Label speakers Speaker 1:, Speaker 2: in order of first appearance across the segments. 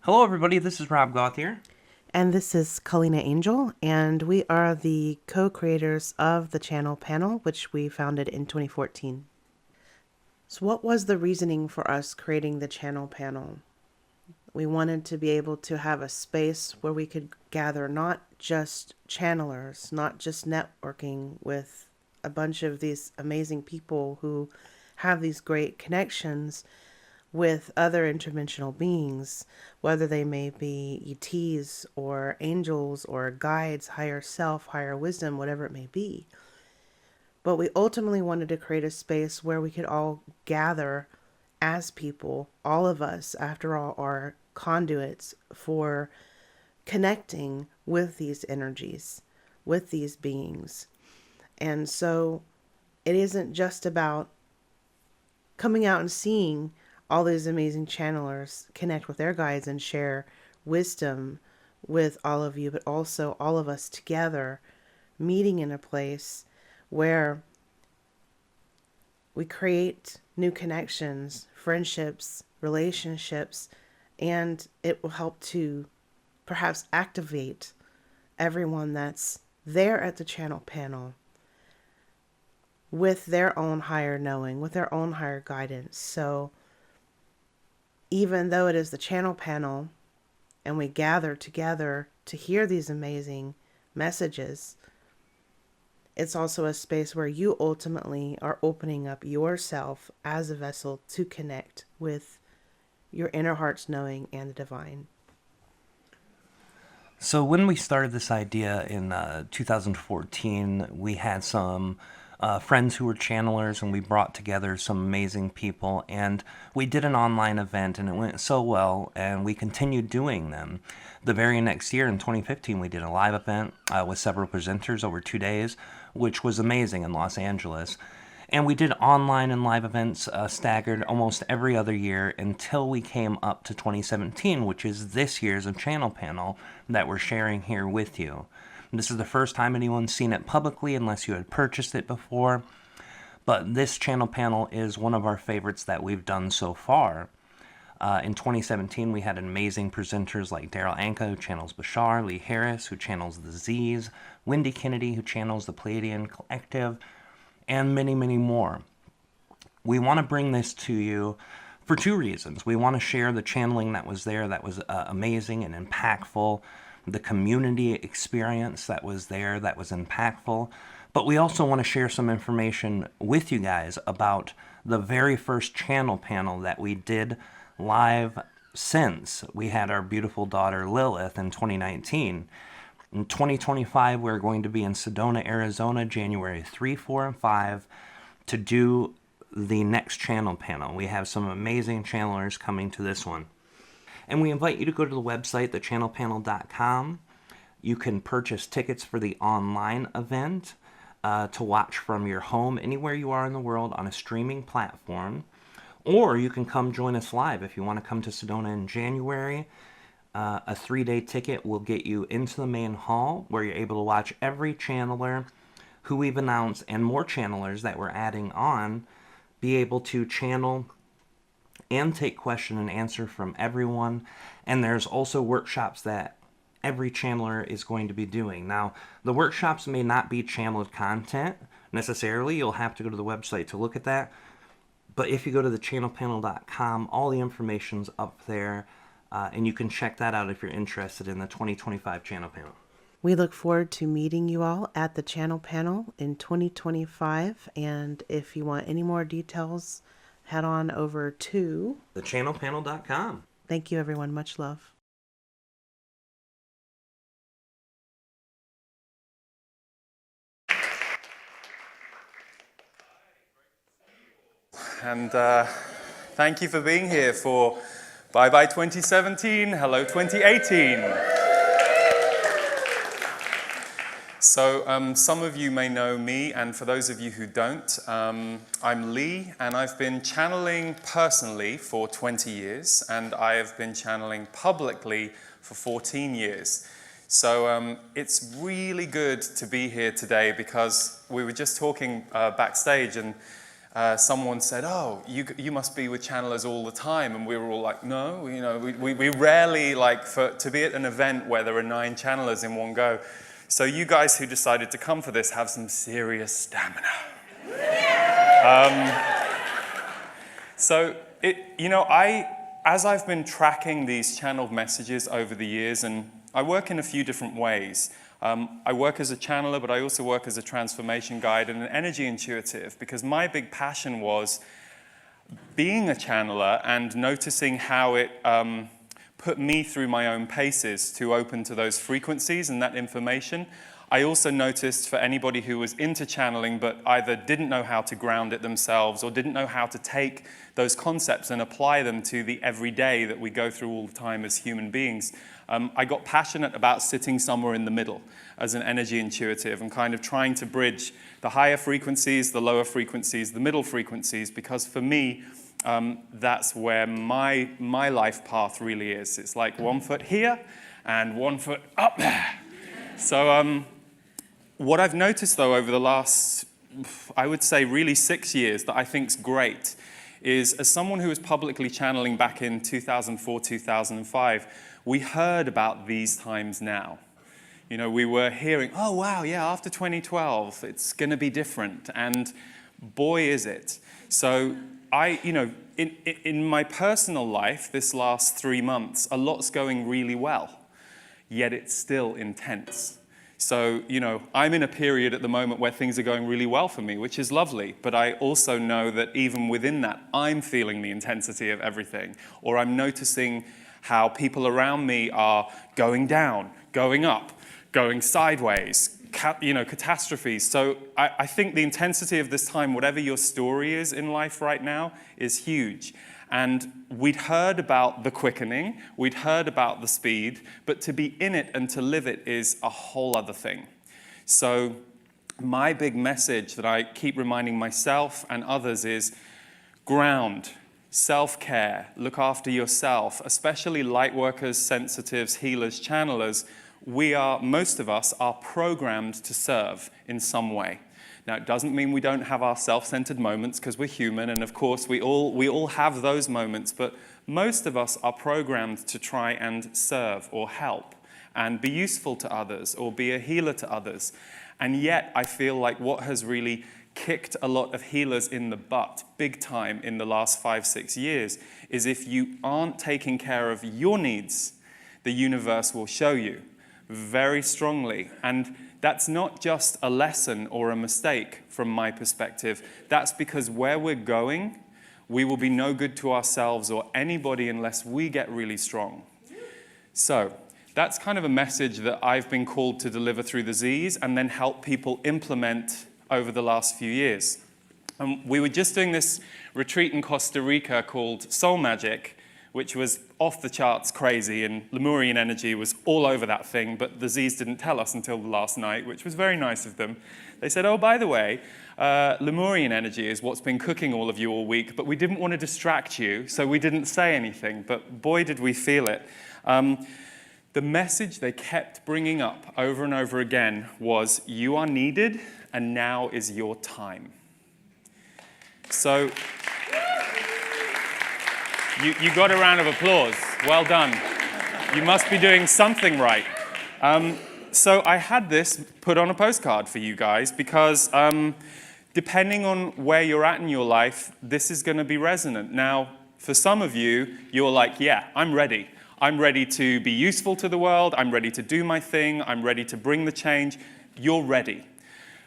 Speaker 1: Hello everybody, this is Rob Gauthier.
Speaker 2: And this is Kalina Angel, and we are the co-creators of the channel panel, which we founded in 2014. So what was the reasoning for us creating the channel panel? We wanted to be able to have a space where we could gather not just channelers, not just networking with a bunch of these amazing people who have these great connections with other interdimensional beings, whether they may be ETs or angels or guides, higher self, higher wisdom, whatever it may be. But we ultimately wanted to create a space where we could all gather as people. All of us, after all, are conduits for connecting with these energies, with these beings. And so it isn't just about coming out and seeing all these amazing channelers connect with their guides and share wisdom with all of you, but also all of us together meeting in a place where we create new connections, friendships, relationships, and it will help to perhaps activate everyone that's there at the channel panel with their own higher knowing, with their own higher guidance. So even though it is the channel panel and we gather together to hear these amazing messages, it's also a space where you ultimately are opening up yourself as a vessel to connect with your inner heart's knowing and the divine.
Speaker 1: So when we started this idea in 2014, we had some friends who were channelers, and we brought together some amazing people, and we did an online event, and it went so well, and we continued doing them. The very next year, in 2015, we did a live event with several presenters over 2 days, which was amazing in Los Angeles. And we did online and live events staggered almost every other year until we came up to 2017, which is this year's channel panel that we're sharing here with you. This is the first time anyone's seen it publicly unless you had purchased it before. But this channel panel is one of our favorites that we've done so far. In 2017, we had amazing presenters like Darryl Anka, who channels Bashar, Lee Harris, who channels the Z's, Wendy Kennedy, who channels the Pleiadian Collective, and many, many more. We want to bring this to you for two reasons. We want to share the channeling that was there that was amazing and impactful, the community experience that was there that was impactful, but we also want to share some information with you guys about the very first channel panel that we did live since we had our beautiful daughter Lilith in 2019. In 2025, we're going to be in Sedona, Arizona, January 3, 4, and 5 to do the next channel panel. We have some amazing channelers coming to this one. And we invite you to go to the website, thechannelpanel.com. You can purchase tickets for the online event to watch from your home anywhere you are in the world on a streaming platform. Or you can come join us live if you want to come to Sedona in January. A 3-day ticket will get you into the main hall where you're able to watch every channeler who we've announced and more channelers that we're adding on be able to channel and take question and answer from everyone. And there's also workshops that every channeler is going to be doing. Now, the workshops may not be channeled content necessarily. You'll have to go to the website to look at that. But if you go to thechannelpanel.com, all the information's up there. And you can check that out if you're interested in the 2025 channel panel.
Speaker 2: We look forward to meeting you all at the channel panel in 2025. And if you want any more details, head on over to
Speaker 1: thechannelpanel.com.
Speaker 2: Thank you, everyone. Much love.
Speaker 3: And thank you for being here for Bye Bye 2017, Hello 2018. So some of you may know me, and for those of you who don't, I'm Lee, and I've been channeling personally for 20 years, and I have been channeling publicly for 14 years. So it's really good to be here today because we were just talking backstage, and someone said, "Oh, you must be with channelers all the time," and we were all like, "No, we rarely to be at an event where there are 9 channelers in one go." So you guys who decided to come for this have some serious stamina. So as I've been tracking these channeled messages over the years, and I work in a few different ways. I work as a channeler, but I also work as a transformation guide and an energy intuitive, because my big passion was being a channeler and noticing how it put me through my own paces to open to those frequencies and that information. I also noticed for anybody who was into channeling but either didn't know how to ground it themselves or didn't know how to take those concepts and apply them to the everyday that we go through all the time as human beings, I got passionate about sitting somewhere in the middle as an energy intuitive and kind of trying to bridge the higher frequencies, the lower frequencies, the middle frequencies, because for me, that's where my life path really is. It's like 1 foot here and 1 foot up there. So what I've noticed, though, over the last, I would say, really 6 years that I think's great is, as someone who was publicly channeling back in 2004, 2005, we heard about these times now. We were hearing, oh, wow, yeah, after 2012, it's going to be different. And boy, is it. So in my personal life, this last 3 months, a lot's going really well, yet it's still intense. So, I'm in a period at the moment where things are going really well for me, which is lovely. But I also know that even within that, I'm feeling the intensity of everything. Or I'm noticing how people around me are going down, going up, going sideways, catastrophes. So I think the intensity of this time, whatever your story is in life right now, is huge. And we'd heard about the quickening, we'd heard about the speed, but to be in it and to live it is a whole other thing. So my big message that I keep reminding myself and others is ground, self-care, look after yourself, especially light workers, sensitives, healers, channelers. Most of us are programmed to serve in some way. Now, it doesn't mean we don't have our self-centered moments, because we're human, and of course we all have those moments, but most of us are programmed to try and serve or help and be useful to others or be a healer to others. And yet I feel like what has really kicked a lot of healers in the butt big time in the last 5-6 years is, if you aren't taking care of your needs, the universe will show you very strongly. And that's not just a lesson or a mistake from my perspective. That's because where we're going, we will be no good to ourselves or anybody unless we get really strong. So that's kind of a message that I've been called to deliver through the Z's and then help people implement over the last few years. We were just doing this retreat in Costa Rica called Soul Magic, which was off the charts crazy, and Lemurian energy was all over that thing, but the Z's didn't tell us until the last night, which was very nice of them. They said, oh, by the way, Lemurian energy is what's been cooking all of you all week, but we didn't want to distract you, so we didn't say anything, but boy, did we feel it. The message they kept bringing up over and over again was, you are needed, and now is your time. So you got a round of applause. Well done. You must be doing something right. So I had this put on a postcard for you guys because depending on where you're at in your life, this is going to be resonant. Now, for some of you, you're like, yeah, I'm ready. I'm ready to be useful to the world. I'm ready to do my thing. I'm ready to bring the change. You're ready.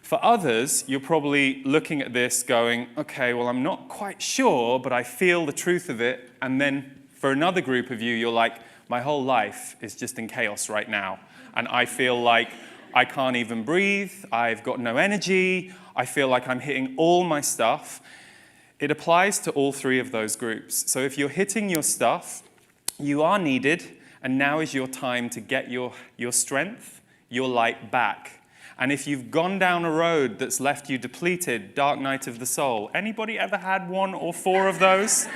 Speaker 3: For others, you're probably looking at this going, okay, well, I'm not quite sure, but I feel the truth of it. And then for another group of you, you're like, my whole life is just in chaos right now. And I feel like I can't even breathe. I've got no energy. I feel like I'm hitting all my stuff. It applies to all three of those groups. So if you're hitting your stuff, you are needed, and now is your time to get your strength, your light back. And if you've gone down a road that's left you depleted, dark night of the soul, anybody ever had 1 or 4 of those?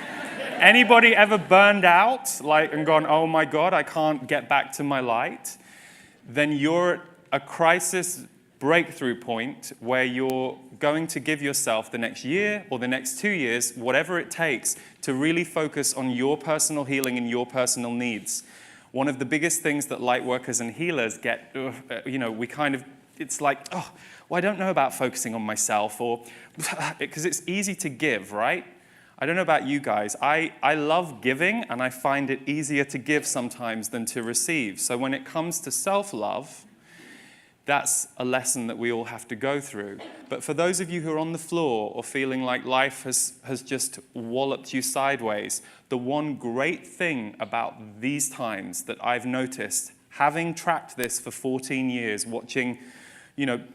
Speaker 3: Anybody ever burned out, and gone, oh my God, I can't get back to my light? Then you're at a crisis breakthrough point where you're going to give yourself the next year or the next 2 years, whatever it takes, to really focus on your personal healing and your personal needs. One of the biggest things that light workers and healers get, it's like, oh, well, I don't know about focusing on myself, or because it's easy to give, right? I don't know about you guys. I love giving, and I find it easier to give sometimes than to receive. So when it comes to self-love, that's a lesson that we all have to go through. But for those of you who are on the floor or feeling like life has just walloped you sideways, the one great thing about these times that I've noticed, having tracked this for 14 years, watching,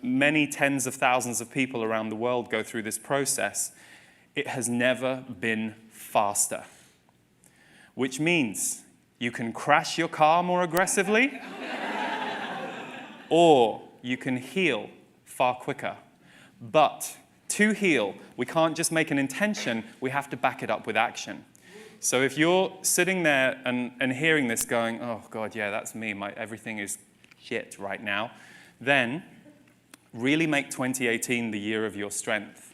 Speaker 3: many tens of thousands of people around the world go through this process, it has never been faster. Which means you can crash your car more aggressively, or you can heal far quicker. But to heal, we can't just make an intention, we have to back it up with action. So if you're sitting there and hearing this going, oh God, yeah, that's me, everything is shit right now, then really make 2018 the year of your strength.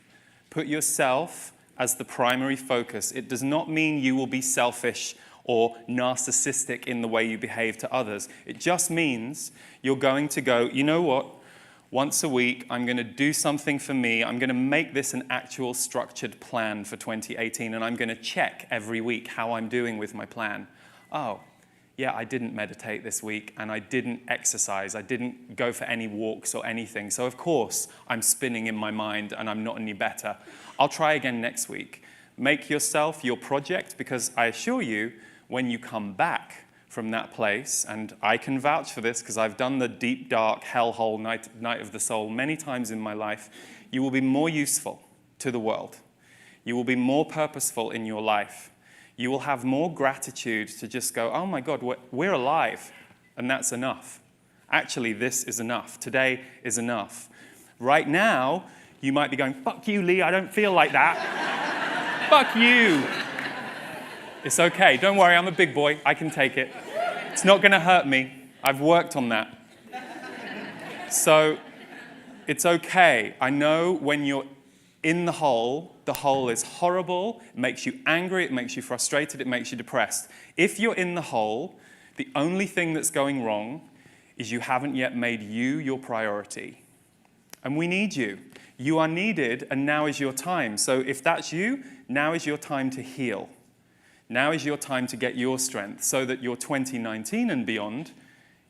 Speaker 3: Put yourself as the primary focus. It does not mean you will be selfish or narcissistic in the way you behave to others. It just means you're going to go, you know what? Once a week, I'm going to do something for me. I'm going to make this an actual structured plan for 2018, and I'm going to check every week how I'm doing with my plan. Oh, yeah, I didn't meditate this week, and I didn't exercise. I didn't go for any walks or anything. So, of course, I'm spinning in my mind, and I'm not any better. I'll try again next week. Make yourself your project, because I assure you, when you come back from that place, and I can vouch for this because I've done the deep, dark, hellhole night of the soul many times in my life, you will be more useful to the world. You will be more purposeful in your life. You will have more gratitude to just go, oh my God, we're alive, and that's enough. Actually, this is enough. Today is enough. Right now, you might be going, fuck you, Lee, I don't feel like that. Fuck you. It's okay. Don't worry, I'm a big boy. I can take it. It's not going to hurt me. I've worked on that. So it's okay. I know when you're in the hole is horrible. It makes you angry. It makes you frustrated. It makes you depressed. If you're in the hole, the only thing that's going wrong is you haven't yet made you your priority. And we need you. You are needed, and now is your time. So if that's you, now is your time to heal. Now is your time to get your strength so that your 2019 and beyond,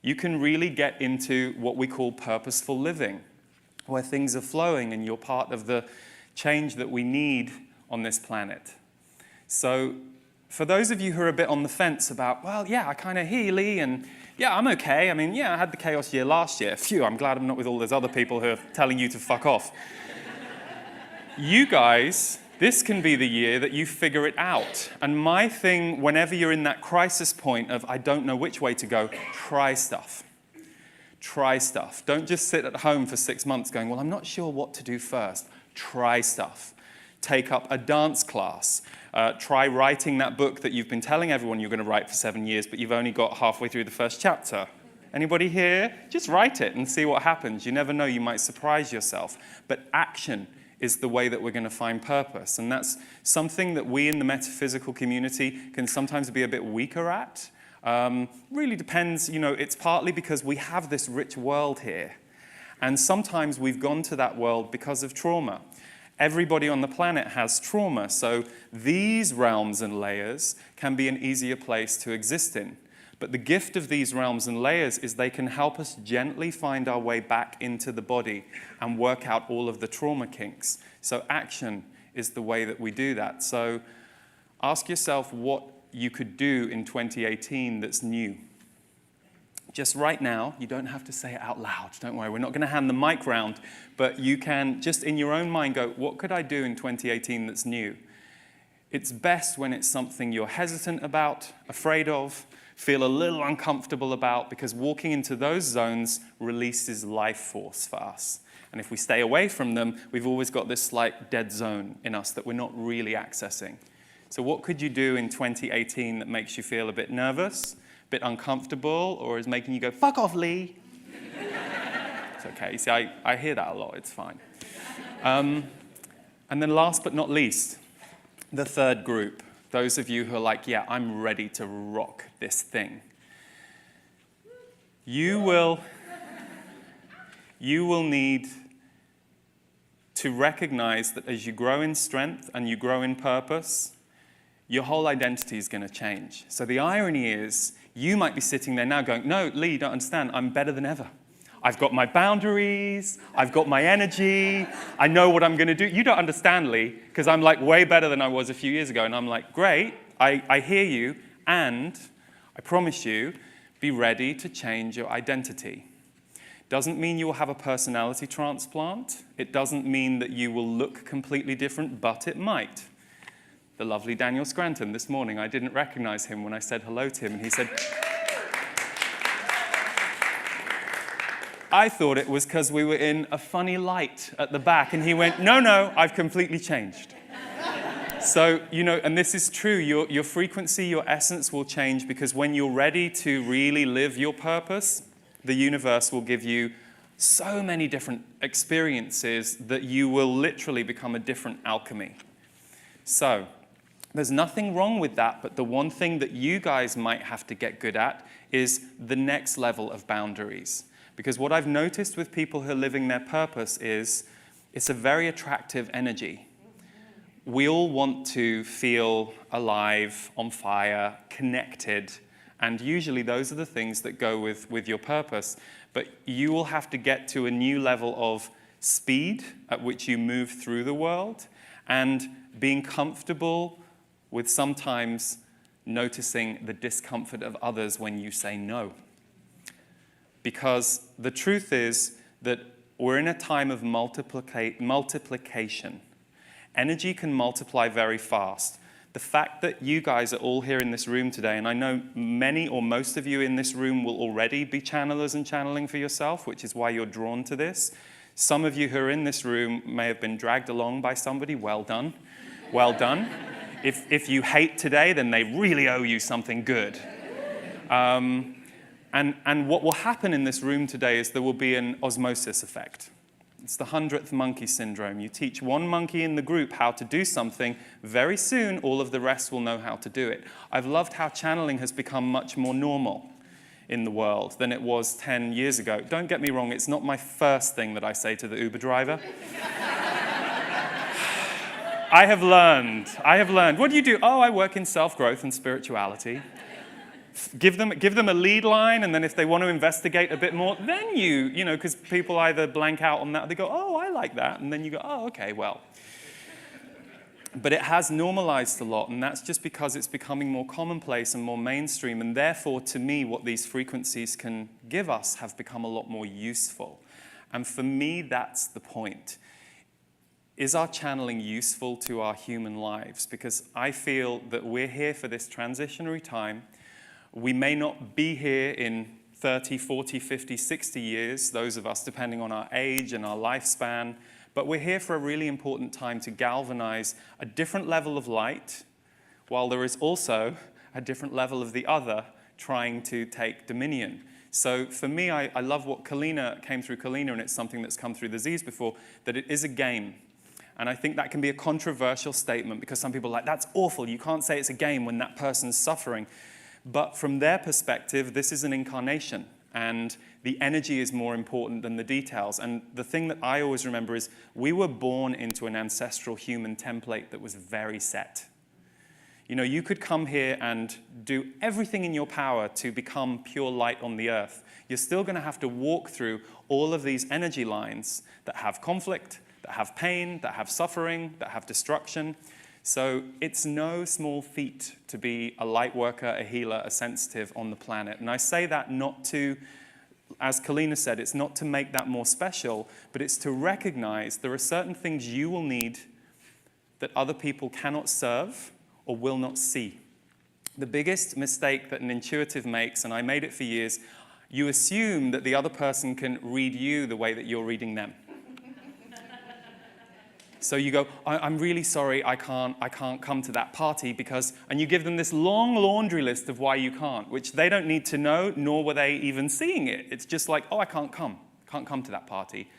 Speaker 3: you can really get into what we call purposeful living, where things are flowing and you're part of the change that we need on this planet. So for those of you who are a bit on the fence about, well, yeah, I kind of hear Lee, and yeah, I'm okay. I mean, yeah, I had the chaos year last year. Phew, I'm glad I'm not with all those other people who are telling you to fuck off. You guys, this can be the year that you figure it out. And my thing, whenever you're in that crisis point of, I don't know which way to go, try stuff. Try stuff. Don't just sit at home for 6 months going, well, I'm not sure what to do first. Try stuff. Take up a dance class. Try writing that book that you've been telling everyone you're going to write for 7 years, but you've only got halfway through the first chapter. Anybody here? Just write it and see what happens. You never know, you might surprise yourself. But action is the way that we're going to find purpose. And that's something that we in the metaphysical community can sometimes be a bit weaker at. Really depends, it's partly because we have this rich world here. And sometimes we've gone to that world because of trauma. Everybody on the planet has trauma, so these realms and layers can be an easier place to exist in. But the gift of these realms and layers is they can help us gently find our way back into the body and work out all of the trauma kinks. So action is the way that we do that. So ask yourself what you could do in 2018 that's new. Just right now, you don't have to say it out loud. Don't worry, we're not going to hand the mic round, but you can just in your own mind go, what could I do in 2018 that's new? It's best when it's something you're hesitant about, afraid of, feel a little uncomfortable about, because walking into those zones releases life force for us. And if we stay away from them, we've always got this slight dead zone in us that we're not really accessing. So what could you do in 2018 that makes you feel a bit nervous, a bit uncomfortable, or is making you go, fuck off, Lee? It's okay. You see, I hear that a lot. It's fine. And then last but not least, the third group, those of you who are like, yeah, I'm ready to rock this thing. You will need to recognize that as you grow in strength and you grow in purpose, your whole identity is going to change. So the irony is, you might be sitting there now going, no, Lee, you don't understand, I'm better than ever. I've got my boundaries, I've got my energy, I know what I'm going to do. You don't understand, Lee, because I'm like way better than I was a few years ago. And I'm like, great, I hear you, and I promise you, be ready to change your identity. Doesn't mean you will have a personality transplant. It doesn't mean that you will look completely different, but it might. The lovely Daniel Scranton this morning, I didn't recognize him when I said hello to him, and he said, I thought it was because we were in a funny light at the back, and he went, no, I've completely changed. So, and this is true, your frequency, your essence will change, because when you're ready to really live your purpose, the universe will give you so many different experiences that you will literally become a different alchemy. So, there's nothing wrong with that, but the one thing that you guys might have to get good at is the next level of boundaries. Because what I've noticed with people who are living their purpose is it's a very attractive energy. We all want to feel alive, on fire, connected, and usually those are the things that go with your purpose. But you will have to get to a new level of speed at which you move through the world, and being comfortable with sometimes noticing the discomfort of others when you say no. Because the truth is that we're in a time of multiplication. Energy can multiply very fast. The fact that you guys are all here in this room today, and I know many or most of you in this room will already be channelers and channeling for yourself, which is why you're drawn to this. Some of you who are in this room may have been dragged along by somebody. Well done. Well done. If you hate today, then they really owe you something good. And what will happen in this room today is there will be an osmosis effect. It's the 100th monkey syndrome. You teach one monkey in the group how to do something, very soon all of the rest will know how to do it. I've loved how channeling has become much more normal in the world than it was 10 years ago. Don't get me wrong, it's not my first thing that I say to the Uber driver. I have learned. What do you do? Oh, I work in self-growth and spirituality. Give them a lead line, and then if they want to investigate a bit more, then you know, because people either blank out on that, or they go, oh, I like that, and then you go, oh, okay, well. But it has normalized a lot, and that's just because it's becoming more commonplace and more mainstream, and therefore, to me, what these frequencies can give us have become a lot more useful. And for me, that's the point. Is our channeling useful to our human lives? Because I feel that we're here for this transitionary time. We may not be here in 30, 40, 50, 60 years, those of us depending on our age and our lifespan, but we're here for a really important time to galvanize a different level of light, while there is also a different level of the other trying to take dominion. So for me, I love what Kalina came through Kalina, and it's something that's come through the Z's before, that it is a game. And I think that can be a controversial statement, because some people are like, that's awful, you can't say it's a game when that person's suffering. But from their perspective, this is an incarnation, and the energy is more important than the details. And the thing that I always remember is we were born into an ancestral human template that was very set. You know, you could come here and do everything in your power to become pure light on the earth. You're still going to have to walk through all of these energy lines that have conflict, that have pain, that have suffering, that have destruction. So it's no small feat to be a light worker, a healer, a sensitive on the planet. And I say that not to, as Kalina said, it's not to make that more special, but it's to recognize there are certain things you will need that other people cannot serve or will not see. The biggest mistake that an intuitive makes, and I made it for years, you assume that the other person can read you the way that you're reading them. So you go, I'm really sorry, I can't come to that party because, and you give them this long laundry list of why you can't, which they don't need to know, nor were they even seeing it. It's just like, oh, I can't come. can't come to that party.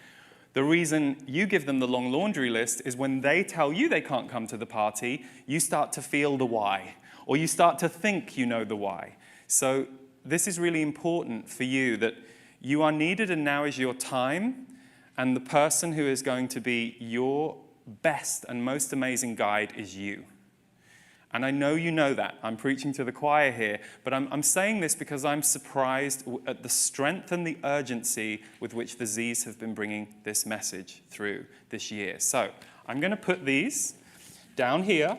Speaker 3: The reason you give them the long laundry list is when they tell you they can't come to the party, you start to feel the why, or you start to think you know the why. So this is really important for you, that you are needed and now is your time, and the person who is going to be your best and most amazing guide is you. And I know you know that. I'm preaching to the choir here, but I'm saying this because I'm surprised at the strength and the urgency with which the Z's have been bringing this message through this year. So I'm going to put these down here.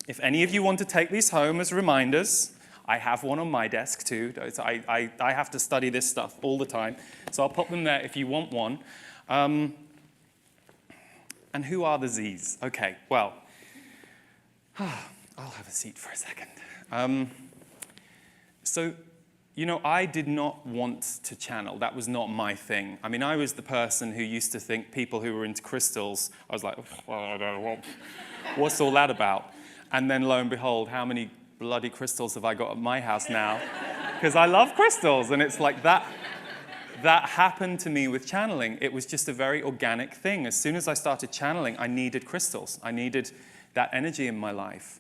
Speaker 3: If any of you want to take these home as reminders, I have one on my desk too. I have to study this stuff all the time, so I'll pop them there if you want one. And who are the Z's? Okay, well, I'll have a seat for a second. So, you know, I did not want to channel. That was not my thing. I mean, I was the person who used to think people who were into crystals, I was like, well, I don't know, what's all that about? And then lo and behold, how many bloody crystals have I got at my house now? Because I love crystals, and it's like that happened to me with channeling. It was just a very organic thing. As soon as I started channeling, I needed crystals. I needed that energy in my life.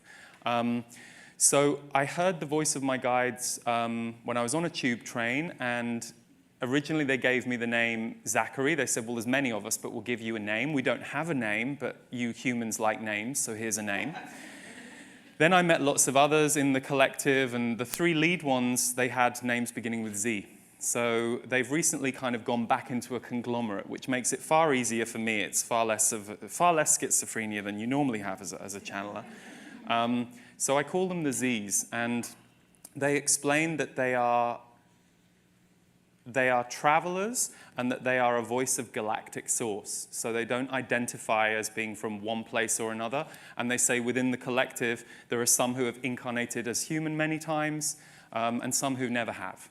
Speaker 3: So I heard the voice of my guides when I was on a tube train, and originally they gave me the name Zachary. They said, well, there's many of us, but we'll give you a name. We don't have a name, but you humans like names, so here's a name. Then I met lots of others in the collective, and the three lead ones, they had names beginning with Z. So they've recently kind of gone back into a conglomerate, which makes it far easier for me. It's far less schizophrenia than you normally have as a channeler. So I call them the Z's, and they explain that they are travelers and that they are a voice of galactic source. So they don't identify as being from one place or another. And they say within the collective, there are some who have incarnated as human many times, and some who never have.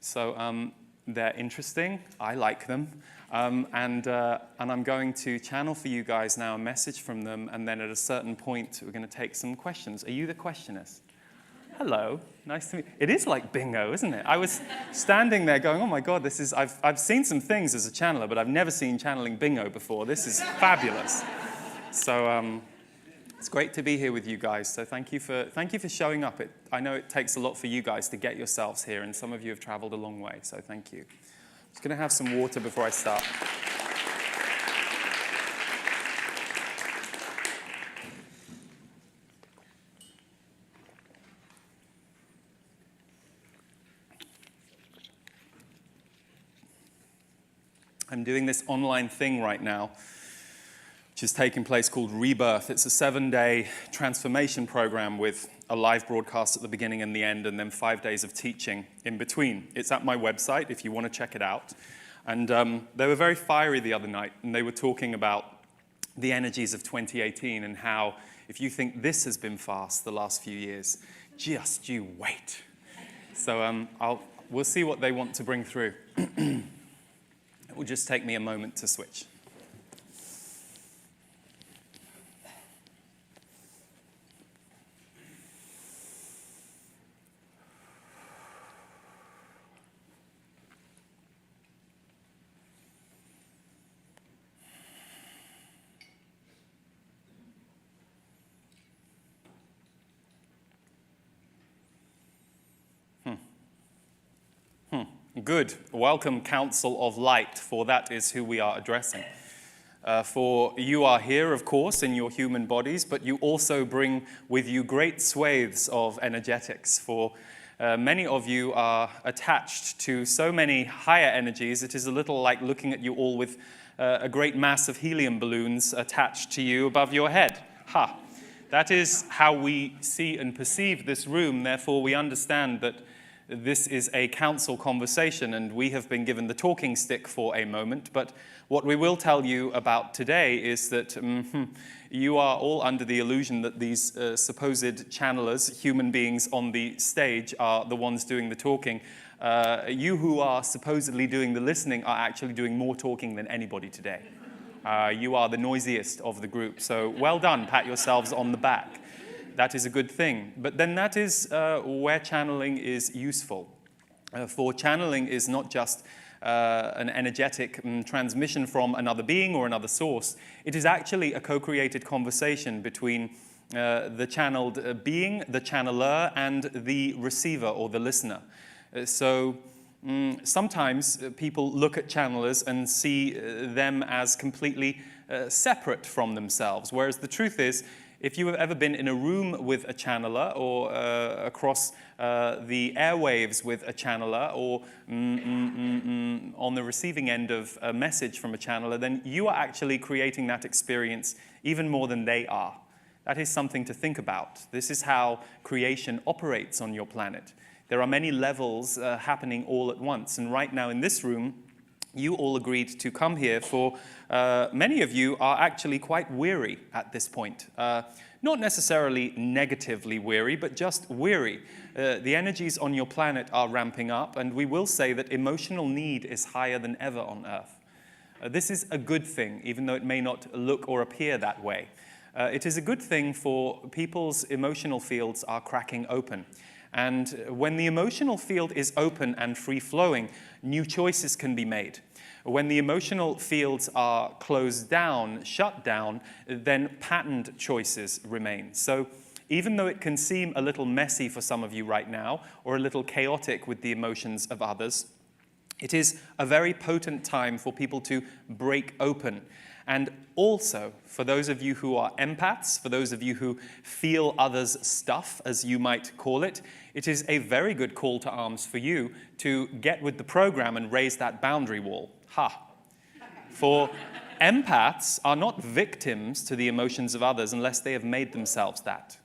Speaker 3: So they're interesting. I like them. And I'm going to channel for you guys now a message from them, and then at a certain point, we're going to take some questions. Are you the questioners? Hello, nice to meet you. It is like bingo, isn't it? I was standing there going, oh my God, this is, I've seen some things as a channeler, but I've never seen channeling bingo before. This is fabulous. So it's great to be here with you guys. So thank you for showing up. I know it takes a lot for you guys to get yourselves here, and some of you have traveled a long way, so thank you. I'm just going to have some water before I start. I'm doing this online thing right now, which is taking place called Rebirth. It's a 7-day transformation program with a live broadcast at the beginning and the end, and then 5 days of teaching in between. It's at my website if you want to check it out. And they were very fiery the other night, and they were talking about the energies of 2018 and how if you think this has been fast the last few years, just you wait. So we'll see what they want to bring through. It will just take me a moment to switch. Good. Welcome, Council of Light, for that is who we are addressing. For you are here, of course, in your human bodies, but you also bring with you great swathes of energetics. For many of you are attached to so many higher energies, it is a little like looking at you all with a great mass of helium balloons attached to you above your head. Ha! That is how we see and perceive this room. Therefore, we understand that this is a council conversation, and we have been given the talking stick for a moment. But what we will tell you about today is that you are all under the illusion that these supposed channelers, human beings on the stage, are the ones doing the talking. You who are supposedly doing the listening are actually doing more talking than anybody today. You are the noisiest of the group. So well done, pat yourselves on the back. That is a good thing. But then that is where channeling is useful. For channeling is not just an energetic transmission from another being or another source. It is actually a co-created conversation between the channeled being, the channeler, and the receiver or the listener. Sometimes people look at channelers and see them as completely separate from themselves, whereas the truth is, if you have ever been in a room with a channeler or across the airwaves with a channeler or on the receiving end of a message from a channeler, then you are actually creating that experience even more than they are. That is something to think about. This is how creation operates on your planet. There are many levels happening all at once, and right now in this room, you all agreed to come here for, many of you are actually quite weary at this point. Not necessarily negatively weary, but just weary. The energies on your planet are ramping up, and we will say that emotional need is higher than ever on Earth. This is a good thing, even though it may not look or appear that way. It is a good thing for people's emotional fields are cracking open. And when the emotional field is open and free-flowing, new choices can be made. When the emotional fields are closed down, shut down, then patterned choices remain. So even though it can seem a little messy for some of you right now, or a little chaotic with the emotions of others, it is a very potent time for people to break open. And also, for those of you who are empaths, for those of you who feel others' stuff, as you might call it, it is a very good call to arms for you to get with the program and raise that boundary wall. Ha! For empaths are not victims to the emotions of others unless they have made themselves that.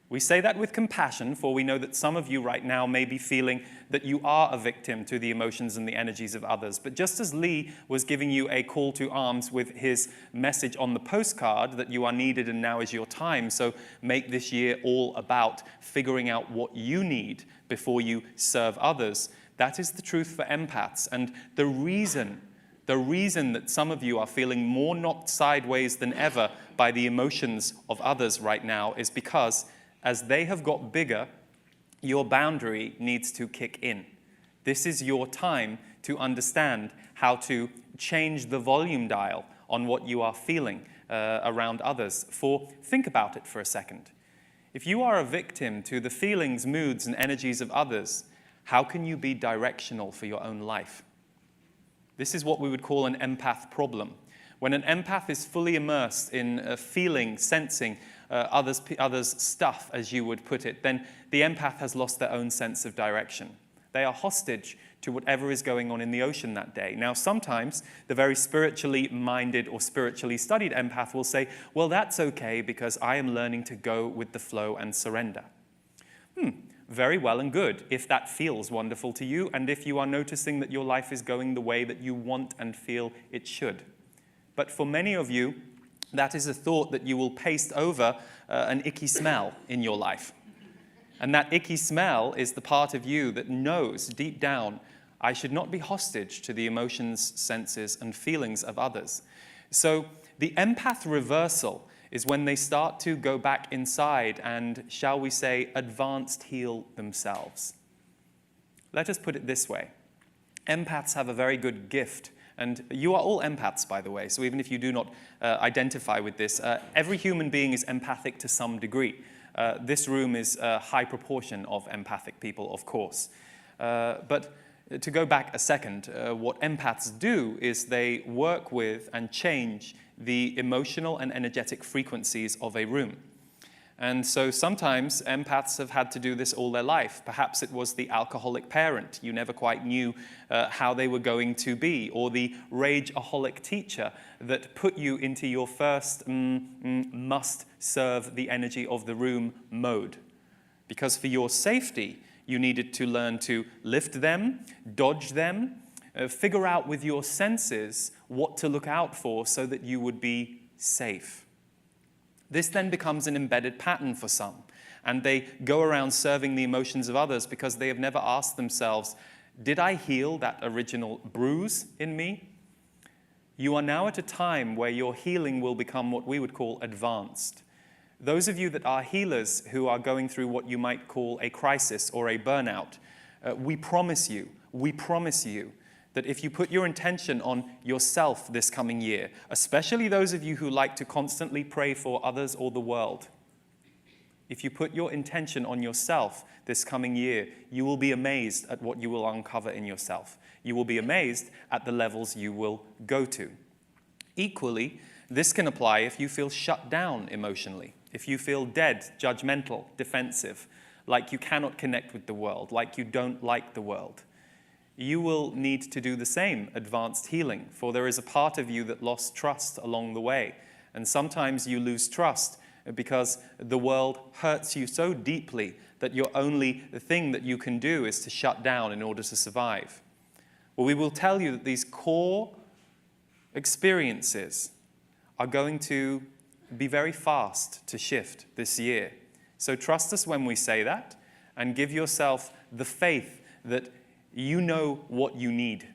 Speaker 3: We say that with compassion, for we know that some of you right now may be feeling that you are a victim to the emotions and the energies of others. But just as Lee was giving you a call to arms with his message on the postcard that you are needed and now is your time, so make this year all about figuring out what you need before you serve others, that is the truth for empaths. And the reason that some of you are feeling more knocked sideways than ever by the emotions of others right now is because as they have got bigger, your boundary needs to kick in. This is your time to understand how to change the volume dial on what you are feeling around others. Think about it for a second. If you are a victim to the feelings, moods, and energies of others, how can you be directional for your own life? This is what we would call an empath problem. When an empath is fully immersed in feeling, sensing others' stuff, as you would put it, then the empath has lost their own sense of direction. They are hostage to whatever is going on in the ocean that day. Now, sometimes the very spiritually minded or spiritually studied empath will say, well, that's okay because I am learning to go with the flow and surrender. Very well and good if that feels wonderful to you and if you are noticing that your life is going the way that you want and feel it should. But for many of you, that is a thought that you will paste over an icky smell in your life. And that icky smell is the part of you that knows deep down, I should not be hostage to the emotions, senses, and feelings of others. So the empath reversal is when they start to go back inside and, shall we say, advanced heal themselves. Let us put it this way. Empaths have a very good gift. And you are all empaths, by the way, so even if you do not identify with this, every human being is empathic to some degree. This room is a high proportion of empathic people, of course. But to go back a second, what empaths do is they work with and change the emotional and energetic frequencies of a room. And so sometimes empaths have had to do this all their life. Perhaps it was the alcoholic parent. You never quite knew how they were going to be, or the rageaholic teacher that put you into your first must serve the energy of the room mode. Because for your safety, you needed to learn to lift them, dodge them, figure out with your senses what to look out for so that you would be safe. This then becomes an embedded pattern for some, and they go around serving the emotions of others because they have never asked themselves, did I heal that original bruise in me? You are now at a time where your healing will become what we would call advanced. Those of you that are healers who are going through what you might call a crisis or a burnout, we promise you that if you put your intention on yourself this coming year, especially those of you who like to constantly pray for others or the world, if you put your intention on yourself this coming year, you will be amazed at what you will uncover in yourself. You will be amazed at the levels you will go to. Equally, this can apply if you feel shut down emotionally, if you feel dead, judgmental, defensive, like you cannot connect with the world, like you don't like the world. You will need to do the same advanced healing, for there is a part of you that lost trust along the way. And sometimes you lose trust because the world hurts you so deeply that your only thing that you can do is to shut down in order to survive. Well, we will tell you that these core experiences are going to be very fast to shift this year. So trust us when we say that, and give yourself the faith that you know what you need.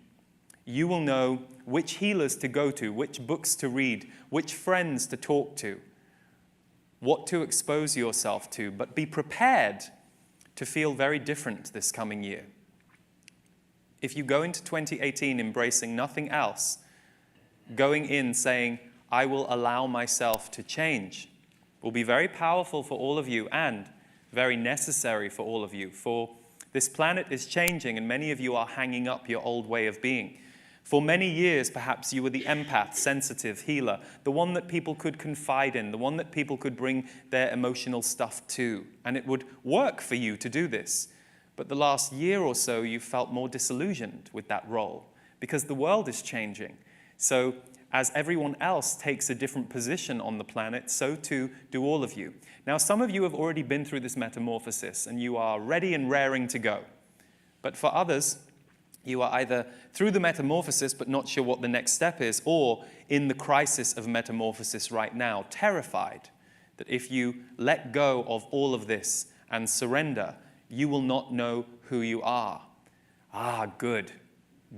Speaker 3: You will know which healers to go to, which books to read, which friends to talk to, what to expose yourself to, but be prepared to feel very different this coming year. If you go into 2018 embracing nothing else, going in saying, I will allow myself to change, will be very powerful for all of you and very necessary for all of you. For this planet is changing and many of you are hanging up your old way of being. For many years, perhaps you were the empath, sensitive healer, the one that people could confide in, the one that people could bring their emotional stuff to. And it would work for you to do this. But the last year or so, you felt more disillusioned with that role because the world is changing. So as everyone else takes a different position on the planet, so too do all of you. Now, some of you have already been through this metamorphosis and you are ready and raring to go. But for others, you are either through the metamorphosis but not sure what the next step is, or in the crisis of metamorphosis right now, terrified that if you let go of all of this and surrender, you will not know who you are. Ah, good,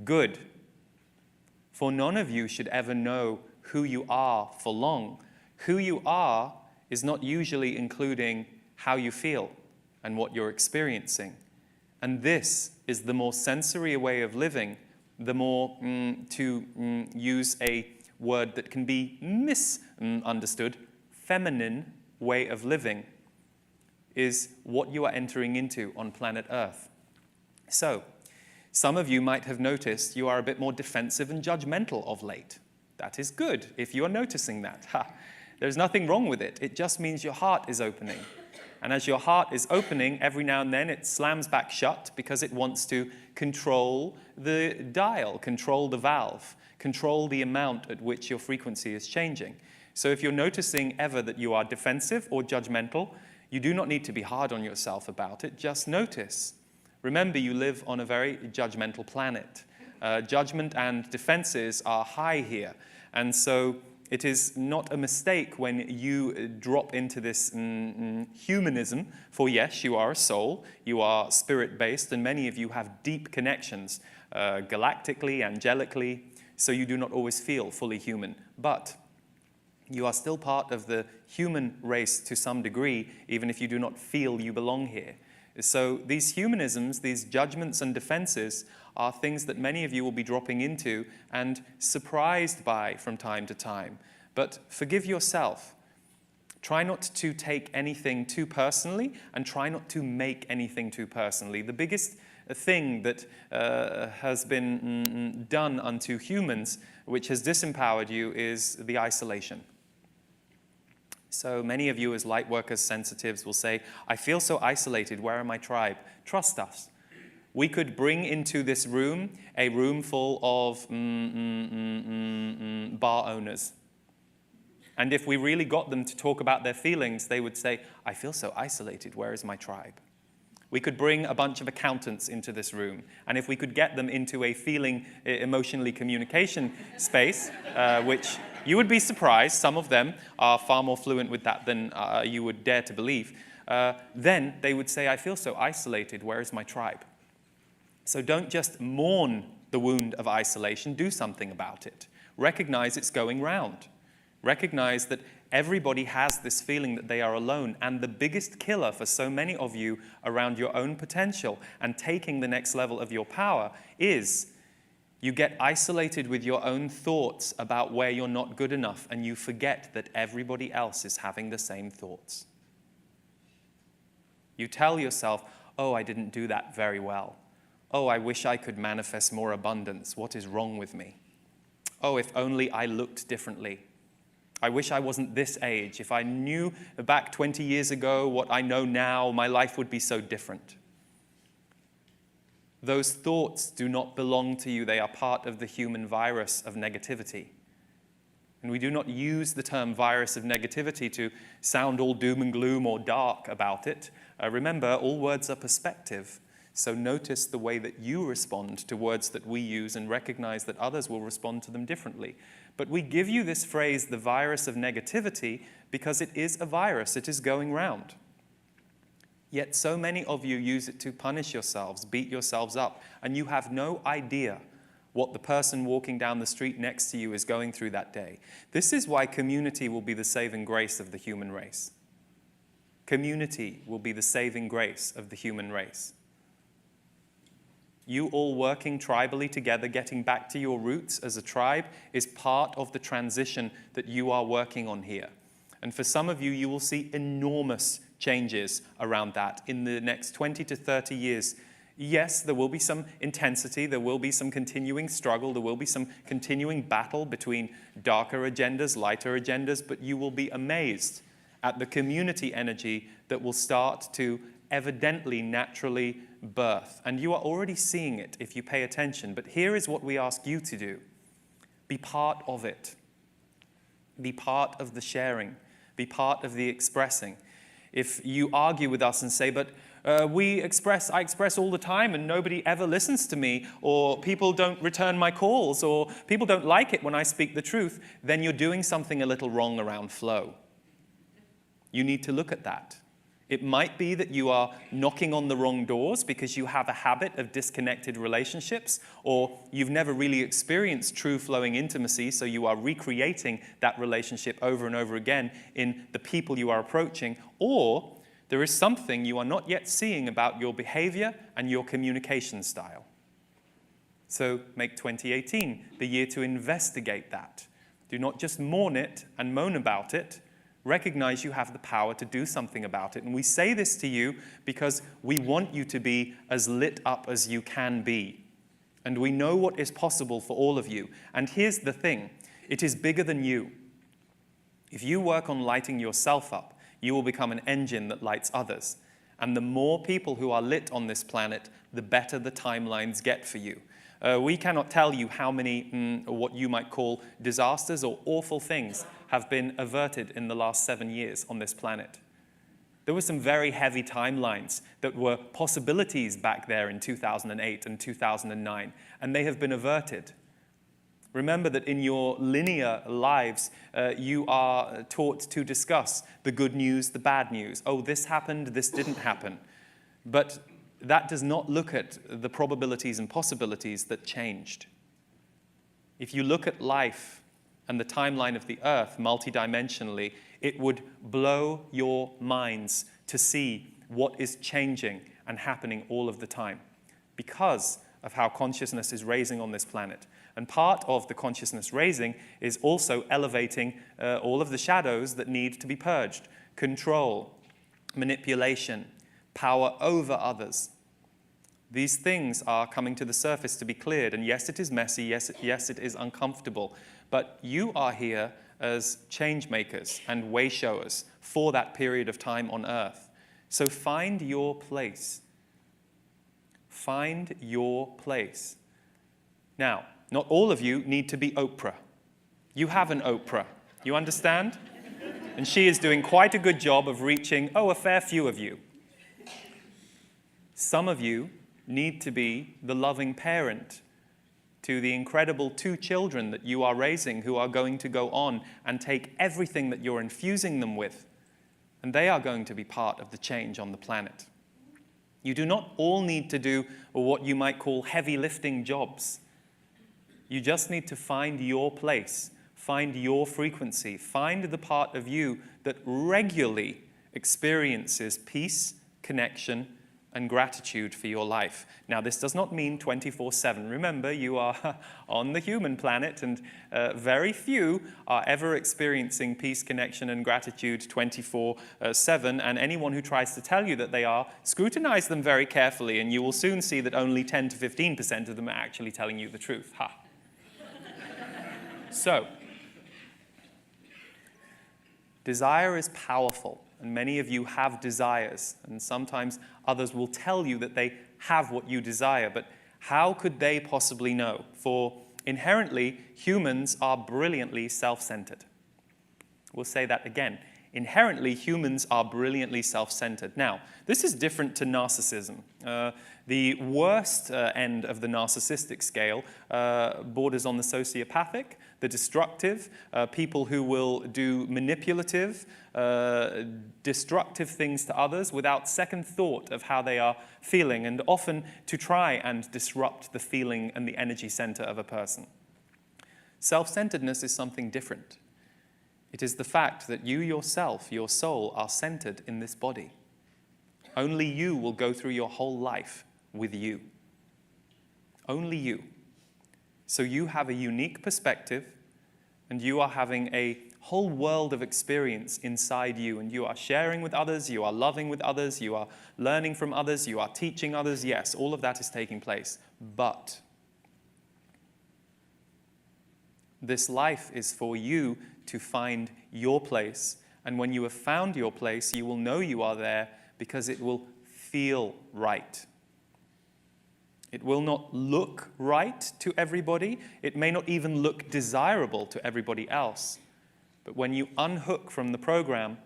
Speaker 3: good. For none of you should ever know who you are for long. Who you are is not usually including how you feel and what you're experiencing. And this is the more sensory way of living, the more, to use a word that can be misunderstood, feminine way of living is what you are entering into on planet Earth. So, some of you might have noticed you are a bit more defensive and judgmental of late. That is good if you are noticing that. There's nothing wrong with it. It just means your heart is opening. And as your heart is opening, every now and then it slams back shut because it wants to control the dial, control the valve, control the amount at which your frequency is changing. So if you're noticing ever that you are defensive or judgmental, you do not need to be hard on yourself about it. Just notice. Remember, you live on a very judgmental planet. Judgment and defenses are high here. And so it is not a mistake when you drop into this humanism, for yes, you are a soul, you are spirit-based, and many of you have deep connections, galactically, angelically, so you do not always feel fully human. But you are still part of the human race to some degree, even if you do not feel you belong here. So these humanisms, these judgments and defenses are things that many of you will be dropping into and surprised by from time to time. But forgive yourself. Try not to take anything too personally and try not to make anything too personally. The biggest thing that has been done unto humans, which has disempowered you, is the isolation. So many of you as light workers, sensitives will say, I feel so isolated, where are my tribe? Trust us. We could bring into this room a room full of bar owners. And if we really got them to talk about their feelings, they would say, I feel so isolated, where is my tribe? We could bring a bunch of accountants into this room. And if we could get them into a feeling, emotionally communication space, which you would be surprised, some of them are far more fluent with that than you would dare to believe, then they would say, I feel so isolated, where is my tribe? So don't just mourn the wound of isolation, do something about it. Recognize it's going round. Recognize that everybody has this feeling that they are alone, and the biggest killer for so many of you around your own potential and taking the next level of your power is You get isolated with your own thoughts about where you're not good enough, and you forget that everybody else is having the same thoughts. You tell yourself, oh, I didn't do that very well. Oh, I wish I could manifest more abundance. What is wrong with me? Oh, if only I looked differently. I wish I wasn't this age. If I knew back 20 years ago what I know now, my life would be so different. Those thoughts do not belong to you. They are part of the human virus of negativity. And we do not use the term virus of negativity to sound all doom and gloom or dark about it. Remember, all words are perspective. So notice the way that you respond to words that we use and recognize that others will respond to them differently. But we give you this phrase, the virus of negativity, because it is a virus. It is going round. Yet so many of you use it to punish yourselves, beat yourselves up, and you have no idea what the person walking down the street next to you is going through that day. This is why community will be the saving grace of the human race. Community will be the saving grace of the human race. You all working tribally together, getting back to your roots as a tribe, is part of the transition that you are working on here. And for some of you, you will see enormous changes around that in the next 20 to 30 years. Yes, there will be some intensity, there will be some continuing struggle, there will be some continuing battle between darker agendas, lighter agendas, but you will be amazed at the community energy that will start to evidently naturally birth. And you are already seeing it if you pay attention. But here is what we ask you to do. Be part of it. Be part of the sharing. Be part of the expressing. If you argue with us and say, but I express all the time and nobody ever listens to me, or people don't return my calls, or people don't like it when I speak the truth, then you're doing something a little wrong around flow. You need to look at that. It might be that you are knocking on the wrong doors because you have a habit of disconnected relationships, or you've never really experienced true flowing intimacy, so you are recreating that relationship over and over again in the people you are approaching, or there is something you are not yet seeing about your behavior and your communication style. So make 2018 the year to investigate that. Do not just mourn it and moan about it. Recognize you have the power to do something about it. And we say this to you because we want you to be as lit up as you can be. And we know what is possible for all of you. And here's the thing. It is bigger than you. If you work on lighting yourself up, you will become an engine that lights others. And the more people who are lit on this planet, the better the timelines get for you. We cannot tell you how many, what you might call disasters or awful things have been averted in the last 7 years on this planet. There were some very heavy timelines that were possibilities back there in 2008 and 2009, and they have been averted. Remember that in your linear lives, you are taught to discuss the good news, the bad news. Oh, this happened, this didn't happen. But that does not look at the probabilities and possibilities that changed. If you look at life and the timeline of the Earth multidimensionally, it would blow your minds to see what is changing and happening all of the time because of how consciousness is raising on this planet. And part of the consciousness raising is also elevating all of the shadows that need to be purged. Control, manipulation, power over others. These things are coming to the surface to be cleared. And yes, it is messy. Yes, it is uncomfortable. But you are here as change makers and way showers for that period of time on Earth. So find your place. Find your place. Now, not all of you need to be Oprah. You have an Oprah. You understand? And she is doing quite a good job of reaching, a fair few of you. Some of you need to be the loving parent to the incredible 2 children that you are raising who are going to go on and take everything that you're infusing them with, and they are going to be part of the change on the planet. You do not all need to do what you might call heavy lifting jobs. You just need to find your place, find your frequency, find the part of you that regularly experiences peace, connection, and gratitude for your life. Now, this does not mean 24/7. Remember, you are on the human planet, and very few are ever experiencing peace, connection, and gratitude 24/7. And anyone who tries to tell you that they are, scrutinize them very carefully, and you will soon see that only 10 to 15% of them are actually telling you the truth. Ha! So, desire is powerful. And many of you have desires, and sometimes others will tell you that they have what you desire, but how could they possibly know? For inherently, humans are brilliantly self-centered. We'll say that again. Inherently, humans are brilliantly self-centered. Now, this is different to narcissism. The worst end of the narcissistic scale borders on the sociopathic, the destructive, people who will do manipulative, destructive things to others without second thought of how they are feeling, and often to try and disrupt the feeling and the energy center of a person. Self-centeredness is something different. It is the fact that you yourself, your soul, are centered in this body. Only you will go through your whole life with you. Only you. So you have a unique perspective, and you are having a whole world of experience inside you, and you are sharing with others, you are loving with others, you are learning from others, you are teaching others. Yes, all of that is taking place. But this life is for you to find your place. And when you have found your place, you will know you are there because it will feel right. It will not look right to everybody. It may not even look desirable to everybody else. But when you unhook from the program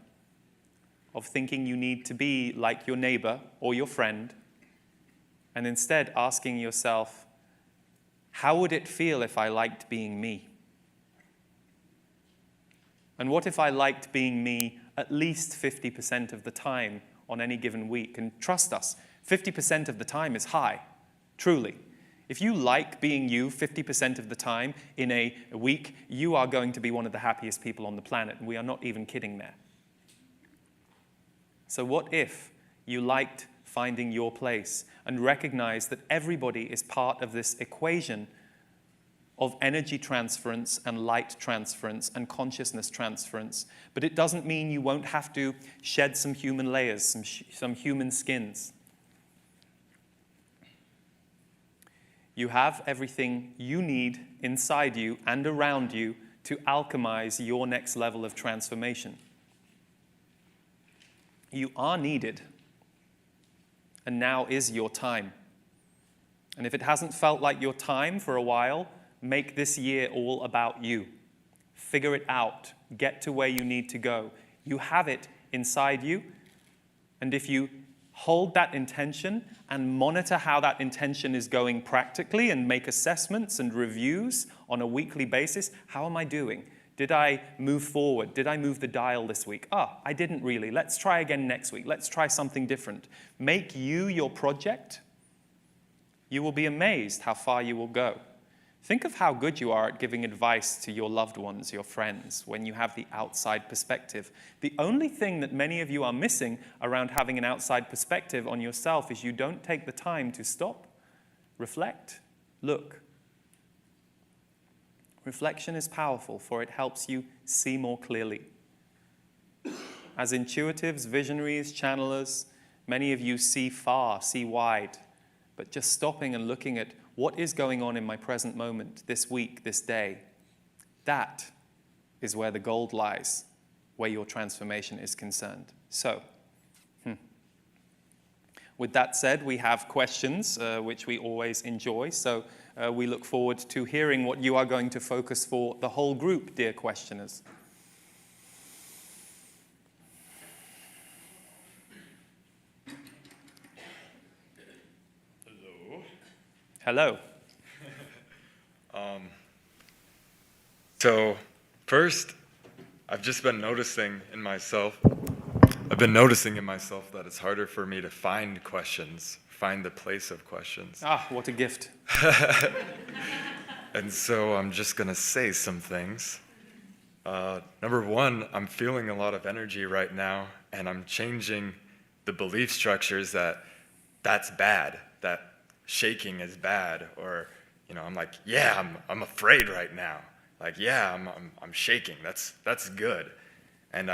Speaker 3: of thinking you need to be like your neighbor or your friend, and instead asking yourself, how would it feel if I liked being me? And what if I liked being me at least 50% of the time on any given week? And trust us, 50% of the time is high, truly. If you like being you 50% of the time in a week, you are going to be one of the happiest people on the planet, and we are not even kidding there. So what if you liked finding your place and recognized that everybody is part of this equation of energy transference and light transference and consciousness transference? But it doesn't mean you won't have to shed some human layers, some human skins. You have everything you need inside you and around you to alchemize your next level of transformation. You are needed, and now is your time. And if it hasn't felt like your time for a while, make this year all about you. Figure it out. Get to where you need to go. You have it inside you, and if you hold that intention and monitor how that intention is going practically and make assessments and reviews on a weekly basis. How am I doing? Did I move forward? Did I move the dial this week? I didn't really. Let's try again next week. Let's try something different. Make you your project. You will be amazed how far you will go. Think of how good you are at giving advice to your loved ones, your friends, when you have the outside perspective. The only thing that many of you are missing around having an outside perspective on yourself is you don't take the time to stop, reflect, look. Reflection is powerful, for it helps you see more clearly. As intuitives, visionaries, channelers, many of you see far, see wide, but just stopping and looking at what is going on in my present moment, this week, this day, that is where the gold lies, where your transformation is concerned. So, with that said, we have questions, which we always enjoy. So we look forward to hearing what you are going to focus for the whole group, dear questioners. Hello.
Speaker 4: So first, I've been noticing in myself that it's harder for me to find questions, find the place of questions.
Speaker 3: What a gift.
Speaker 4: And so I'm just going to say some things. Number one, I'm feeling a lot of energy right now, and I'm changing the belief structures that that's bad, that shaking is bad, or I'm like, yeah, I'm afraid right now. Like, yeah, I'm shaking. That's good. And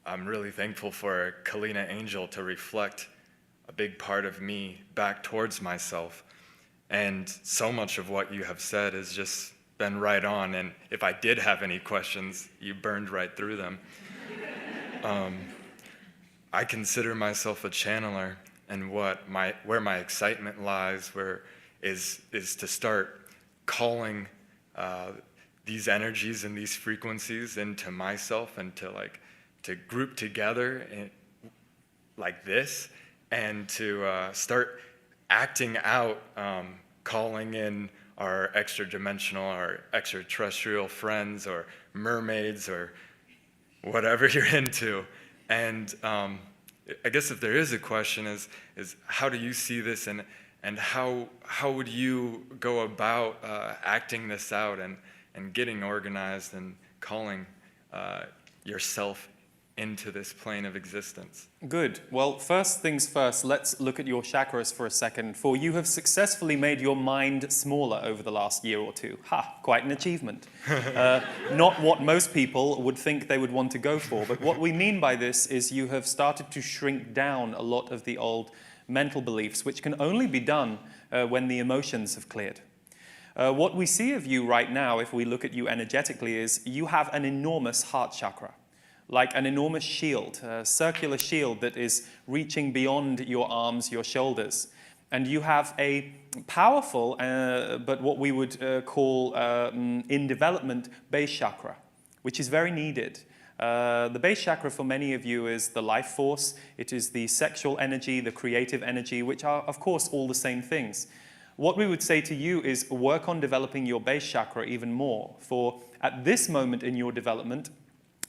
Speaker 4: I'm really thankful for Kalina Angel to reflect a big part of me back towards myself. And so much of what you have said has just been right on. And if I did have any questions, you burned right through them. I consider myself a channeler, and where my excitement lies, is to start calling these energies and these frequencies into myself, and to group together like this, and to start acting out, calling in our extra-dimensional, our extraterrestrial friends, or mermaids, or whatever you're into. And I guess if there is a question, is how do you see this, and how would you go about acting this out, and getting organized and calling yourself into this plane of existence?
Speaker 3: Good. Well, first things first, let's look at your chakras for a second. For you have successfully made your mind smaller over the last year or two. Ha, quite an achievement. Not what most people would think they would want to go for, but what we mean by this is you have started to shrink down a lot of the old mental beliefs, which can only be done when the emotions have cleared. What we see of you right now, if we look at you energetically, is you have an enormous heart chakra, like an enormous shield, a circular shield that is reaching beyond your arms, your shoulders. And you have a powerful, but what we would call in development, base chakra, which is very needed. The base chakra for many of you is the life force. It is the sexual energy, the creative energy, which are, of course, all the same things. What we would say to you is work on developing your base chakra even more. For at this moment in your development,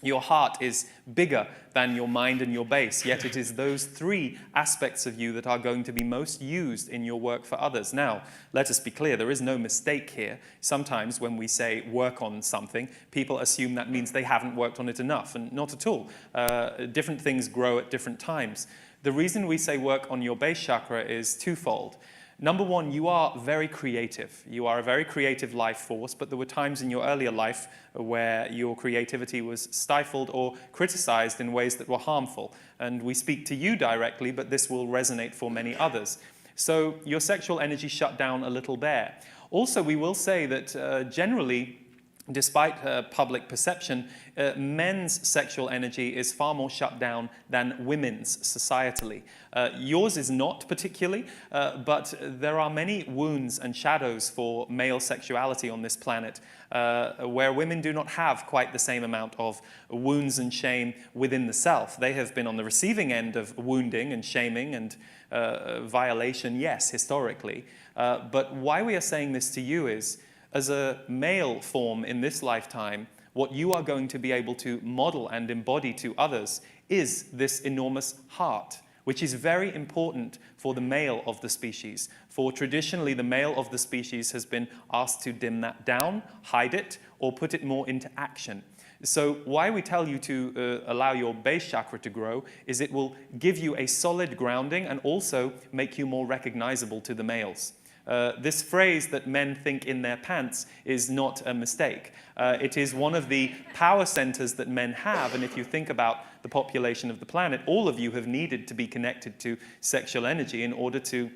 Speaker 3: your heart is bigger than your mind and your base, yet it is those three aspects of you that are going to be most used in your work for others. Now, let us be clear, there is no mistake here. Sometimes when we say work on something, people assume that means they haven't worked on it enough, and not at all. Different things grow at different times. The reason we say work on your base chakra is twofold. Number one, you are very creative. You are a very creative life force, but there were times in your earlier life where your creativity was stifled or criticized in ways that were harmful. And we speak to you directly, but this will resonate for many others. So your sexual energy shut down a little there. Also, we will say that generally, despite public perception, men's sexual energy is far more shut down than women's societally. Yours is not particularly, but there are many wounds and shadows for male sexuality on this planet, where women do not have quite the same amount of wounds and shame within the self. They have been on the receiving end of wounding and shaming and violation, yes, historically. But why we are saying this to you is, as a male form in this lifetime, what you are going to be able to model and embody to others is this enormous heart, which is very important for the male of the species. For traditionally, the male of the species has been asked to dim that down, hide it, or put it more into action. So why we tell you to allow your base chakra to grow is it will give you a solid grounding and also make you more recognizable to the males. This phrase that men think in their pants is not a mistake. It is one of the power centers that men have, and if you think about the population of the planet, all of you have needed to be connected to sexual energy in order to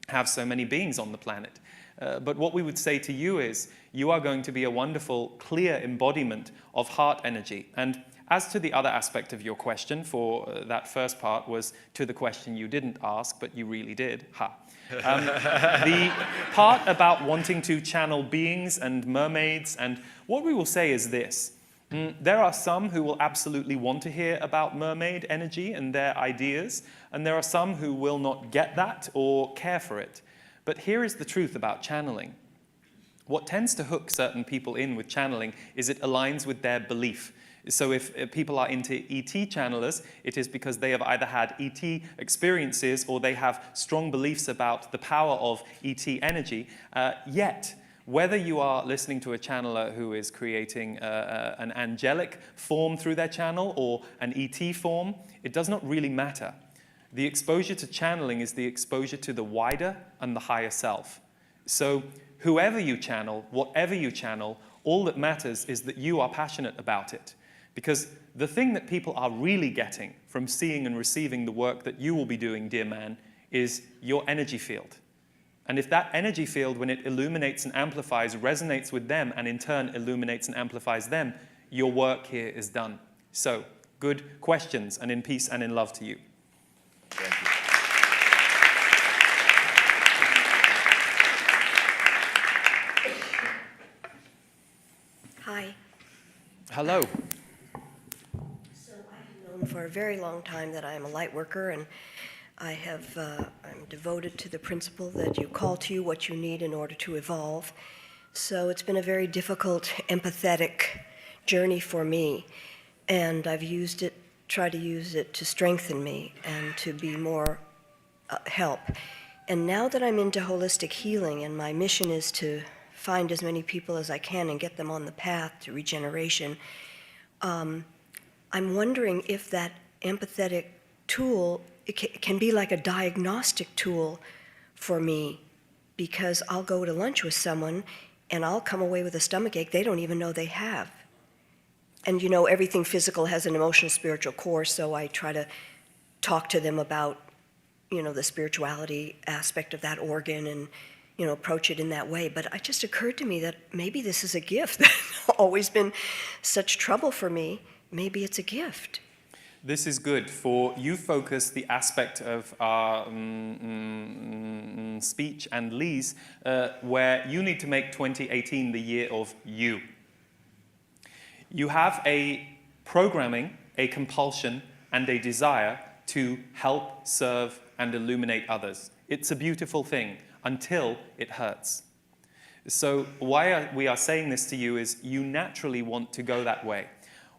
Speaker 3: have so many beings on the planet. But what we would say to you is, you are going to be a wonderful, clear embodiment of heart energy. And as to the other aspect of your question, for that first part was to the question you didn't ask, but you really did. Ha. The part about wanting to channel beings and mermaids, and what we will say is this. There are some who will absolutely want to hear about mermaid energy and their ideas, and there are some who will not get that or care for it. But here is the truth about channeling. What tends to hook certain people in with channeling is it aligns with their belief. So if people are into ET channelers, it is because they have either had ET experiences or they have strong beliefs about the power of ET energy. Yet, whether you are listening to a channeler who is creating an angelic form through their channel or an ET form, it does not really matter. The exposure to channeling is the exposure to the wider and the higher self. So whoever you channel, whatever you channel, all that matters is that you are passionate about it. Because the thing that people are really getting from seeing and receiving the work that you will be doing, dear man, is your energy field. And if that energy field, when it illuminates and amplifies, resonates with them, and in turn illuminates and amplifies them, your work here is done. So, good questions, and in peace and in love to you.
Speaker 4: Thank you.
Speaker 5: Hi.
Speaker 3: Hello.
Speaker 5: So I've known for a very long time that I am a light worker, and I'm devoted to the principle that you call to you what you need in order to evolve. So it's been a very difficult, empathetic journey for me, and I've tried to use it to strengthen me and to be more help. And now that I'm into holistic healing, and my mission is to find as many people as I can and get them on the path to regeneration, I'm wondering if that empathetic tool can be like a diagnostic tool for me, because I'll go to lunch with someone and I'll come away with a stomachache they don't even know they have. And you know, everything physical has an emotional, spiritual core, so I try to talk to them about, you know, the spirituality aspect of that organ and, you know, approach it in that way. But it just occurred to me that maybe this is a gift that's always been such trouble for me. Maybe it's a gift.
Speaker 3: This is good, for you focus the aspect of our speech and Lee's, where you need to make 2018 the year of you. You have a programming, a compulsion, and a desire to help, serve, and illuminate others. It's a beautiful thing until it hurts. So why we are saying this to you is you naturally want to go that way.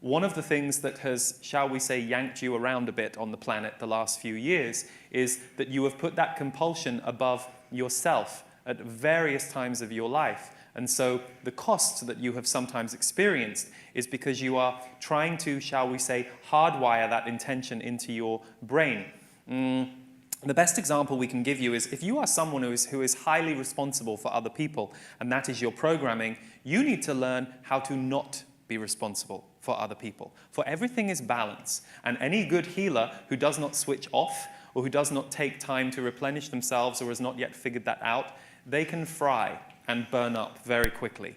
Speaker 3: One of the things that has, shall we say, yanked you around a bit on the planet the last few years is that you have put that compulsion above yourself at various times of your life. And so the cost that you have sometimes experienced is because you are trying to, shall we say, hardwire that intention into your brain. The best example we can give you is if you are someone who is highly responsible for other people, and that is your programming, you need to learn how to not be responsible for other people. For everything is balance, and any good healer who does not switch off or who does not take time to replenish themselves or has not yet figured that out, they can fry and burn up very quickly.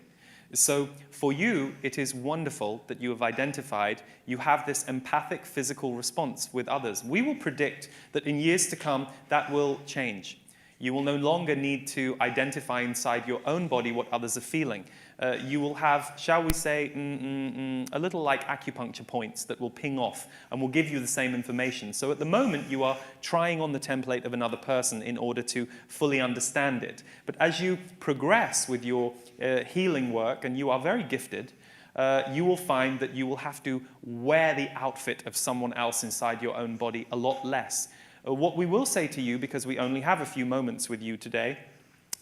Speaker 3: So for you, it is wonderful that you have identified you have this empathic physical response with others. We will predict that in years to come, that will change. You will no longer need to identify inside your own body what others are feeling. You will have, shall we say, a little like acupuncture points that will ping off and will give you the same information. So at the moment, you are trying on the template of another person in order to fully understand it. But as you progress with your healing work, and you are very gifted, you will find that you will have to wear the outfit of someone else inside your own body a lot less. What we will say to you, because we only have a few moments with you today,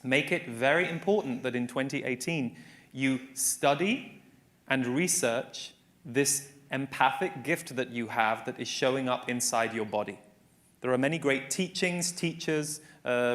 Speaker 3: make it very important that in 2018 you study and research this empathic gift that you have that is showing up inside your body. There are many great teachings, teachers,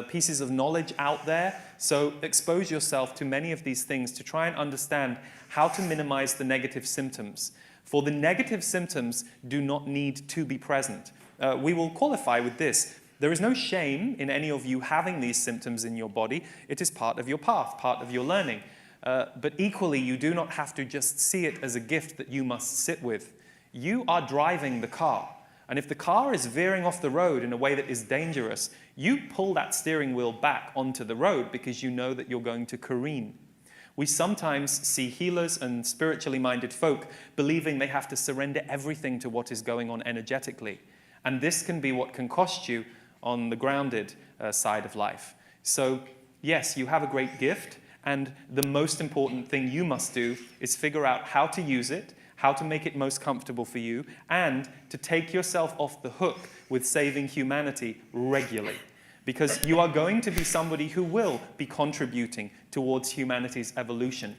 Speaker 3: pieces of knowledge out there, so expose yourself to many of these things to try and understand how to minimize the negative symptoms. For the negative symptoms do not need to be present. We will qualify with this. There is no shame in any of you having these symptoms in your body. It is part of your path, part of your learning. But equally, you do not have to just see it as a gift that you must sit with. You are driving the car. And if the car is veering off the road in a way that is dangerous, you pull that steering wheel back onto the road because you know that you're going to careen. We sometimes see healers and spiritually minded folk believing they have to surrender everything to what is going on energetically. And this can be what can cost you on the grounded side of life. So yes, you have a great gift, and the most important thing you must do is figure out how to use it, how to make it most comfortable for you, and to take yourself off the hook with saving humanity regularly. Because you are going to be somebody who will be contributing towards humanity's evolution.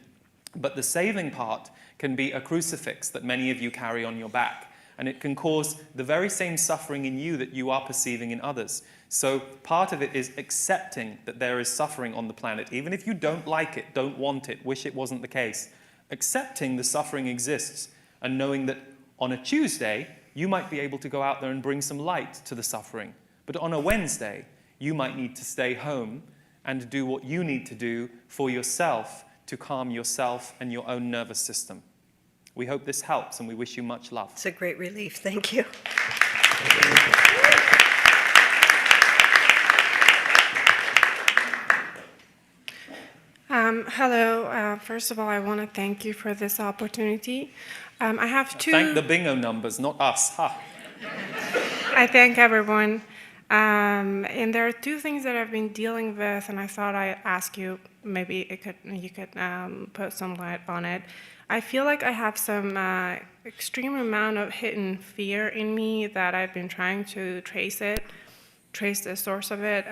Speaker 3: But the saving part can be a crucifix that many of you carry on your back. and it can cause the very same suffering in you that you are perceiving in others. So part of it is accepting that there is suffering on the planet, even if you don't like it, don't want it, wish it wasn't the case. Accepting the suffering exists and knowing that on a Tuesday, you might be able to go out there and bring some light to the suffering. But on a Wednesday, you might need to stay home and do what you need to do for yourself to calm yourself and your own nervous system. We hope this helps, and we wish you much love.
Speaker 5: It's a great relief. Thank you.
Speaker 6: Hello. First of all, I want to thank you for this opportunity. I have two...
Speaker 3: Thank the bingo numbers, not us. Ha.
Speaker 6: I thank everyone. And there are two things that I've been dealing with, and I thought I'd ask you, maybe you could put some light on it. I feel like I have some extreme amount of hidden fear in me that I've been trying to trace the source of it.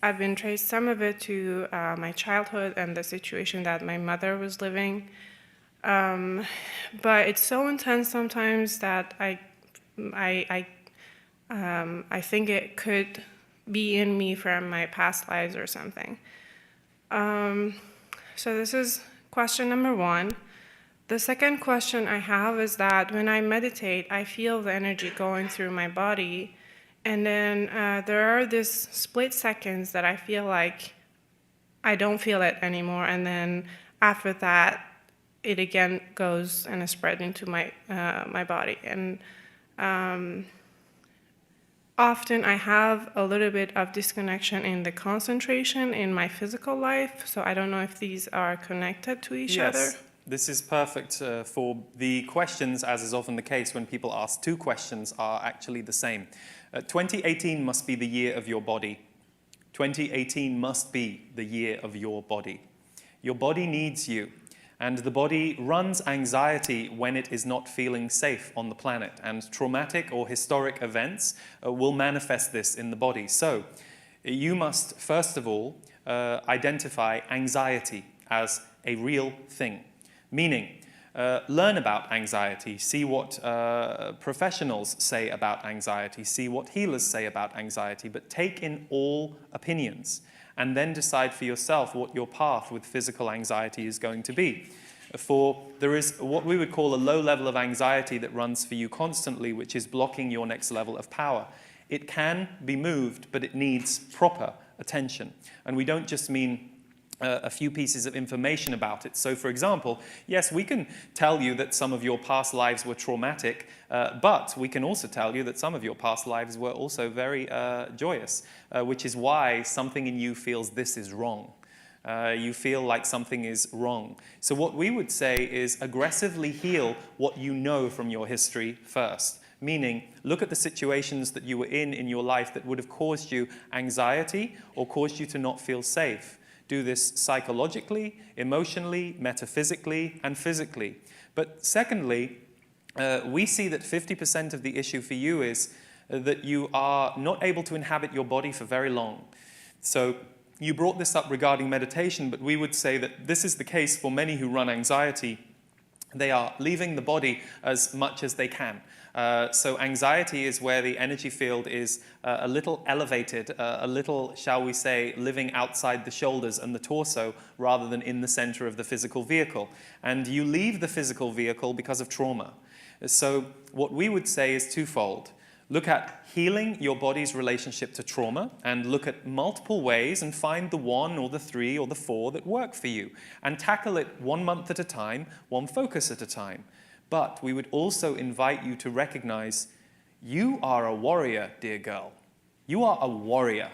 Speaker 6: I've been traced some of it to my childhood and the situation that my mother was living. But it's so intense sometimes that I think it could be in me from my past lives or something. So this is question number one. The second question I have is that when I meditate, I feel the energy going through my body, and then there are these split seconds that I feel like I don't feel it anymore, and then after that, it again goes and is spread into my body. And often I have a little bit of disconnection in the concentration in my physical life, so I don't know if these are connected to each other.
Speaker 3: Yes, this is perfect for the questions, as is often the case when people ask two questions are actually the same. 2018 must be the year of your body. 2018 must be the year of your body. Your body needs you. And the body runs anxiety when it is not feeling safe on the planet. And traumatic or historic events will manifest this in the body. So you must, first of all, identify anxiety as a real thing. Meaning, learn about anxiety, see what professionals say about anxiety, see what healers say about anxiety, but take in all opinions. And then decide for yourself what your path with physical anxiety is going to be. For there is what we would call a low level of anxiety that runs for you constantly, which is blocking your next level of power. It can be moved, but it needs proper attention. And we don't just mean a few pieces of information about it. So for example, yes, we can tell you that some of your past lives were traumatic, but we can also tell you that some of your past lives were also very joyous, which is why something in you feels this is wrong. You feel like something is wrong. So what we would say is aggressively heal what you know from your history first. Meaning, look at the situations that you were in your life that would have caused you anxiety or caused you to not feel safe. Do this psychologically, emotionally, metaphysically, and physically. But secondly, we see that 50% of the issue for you is that you are not able to inhabit your body for very long. So you brought this up regarding meditation, but we would say that this is the case for many who run anxiety. They are leaving the body as much as they can. So anxiety is where the energy field is a little elevated, a little, shall we say, living outside the shoulders and the torso rather than in the center of the physical vehicle. And you leave the physical vehicle because of trauma. So what we would say is twofold. Look at healing your body's relationship to trauma and look at multiple ways and find the one or the three or the four that work for you and tackle it 1 month at a time, one focus at a time. But we would also invite you to recognize you are a warrior, dear girl. You are a warrior.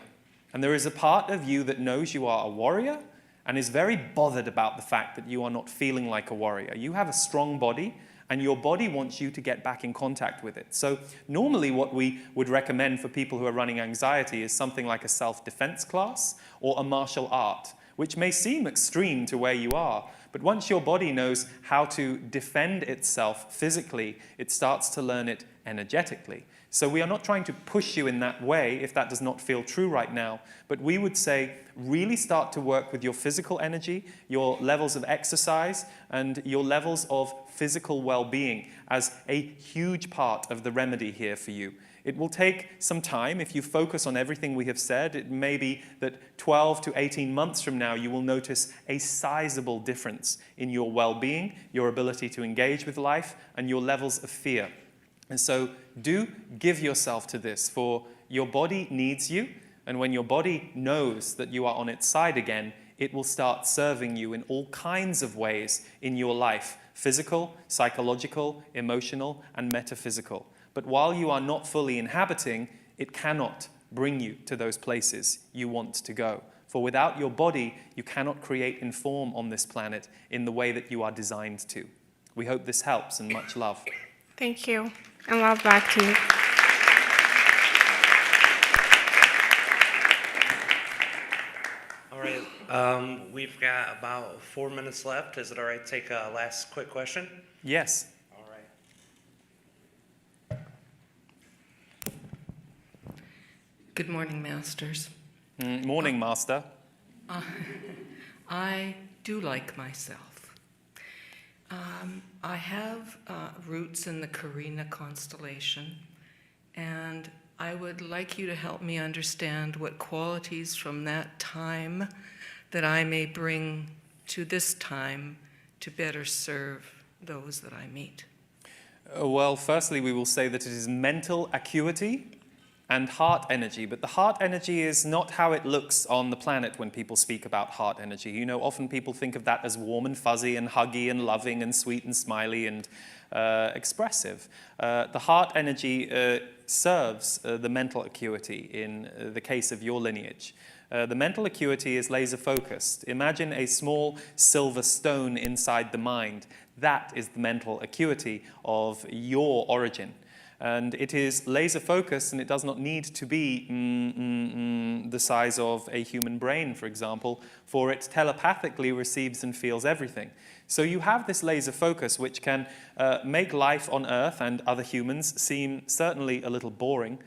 Speaker 3: And there is a part of you that knows you are a warrior and is very bothered about the fact that you are not feeling like a warrior. You have a strong body, and your body wants you to get back in contact with it. So normally what we would recommend for people who are running anxiety is something like a self-defense class or a martial art, which may seem extreme to where you are, but once your body knows how to defend itself physically, it starts to learn it energetically. So we are not trying to push you in that way if that does not feel true right now. But we would say, really start to work with your physical energy, your levels of exercise, and your levels of physical well-being as a huge part of the remedy here for you. It will take some time. If you focus on everything we have said, it may be that 12 to 18 months from now, you will notice a sizable difference in your well-being, your ability to engage with life, and your levels of fear. And so do give yourself to this, for your body needs you, and when your body knows that you are on its side again, it will start serving you in all kinds of ways in your life: physical, psychological, emotional, and metaphysical. But while you are not fully inhabiting, it cannot bring you to those places you want to go. For without your body, you cannot create and form on this planet in the way that you are designed to. We hope this helps, and much love.
Speaker 6: Thank you. And love back to you.
Speaker 1: All right, we've got about 4 minutes left. Is it all right to take a last quick question?
Speaker 3: Yes.
Speaker 1: All right.
Speaker 7: Good morning, Masters.
Speaker 3: Morning, Master.
Speaker 7: I do like myself. I have roots in the Carina constellation, and I would like you to help me understand what qualities from that time that I may bring to this time to better serve those that I meet.
Speaker 3: Well, firstly, we will say that it is mental acuity and heart energy. But the heart energy is not how it looks on the planet when people speak about heart energy. You know, often people think of that as warm and fuzzy and huggy and loving and sweet and smiley and expressive. The heart energy serves the mental acuity in the case of your lineage. The mental acuity is laser focused. Imagine a small silver stone inside the mind. That is the mental acuity of your origin. And it is laser focused, and it does not need to be the size of a human brain, for example, for it telepathically receives and feels everything. So you have this laser focus, which can make life on Earth and other humans seem certainly a little boring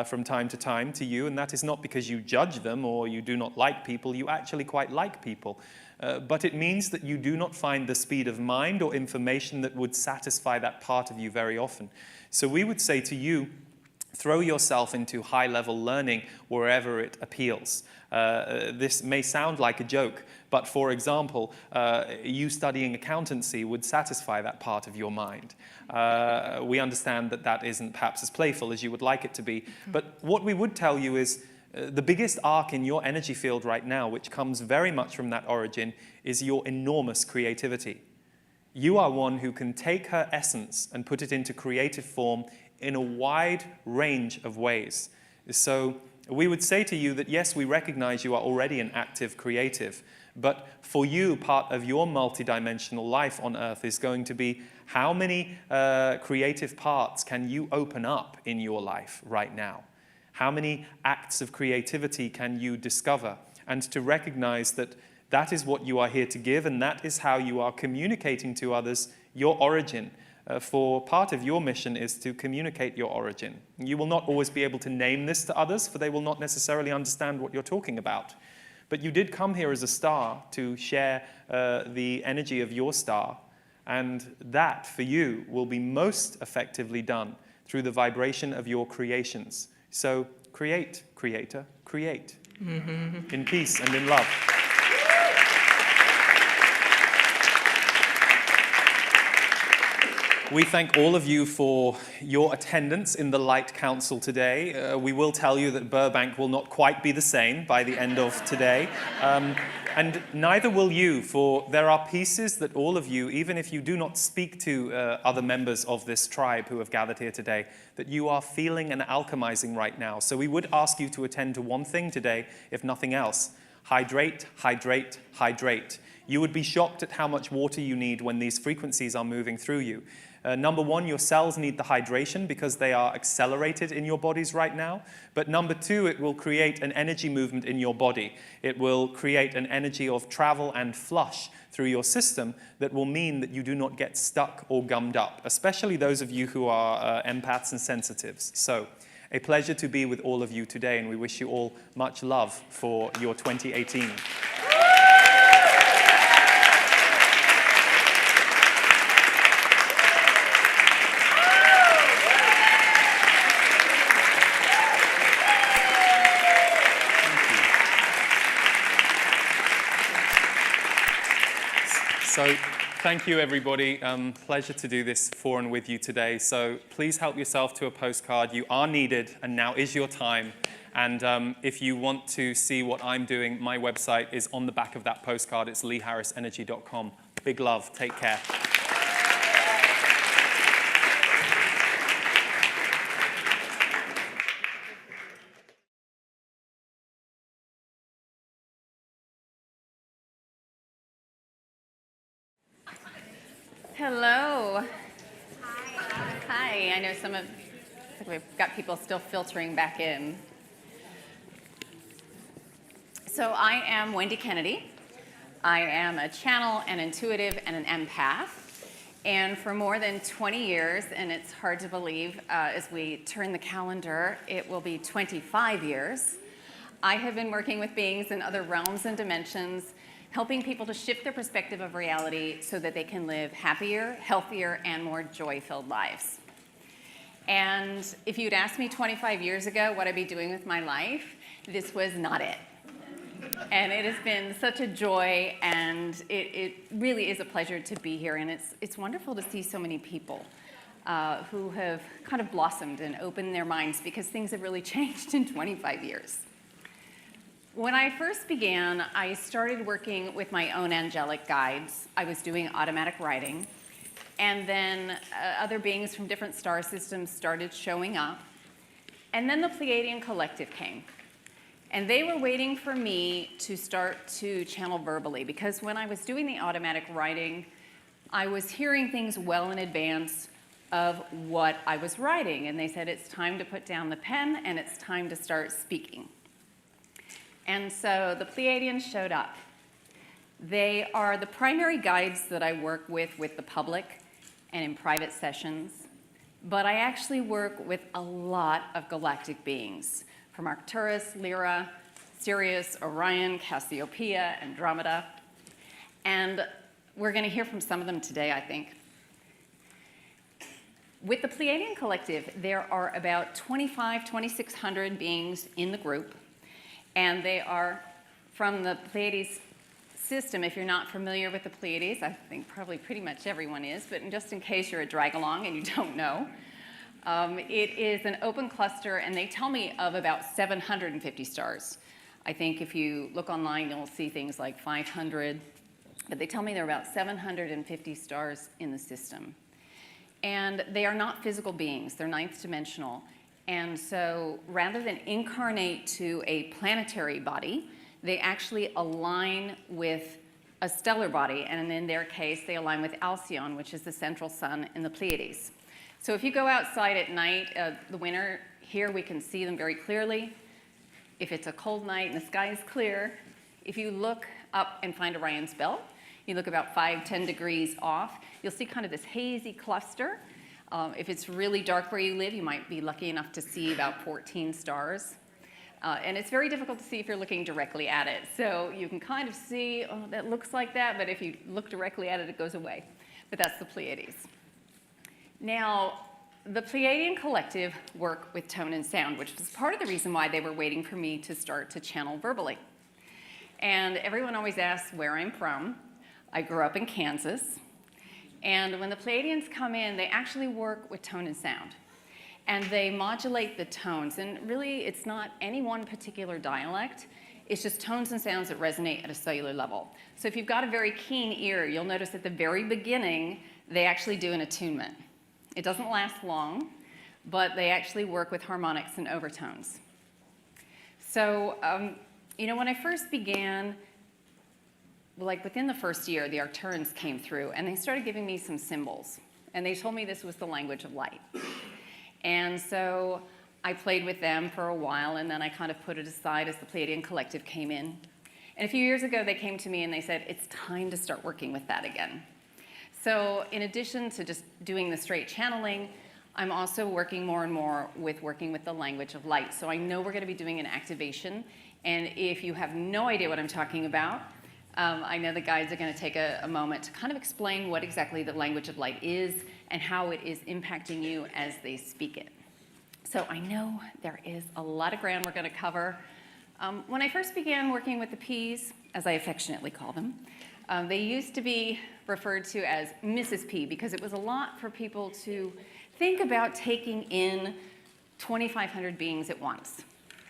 Speaker 3: from time to time to you, and that is not because you judge them or you do not like people. You actually quite like people. But it means that you do not find the speed of mind or information that would satisfy that part of you very often. So we would say to you, throw yourself into high-level learning wherever it appeals. This may sound like a joke, but for example, you studying accountancy would satisfy that part of your mind. We understand that that isn't perhaps as playful as you would like it to be, but what we would tell you is the biggest arc in your energy field right now, which comes very much from that origin, is your enormous creativity. You are one who can take her essence and put it into creative form in a wide range of ways. So we would say to you that yes, we recognize you are already an active creative, but for you, part of your multidimensional life on Earth is going to be how many creative parts can you open up in your life right now? How many acts of creativity can you discover? And to recognize that that is what you are here to give, and that is how you are communicating to others your origin. For part of your mission is to communicate your origin. You will not always be able to name this to others, for they will not necessarily understand what you're talking about. But you did come here as a star to share the energy of your star, and that, for you, will be most effectively done through the vibration of your creations. So create, creator, create. In peace and in love. We thank all of you for your attendance in the Light Council today. We will tell you that Burbank will not quite be the same by the end of today. And neither will you, for there are pieces that all of you, even if you do not speak to other members of this tribe who have gathered here today, that you are feeling and alchemizing right now. So we would ask you to attend to one thing today, if nothing else. Hydrate, hydrate, hydrate. You would be shocked at how much water you need when these frequencies are moving through you. Number one, your cells need the hydration because they are accelerated in your bodies right now. But number two, it will create an energy movement in your body. It will create an energy of travel and flush through your system that will mean that you do not get stuck or gummed up, especially those of you who are empaths and sensitives. So, a pleasure to be with all of you today, and we wish you all much love for your 2018. So thank you, everybody. Pleasure to do this for and with you today. So please help yourself to a postcard. You are needed, and now is your time. And if you want to see what I'm doing, my website is on the back of that postcard. It's leeharrisenergy.com. Big love. Take care.
Speaker 8: Hello. Hi. I know we've got people still filtering back in. So I am Wendy Kennedy. I am a channel, an intuitive, and an empath. And for more than 20 years, and it's hard to believe, as we turn the calendar, it will be 25 years, I have been working with beings in other realms and dimensions, helping people to shift their perspective of reality so that they can live happier, healthier, and more joy-filled lives. And if you'd asked me 25 years ago what I'd be doing with my life, this was not it. And it has been such a joy, and it really is a pleasure to be here. And it's wonderful to see so many people who have kind of blossomed and opened their minds, because things have really changed in 25 years. When I first began, I started working with my own angelic guides. I was doing automatic writing. And then other beings from different star systems started showing up. And then the Pleiadian Collective came. And they were waiting for me to start to channel verbally, because when I was doing the automatic writing, I was hearing things well in advance of what I was writing. And they said, it's time to put down the pen and it's time to start speaking. And so the Pleiadians showed up. They are the primary guides that I work with the public and in private sessions. But I actually work with a lot of galactic beings, from Arcturus, Lyra, Sirius, Orion, Cassiopeia, Andromeda. And we're going to hear from some of them today, I think. With the Pleiadian Collective, there are about 2,600 beings in the group. And they are from the Pleiades system. If you're not familiar with the Pleiades, I think probably pretty much everyone is, but just in case you're a drag-along and you don't know, it is an open cluster, and they tell me of about 750 stars. I think if you look online, you'll see things like 500, but they tell me there are about 750 stars in the system. And they are not physical beings. They're ninth dimensional. And so rather than incarnate to a planetary body, they actually align with a stellar body. And in their case, they align with Alcyone, which is the central sun in the Pleiades. So if you go outside at night, the winter, here we can see them very clearly. If it's a cold night and the sky is clear, if you look up and find Orion's belt, you look about 5-10 degrees off, you'll see kind of this hazy cluster. If it's really dark where you live, you might be lucky enough to see about 14 stars. And it's very difficult to see if you're looking directly at it. So you can kind of see, oh, that looks like that, but if you look directly at it, it goes away. But that's the Pleiades. Now, the Pleiadian Collective work with tone and sound, which was part of the reason why they were waiting for me to start to channel verbally. And everyone always asks where I'm from. I grew up in Kansas. And when the Pleiadians come in, they actually work with tone and sound. And they modulate the tones. And really, it's not any one particular dialect. It's just tones and sounds that resonate at a cellular level. So if you've got a very keen ear, you'll notice at the very beginning, they actually do an attunement. It doesn't last long, but they actually work with harmonics and overtones. So, when I first began, like within the first year, the Arcturians came through, and they started giving me some symbols. And they told me this was the language of light. And so I played with them for a while, and then I kind of put it aside as the Pleiadian Collective came in. And a few years ago, they came to me and they said, it's time to start working with that again. So in addition to just doing the straight channeling, I'm also working more and more with working with the language of light. So I know we're going to be doing an activation. And if you have no idea what I'm talking about, I know the guides are going to take a moment to kind of explain what exactly the language of light is and how it is impacting you as they speak it. So I know there is a lot of ground we're going to cover. When I first began working with the P's, as I affectionately call them, they used to be referred to as Mrs. P because it was a lot for people to think about taking in 2,500 beings at once.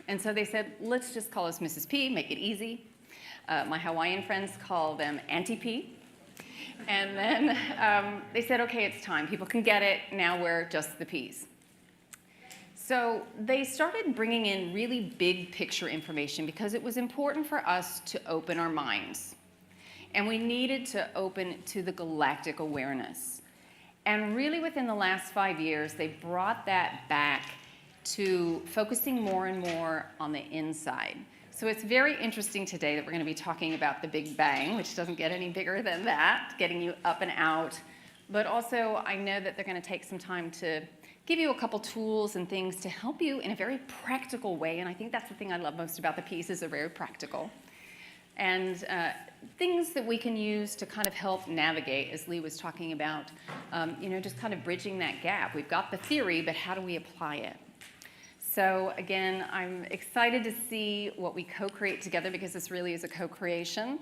Speaker 8: And so they said, let's just call us Mrs. P, make it easy. My Hawaiian friends call them Auntie P. And then they said, okay, it's time. People can get it. Now we're just the P's. So they started bringing in really big picture information because it was important for us to open our minds. And we needed to open to the galactic awareness. And really within the last 5 years, they brought that back to focusing more and more on the inside. So it's very interesting today that we're going to be talking about the Big Bang, which doesn't get any bigger than that, getting you up and out. But also, I know that they're going to take some time to give you a couple tools and things to help you in a very practical way. And I think that's the thing I love most about the pieces, are very practical. And things that we can use to kind of help navigate, as Lee was talking about, just kind of bridging that gap. We've got the theory, but how do we apply it? So again, I'm excited to see what we co-create together because this really is a co-creation.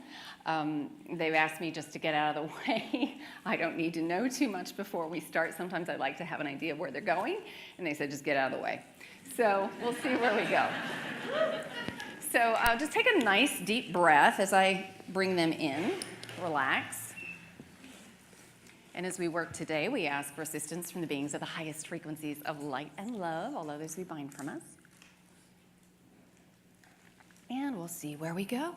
Speaker 8: They've asked me just to get out of the way. I don't need to know too much before we start. Sometimes I like to have an idea of where they're going, and they said just get out of the way. So we'll see where we go. So just take a nice deep breath as I bring them in. Relax. And as we work today, we ask for assistance from the beings of the highest frequencies of light and love, all others we bind from us. And we'll see where we go.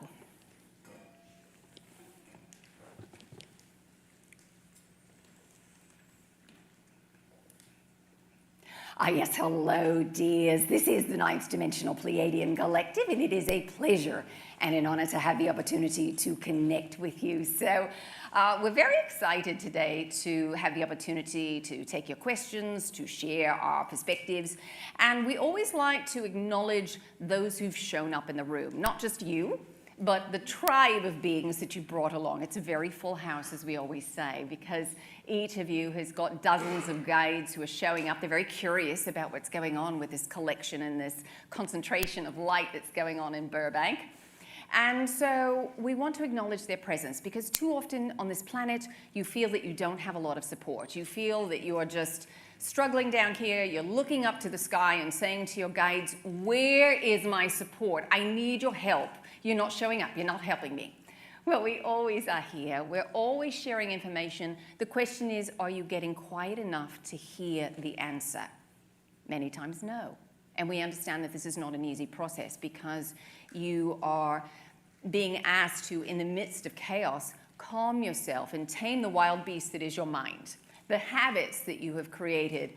Speaker 8: Yes, hello, dears. This is the Ninth Dimensional Pleiadian Collective, and it is a pleasure and an honor to have the opportunity to connect with you. So we're very excited today to have the opportunity to take your questions, to share our perspectives, and we always like to acknowledge those who've shown up in the room, not just you, but the tribe of beings that you brought along. It's a very full house, as we always say, because each of you has got dozens of guides who are showing up. They're very curious about what's going on with this collection and this concentration of light that's going on in Burbank. And so we want to acknowledge their presence because too often on this planet, you feel that you don't have a lot of support. You feel that you are just struggling down here, you're looking up to the sky and saying to your guides, where is my support? I need your help. You're not showing up, you're not helping me. Well, we always are here. We're always sharing information. The question is, are you getting quiet enough to hear the answer? Many times, no. And we understand that this is not an easy process because you are being asked to, in the midst of chaos, calm yourself and tame the wild beast that is your mind. The habits that you have created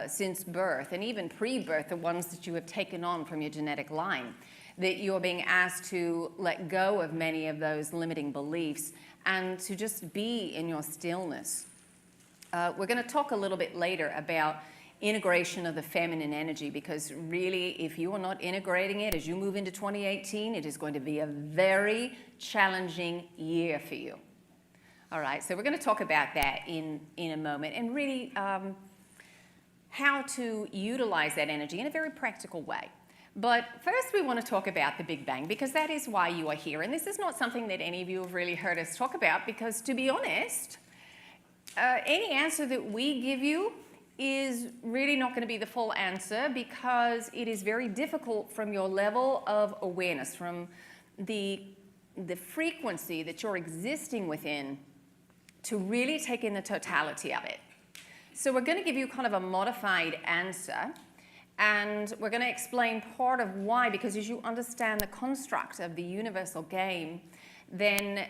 Speaker 8: since birth and even pre-birth, the ones that you have taken on from your genetic line, that you're being asked to let go of many of those limiting beliefs and to just be in your stillness. We're going to talk a little bit later about integration of the feminine energy because really, if you are not integrating it as you move into 2018, it is going to be a very challenging year for you. All right, so we're going to talk about that in a moment and really how to utilize that energy in a very practical way. But first we want to talk about the Big Bang because that is why you are here. And this is not something that any of you have really heard us talk about because, to be honest, any answer that we give you is really not going to be the full answer because it is very difficult from your level of awareness, from the frequency that you're existing within, to really take in the totality of it. So we're going to give you kind of a modified answer, and we're going to explain part of why, because as you understand the construct of the universal game, then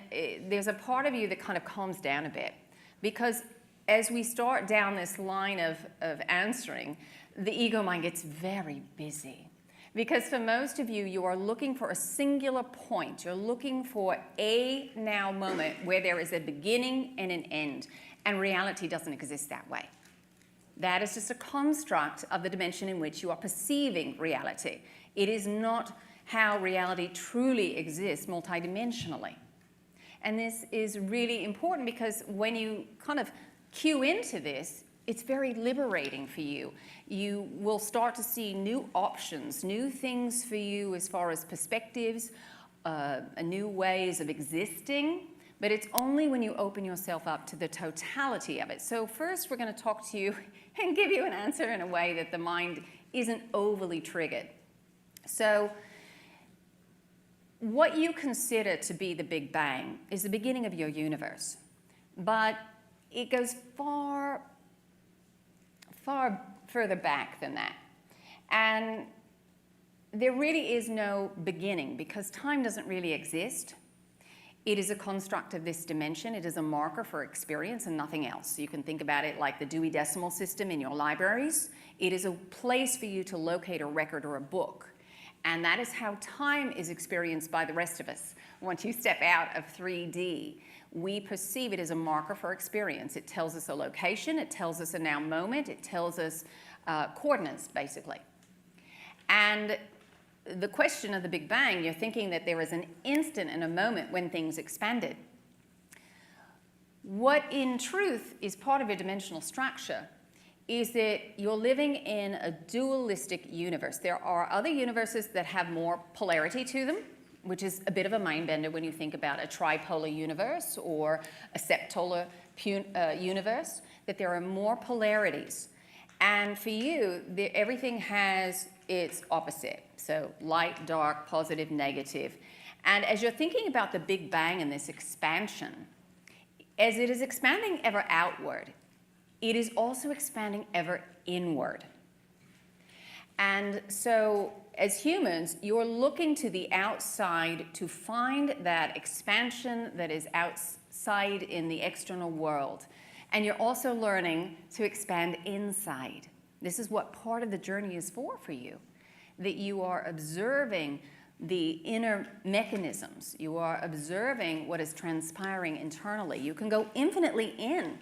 Speaker 8: there's a part of you that kind of calms down a bit. Because as we start down this line of answering, the ego mind gets very busy. Because for most of you, you are looking for a singular point. You're looking for a now moment where there is a beginning and an end. And reality doesn't exist that way. That is just a construct of the dimension in which you are perceiving reality. It is not how reality truly exists multidimensionally. And this is really important because when you kind of cue into this, it's very liberating for you. You will start to see new options, new things for you as far as perspectives, new ways of existing, but it's only when you open yourself up to the totality of it. So first we're going to talk to you and give you an answer in a way that the mind isn't overly triggered. So what you consider to be the Big Bang is the beginning of your universe, but it goes far further back than that. And there really is no beginning because time doesn't really exist. It is a construct of this dimension. It is a marker for experience and nothing else. You can think about it like the Dewey Decimal System in your libraries. It is a place for you to locate a record or a book. And that is how time is experienced by the rest of us. Once you step out of 3D, we perceive it as a marker for experience. It tells us a location, it tells us a now moment, it tells us coordinates, basically. And the question of the Big Bang, you're thinking that there is an instant and a moment when things expanded. What in truth is part of your dimensional structure is that you're living in a dualistic universe. There are other universes that have more polarity to them, which is a bit of a mind bender when you think about a tripolar universe or a septolar universe, that there are more polarities. And for you, everything has its opposite. So light, dark, positive, negative. And as you're thinking about the Big Bang and this expansion, as it is expanding ever outward, it is also expanding ever inward. And so as humans, you're looking to the outside to find that expansion that is outside in the external world. And you're also learning to expand inside. This is what part of the journey is for you, that you are observing the inner mechanisms. You are observing what is transpiring internally. You can go infinitely in.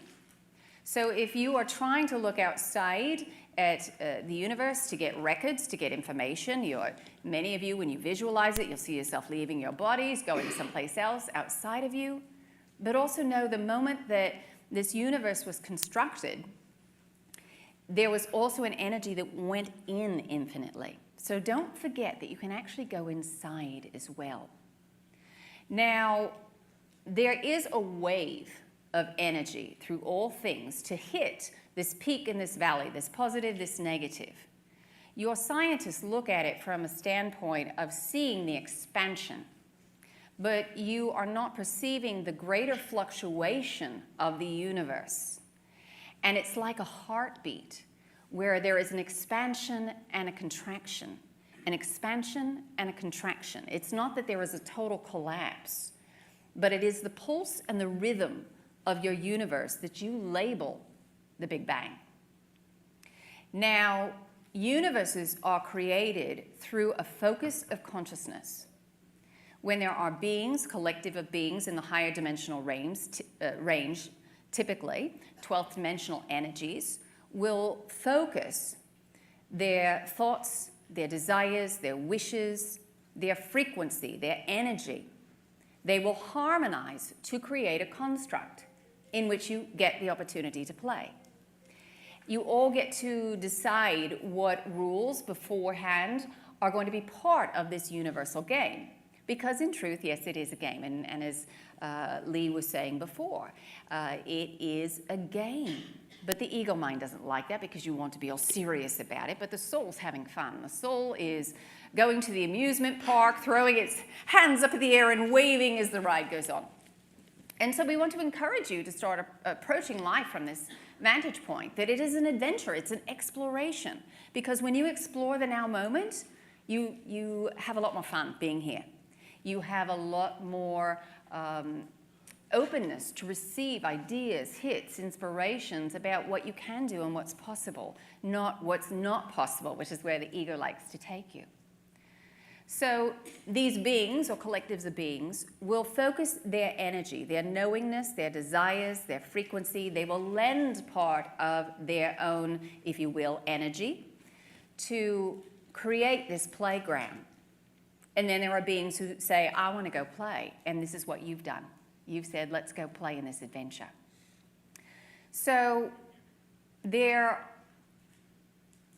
Speaker 8: So if you are trying to look outside at the universe to get records, to get information, many of you, when you visualize it, you'll see yourself leaving your bodies, going someplace else outside of you. But also know the moment that this universe was constructed, there was also an energy that went in infinitely. So don't forget that you can actually go inside as well. Now, there is a wave of energy through all things to hit this peak and this valley, this positive, this negative. Your scientists look at it from a standpoint of seeing the expansion, but you are not perceiving the greater fluctuation of the universe. And it's like a heartbeat where there is an expansion and a contraction, an expansion and a contraction. It's not that there is a total collapse, but it is the pulse and the rhythm of your universe that you label the Big Bang. Now, universes are created through a focus of consciousness. When there are beings, collective of beings in the higher dimensional range, typically 12th dimensional energies, will focus their thoughts, their desires, their wishes, their frequency, their energy. They will harmonize to create a construct in which you get the opportunity to play. You all get to decide what rules beforehand are going to be part of this universal game. Because in truth, yes, it is a game. And as Lee was saying before, it is a game. But the ego mind doesn't like that because you want to be all serious about it. But the soul's having fun. The soul is going to the amusement park, throwing its hands up in the air and waving as the ride goes on. And so we want to encourage you to start approaching life from this vantage point, that it is an adventure, it's an exploration. Because when you explore the now moment, you have a lot more fun being here. You have a lot more openness to receive ideas, hits, inspirations about what you can do and what's possible, not what's not possible, which is where the ego likes to take you. So these beings, or collectives of beings, will focus their energy, their knowingness, their desires, their frequency. They will lend part of their own, if you will, energy to create this playground. And then there are beings who say, I want to go play, and this is what you've done. You've said, let's go play in this adventure. So there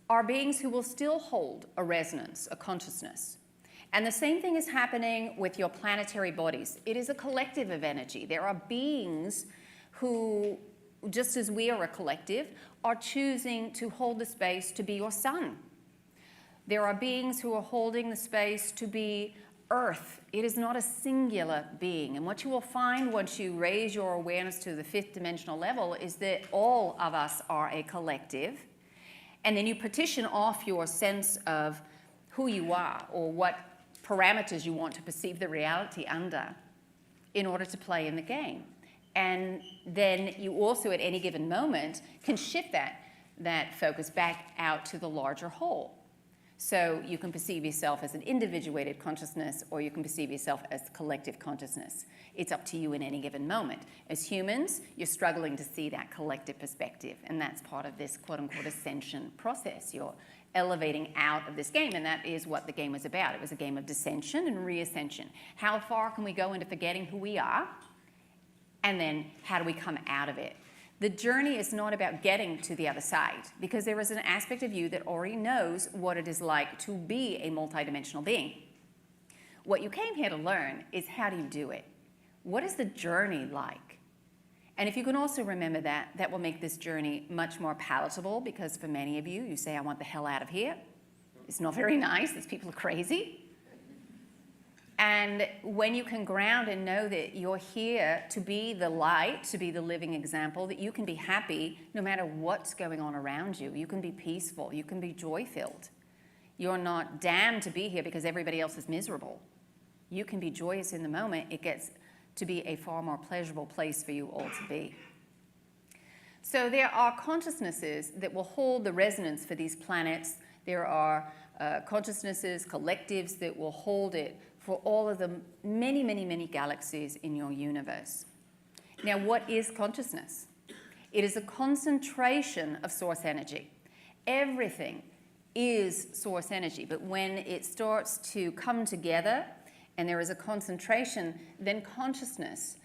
Speaker 8: are beings who will still hold a resonance, a consciousness. And the same thing is happening with your planetary bodies. It is a collective of energy. There are beings who, just as we are a collective, are choosing to hold the space to be your sun. There are beings who are holding the space to be Earth. It is not a singular being. And what you will find once you raise your awareness to the 5th dimensional level is that all of us are a collective. And then you partition off your sense of who you are or what parameters you want to perceive the reality under in order to play in the game. And then you also, at any given moment, can shift that focus back out to the larger whole. So you can perceive yourself as an individuated consciousness, or you can perceive yourself as collective consciousness. It's up to you in any given moment. As humans, you're struggling to see that collective perspective, and that's part of this quote-unquote ascension process. You're elevating out of this game, and that is what the game was about. It was a game of descension and reascension. How far can we go into forgetting who we are? And then how do we come out of it? The journey is not about getting to the other side, because there is an aspect of you that already knows what it is like to be a multidimensional being. What you came here to learn is, how do you do it? What is the journey like? And if you can also remember that, that will make this journey much more palatable, because for many of you, you say, I want the hell out of here. It's not very nice. These people are crazy. And when you can ground and know that you're here to be the light, to be the living example, that you can be happy no matter what's going on around you. You can be peaceful. You can be joy-filled. You're not damned to be here because everybody else is miserable. You can be joyous in the moment. It gets to be a far more pleasurable place for you all to be. So there are consciousnesses that will hold the resonance for these planets. There are consciousnesses, collectives that will hold it for all of the many, many, many galaxies in your universe. Now, what is consciousness? It is a concentration of source energy. Everything is source energy, but when it starts to come together and there is a concentration, then consciousness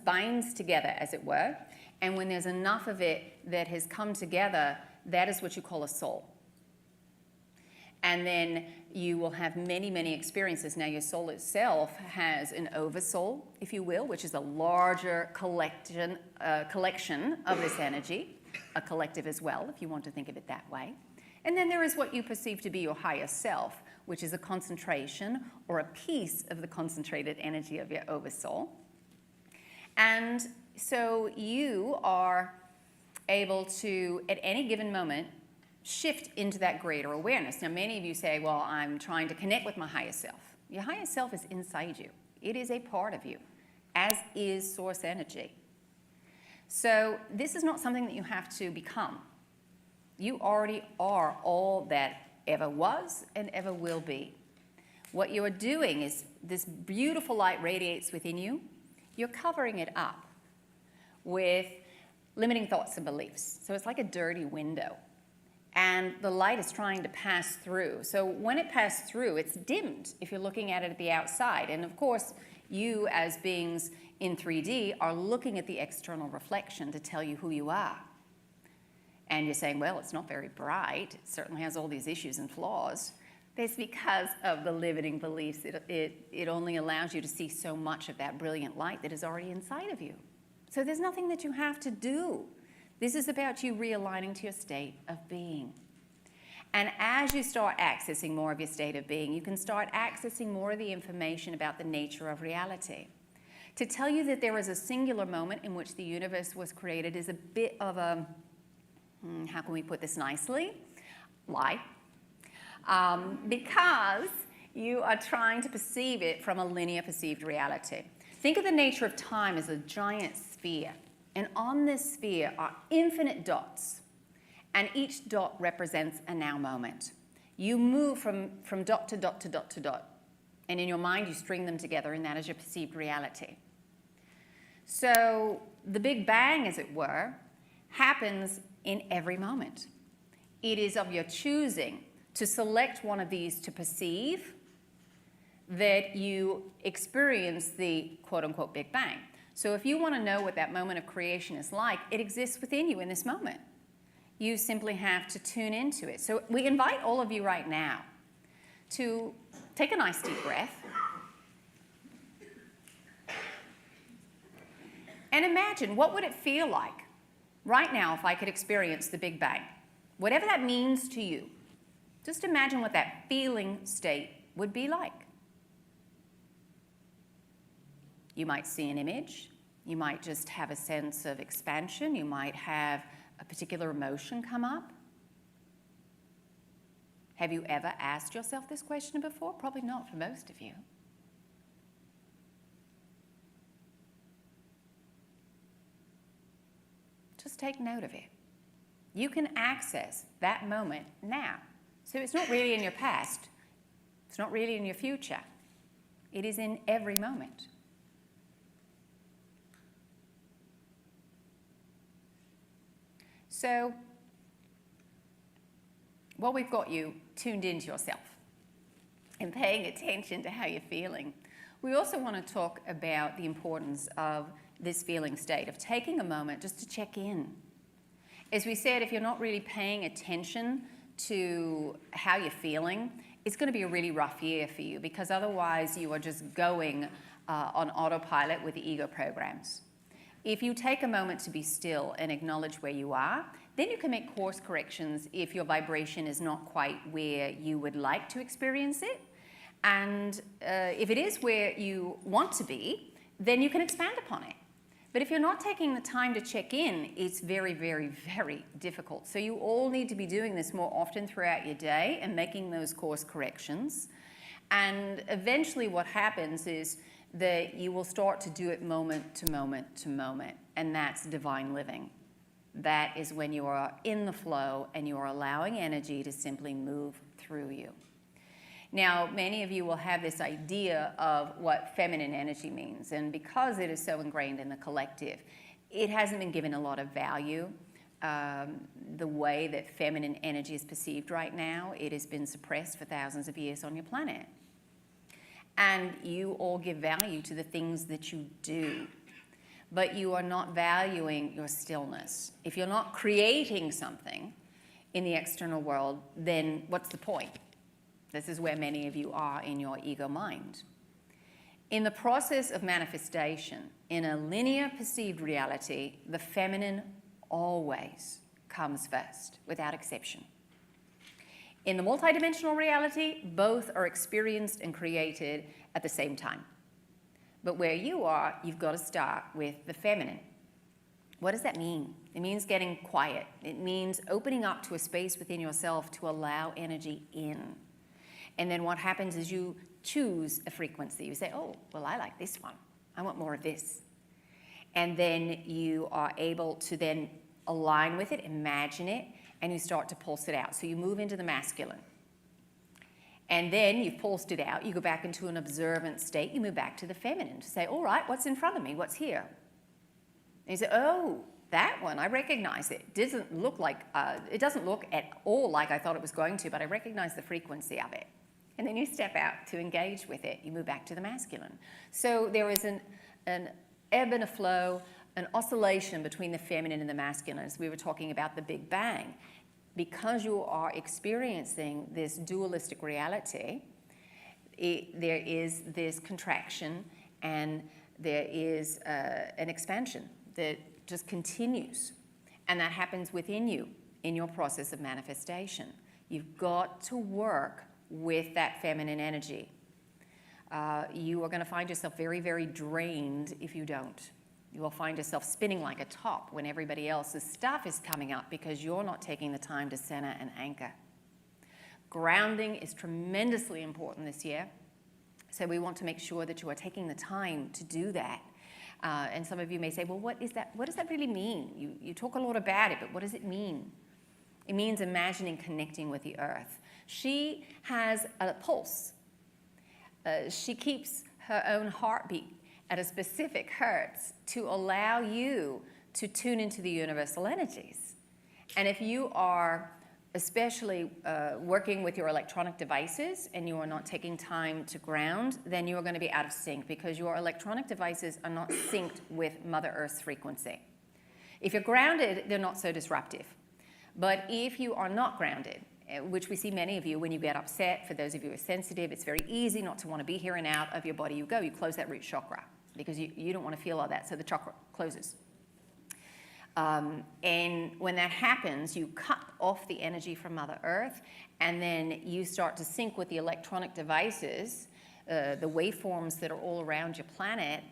Speaker 8: binds together, as it were, and when there's enough of it that has come together, that is what you call a soul. And then you will have many, many experiences. Now, your soul itself has an oversoul, if you will, which is a larger collection of this energy, a collective as well, if you want to think of it that way. And then there is what you perceive to be your higher self, which is a concentration or a piece of the concentrated energy of your oversoul. And so you are able to, at any given moment, shift into that greater awareness. Now, many of you say, well, I'm trying to connect with my higher self. Your higher self is inside you. It is a part of you, as is source energy. So this is not something that you have to become. You already are all that ever was and ever will be. What you are doing is, this beautiful light radiates within you. You're covering it up with limiting thoughts and beliefs. So it's like a dirty window. And the light is trying to pass through. So when it passes through, it's dimmed if you're looking at it at the outside. And of course, you as beings in 3D are looking at the external reflection to tell you who you are. And you're saying, well, it's not very bright. It certainly has all these issues and flaws. That's because of the limiting beliefs. It only allows you to see so much of that brilliant light that is already inside of you. So there's nothing that you have to do. This is about you realigning to your state of being. And as you start accessing more of your state of being, you can start accessing more of the information about the nature of reality. To tell you that there is a singular moment in which the universe was created is a bit of a, how can we put this nicely? Lie. Because You are trying to perceive it from a linear perceived reality. Think of the nature of time as a giant sphere. And on this sphere are infinite dots. And each dot represents a now moment. You move from dot to dot to dot to dot. And in your mind, you string them together, and that is your perceived reality. So the Big Bang, as it were, happens in every moment. It is of your choosing to select one of these to perceive that you experience the quote-unquote Big Bang. So if you want to know what that moment of creation is like, it exists within you in this moment. You simply have to tune into it. So we invite all of you right now to take a nice deep breath and imagine what would it feel like right now if I could experience the Big Bang. Whatever that means to you, just imagine what that feeling state would be like. You might see an image. You might just have a sense of expansion. You might have a particular emotion come up. Have you ever asked yourself this question before? Probably not for most of you. Just take note of it. You can access that moment now. So it's not really in your past. It's not really in your future. It is in every moment. So, while we've got you tuned into yourself and paying attention to how you're feeling, we also want to talk about the importance of this feeling state, of taking a moment just to check in. As we said, if you're not really paying attention to how you're feeling, it's going to be a really rough year for you, because otherwise you are just going on autopilot with the ego programs. If you take a moment to be still and acknowledge where you are, then you can make course corrections if your vibration is not quite where you would like to experience it. And if it is where you want to be, then you can expand upon it. But if you're not taking the time to check in, it's very, very, very difficult. So you all need to be doing this more often throughout your day and making those course corrections. And eventually what happens is that you will start to do it moment to moment to moment, and that's divine living. That is when you are in the flow and you are allowing energy to simply move through you. Now, many of you will have this idea of what feminine energy means, and because it is so ingrained in the collective, it hasn't been given a lot of value. The way that feminine energy is perceived right now, it has been suppressed for thousands of years on your planet. And you all give value to the things that you do, but you are not valuing your stillness. If you're not creating something in the external world, then what's the point? This is where many of you are in your ego mind. In the process of manifestation, in a linear perceived reality, the feminine always comes first, without exception. In the multidimensional reality, both are experienced and created at the same time. But where you are, you've got to start with the feminine. What does that mean? It means getting quiet. It means opening up to a space within yourself to allow energy in. And then what happens is you choose a frequency. You say, oh, well, I like this one. I want more of this. And then you are able to then align with it, imagine it, and you start to pulse it out. So you move into the masculine. And then you've pulsed it out. You go back into an observant state. You move back to the feminine to say, all right, what's in front of me? What's here? And you say, oh, that one, I recognize it. It doesn't look at all like I thought it was going to, but I recognize the frequency of it. And then you step out to engage with it. You move back to the masculine. So there is an ebb and a flow, an oscillation between the feminine and the masculine, as we were talking about the Big Bang. Because you are experiencing this dualistic reality, there is this contraction and there is an expansion that just continues. And that happens within you in your process of manifestation. You've got to work with that feminine energy. You are going to find yourself very, very drained if you don't. You will find yourself spinning like a top when everybody else's stuff is coming up because you're not taking the time to center and anchor. Grounding is tremendously important this year. So we want to make sure that you are taking the time to do that. And some of you may say, well, what is that? What does that really mean? You talk a lot about it, but what does it mean? It means imagining connecting with the earth. She has a pulse. She keeps her own heartbeat at a specific hertz to allow you to tune into the universal energies. And if you are especially working with your electronic devices and you are not taking time to ground, then you are going to be out of sync because your electronic devices are not synced with Mother Earth's frequency. If you're grounded, they're not so disruptive. But if you are not grounded, which we see many of you when you get upset, for those of you who are sensitive, it's very easy not to want to be here and out of your body. You close that root chakra because you don't want to feel all that, so the chakra closes. And when that happens, you cut off the energy from Mother Earth, and then you start to sync with the electronic devices, the waveforms that are all around your planet,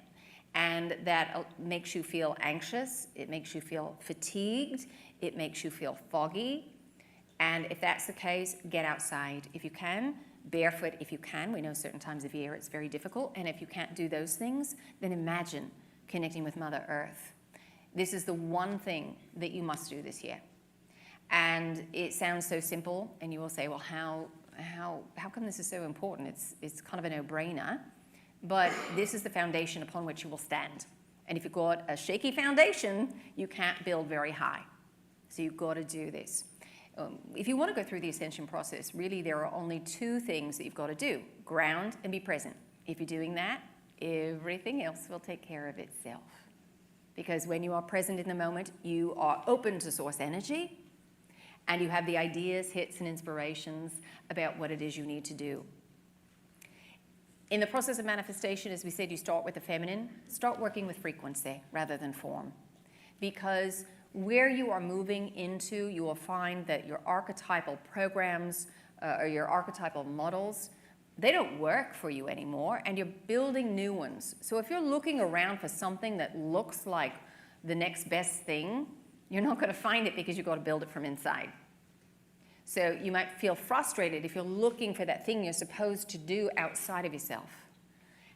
Speaker 8: and that makes you feel anxious, it makes you feel fatigued, it makes you feel foggy. And if that's the case, get outside if you can, barefoot if you can. We know certain times of year it's very difficult, and if you can't do those things, then imagine connecting with Mother Earth. This is the one thing that you must do this year. And it sounds so simple, and you will say, well, how come this is so important? It's kind of a no-brainer. But this is the foundation upon which you will stand. And if you've got a shaky foundation, you can't build very high. So you've got to do this. If you want to go through the ascension process, really there are only two things that you've got to do: ground and be present. If you're doing that, everything else will take care of itself. Because when you are present in the moment, you are open to source energy, and you have the ideas, hits, and inspirations about what it is you need to do. In the process of manifestation, as we said, you start with the feminine. Start working with frequency rather than form. Because where you are moving into, you will find that your archetypal programs or your archetypal models, they don't work for you anymore, and you're building new ones. So if you're looking around for something that looks like the next best thing, you're not going to find it because you've got to build it from inside. So you might feel frustrated if you're looking for that thing you're supposed to do outside of yourself.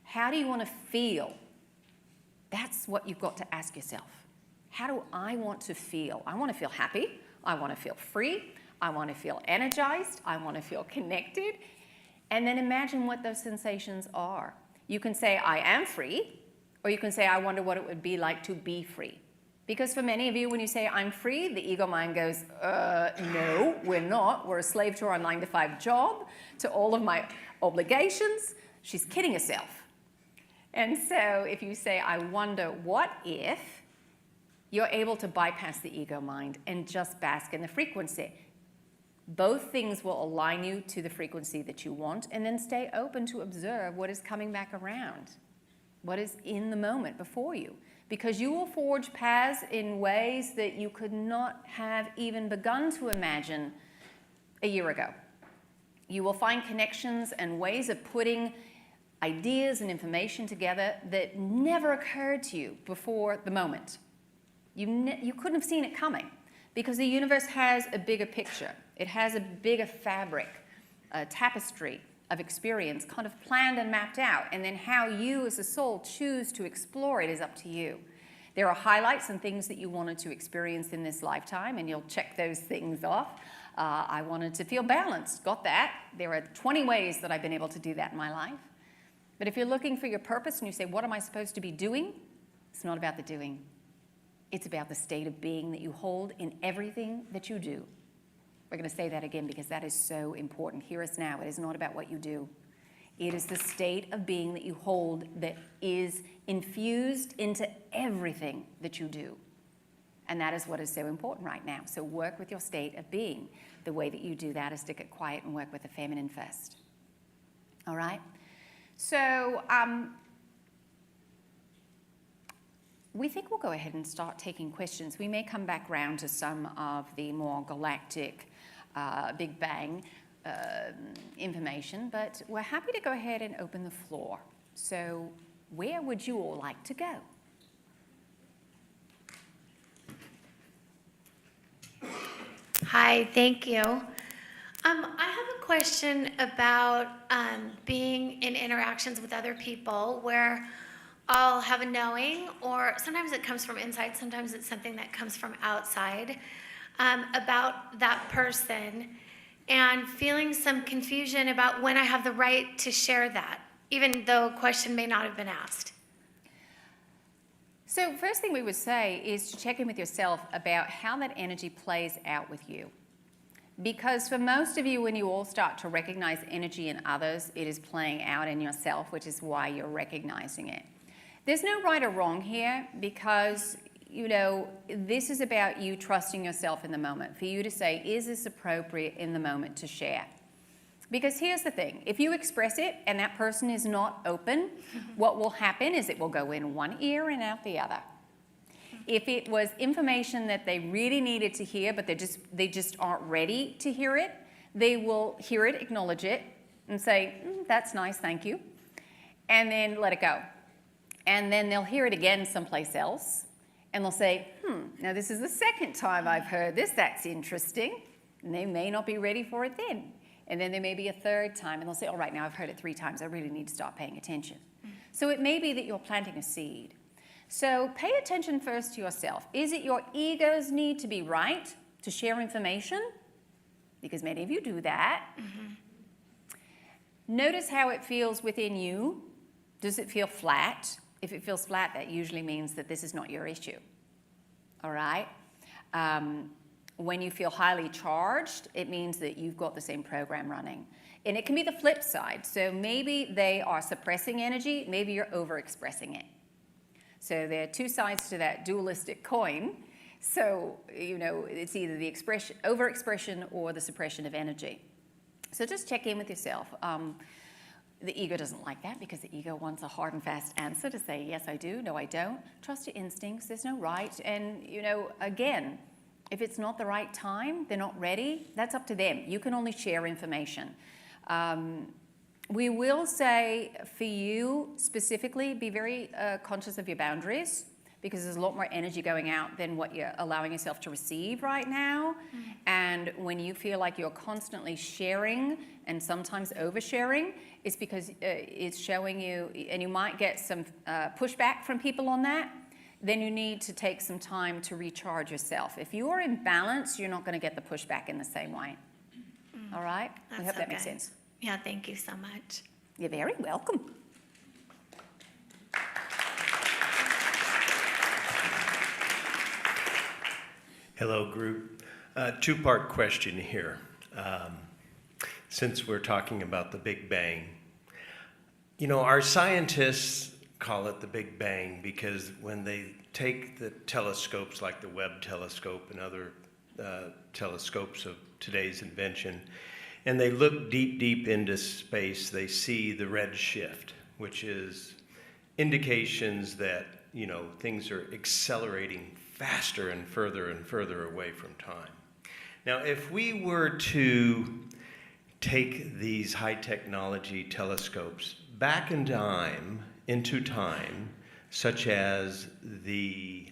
Speaker 8: How do you want to feel? That's what you've got to ask yourself. How do I want to feel? I want to feel happy. I want to feel free. I want to feel energized. I want to feel connected. And then imagine what those sensations are. You can say, I am free, or you can say, I wonder what it would be like to be free. Because for many of you, when you say, I'm free, the ego mind goes, no, we're not. We're a slave to our 9-to-5 job, to all of my obligations. She's kidding herself. And so if you say, I wonder what if, you're able to bypass the ego mind and just bask in the frequency. Both things will align you to the frequency that you want, and then stay open to observe what is coming back around, what is in the moment before you. Because you will forge paths in ways that you could not have even begun to imagine a year ago. You will find connections and ways of putting ideas and information together that never occurred to you before the moment. You couldn't have seen it coming, because the universe has a bigger picture. It has a bigger fabric, a tapestry of experience kind of planned and mapped out. And then how you as a soul choose to explore it is up to you. There are highlights and things that you wanted to experience in this lifetime, and you'll check those things off. I wanted to feel balanced. Got that. There are 20 ways that I've been able to do that in my life. But if you're looking for your purpose and you say, what am I supposed to be doing? It's not about the doing. It's about the state of being that you hold in everything that you do. We're going to say that again because that is so important. Hear us now. It is not about what you do. It is the state of being that you hold that is infused into everything that you do. And that is what is so important right now. So work with your state of being. The way that you do that is to get quiet and work with the feminine first. All right? So we think we'll go ahead and start taking questions. We may come back round to some of the more galactic Big Bang information, but we're happy to go ahead and open the floor. So where would you all like to go?
Speaker 9: Hi, thank you. I have a question about being in interactions with other people where I'll have a knowing, or sometimes it comes from inside, sometimes it's something that comes from outside, about that person, and feeling some confusion about when I have the right to share that, even though a question may not have been asked.
Speaker 8: So first thing we would say is to check in with yourself about how that energy plays out with you. Because for most of you, when you all start to recognize energy in others, it is playing out in yourself, which is why you're recognizing it. There's no right or wrong here, because, you know, this is about you trusting yourself in the moment, for you to say, is this appropriate in the moment to share? Because here's the thing, if you express it and that person is not open, what will happen is it will go in one ear and out the other. If it was information that they really needed to hear, but they just aren't ready to hear it, they will hear it, acknowledge it, and say, that's nice, thank you, and then let it go. And then they'll hear it again someplace else, and they'll say, now this is the second time I've heard this, that's interesting, and they may not be ready for it then. And then there may be a third time, and they'll say, all right, now I've heard it 3 times, I really need to start paying attention. So it may be that you're planting a seed. So pay attention first to yourself. Is it your ego's need to be right, to share information? Because many of you do that. Notice how it feels within you. Does it feel flat? If it feels flat, that usually means that this is not your issue. All right? When you feel highly charged, it means that you've got the same program running. And it can be the flip side. So maybe they are suppressing energy, maybe you're overexpressing it. So there are 2 sides to that dualistic coin. So, you know, it's either the overexpression or the suppression of energy. So just check in with yourself. The ego doesn't like that, because the ego wants a hard and fast answer to say, yes, I do, no, I don't. Trust your instincts, there's no right. And, you know, again, if it's not the right time, they're not ready, that's up to them. You can only share information. We will say, for you specifically, be very conscious of your boundaries, because there's a lot more energy going out than what you're allowing yourself to receive right now. And when you feel like you're constantly sharing and sometimes oversharing, it's because it's showing you, and you might get some pushback from people on that, then you need to take some time to recharge yourself. If you are in balance, you're not going to get the pushback in the same way. All right? I hope that makes sense.
Speaker 9: Yeah, thank you so much.
Speaker 8: You're very welcome.
Speaker 10: Hello, group. 2-part question here. Since we're talking about the Big Bang, you know, our scientists call it the Big Bang because when they take the telescopes like the Webb telescope and other telescopes of today's invention, and they look deep, deep into space, they see the red shift, which is indications that, you know, things are accelerating faster and further away from time. Now, if we were to take these high technology telescopes back in time, such as the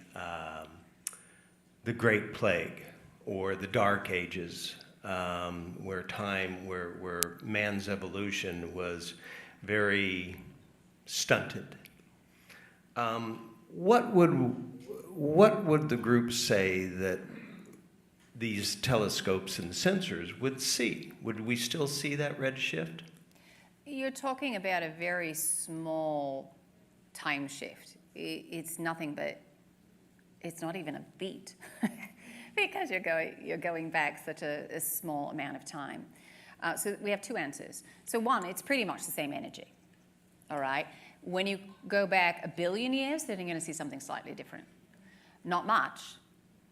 Speaker 10: Great Plague or the Dark Ages, where man's evolution was very stunted. What would the group say that these telescopes and sensors would see? Would we still see that red shift?
Speaker 8: You're talking about a very small time shift. It's nothing but, it's not even a beat because you're going back such a small amount of time. So we have 2 answers. So one, it's pretty much the same energy, all right? When you go back 1 billion years, then you're going to see something slightly different. Not much,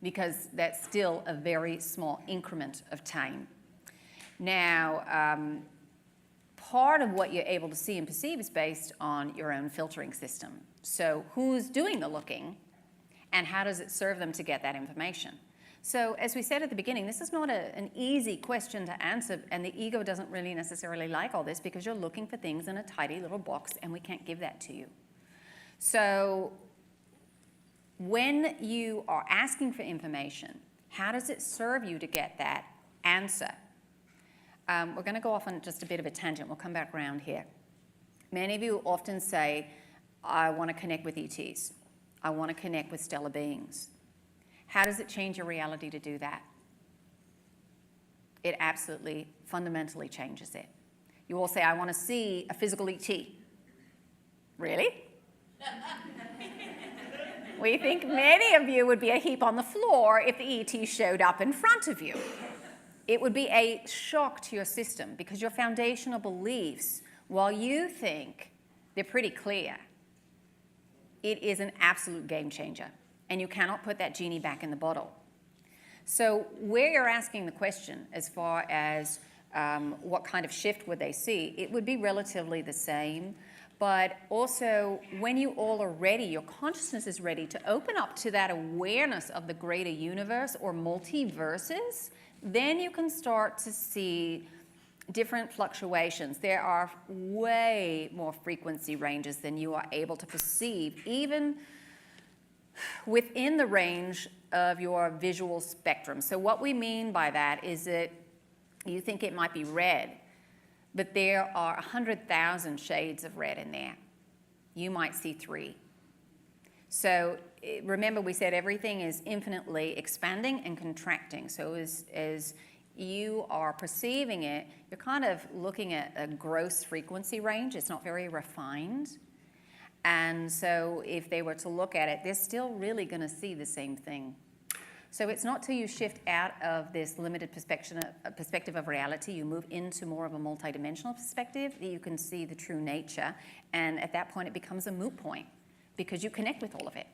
Speaker 8: because that's still a very small increment of time. Now, part of what you're able to see and perceive is based on your own filtering system. So who's doing the looking, and how does it serve them to get that information? So as we said at the beginning, this is not an easy question to answer, and the ego doesn't really necessarily like all this because you're looking for things in a tidy little box, and we can't give that to you. So when you are asking for information, how does it serve you to get that answer? we're going to go off on just a bit of a tangent. We'll come back around here. Many of you often say, I want to connect with ETs. I want to connect with stellar beings. How does it change your reality to do that? It absolutely, fundamentally changes it. You all say, I want to see a physical ET. Really? We think many of you would be a heap on the floor if the ET showed up in front of you. It would be a shock to your system because your foundational beliefs, while you think they're pretty clear, it is an absolute game changer. And you cannot put that genie back in the bottle. So where you're asking the question as far as what kind of shift would they see, it would be relatively the same. But also, when you all are ready, your consciousness is ready to open up to that awareness of the greater universe or multiverses, then you can start to see different fluctuations. There are way more frequency ranges than you are able to perceive, even within the range of your visual spectrum. So what we mean by that is that you think it might be red, but there are 100,000 shades of red in there. You might see 3. So remember, we said everything is infinitely expanding and contracting. So as you are perceiving it, you're kind of looking at a gross frequency range. It's not very refined. And so if they were to look at it, they're still really going to see the same thing. So it's not till you shift out of this limited perspective of reality, you move into more of a multidimensional perspective, that you can see the true nature. And at that point, it becomes a moot point because you connect with all of it.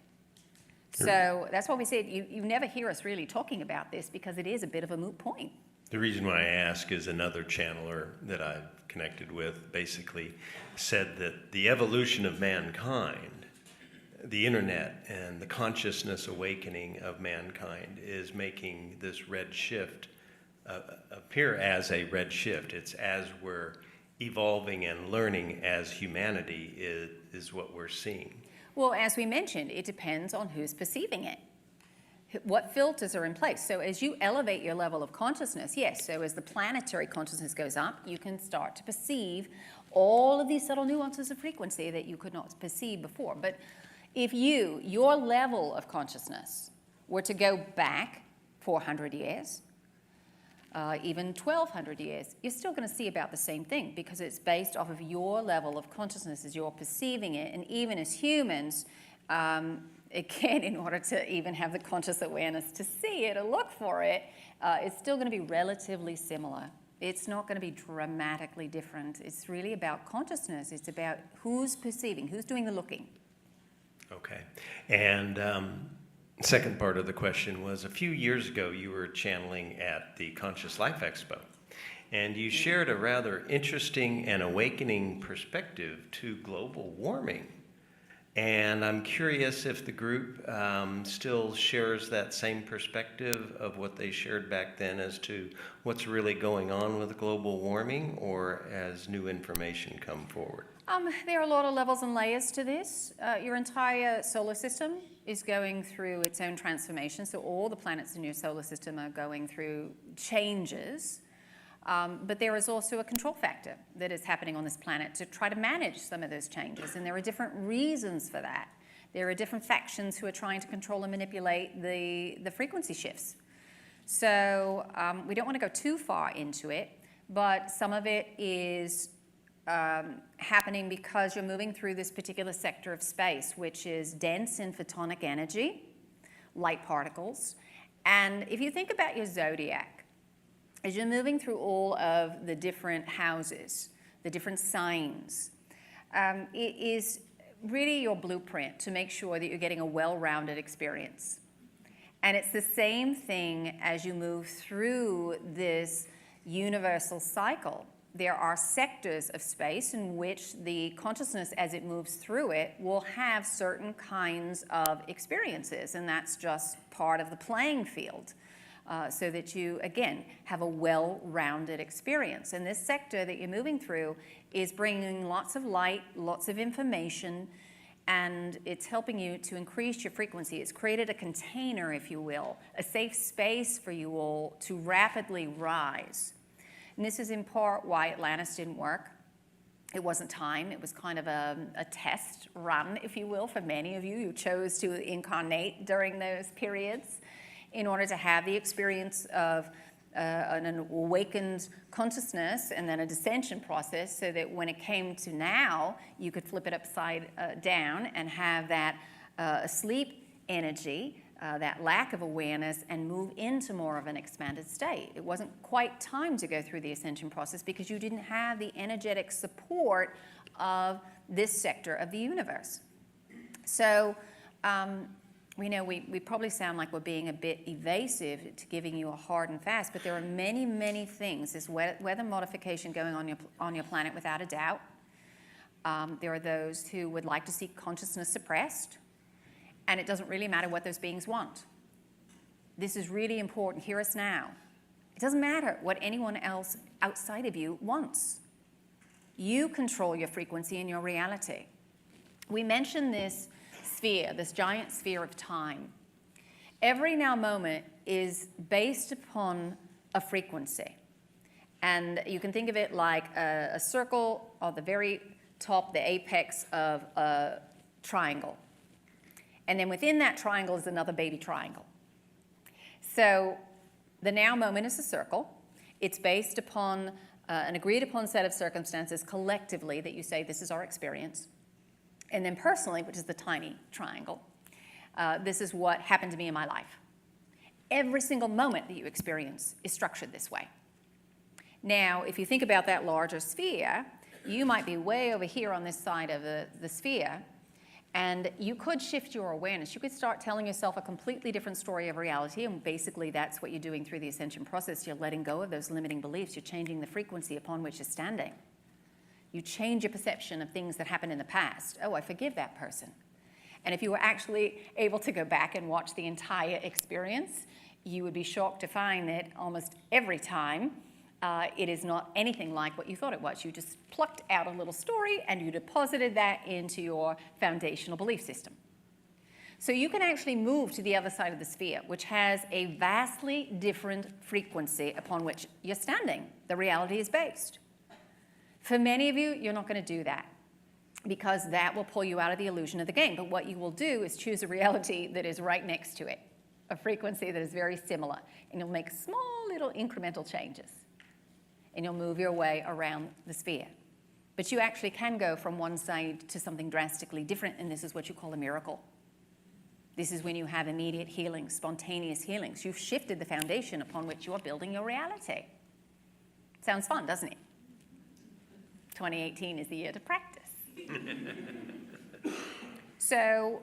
Speaker 8: So that's why we said you never hear us really talking about this because it is a bit of a moot point.
Speaker 10: The reason why I ask is another channeler that I've connected with basically said that the evolution of mankind, the internet and the consciousness awakening of mankind is making this red shift appear as a red shift. It's as we're evolving and learning as humanity is what we're seeing.
Speaker 8: Well, as we mentioned, it depends on who's perceiving it. What filters are in place? So as you elevate your level of consciousness, yes, so as the planetary consciousness goes up, you can start to perceive all of these subtle nuances of frequency that you could not perceive before. But if your level of consciousness were to go back 400 years, even 1,200 years, you're still going to see about the same thing because it's based off of your level of consciousness as you're perceiving it. And even as humans, again, in order to even have the conscious awareness to see it or look for it, it's still going to be relatively similar. It's not going to be dramatically different. It's really about consciousness. It's about who's perceiving, who's doing the looking.
Speaker 10: Okay. And second part of the question was, a few years ago you were channeling at the Conscious Life Expo, and you shared a rather interesting and awakening perspective to global warming. And I'm curious if the group still shares that same perspective of what they shared back then as to what's really going on with global warming, or as new information come forward.
Speaker 8: There are a lot of levels and layers to this. Your entire solar system is going through its own transformation. So all the planets in your solar system are going through changes. But there is also a control factor that is happening on this planet to try to manage some of those changes. And there are different reasons for that. There are different factions who are trying to control and manipulate the frequency shifts. So we don't want to go too far into it, but some of it is happening because you're moving through this particular sector of space, which is dense in photonic energy, light particles. And if you think about your zodiac, as you're moving through all of the different houses, the different signs, it is really your blueprint to make sure that you're getting a well-rounded experience. And it's the same thing as you move through this universal cycle. There are sectors of space in which the consciousness, as it moves through it, will have certain kinds of experiences, and that's just part of the playing field, so that you, again, have a well-rounded experience. And this sector that you're moving through is bringing lots of light, lots of information, and it's helping you to increase your frequency. It's created a container, if you will, a safe space for you all to rapidly rise. And this is in part why Atlantis didn't work. It wasn't time. It was kind of a test run, if you will, for many of you who chose to incarnate during those periods in order to have the experience of an awakened consciousness and then a dissension process, so that when it came to now, you could flip it upside down and have that asleep energy, that lack of awareness, and move into more of an expanded state. It wasn't quite time to go through the ascension process because you didn't have the energetic support of this sector of the universe. So we know we probably sound like we're being a bit evasive to giving you a hard and fast, but there are many, many things. There's weather modification going on your planet without a doubt. There are those who would like to see consciousness suppressed, and it doesn't really matter what those beings want. This is really important. Hear us now. It doesn't matter what anyone else outside of you wants. You control your frequency and your reality. We mentioned this sphere, this giant sphere of time. Every now moment is based upon a frequency. And you can think of it like a circle on the very top, the apex of a triangle. And then within that triangle is another baby triangle. So the now moment is a circle. It's based upon an agreed upon set of circumstances collectively that you say, this is our experience. And then personally, which is the tiny triangle, this is what happened to me in my life. Every single moment that you experience is structured this way. Now, if you think about that larger sphere, you might be way over here on this side of the sphere, and you could shift your awareness. You could start telling yourself a completely different story of reality, and basically that's what you're doing through the ascension process. You're letting go of those limiting beliefs. You're changing the frequency upon which you're standing. You change your perception of things that happened in the past. Oh, I forgive that person. And if you were actually able to go back and watch the entire experience, you would be shocked to find that almost every time it is not anything like what you thought it was. You just plucked out a little story and you deposited that into your foundational belief system. So you can actually move to the other side of the sphere, which has a vastly different frequency upon which you're standing. The reality is based. For many of you, you're not going to do that because that will pull you out of the illusion of the game. But what you will do is choose a reality that is right next to it, a frequency that is very similar, and you'll make small little incremental changes. And you'll move your way around the sphere. But you actually can go from one side to something drastically different, and this is what you call a miracle. This is when you have immediate healing, spontaneous healings. You've shifted the foundation upon which you are building your reality. Sounds fun, doesn't it? 2018 is the year to practice. So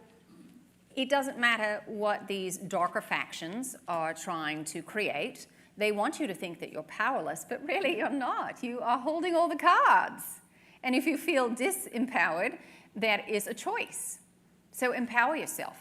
Speaker 8: it doesn't matter what these darker factions are trying to create. They want you to think that you're powerless, but really you're not. You are holding all the cards. And if you feel disempowered, that is a choice. So empower yourself.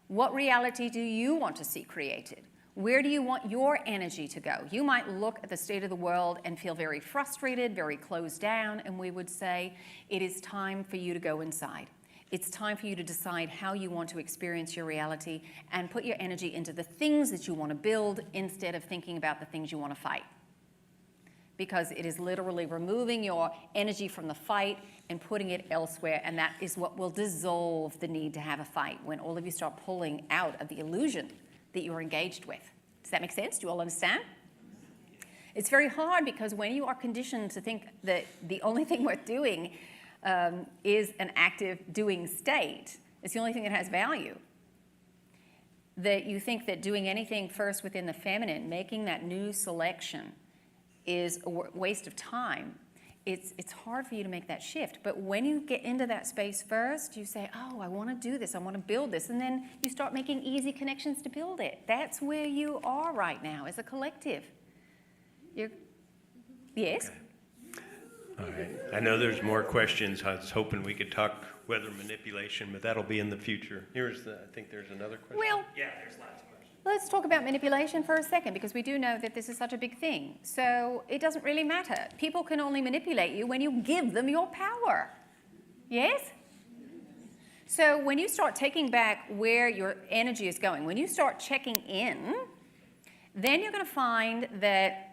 Speaker 8: What reality do you want to see created? Where do you want your energy to go? You might look at the state of the world and feel very frustrated, very closed down, and we would say, it is time for you to go inside. It's time for you to decide how you want to experience your reality and put your energy into the things that you want to build instead of thinking about the things you want to fight. Because it is literally removing your energy from the fight and putting it elsewhere, and that is what will dissolve the need to have a fight when all of you start pulling out of the illusion that you're engaged with. Does that make sense? Do you all understand? It's very hard because when you are conditioned to think that the only thing worth doing is an active doing state, it's the only thing that has value. That you think that doing anything first within the feminine, making that new selection, is a waste of time. It's hard for you to make that shift. But when you get into that space first, you say, oh, I want to do this, I want to build this, and then you start making easy connections to build it. That's where you are right now as a collective. Yes?
Speaker 10: Okay. All right. I know there's more questions. I was hoping we could talk weather manipulation, but that'll be in the future. I think there's another question.
Speaker 8: Well,
Speaker 11: Yeah, there's lots of questions.
Speaker 8: let's talk about manipulation for a second, because we do know that this is such a big thing. So it doesn't really matter. People can only manipulate you when you give them your power. Yes? So when you start taking back where your energy is going, when you start checking in, then you're going to find that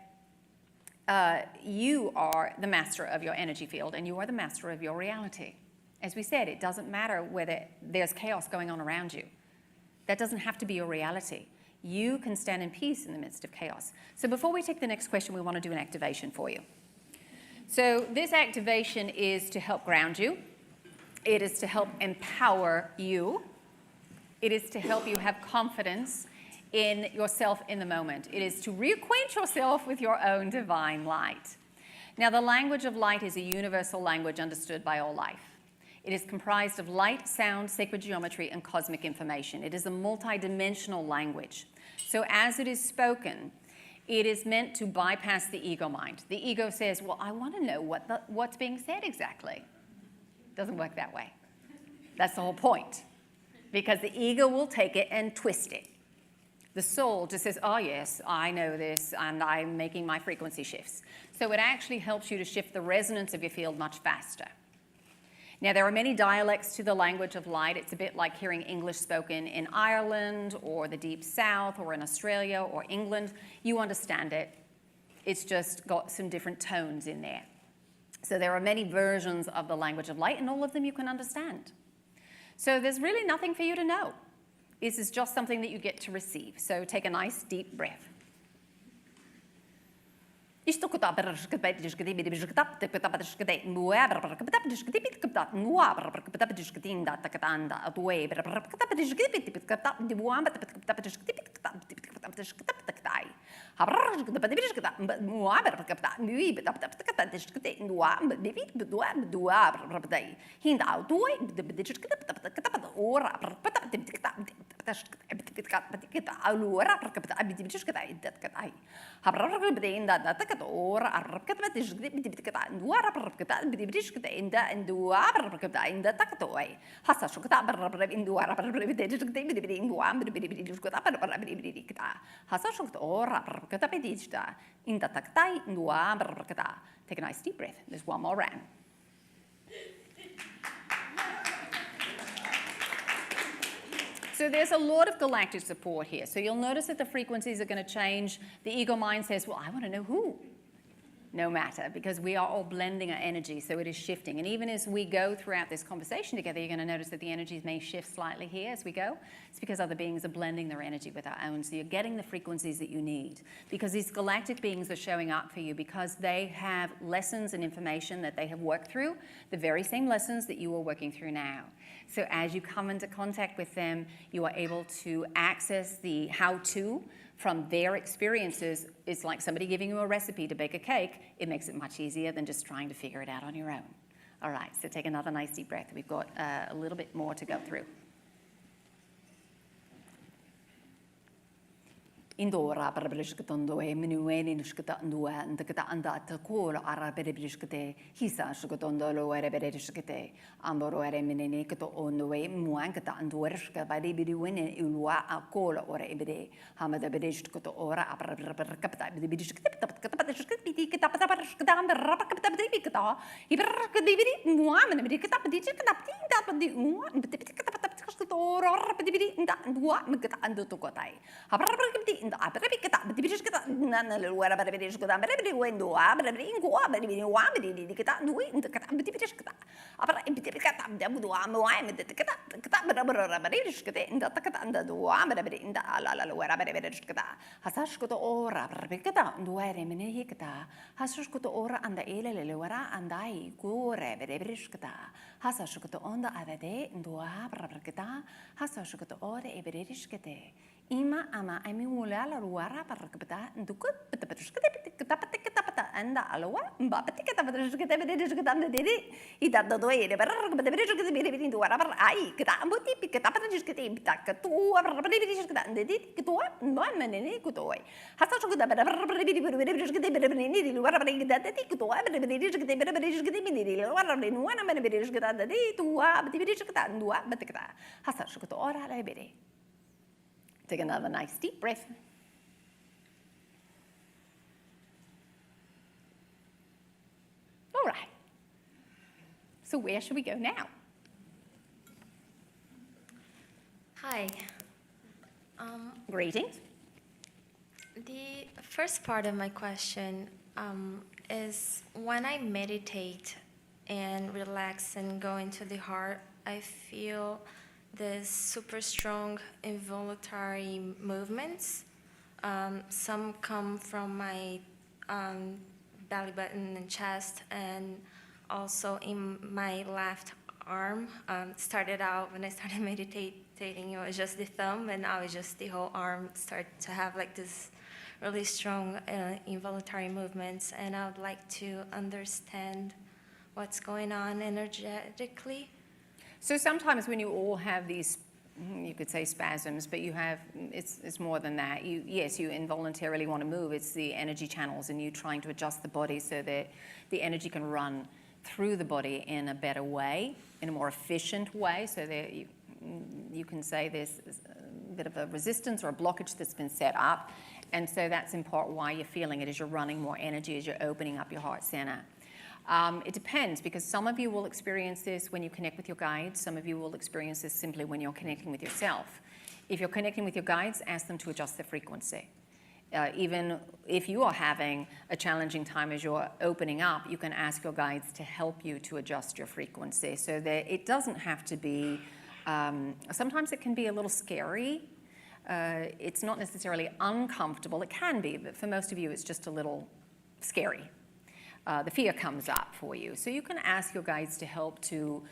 Speaker 8: you are the master of your energy field and you are the master of your reality. As we said, it doesn't matter whether there's chaos going on around you. That doesn't have to be your reality. You can stand in peace in the midst of chaos. So before we take the next question, we want to do an activation for you. So this activation is to help ground you. It is to help empower you. It is to help you have confidence in yourself in the moment. It is to reacquaint yourself with your own divine light. Now, the language of light is a universal language understood by all life. It is comprised of light, sound, sacred geometry, and cosmic information. It is a multidimensional language. So as it is spoken, it is meant to bypass the ego mind. The ego says, well, I want to know what's being said exactly. Doesn't work that way. That's the whole point. Because the ego will take it and twist it. The soul just says, oh yes, I know this, and I'm making my frequency shifts. So it actually helps you to shift the resonance of your field much faster. Now, there are many dialects to the language of light. It's a bit like hearing English spoken in Ireland or the Deep South or in Australia or England. You understand it. It's just got some different tones in there. So there are many versions of the language of light, and all of them you can understand. So there's really nothing for you to know. This is just something that you get to receive. So take a nice deep breath. Take a nice deep breath. There's one more round. So there's a lot of galactic support here. So you'll notice that the frequencies are going to change. The ego mind says, well, I want to know who. No matter, because we are all blending our energy, so it is shifting. And even as we go throughout this conversation together, you're going to notice that the energies may shift slightly here as we go. It's because other beings are blending their energy with our own, so you're getting the frequencies that you need. Because these galactic beings are showing up for you because they have lessons and information that they have worked through, the very same lessons that you are working through now. So as you come into contact with them, you are able to access the how-to from their experiences. It's like somebody giving you a recipe to bake a cake. It makes it much easier than just trying to figure it out on your own. All right, so take another nice deep breath. We've got a little bit more to go through. Indora parabrishkatondo e minueni nishkatandua and the katanda takura araberishkate, hisa shukatondo loere berishkate, amboroere minenekato on the way, muankata and wershka by the biduin ulua a cola or ebede, hamada berishkato ora abracapta, the bidishkatapatashkatapatashkatapatashkatam, rapakaptabikata, Iberkadividi, Muam and Bidikatapati, the Muam, but the Picator, Rapidividi, and Duamaka and the Tokotai. Abracapti in the Abracata, the Bidishkata, none where about the Bidishkata, every window, Abracapti, Wamadi, the Katan, the Katabitishkata, Abracapita, the Buduam, the Katabarabarishkate, in the Takatan, the Duamada, in the Ala, where Abracapita, Hasashkoto or Abracata, and where Eminehikata, Hasushkoto ora and the Elewara and I go reberishkata. Hasashkoto on the other day, and Dua Brabrakata, Hasashkoto or Eberishkate. Ima ama Emula Ruara Paracapata, and do good, but the Petruskatapata and the Aloa, Bapatikata, the Didi, it at the way, the Baraka, into whatever I get Ambuti, Picatapatiscate, Takatu, Rabadishka, and the Didikua, one man in Ekutoy. Hasashkoda, Take another nice deep breath. All right. So where should we go now?
Speaker 11: Hi.
Speaker 8: Greetings.
Speaker 11: The first part of my question, is when I meditate and relax and go into the heart, I feel this super strong involuntary movements. Some come from my belly button and chest, and also in my left arm. Started out when I started meditating, it was just the thumb, and now it's just the whole arm started to have like this really strong involuntary movements, and I would like to understand what's going on energetically.
Speaker 8: So sometimes when you all have these, you could say spasms, but you have, it's more than that. Yes, you involuntarily want to move. It's the energy channels and you trying to adjust the body so that the energy can run through the body in a better way, in a more efficient way, so that you can say there's a bit of a resistance or a blockage that's been set up. And so that's in part why you're feeling it, as you're running more energy, as you're opening up your heart center. It depends, because some of you will experience this when you connect with your guides. Some of you will experience this simply when you're connecting with yourself. If you're connecting with your guides, ask them to adjust the frequency. Even if you are having a challenging time as you're opening up, you can ask your guides to help you to adjust your frequency, so that it doesn't have to be, sometimes it can be a little scary. It's not necessarily uncomfortable. It can be, but for most of you, it's just a little scary. The fear comes up for you. So you can ask your guides to help to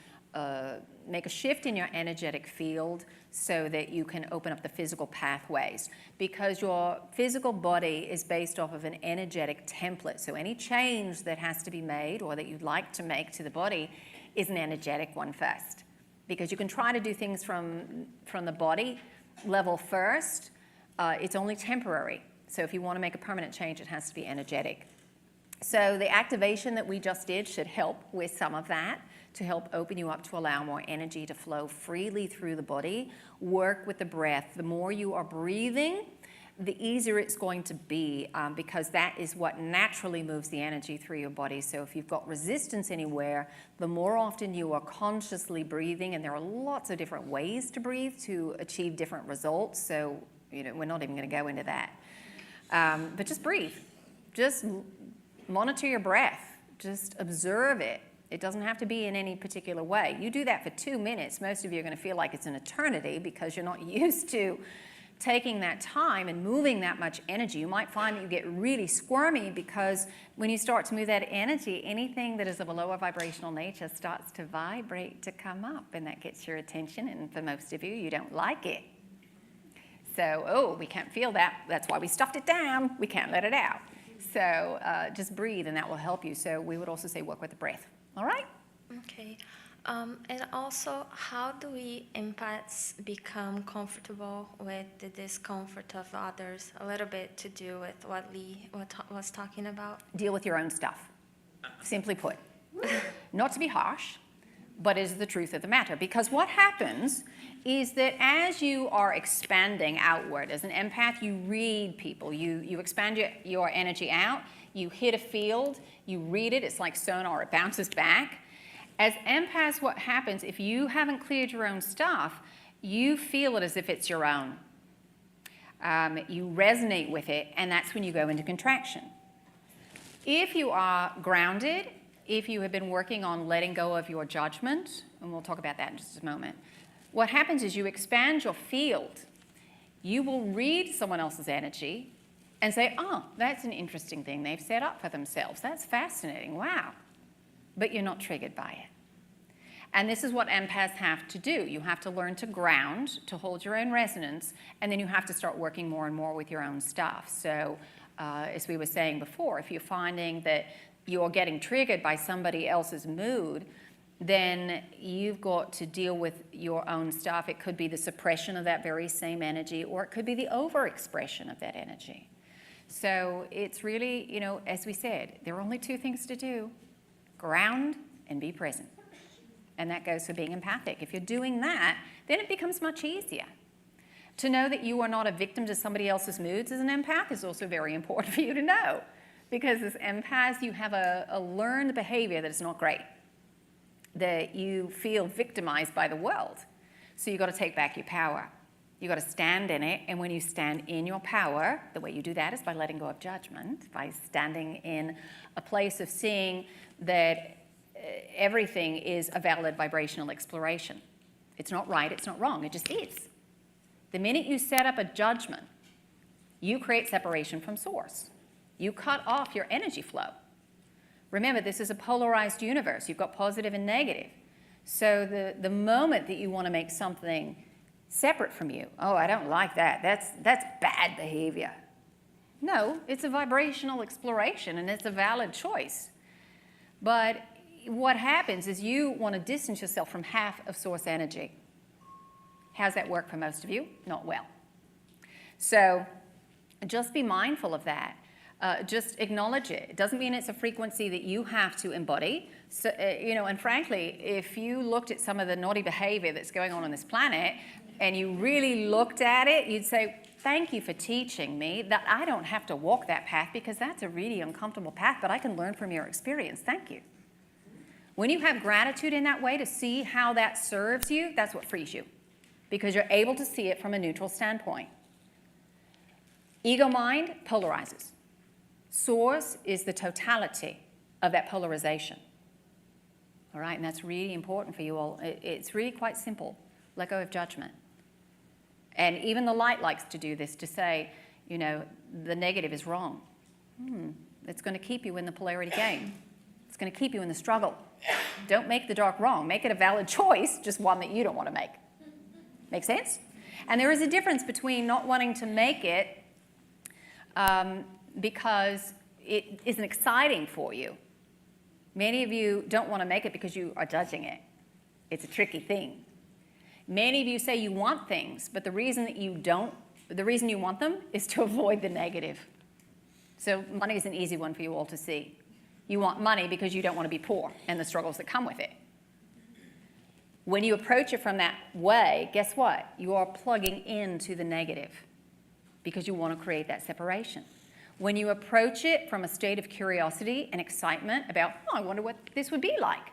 Speaker 8: make a shift in your energetic field so that you can open up the physical pathways, because your physical body is based off of an energetic template. So any change that has to be made or that you'd like to make to the body is an energetic one first, because you can try to do things from the body level first. It's only temporary. So if you want to make a permanent change, it has to be energetic. So the activation that we just did should help with some of that, to help open you up to allow more energy to flow freely through the body. Work with the breath. The more you are breathing, the easier it's going to be, because that is what naturally moves the energy through your body. So if you've got resistance anywhere, the more often you are consciously breathing, and there are lots of different ways to breathe to achieve different results. So, we're not even going to go into that. But just breathe. Just monitor your breath. Just observe it. It doesn't have to be in any particular way. You do that for 2 minutes. Most of you are going to feel like it's an eternity, because you're not used to taking that time and moving that much energy. You might find that you get really squirmy, because when you start to move that energy, anything that is of a lower vibrational nature starts to vibrate, to come up, and that gets your attention. And for most of you, you don't like it. So, we can't feel that. That's why we stuffed it down. We can't let it out. So just breathe, and that will help you. So we would also say work with the breath. All right?
Speaker 11: Okay. And also, how do we empaths become comfortable with the discomfort of others? A little bit to do with what Lee was talking about.
Speaker 8: Deal with your own stuff. Simply put. Not to be harsh, but is the truth of the matter. Because what happens is that as you are expanding outward, as an empath, you read people. You expand your energy out, you hit a field, you read it, it's like sonar, it bounces back. As empaths, what happens, if you haven't cleared your own stuff, you feel it as if it's your own. You resonate with it, and that's when you go into contraction. If you are grounded, if you have been working on letting go of your judgment, and we'll talk about that in just a moment, what happens is you expand your field. You will read someone else's energy and say, oh, that's an interesting thing they've set up for themselves. That's fascinating. Wow. But you're not triggered by it. And this is what empaths have to do. You have to learn to ground, to hold your own resonance, and then you have to start working more and more with your own stuff. So as we were saying before, if you're finding that you're getting triggered by somebody else's mood, then you've got to deal with your own stuff. It could be the suppression of that very same energy, or it could be the overexpression of that energy. So it's really, as we said, there are only 2 things to do: ground and be present. And that goes for being empathic. If you're doing that, then it becomes much easier. To know that you are not a victim to somebody else's moods as an empath is also very important for you to know. Because as empaths, you have a learned behavior that is not great, that you feel victimized by the world. So you've got to take back your power. You got to stand in it, and when you stand in your power, the way you do that is by letting go of judgment, by standing in a place of seeing that everything is a valid vibrational exploration. It's not right, it's not wrong, it just is. The minute you set up a judgment, you create separation from source. You cut off your energy flow. Remember, this is a polarized universe. You've got positive and negative. So the moment that you want to make something separate from you, oh, I don't like that, that's bad behavior. No, it's a vibrational exploration, and it's a valid choice. But what happens is you want to distance yourself from half of source energy. How's that work for most of you? Not well. So just be mindful of that. Just acknowledge it. It doesn't mean it's a frequency that you have to embody. So, and frankly, if you looked at some of the naughty behavior that's going on this planet and you really looked at it, you'd say, thank you for teaching me that I don't have to walk that path, because that's a really uncomfortable path, but I can learn from your experience. Thank you. When you have gratitude in that way to see how that serves you, that's what frees you, because you're able to see it from a neutral standpoint. Ego mind polarizes. Source is the totality of that polarization. All right, and that's really important for you all. It's really quite simple. Let go of judgment. And even the light likes to do this, to say, the negative is wrong. It's going to keep you in the polarity game. It's going to keep you in the struggle. Don't make the dark wrong. Make it a valid choice, just one that you don't want to make. Make sense? And there is a difference between not wanting to make it because it isn't exciting for you. Many of you don't want to make it because you are judging it. It's a tricky thing. Many of you say you want things, but the reason you want them is to avoid the negative. So money is an easy one for you all to see. You want money because you don't want to be poor and the struggles that come with it. When you approach it from that way, guess what? You are plugging into the negative because you want to create that separation. When you approach it from a state of curiosity and excitement about, I wonder what this would be like,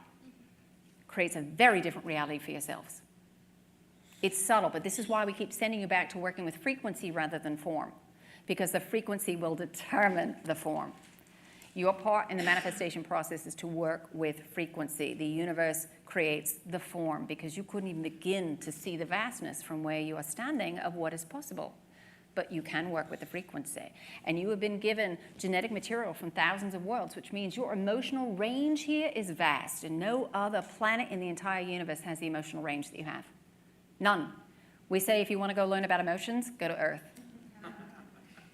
Speaker 8: creates a very different reality for yourselves. It's subtle, but this is why we keep sending you back to working with frequency rather than form, because the frequency will determine the form. Your part in the manifestation process is to work with frequency. The universe creates the form because you couldn't even begin to see the vastness from where you are standing of what is possible. But you can work with the frequency. And you have been given genetic material from thousands of worlds, which means your emotional range here is vast, and no other planet in the entire universe has the emotional range that you have. None. We say if you want to go learn about emotions, go to Earth.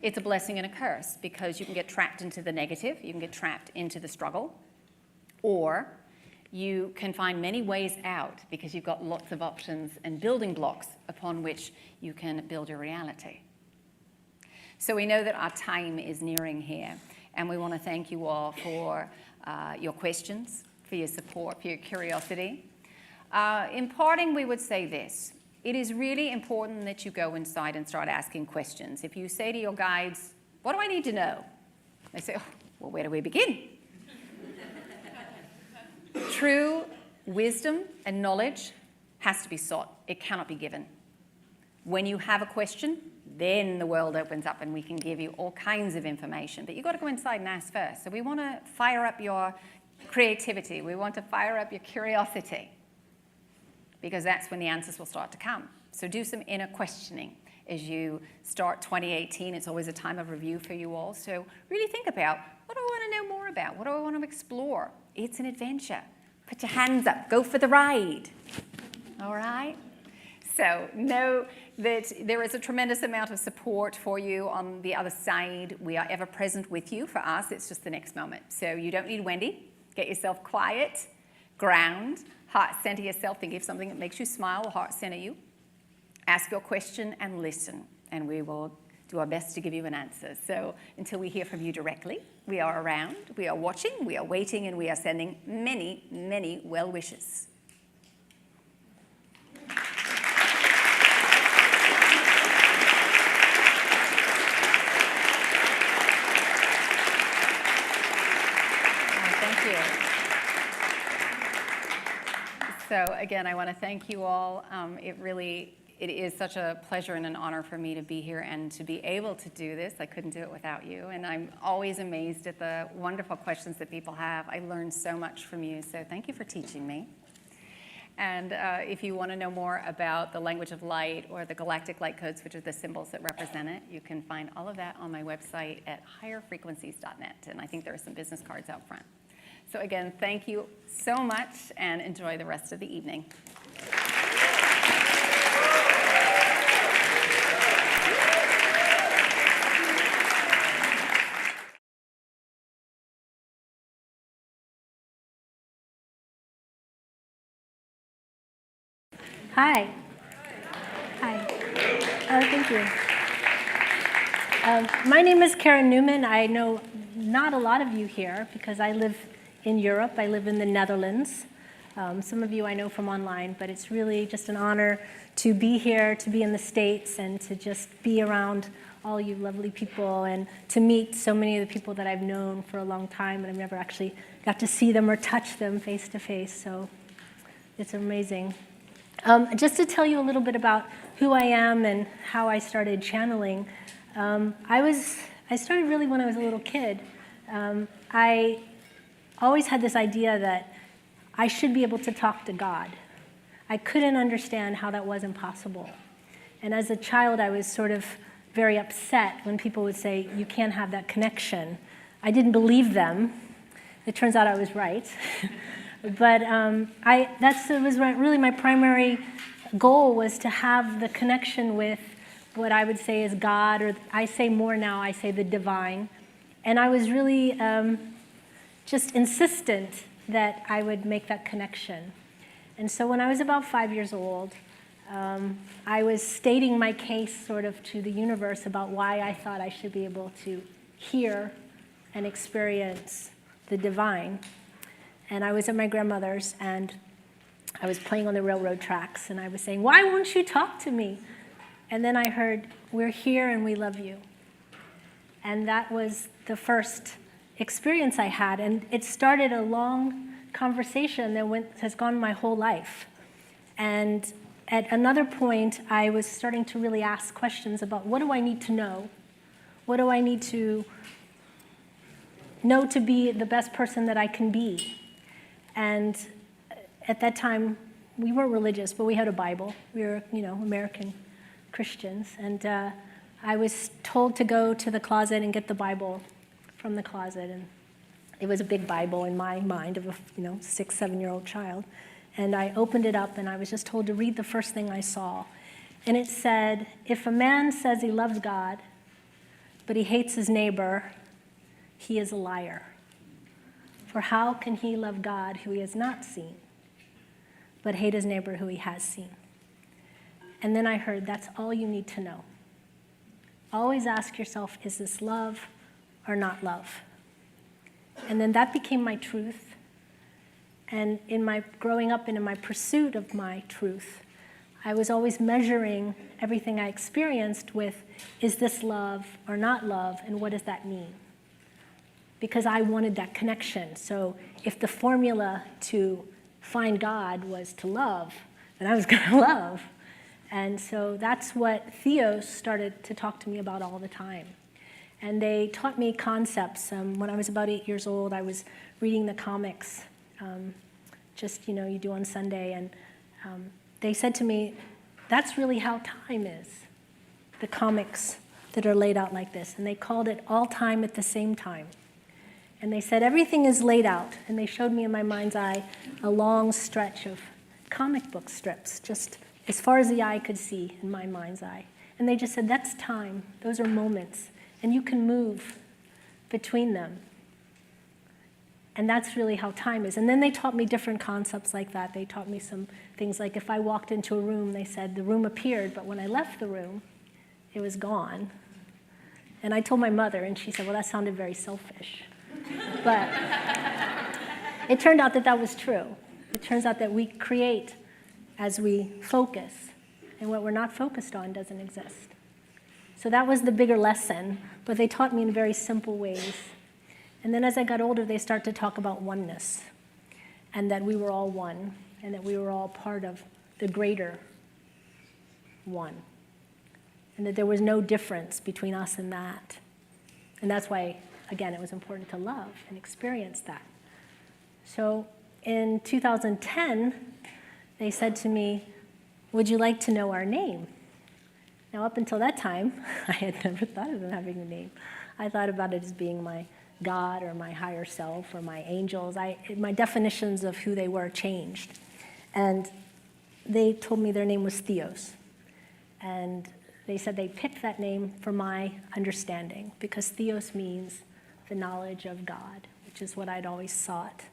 Speaker 8: It's a blessing and a curse, because you can get trapped into the negative, you can get trapped into the struggle, or you can find many ways out because you've got lots of options and building blocks upon which you can build your reality. So we know that our time is nearing here, and we want to thank you all for your questions, for your support, for your curiosity. In parting, we would say this. It is really important that you go inside and start asking questions. If you say to your guides, what do I need to know? They say, well, where do we begin? True wisdom and knowledge has to be sought. It cannot be given. When you have a question, then the world opens up and we can give you all kinds of information. But you've got to go inside and ask first. So we want to fire up your creativity. We want to fire up your curiosity, because that's when the answers will start to come. So do some inner questioning as you start 2018. It's always a time of review for you all. So really think about, what do I want to know more about? What do I want to explore? It's an adventure. Put your hands up. Go for the ride. All right? So know that there is a tremendous amount of support for you on the other side. We are ever present with you. For us, it's just the next moment. So you don't need Wendy. Get yourself quiet, ground, heart center yourself. Think of something that makes you smile or heart center you. Ask your question and listen, and we will do our best to give you an answer. So until we hear from you directly, we are around, we are watching, we are waiting, and we are sending many, many well wishes. So again, I want to thank you all. It really it is such a pleasure and an honor for me to be here and to be able to do this. I couldn't do it without you. And I'm always amazed at the wonderful questions that people have. I learned so much from you, so thank you for teaching me. And if you want to know more about the language of light or the galactic light codes, which are the symbols that represent it, you can find all of that on my website at higherfrequencies.net. And I think there are some business cards out front. So again, thank you so much and enjoy the rest of the evening.
Speaker 12: Hi. Hi. Thank you. My name is Karen Newman. I know not a lot of you here because I live in Europe. I live in the Netherlands. Some of you I know from online, but it's really just an honor to be here, to be in the States, and to just be around all you lovely people and to meet so many of the people that I've known for a long time, and I've never actually got to see them or touch them face to face, so it's amazing. Just to tell you a little bit about who I am and how I started channeling, I started really when I was a little kid. I always had this idea that I should be able to talk to God. I couldn't understand how that wasn't possible. And as a child, I was sort of very upset when people would say, you can't have that connection. I didn't believe them. It turns out I was right. But it was really my primary goal, was to have the connection with what I would say is God, or I say more now, I say the divine. And I was really just insistent that I would make that connection. And so when I was about 5 years old, I was stating my case sort of to the universe about why I thought I should be able to hear and experience the divine. And I was at my grandmother's, and I was playing on the railroad tracks, and I was saying, why won't you talk to me? And then I heard, we're here and we love you. And that was the first experience I had, and it started a long conversation that has gone my whole life. And at another point, I was starting to really ask questions about, what do I need to know? What do I need to know to be the best person that I can be? And at that time, we weren't religious, but we had a Bible. We were, American Christians. And I was told to go to the closet and get the Bible from the closet. And it was a big Bible in my mind of a 6, 7-year-old child. And I opened it up, and I was just told to read the first thing I saw. And it said, if a man says he loves God, but he hates his neighbor, he is a liar. For how can he love God who he has not seen, but hate his neighbor who he has seen? And then I heard, that's all you need to know. Always ask yourself, is this love or not love? And then that became my truth. And in my growing up and in my pursuit of my truth, I was always measuring everything I experienced with, is this love or not love, and what does that mean? Because I wanted that connection. So if the formula to find God was to love, then I was going to love. And so that's what Theos started to talk to me about all the time. And they taught me concepts. When I was about 8 years old, I was reading the comics, you do on Sunday. And they said to me, that's really how time is, the comics that are laid out like this. And they called it all time at the same time. And they said everything is laid out. And they showed me in my mind's eye a long stretch of comic book strips, just as far as the eye could see in my mind's eye. And they just said, that's time. Those are moments. And you can move between them. And that's really how time is. And then they taught me different concepts like that. They taught me some things like if I walked into a room, they said the room appeared, but when I left the room, it was gone. And I told my mother, and she said, well, that sounded very selfish. But it turned out that that was true. It turns out that we create as we focus, and what we're not focused on doesn't exist. So that was the bigger lesson, but they taught me in very simple ways. And then as I got older, they started to talk about oneness, and that we were all one, and that we were all part of the greater one, and that there was no difference between us and that. And that's why, again, it was important to love and experience that. So in 2010, they said to me, would you like to know our name? Now, up until that time, I had never thought of them having a name. I thought about it as being my God or my higher self or my angels. My definitions of who they were changed. And they told me their name was Theos. And they said they picked that name for my understanding because Theos means the knowledge of God, which is what I'd always sought.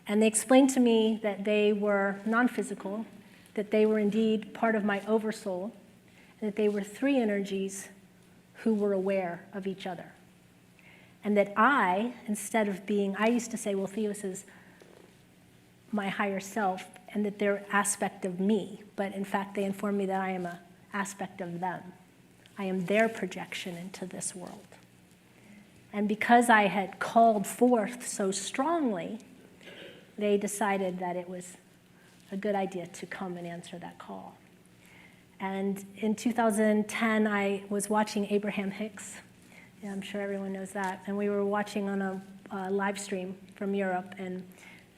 Speaker 12: And they explained to me that they were non-physical, that they were indeed part of my oversoul, and that they were three energies who were aware of each other. And that I, instead of being, I used to say, well, Theos is my higher self, and that they're aspect of me. But in fact, they informed me that I am an aspect of them. I am their projection into this world. And because I had called forth so strongly, they decided that it was a good idea to come and answer that call. And in 2010, I was watching Abraham Hicks. Yeah, I'm sure everyone knows that. And we were watching on a live stream from Europe, and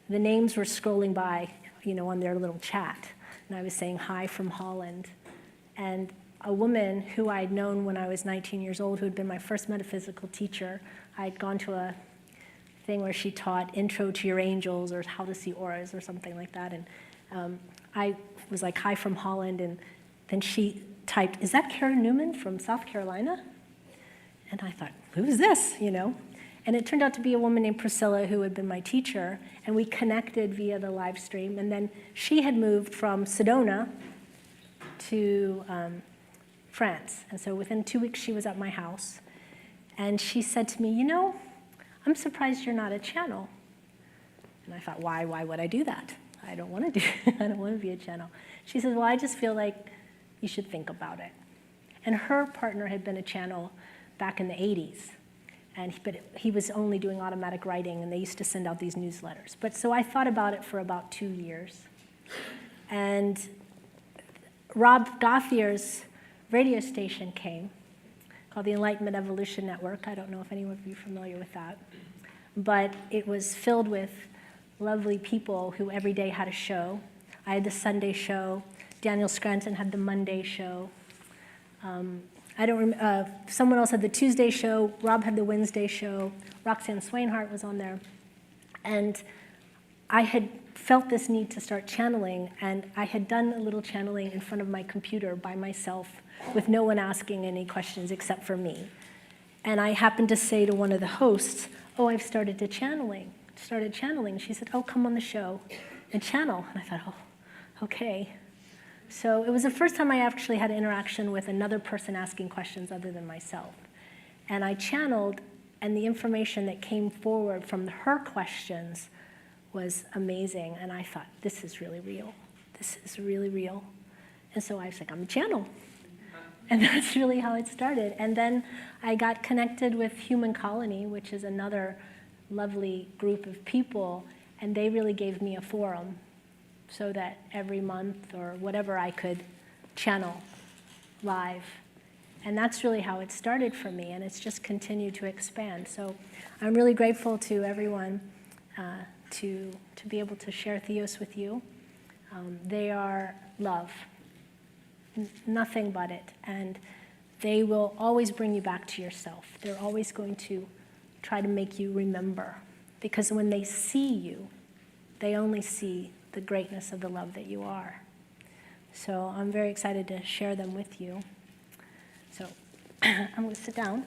Speaker 12: the names were scrolling by, on their little chat. And I was saying hi from Holland. And a woman who I'd known when I was 19 years old, who had been my first metaphysical teacher, I'd gone to a thing where she taught Intro to Your Angels or How to See Auras or something like that. And I was like, hi from Holland. And then she typed, is that Karen Newman from South Carolina? And I thought, who's this, And it turned out to be a woman named Priscilla who had been my teacher, and we connected via the live stream. And then she had moved from Sedona to France. And so within 2 weeks, she was at my house. And she said to me, I'm surprised you're not a channel. And I thought, why would I do that? I don't want to be a channel. She says, well, I just feel like you should think about it. And her partner had been a channel back in the 80s. But he was only doing automatic writing, and they used to send out these newsletters. But so I thought about it for about 2 years. And Rob Gauthier's radio station came, called the Enlightenment Evolution Network. I don't know if any of you are familiar with that. But it was filled with lovely people who every day had a show. I had the Sunday show. Daniel Scranton had the Monday show. Someone else had the Tuesday show. Rob had the Wednesday show. Roxanne Swainhart was on there. And I had felt this need to start channeling, and I had done a little channeling in front of my computer by myself with no one asking any questions except for me. And I happened to say to one of the hosts, I've started channeling. She said, come on the show and channel. And I thought, okay. So it was the first time I actually had an interaction with another person asking questions other than myself. And I channeled, and the information that came forward from her questions was amazing. And I thought, this is really real. This is really real. And so I was like, I'm a channel. And that's really how it started. And then I got connected with Human Colony, which is another lovely group of people, and they really gave me a forum so that every month or whatever I could channel live. And that's really how it started for me, and it's just continued to expand. So I'm really grateful to everyone to be able to share Theos with you. They are love, nothing but it. And they will always bring you back to yourself. They're always going to try to make you remember. Because when they see you, they only see the greatness of the love that you are. So I'm very excited to share them with you. So I'm going to sit down.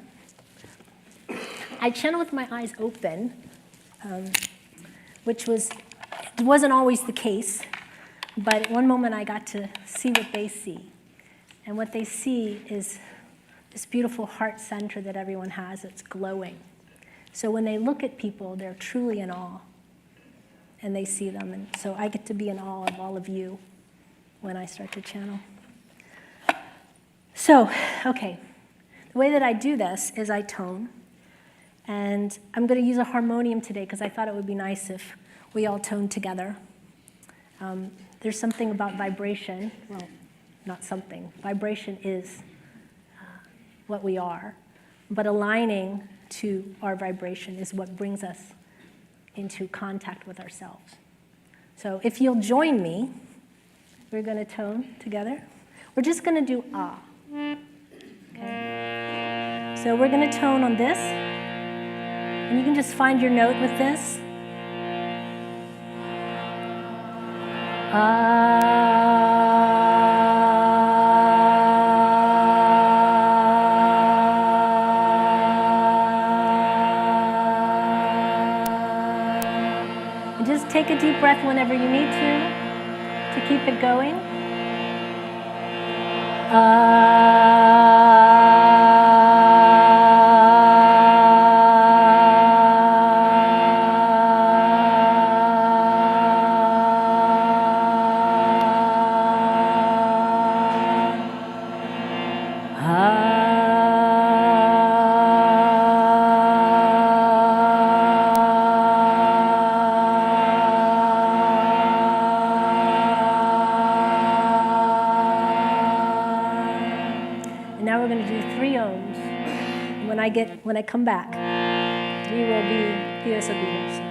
Speaker 12: I channel with my eyes open, which wasn't always the case. But at one moment I got to see what they see. And what they see is this beautiful heart center that everyone has that's glowing. So when they look at people, they're truly in awe. And they see them. And so I get to be in awe of all of you when I start to channel. So, okay. The way that I do this is I tone. And I'm going to use a harmonium today because I thought it would be nice if we all toned together. There's something about vibration. Well, not something. Vibration is what we are. But aligning to our vibration is what brings us into contact with ourselves. So if you'll join me, we're going to tone together. We're just going to do ah. Okay. So we're going to tone on this. And you can just find your note with this. And just take a deep breath whenever you need to keep it going. When I come back, we will be Dios obedience.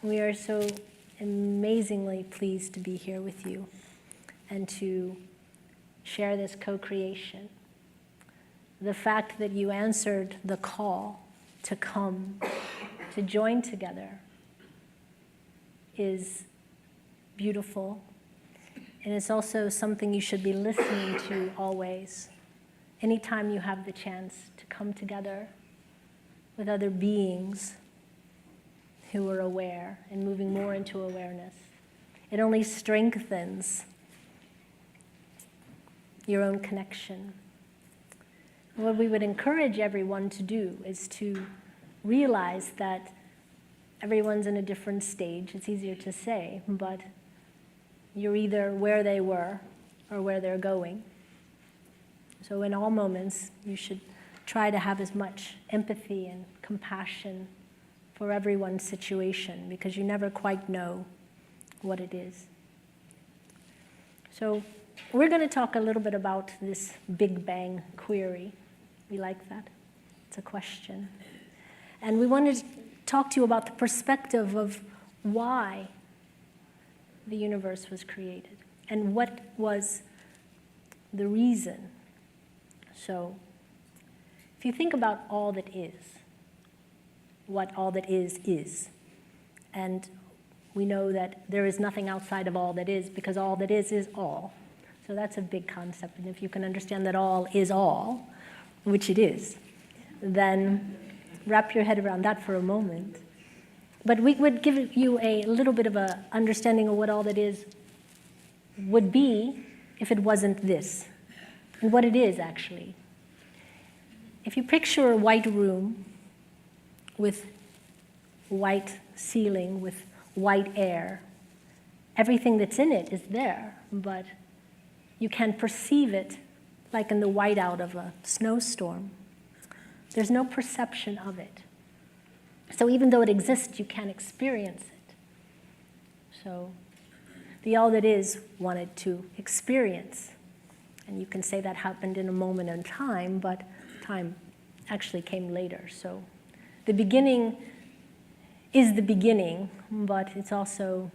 Speaker 12: We are so amazingly pleased to be here with you and to share this co-creation. The fact that you answered the call to come, to join together, is beautiful. And it's also something you should be listening to always. Anytime you have the chance to come together with other beings who are aware and moving more into awareness, it only strengthens your own connection. What we would encourage everyone to do is to realize that everyone's in a different stage. It's easier to say, but you're either where they were or where they're going. So in all moments, you should try to have as much empathy and compassion for everyone's situation, because you never quite know what it is. So we're going to talk a little bit about this Big Bang query. We like that. It's a question. And we wanted to talk to you about the perspective of why the universe was created and what was the reason. So if you think about all that is, what all that is. And we know that there is nothing outside of all that is, because all that is all. So that's a big concept. And if you can understand that all is all, which it is, then wrap your head around that for a moment. But we would give you a little bit of an understanding of what all that is would be if it wasn't this, and what it is actually. If you picture a white room with white ceiling, with white air, everything that's in it is there, but you can perceive it like in the whiteout of a snowstorm. There's no perception of it. So even though it exists, you can't experience it. So the all that is wanted to experience. And you can say that happened in a moment in time, but time actually came later. So the beginning is the beginning, but it's also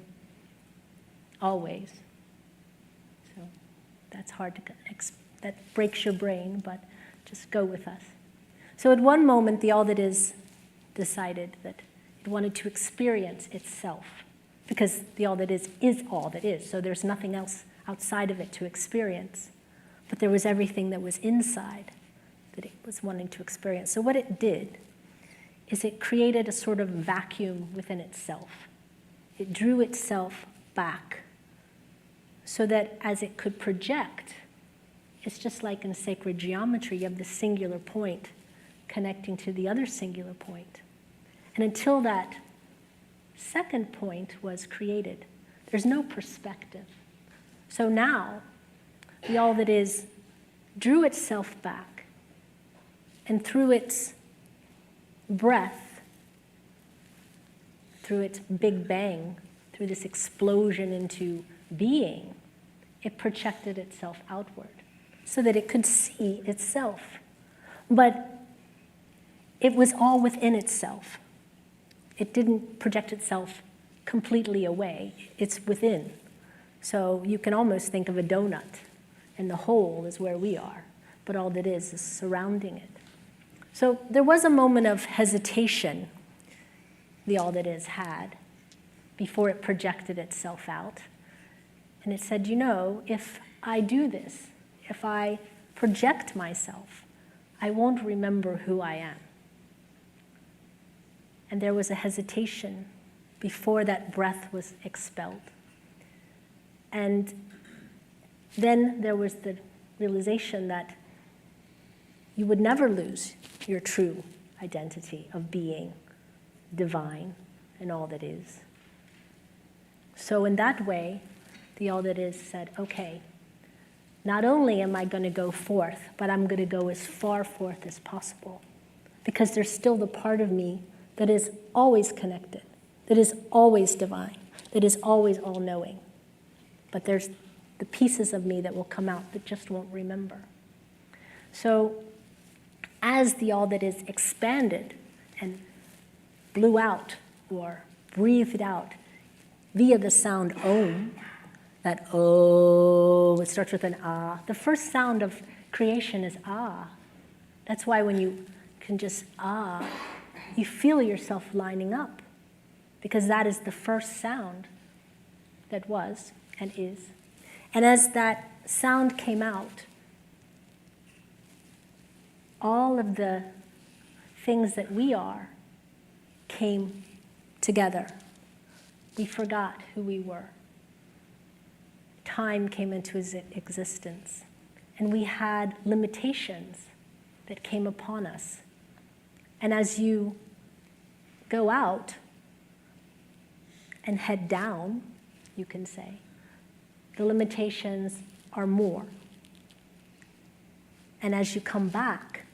Speaker 12: always. So that's hard to, that breaks your brain, but just go with us. So at one moment, the all that is decided that it wanted to experience itself because the all that is all that is. So there's nothing else outside of it to experience. But there was everything that was inside that it was wanting to experience. So what it did is it created a sort of vacuum within itself. It drew itself back so that as it could project, it's just like in sacred geometry, you have the singular point connecting to the other singular point. And until that second point was created, there's no perspective. So now, the all that is drew itself back, and through its breath, through its big bang, through this explosion into being, it projected itself outward so that it could see itself. But it was all within itself. It didn't project itself completely away. It's within. So you can almost think of a donut, and the hole is where we are, but all that is surrounding it. So there was a moment of hesitation the all that is had before it projected itself out. And it said, you know, if I do this, if I project myself, I won't remember who I am. And there was a hesitation before that breath was expelled. And then there was the realization that you would never lose your true identity of being divine and all that is. So in that way, the all that is said, okay, not only am I going to go forth, but I'm going to go as far forth as possible, because there's still the part of me that is always connected, that is always divine, that is always all-knowing. But there's the pieces of me that will come out that just won't remember. So as the all that is expanded and blew out or breathed out via the sound Om, that oh, it starts with an ah. The first sound of creation is ah. That's why when you can just ah, you feel yourself lining up, because that is the first sound that was and is. And as that sound came out, all of the things that we are came together. We forgot who we were. Time came into existence, and we had limitations that came upon us. And as you go out and head down, you can say, the limitations are more. And as you come back,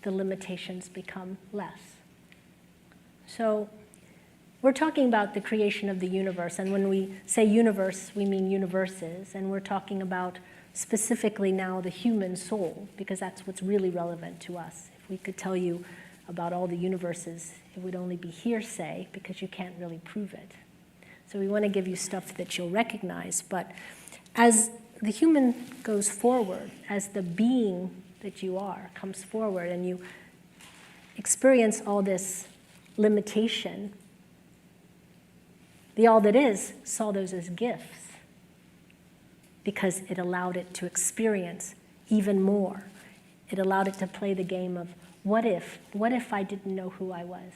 Speaker 12: the limitations become less. So we're talking about the creation of the universe, and when we say universe, we mean universes, and we're talking about specifically now the human soul, because that's what's really relevant to us. If we could tell you about all the universes, it would only be hearsay, because you can't really prove it. So we want to give you stuff that you'll recognize, but as the human goes forward, as the being that you are comes forward, and you experience all this limitation, the all that is saw those as gifts, because it allowed it to experience even more. It allowed it to play the game of what if I didn't know who I was?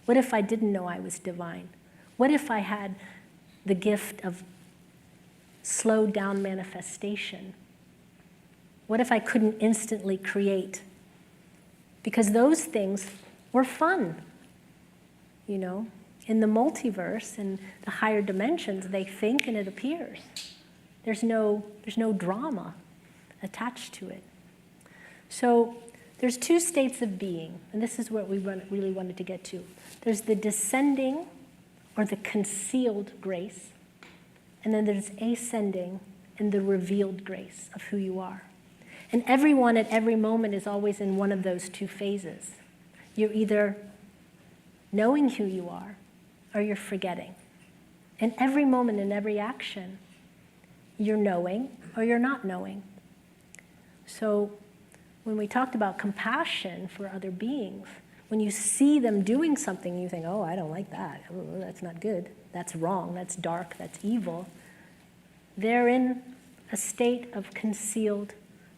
Speaker 12: What if I didn't know I was divine? What if I had the gift of slowed down manifestation? What if I couldn't instantly create? Because those things were fun, you know? In the multiverse, in the higher dimensions, they think and it appears. There's no drama attached to it. So there's two states of being, and this is what we really wanted to get to. There's the descending or the concealed grace, and then there's ascending and the revealed grace of who you are. And everyone at every moment is always in one of those two phases. You're either knowing who you are, or you're forgetting. In every moment, in every action, you're knowing or you're not knowing. So when we talked about compassion for other beings, when you see them doing something, you think, oh, I don't like that. Oh, that's not good. That's wrong. That's dark. That's evil. They're in a state of concealed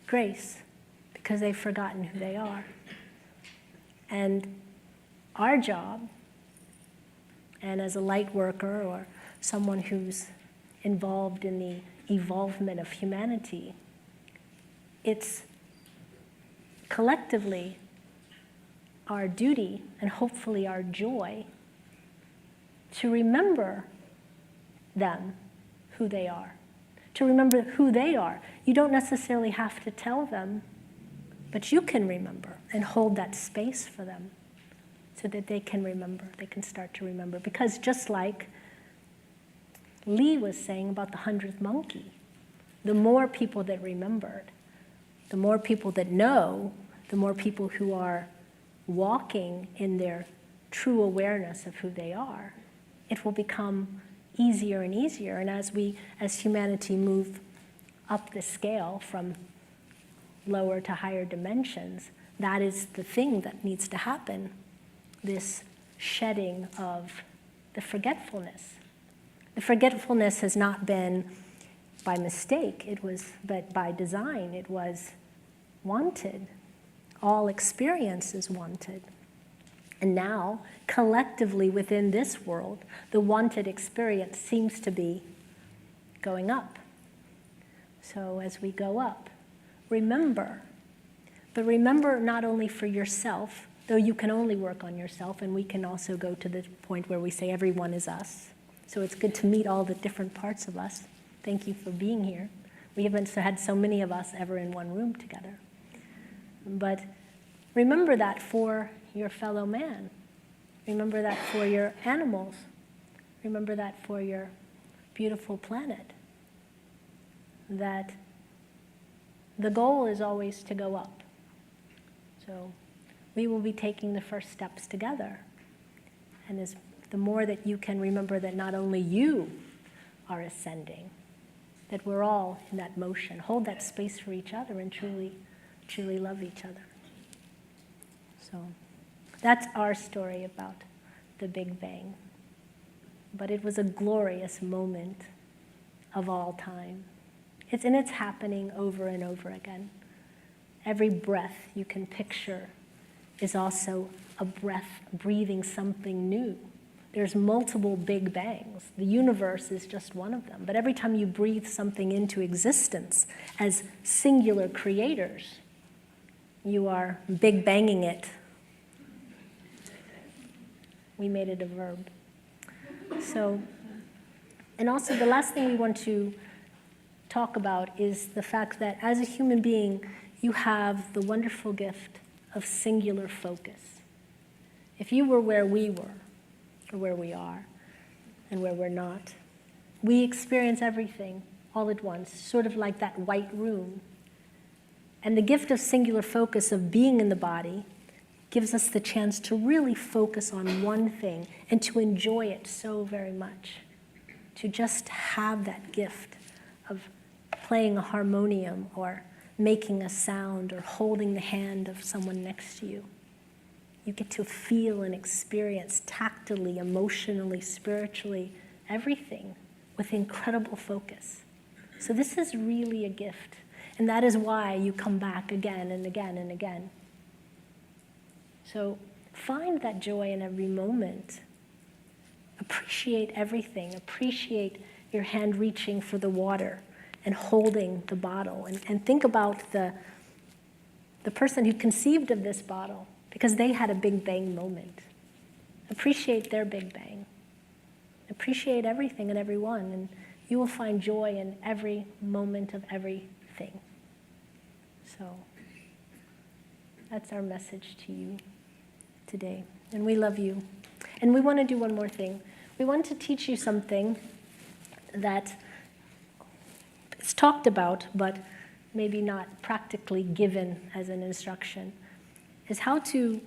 Speaker 12: grace because they've forgotten who they are. And our job, and as a light worker or someone who's involved in the evolvement of humanity, it's collectively our duty and hopefully our joy to remember them, who they are. To remember who they are. You don't necessarily have to tell them, but you can remember and hold that space for them so that they can remember, they can start to remember. Because just like Lee was saying about the 100th monkey, the more people that remembered, the more people that know, the more people who are walking in their true awareness of who they are, it will become easier and easier. And as we, as humanity, move up the scale from lower to higher dimensions, that is the thing that needs to happen, this shedding of the forgetfulness. The forgetfulness has not been by mistake, but by design. It was wanted. All experience is wanted. And now, collectively within this world, the wanted experience seems to be going up. So as we go up, remember. But remember not only for yourself, though you can only work on yourself, and we can also go to the point where we say everyone is us. So it's good to meet all the different parts of us. Thank you for being here. We haven't had so many of us ever in one room together. But remember that for your fellow man. Remember that for your animals. Remember that for your beautiful planet. That the goal is always to go up. So we will be taking the first steps together. And as the more that you can remember that not only you are ascending, that we're all in that motion. Hold that space for each other and truly, truly love each other. So that's our story about the Big Bang. But it was a glorious moment of all time. It's happening over and over again. Every breath you can picture is also a breath breathing something new. There's multiple Big Bangs. The universe is just one of them. But every time you breathe something into existence as singular creators, you are Big Banging it. We made it a verb. So, and also the last thing we want to talk about is the fact that as a human being, you have the wonderful gift of singular focus. If you were where we were, or where we are, and where we're not, we experience everything all at once, sort of like that white room. And the gift of singular focus of being in the body gives us the chance to really focus on one thing and to enjoy it so very much. To just have that gift of playing a harmonium or making a sound or holding the hand of someone next to you. You get to feel and experience tactily, emotionally, spiritually, everything with incredible focus. So this is really a gift. And that is why you come back again and again and again. So find that joy in every moment. Appreciate everything. Appreciate your hand reaching for the water and holding the bottle. And think about the person who conceived of this bottle, because they had a Big Bang moment. Appreciate their Big Bang. Appreciate everything and everyone, and you will find joy in every moment of everything. So that's our message to you today. And we love you. And we want to do one more thing. We want to teach you something that is talked about, but maybe not practically given as an instruction, is how to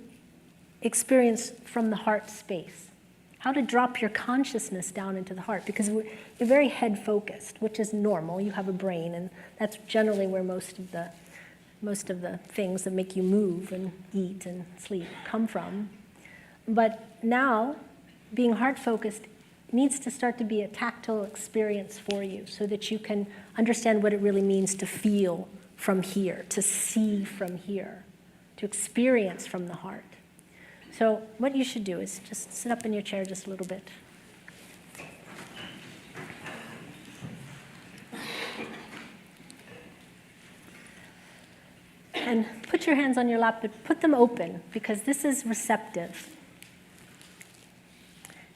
Speaker 12: experience from the heart space, how to drop your consciousness down into the heart, because you're very head focused, which is normal. You have a brain, and that's generally where most of the most of the things that make you move and eat and sleep come from. But now, being heart-focused needs to start to be a tactile experience for you so that you can understand what it really means to feel from here, to see from here, to experience from the heart. So what you should do is just sit up in your chair just a little bit. And put your hands on your lap, but put them open, because this is receptive.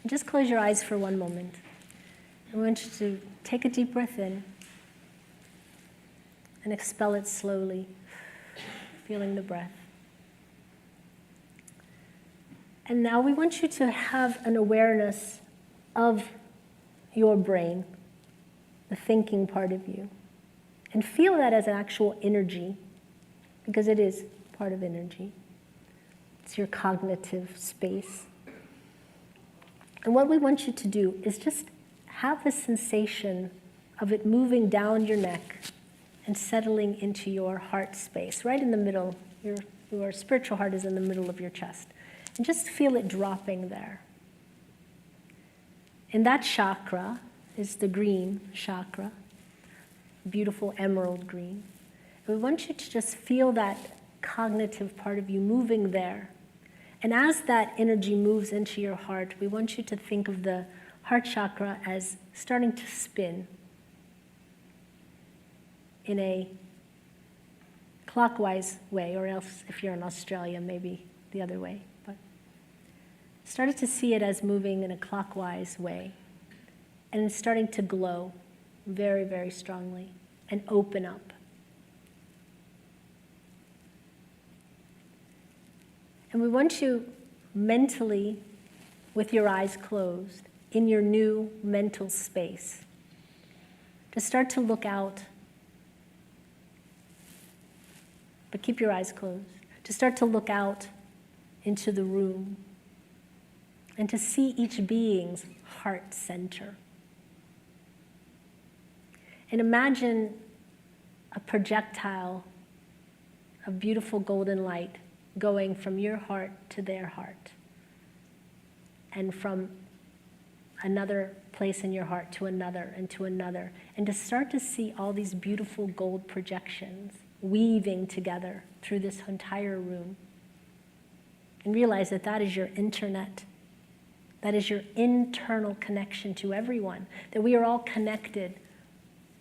Speaker 12: And just close your eyes for one moment. I want you to take a deep breath in and expel it slowly, feeling the breath. And now we want you to have an awareness of your brain, the thinking part of you, and feel that as an actual energy, because it is part of energy. It's your cognitive space. And what we want you to do is just have the sensation of it moving down your neck and settling into your heart space, right in the middle. Your spiritual heart is in the middle of your chest. And just feel it dropping there. And that chakra is the green chakra, beautiful emerald green. And we want you to just feel that cognitive part of you moving there. And as that energy moves into your heart, we want you to think of the heart chakra as starting to spin in a clockwise way, or else if you're in Australia, maybe the other way. But started to see it as moving in a clockwise way. And it's starting to glow very, very strongly and open up. And we want you mentally, with your eyes closed, in your new mental space, to start to look out, but keep your eyes closed, to start to look out into the room and to see each being's heart center. And imagine a projectile of beautiful golden light going from your heart to their heart, and from another place in your heart to another and to another, and to start to see all these beautiful gold projections weaving together through this entire room. And realize that that is your internet. That is your internal connection to everyone, that we are all connected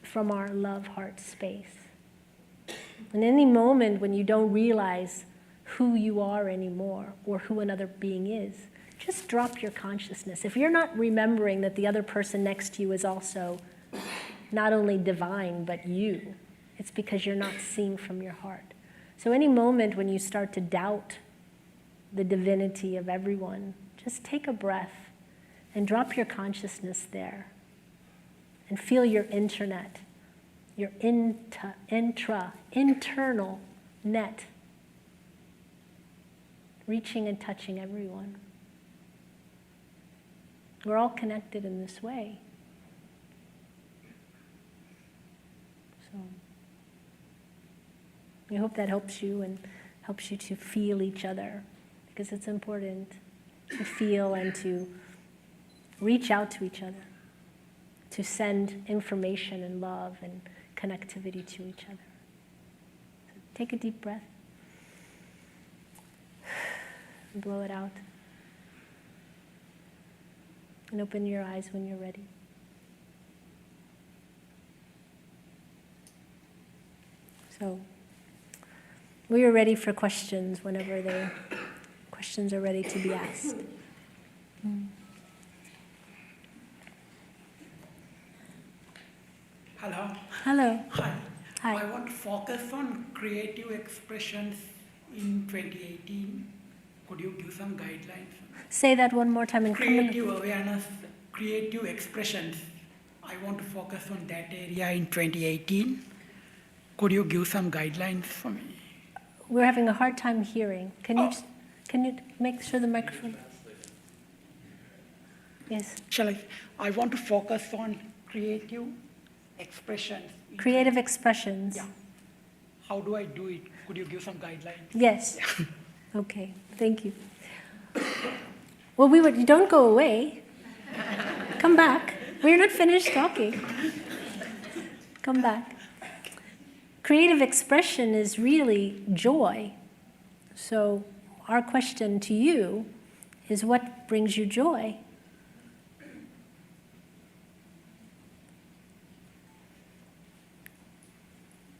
Speaker 12: from our love heart space. In any moment when you don't realize who you are anymore or who another being is, just drop your consciousness. If you're not remembering that the other person next to you is also not only divine but you, it's because you're not seeing from your heart. So any moment when you start to doubt the divinity of everyone, just take a breath and drop your consciousness there and feel your internet, your internal net, reaching and touching everyone. We're all connected in this way. So I hope that helps you and helps you to feel each other, because it's important to feel and to reach out to each other, to send information and love and connectivity to each other. So take a deep breath. Blow it out. And open your eyes when you're ready. So we are ready for questions whenever questions are ready to be asked.
Speaker 13: Hello.
Speaker 12: Hello.
Speaker 13: Hi.
Speaker 12: Hi.
Speaker 13: I want to focus on creative expressions in 2018. Could you give some guidelines?
Speaker 12: Say that one more time.
Speaker 13: Creative awareness, creative expressions. I want to focus on that area in 2018. Could you give some guidelines for me?
Speaker 12: We're having a hard time hearing. Can you make sure the microphone? Yes.
Speaker 13: Shall I want to focus on creative expressions.
Speaker 12: Creative expressions.
Speaker 13: Yeah. how do I do it? Could you give some guidelines?
Speaker 12: Yes. Okay, thank you. Well, don't go away. Come back. We're not finished talking. Come back. Creative expression is really joy. So our question to you is, what brings you joy?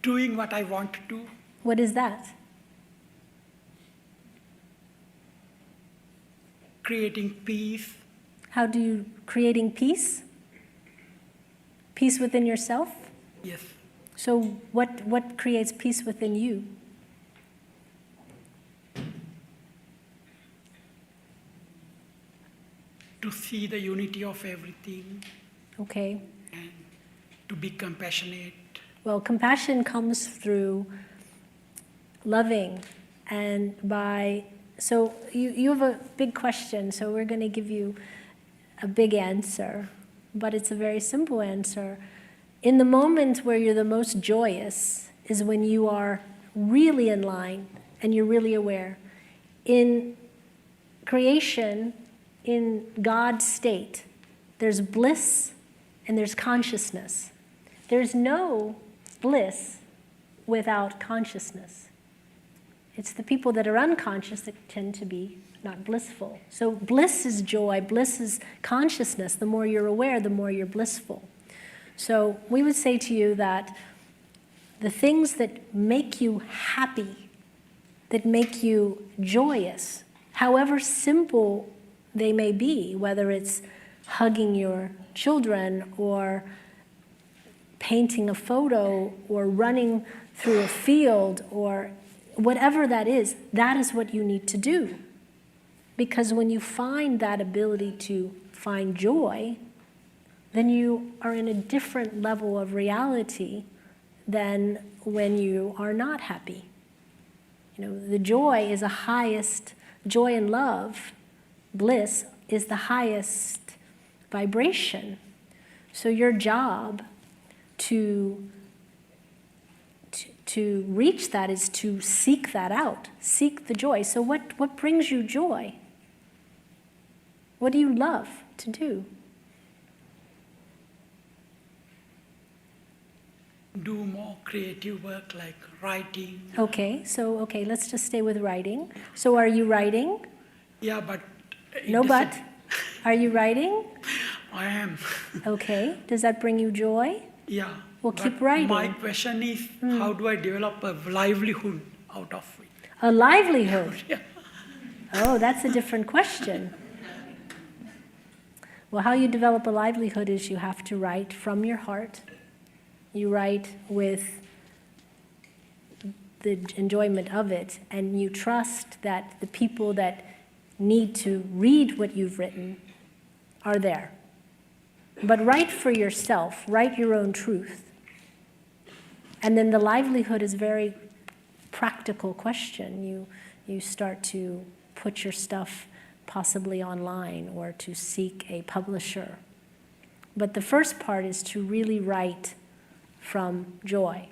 Speaker 13: Doing what I want to do.
Speaker 12: What is that?
Speaker 13: Creating peace.
Speaker 12: How do you, creating peace? Peace within yourself?
Speaker 13: Yes.
Speaker 12: So what creates peace within you?
Speaker 13: To see the unity of everything.
Speaker 12: Okay.
Speaker 13: And to be compassionate.
Speaker 12: Well, compassion comes through loving, and so you have a big question, so we're going to give you a big answer, but it's a very simple answer. In the moment where you're the most joyous is when you are really in line and you're really aware. In creation, in God's state, there's bliss and there's consciousness. There's no bliss without consciousness. It's the people that are unconscious that tend to be not blissful. So bliss is joy, bliss is consciousness. The more you're aware, the more you're blissful. So we would say to you that the things that make you happy, that make you joyous, however simple they may be, whether it's hugging your children or painting a photo or running through a field or whatever that is what you need to do. Because when you find that ability to find joy, then you are in a different level of reality than when you are not happy. You know, the joy is the highest, joy and love, bliss is the highest vibration. So your job to reach that is to seek that out, seek the joy. So what brings you joy? What do you love to do?
Speaker 13: Do more creative work like writing.
Speaker 12: Okay, let's just stay with writing. So are you writing?
Speaker 13: Yeah, but...
Speaker 12: No but. Are you writing?
Speaker 13: I am.
Speaker 12: Okay, does that bring you joy?
Speaker 13: Yeah.
Speaker 12: Well, keep writing.
Speaker 13: My question is, how do I develop a livelihood out of it?
Speaker 12: A livelihood?
Speaker 13: Yeah.
Speaker 12: Oh, that's a different question. Well, how you develop a livelihood is you have to write from your heart. You write with the enjoyment of it, and you trust that the people that need to read what you've written are there. But write for yourself, write your own truth. And then the livelihood is a very practical question. You start to put your stuff possibly online or to seek a publisher. But the first part is to really write from joy.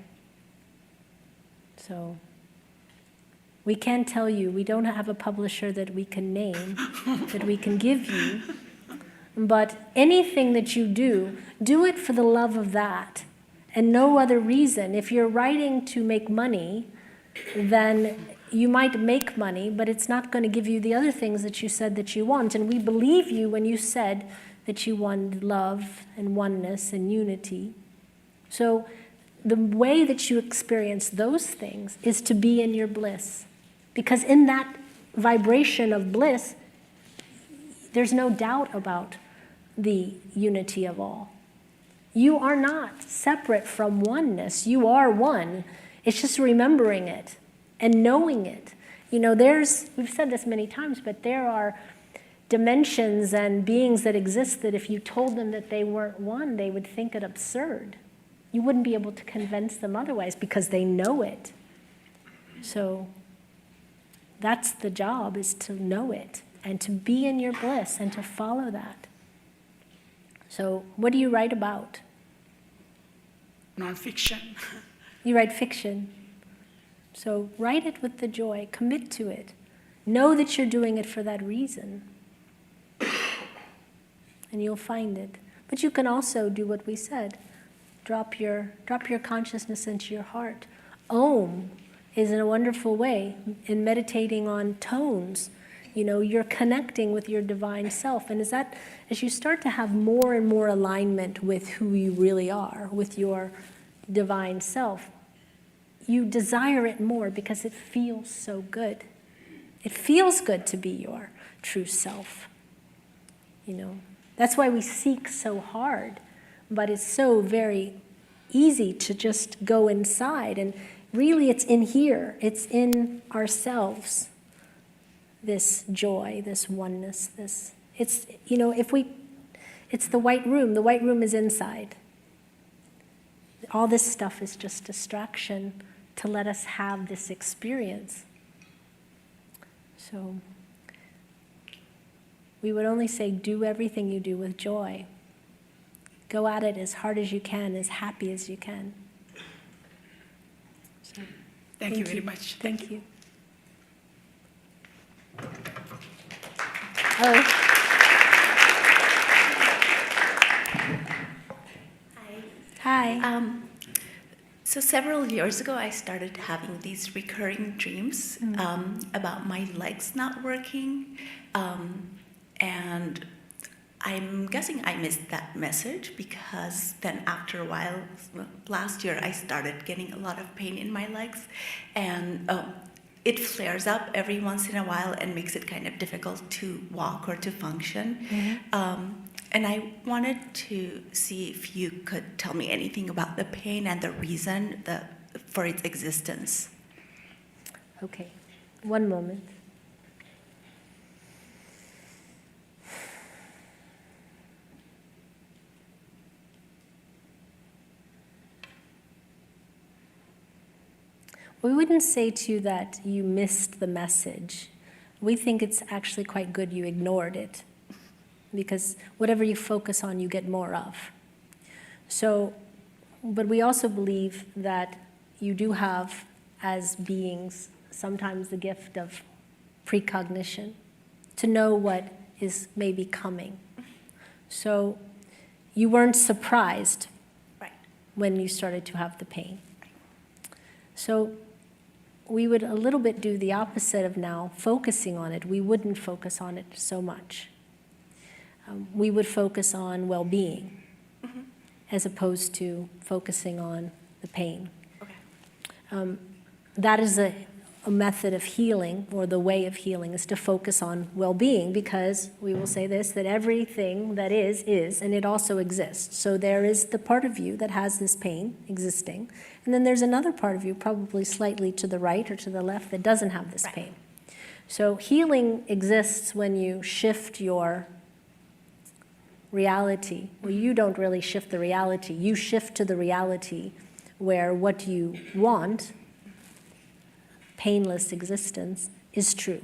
Speaker 12: So we can't tell you, we don't have a publisher that we can name, that we can give you. But anything that you do it for the love of that and no other reason. If you're writing to make money, then you might make money, but it's not going to give you the other things that you said that you want. And we believe you when you said that you wanted love and oneness and unity. So the way that you experience those things is to be in your bliss. Because in that vibration of bliss, there's no doubt about the unity of all. You are not separate from oneness. You are one. It's just remembering it and knowing it. You know, we've said this many times, but there are dimensions and beings that exist that if you told them that they weren't one, they would think it absurd. You wouldn't be able to convince them otherwise because they know it. So that's the job, is to know it and to be in your bliss and to follow that. So what do you write about?
Speaker 13: Non-fiction.
Speaker 12: You write fiction. So write it with the joy, commit to it. Know that you're doing it for that reason. And you'll find it. But you can also do what we said. Drop your consciousness into your heart. Om is in a wonderful way in meditating on tones. You know, you're connecting with your divine self. And as you start to have more and more alignment with who you really are, with your divine self, you desire it more because it feels so good. It feels good to be your true self. You know, that's why we seek so hard, but it's so very easy to just go inside. And really, it's in here. It's in ourselves. This joy, this oneness, it's, you know, it's the white room. The white room is inside. All this stuff is just distraction to let us have this experience. So we would only say, do everything you do with joy. Go at it as hard as you can, as happy as you can. So,
Speaker 13: Thank you very much.
Speaker 12: Thank you. Oh. Hi.
Speaker 14: So several years ago, I started having these recurring dreams about my legs not working, and I'm guessing I missed that message because then after a while, last year, I started getting a lot of pain in my legs, and it flares up every once in a while and makes it kind of difficult to walk or to function. And I wanted to see if you could tell me anything about the pain and the reason for its existence.
Speaker 12: Okay, one moment. We wouldn't say to you that you missed the message. We think it's actually quite good you ignored it, because whatever you focus on, you get more of. So, but we also believe that you do have, as beings, sometimes the gift of precognition, to know what is maybe coming. So you weren't surprised when you started to have the pain. So we would a little bit do the opposite of now focusing on it. We wouldn't focus on it so much. We would focus on well-being as opposed to focusing on the pain. That is a method of healing, or the way of healing is to focus on well-being, because we will say this, that everything that is, and it also exists. So there is the part of you that has this pain existing, and then there's another part of you, probably slightly to the right or to the left, that doesn't have this pain. So healing exists when you shift your reality. Well, you don't really shift the reality. You shift to the reality where what you want, painless existence, is true.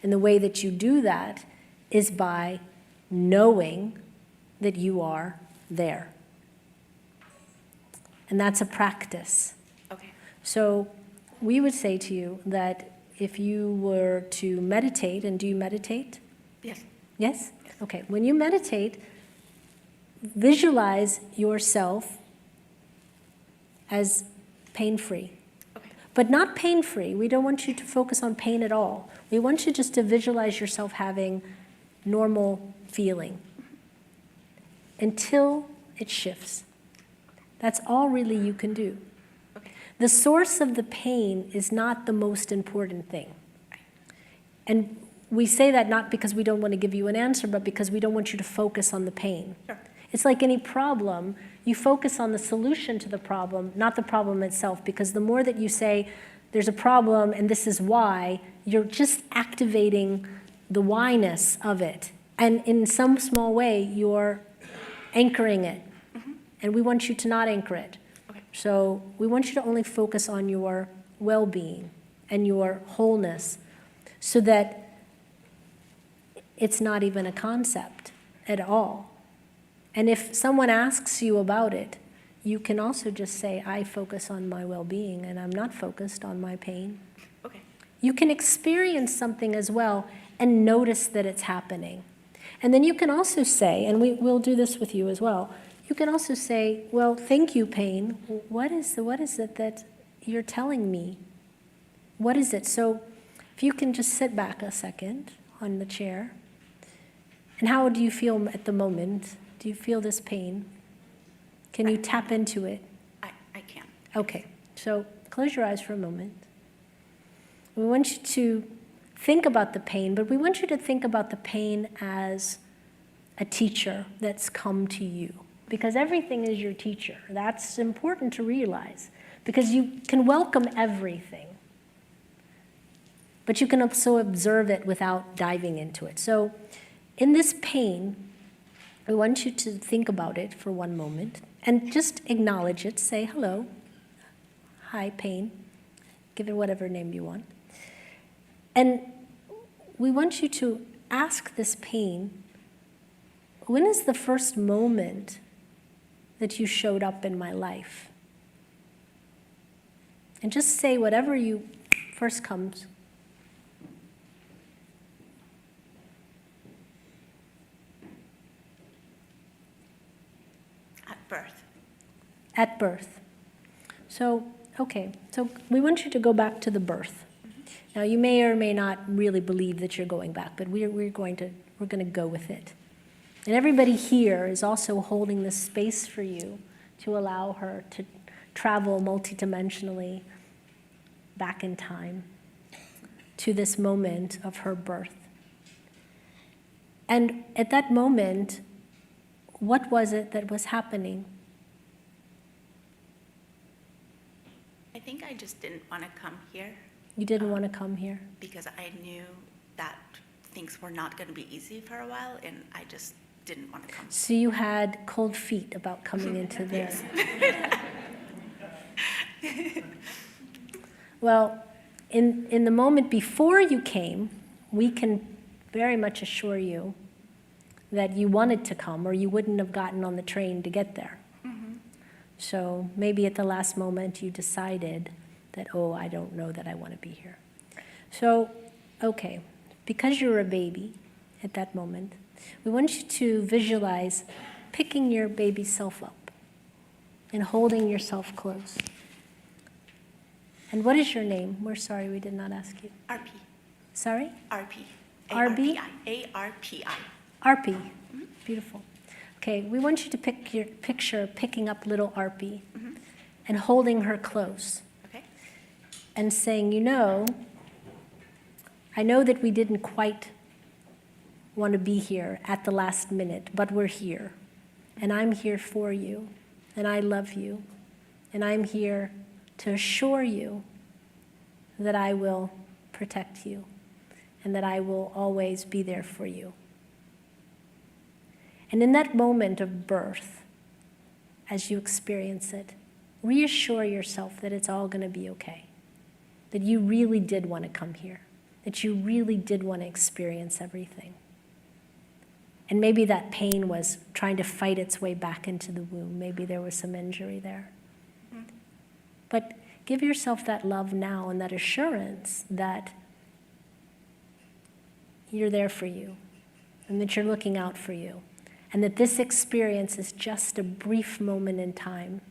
Speaker 12: And the way that you do that is by knowing that you are there. And that's a practice.
Speaker 14: Okay.
Speaker 12: So we would say to you that if you were to meditate, and do you meditate?
Speaker 14: Yes.
Speaker 12: Yes? Okay. When you meditate, visualize yourself as pain-free. But not pain-free. We don't want you to focus on pain at all. We want you just to visualize yourself having normal feeling until it shifts. That's all really you can do. The source of the pain is not the most important thing. And we say that not because we don't want to give you an answer, but because we don't want you to focus on the pain.
Speaker 14: Sure.
Speaker 12: It's like any problem. You focus on the solution to the problem, not the problem itself, because the more that you say, there's a problem and this is why, you're just activating the why-ness of it. And in some small way, you're anchoring it. And we want you to not anchor it. So we want you to only focus on your well-being and your wholeness, so that it's not even a concept at all. And if someone asks you about it, you can also just say, I focus on my well-being and I'm not focused on my pain.
Speaker 14: Okay.
Speaker 12: You can experience something as well and notice that it's happening. And then you can also say, and we'll do this with you as well, you can also say, well, thank you, pain. What is it that you're telling me? What is it? So if you can just sit back a second on the chair. And how do you feel at the moment? Do you feel this pain? Can you tap into it?
Speaker 14: I can.
Speaker 12: Okay, so close your eyes for a moment. We want you to think about the pain, but we want you to think about the pain as a teacher that's come to you. Because everything is your teacher. That's important to realize. Because you can welcome everything. But you can also observe it without diving into it. So in this pain, we want you to think about it for one moment and just acknowledge it. Say, hello, hi, pain. Give it whatever name you want. And we want you to ask this pain, when is the first moment that you showed up in my life? And just say whatever you first comes.
Speaker 14: At birth.
Speaker 12: At birth. So, okay, so we want you to go back to the birth. Now, you may or may not really believe that you're going back, but we're going to go with it. And everybody here is also holding this space for you to allow her to travel multidimensionally back in time to this moment of her birth. And at that moment, what was it that was happening?
Speaker 14: I think I just didn't want to come here.
Speaker 12: You didn't want to come here?
Speaker 14: Because I knew that things were not going to be easy for a while, and I just didn't want to come.
Speaker 12: So you had cold feet about coming into this. Well, in the moment before you came, we can very much assure you that you wanted to come, or you wouldn't have gotten on the train to get there.
Speaker 14: Mm-hmm.
Speaker 12: So maybe at the last moment you decided that, oh, I don't know that I want to be here. So, okay, because you're a baby at that moment, we want you to visualize picking your baby self up and holding yourself close. And what is your name? We're sorry we did not ask you.
Speaker 14: RP.
Speaker 12: Sorry?
Speaker 14: RP.
Speaker 12: RB?
Speaker 14: ARPI.
Speaker 12: RP. Beautiful. Okay, we want you to picture picking up little RP and holding her close.
Speaker 14: Okay.
Speaker 12: And saying, you know, I know that we didn't quite want to be here at the last minute, but we're here. And I'm here for you. And I love you. And I'm here to assure you that I will protect you and that I will always be there for you. And in that moment of birth, as you experience it, reassure yourself that it's all going to be okay, that you really did want to come here, that you really did want to experience everything. And maybe that pain was trying to fight its way back into the womb. Maybe there was some injury there. But give yourself that love now and that assurance that you're there for you and that you're looking out for you and that this experience is just a brief moment in time,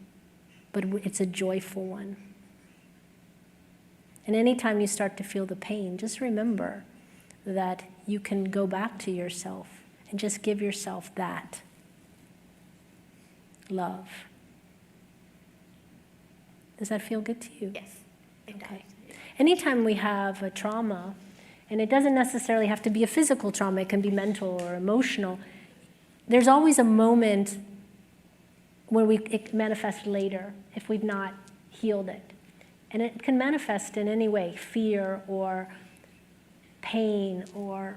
Speaker 12: but it's a joyful one. And anytime you start to feel the pain, just remember that you can go back to yourself and just give yourself that love. Does that feel good to you?
Speaker 14: Yes, it does.
Speaker 12: Anytime we have a trauma, and it doesn't necessarily have to be a physical trauma, it can be mental or emotional, there's always a moment where it manifests later if we've not healed it. And it can manifest in any way, fear or pain or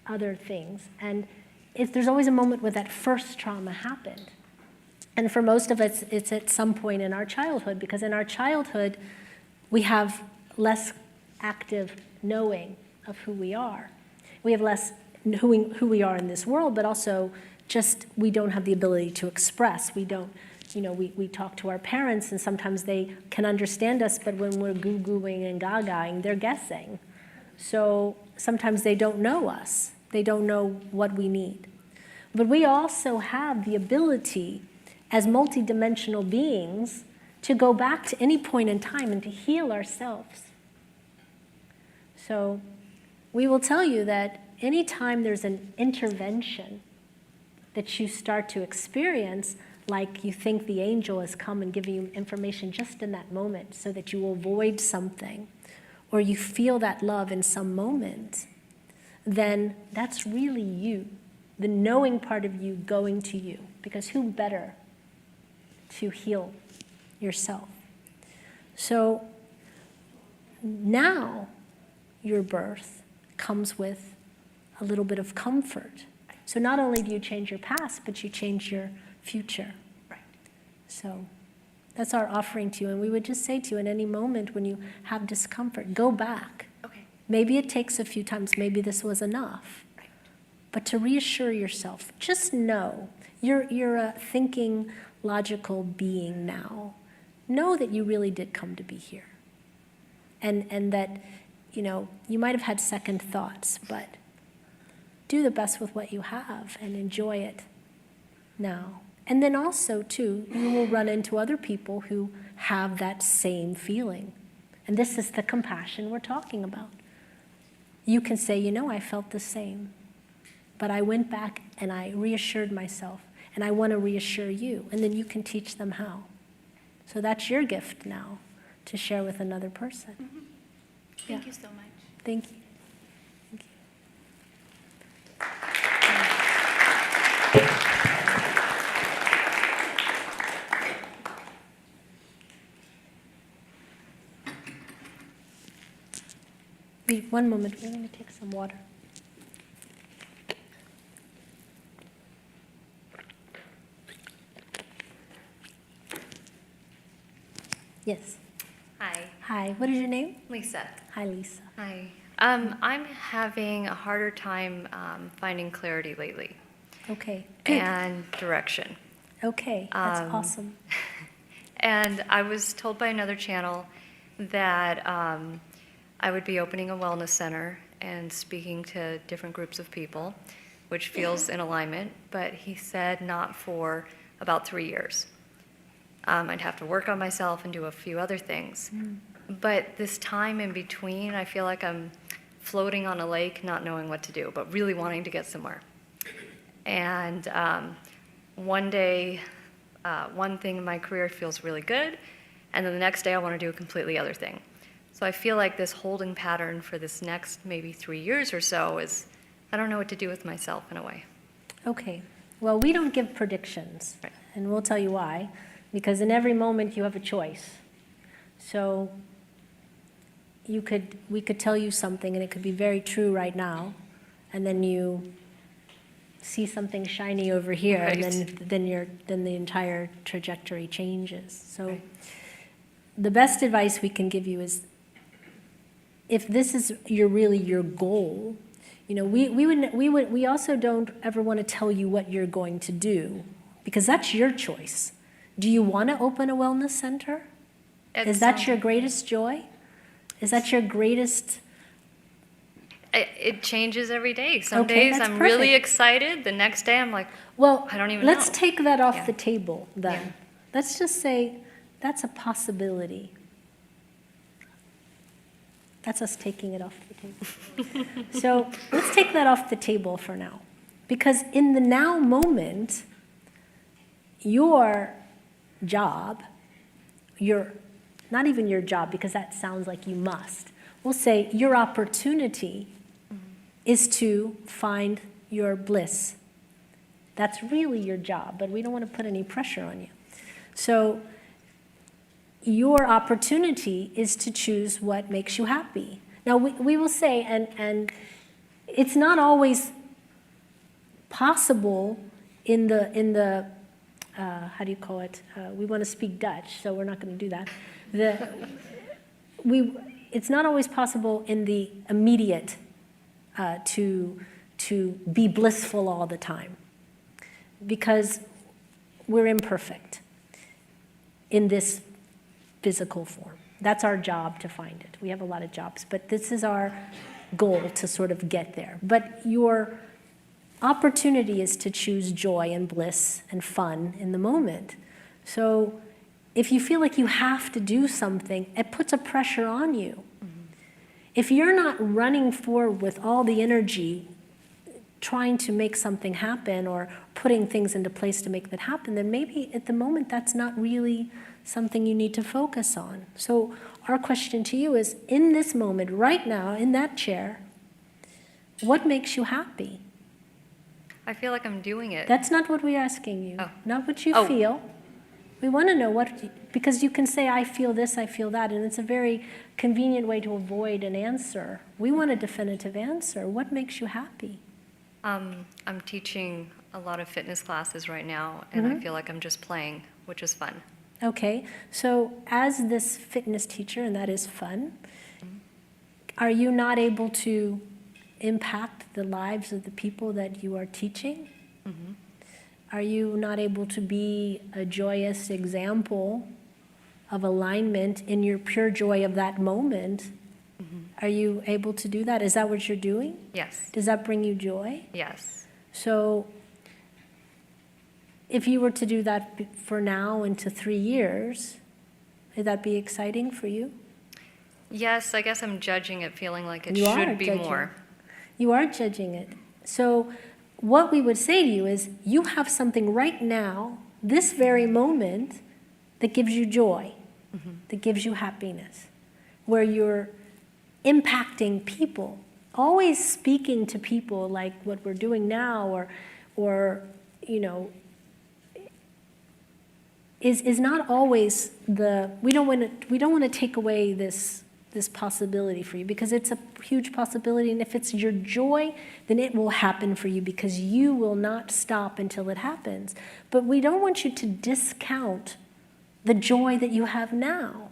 Speaker 12: other things. And there's always a moment where that first trauma happened. And for most of us, it's at some point in our childhood, because in our childhood, we have less active knowing of who we are. We have less who we are in this world, but also just we don't have the ability to express. We don't, we talk to our parents and sometimes they can understand us, but when we're goo-gooing and gagaing, they're guessing. So sometimes they don't know us. They don't know what we need. But we also have the ability as multidimensional beings to go back to any point in time and to heal ourselves. So we will tell you that anytime there's an intervention that you start to experience, like you think the angel has come and given you information just in that moment so that you will avoid something, or you feel that love in some moment, then that's really you, the knowing part of you going to you. Because who better to heal yourself? So now your birth comes with a little bit of comfort. So not only do you change your past, but you change your future.
Speaker 14: Right.
Speaker 12: So that's our offering to you. And we would just say to you, in any moment when you have discomfort, go back.
Speaker 14: Okay.
Speaker 12: Maybe it takes a few times. Maybe this was enough.
Speaker 14: Right.
Speaker 12: But to reassure yourself, just know you're a thinking, logical being now. Know that you really did come to be here. And that, you might have had second thoughts, but do the best with what you have and enjoy it now. And then also, too, you will run into other people who have that same feeling. And this is the compassion we're talking about. You can say, I felt the same. But I went back and I reassured myself. And I want to reassure you. And then you can teach them how. So that's your gift now to share with another person.
Speaker 14: Mm-hmm. Thank you so much.
Speaker 12: Thank you. Wait, one moment, we're going to take some water. Yes.
Speaker 15: Hi.
Speaker 12: Hi, what is your name?
Speaker 15: Lisa.
Speaker 12: Hi, Lisa.
Speaker 15: Hi. I'm having a harder time finding clarity lately.
Speaker 12: Okay, good.
Speaker 15: And direction.
Speaker 12: Okay, that's awesome.
Speaker 15: And I was told by another channel that I would be opening a wellness center and speaking to different groups of people, which feels in alignment, but he said not for about 3 years. I'd have to work on myself and do a few other things. But this time in between, I feel like I'm floating on a lake, not knowing what to do, but really wanting to get somewhere. And one day, one thing in my career feels really good, and then the next day I want to do a completely other thing. So I feel like this holding pattern for this next maybe 3 years or so is, I don't know what to do with myself in a way.
Speaker 12: Okay, well, we don't give predictions,
Speaker 15: Right.
Speaker 12: and we'll tell you why. Because in every moment you have a choice. So we could tell you something and it could be very true right now, and then you see something shiny over here,
Speaker 15: Right.
Speaker 12: and then the entire trajectory changes. So right. The best advice we can give you is, if this is really your goal, we also don't ever want to tell you what you're going to do, because that's your choice. Do you want to open a wellness center? Is that your greatest joy? Is that your greatest?
Speaker 15: It changes every day. Some
Speaker 12: Okay,
Speaker 15: days
Speaker 12: that's
Speaker 15: I'm
Speaker 12: perfect.
Speaker 15: really excited. The next day I'm like,
Speaker 12: well,
Speaker 15: I don't even know.
Speaker 12: Let's take that off
Speaker 15: Yeah.
Speaker 12: the table then.
Speaker 15: Yeah.
Speaker 12: Let's just say that's a possibility. That's us taking it off the table. So let's take that off the table for now. Because in the now moment, your job, not even your job, because that sounds like you must. We'll say your opportunity is to find your bliss. That's really your job, but we don't want to put any pressure on you. So your opportunity is to choose what makes you happy. Now we will say, and it's not always possible in the how do you call it? We want to speak Dutch, so we're not going to do that. It's not always possible in the immediate to be blissful all the time. because we're imperfect in this physical form. That's our job to find it. We have a lot of jobs, but this is our goal to sort of get there. But your opportunity is to choose joy and bliss and fun in the moment. So if you feel like you have to do something, it puts a pressure on you. If you're not running forward with all the energy, trying to make something happen or putting things into place to make that happen, then maybe at the moment that's not really something you need to focus on. So our question to you is, in this moment, right now, in that chair, what makes you happy?
Speaker 15: I feel like I'm doing it.
Speaker 12: That's not what we're asking you.
Speaker 15: Oh.
Speaker 12: Not what you
Speaker 15: Oh.
Speaker 12: feel. We want to know what, because you can say, I feel this, I feel that, and it's a very convenient way to avoid an answer. We want a definitive answer. What makes you happy?
Speaker 15: I'm teaching a lot of fitness classes right now, and I feel like I'm just playing, which is fun.
Speaker 12: Okay, so as this fitness teacher, and that is fun, are you not able to impact the lives of the people that you are teaching? Are you not able to be a joyous example of alignment in your pure joy of that moment? Are you able to do that? Is that what you're doing?
Speaker 15: Yes.
Speaker 12: Does that bring you joy?
Speaker 15: Yes.
Speaker 12: So if you were to do that for now into 3 years, would that be exciting for you?
Speaker 15: Yes, I guess I'm judging it, feeling like it
Speaker 12: You are
Speaker 15: should be
Speaker 12: judging.
Speaker 15: more.
Speaker 12: You are judging it. So what we would say to you is, you have something right now, this very moment, that gives you joy, that gives you happiness, where you're impacting people, always speaking to people like what we're doing now, or you know, is not always we don't want to take away this possibility for you, because it's a huge possibility, and if it's your joy, then it will happen for you, because you will not stop until it happens. But we don't want you to discount the joy that you have now.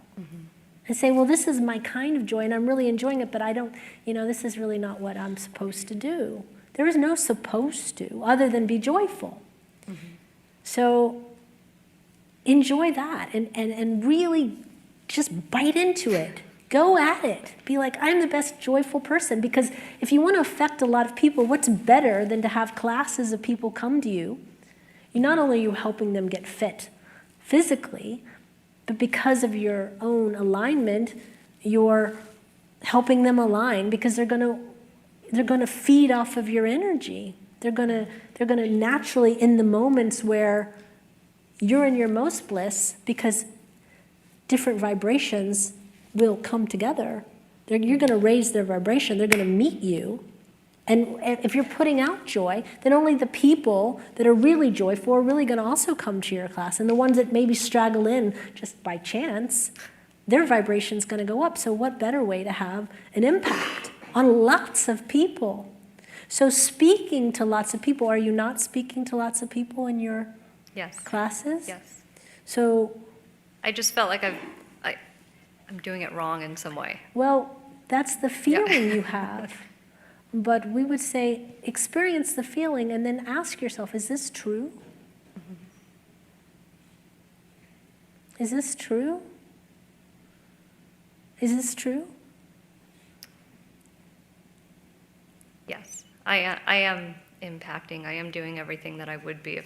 Speaker 12: And say, well, this is my kind of joy, and I'm really enjoying it, but I don't, this is really not what I'm supposed to do. There is no supposed to, other than be joyful. So enjoy that, and really just bite into it. Go at it. Be like, I'm the best joyful person. Because if you want to affect a lot of people, what's better than to have classes of people come to you? Not only are you helping them get fit physically, but because of your own alignment, you're helping them align, because they're going to feed off of your energy. They're going to naturally, in the moments where you're in your most bliss, because different vibrations will come together. You're going to raise their vibration. They're going to meet you. And if you're putting out joy, then only the people that are really joyful are really going to also come to your class. And the ones that maybe straggle in just by chance, their vibration's going to go up. So what better way to have an impact on lots of people? So speaking to lots of people, are you not speaking to lots of people in your classes?
Speaker 15: Yes.
Speaker 12: So
Speaker 15: I just felt like I'm doing it wrong in some way.
Speaker 12: Well, that's the feeling you have. But we would say, experience the feeling and then ask yourself, is this true? Is this true? Is this true?
Speaker 15: Yes. I am impacting. I am doing everything that I would be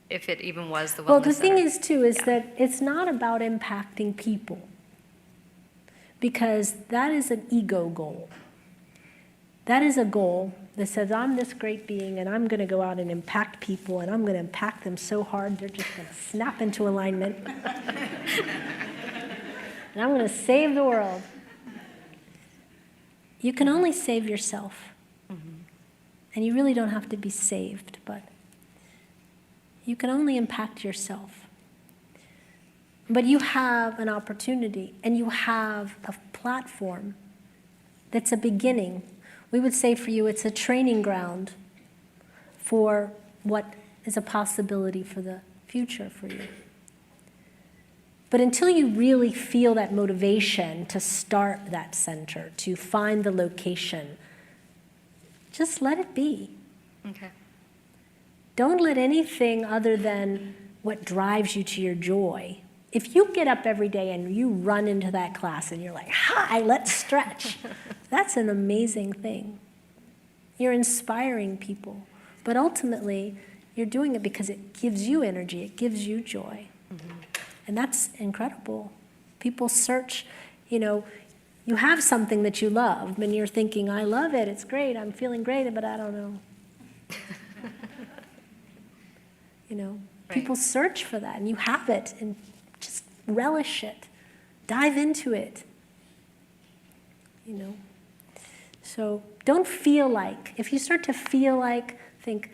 Speaker 15: if it even was the wellness
Speaker 12: Well, the thing
Speaker 15: center.
Speaker 12: is, too, is that it's not about impacting people, because that is an ego goal. That is a goal that says, I'm this great being, and I'm going to go out and impact people, and I'm going to impact them so hard, they're just going to snap into alignment. And I'm going to save the world. You can only save yourself. And you really don't have to be saved, but you can only impact yourself. But you have an opportunity, and you have a platform that's a beginning. We would say for you, it's a training ground for what is a possibility for the future for you. But until you really feel that motivation to start that center, to find the location, just let it be.
Speaker 15: Okay.
Speaker 12: Don't let anything other than what drives you to your joy. If you get up every day and you run into that class and you're like, hi, let's stretch, that's an amazing thing. You're inspiring people. But ultimately, you're doing it because it gives you energy, it gives you joy. And that's incredible. People search, you have something that you love, and you're thinking, I love it, it's great, I'm feeling great, but I don't know. People search for that, and you have it, and just relish it. Dive into it. So don't feel like, if you start to feel like, think,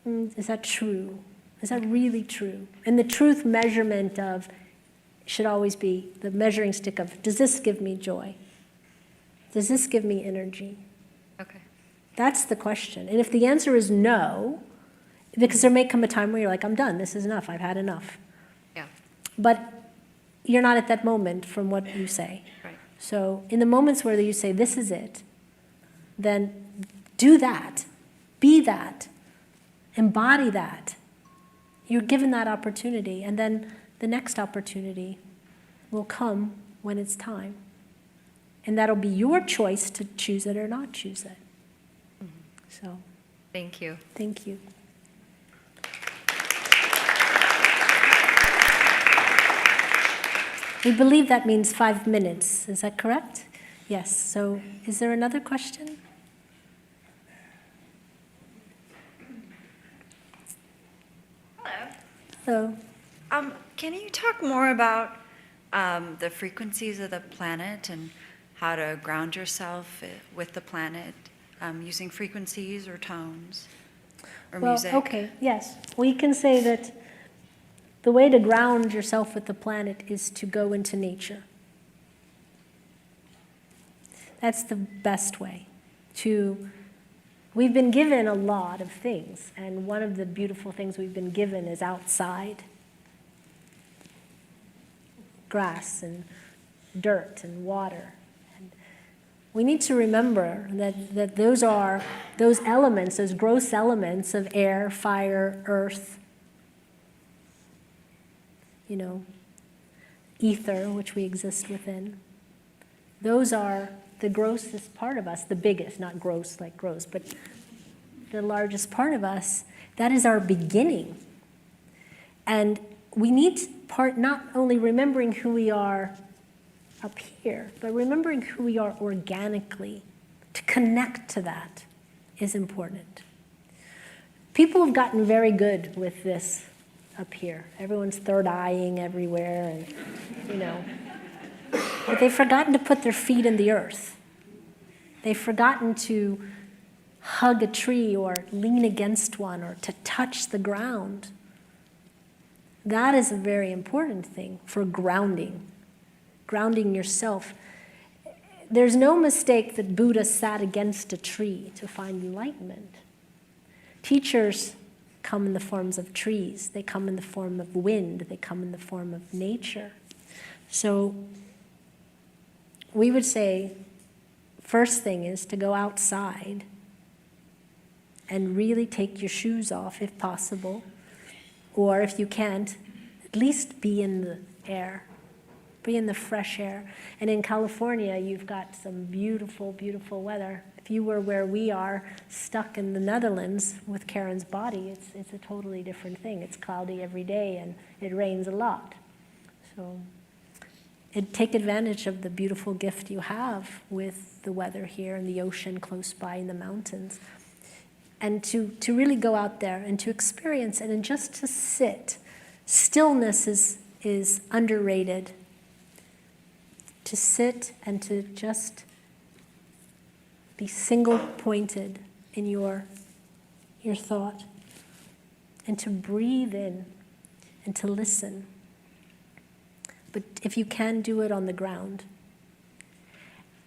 Speaker 12: is that true? Is that really true? And the truth measurement of should always be the measuring stick of, does this give me joy? Does this give me energy?
Speaker 15: Okay.
Speaker 12: That's the question. And if the answer is no, because there may come a time where you're like, I'm done, this is enough, I've had enough.
Speaker 15: Yeah.
Speaker 12: But you're not at that moment from what you say.
Speaker 15: Right.
Speaker 12: So in the moments where you say, this is it, then do that, be that, embody that. You're given that opportunity, and then the next opportunity will come when it's time. And that'll be your choice to choose it or not choose it. So.
Speaker 15: Thank you.
Speaker 12: Thank you. We believe that means 5 minutes. Is that correct? Yes. So is there another question? Hello.
Speaker 16: Can you talk more about the frequencies of the planet and how to ground yourself with the planet using frequencies or tones or music?
Speaker 12: Okay, yes. We can say that the way to ground yourself with the planet is to go into nature. That's the best way to. We've been given a lot of things, and one of the beautiful things we've been given is outside. Grass and dirt and water. And we need to remember that those are those elements, those gross elements of air, fire, earth, ether, which we exist within. Those are the grossest part of us, the biggest, not gross like gross, but the largest part of us. That is our beginning. And we need not only remembering who we are up here, but remembering who we are organically. To connect to that is important. People have gotten very good with this up here. Everyone's third-eyeing everywhere, and but they've forgotten to put their feet in the earth. They've forgotten to hug a tree or lean against one or to touch the ground. That is a very important thing for grounding yourself. There's no mistake that Buddha sat against a tree to find enlightenment. Teachers come in the forms of trees. They come in the form of wind. They come in the form of nature. So we would say, first thing is to go outside and really take your shoes off if possible. Or if you can't, at least be in the air, be in the fresh air. And in California, you've got some beautiful, beautiful weather. If you were where we are, stuck in the Netherlands with Karen's body, it's a totally different thing. It's cloudy every day and it rains a lot. So take advantage of the beautiful gift you have with the weather here and the ocean close by and the mountains. And to really go out there and to experience it and just to sit. Stillness is underrated. To sit and to just be single-pointed in your thought. And to breathe in and to listen. But if you can, do it on the ground.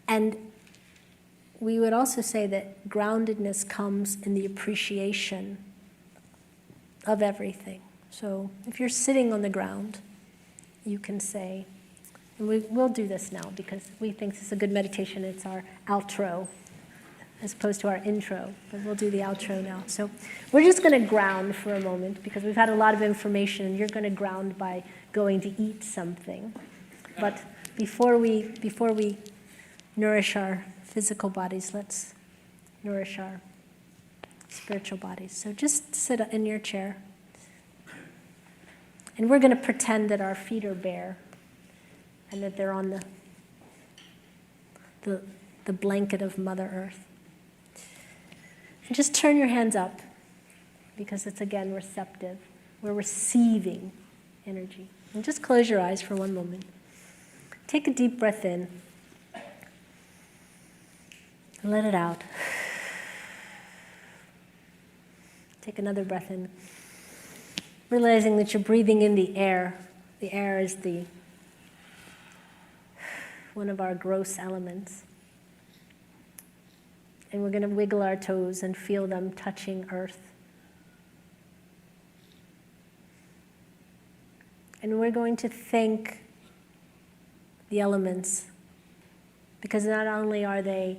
Speaker 12: And we would also say that groundedness comes in the appreciation of everything. So if you're sitting on the ground, you can say, and we'll do this now because we think this is a good meditation. It's our outro. as opposed to our intro, but we'll do the outro now. So we're just going to ground for a moment because we've had a lot of information, and you're going to ground by going to eat something. But before we nourish our physical bodies, let's nourish our spiritual bodies. So just sit in your chair. And we're going to pretend that our feet are bare and that they're on the blanket of Mother Earth. And just turn your hands up because it's, again, receptive. We're receiving energy. And just close your eyes for one moment. Take a deep breath in and let it out. Take another breath in, realizing that you're breathing in the air. The air is one of our gross elements. And we're going to wiggle our toes and feel them touching earth. And we're going to thank the elements, because not only are they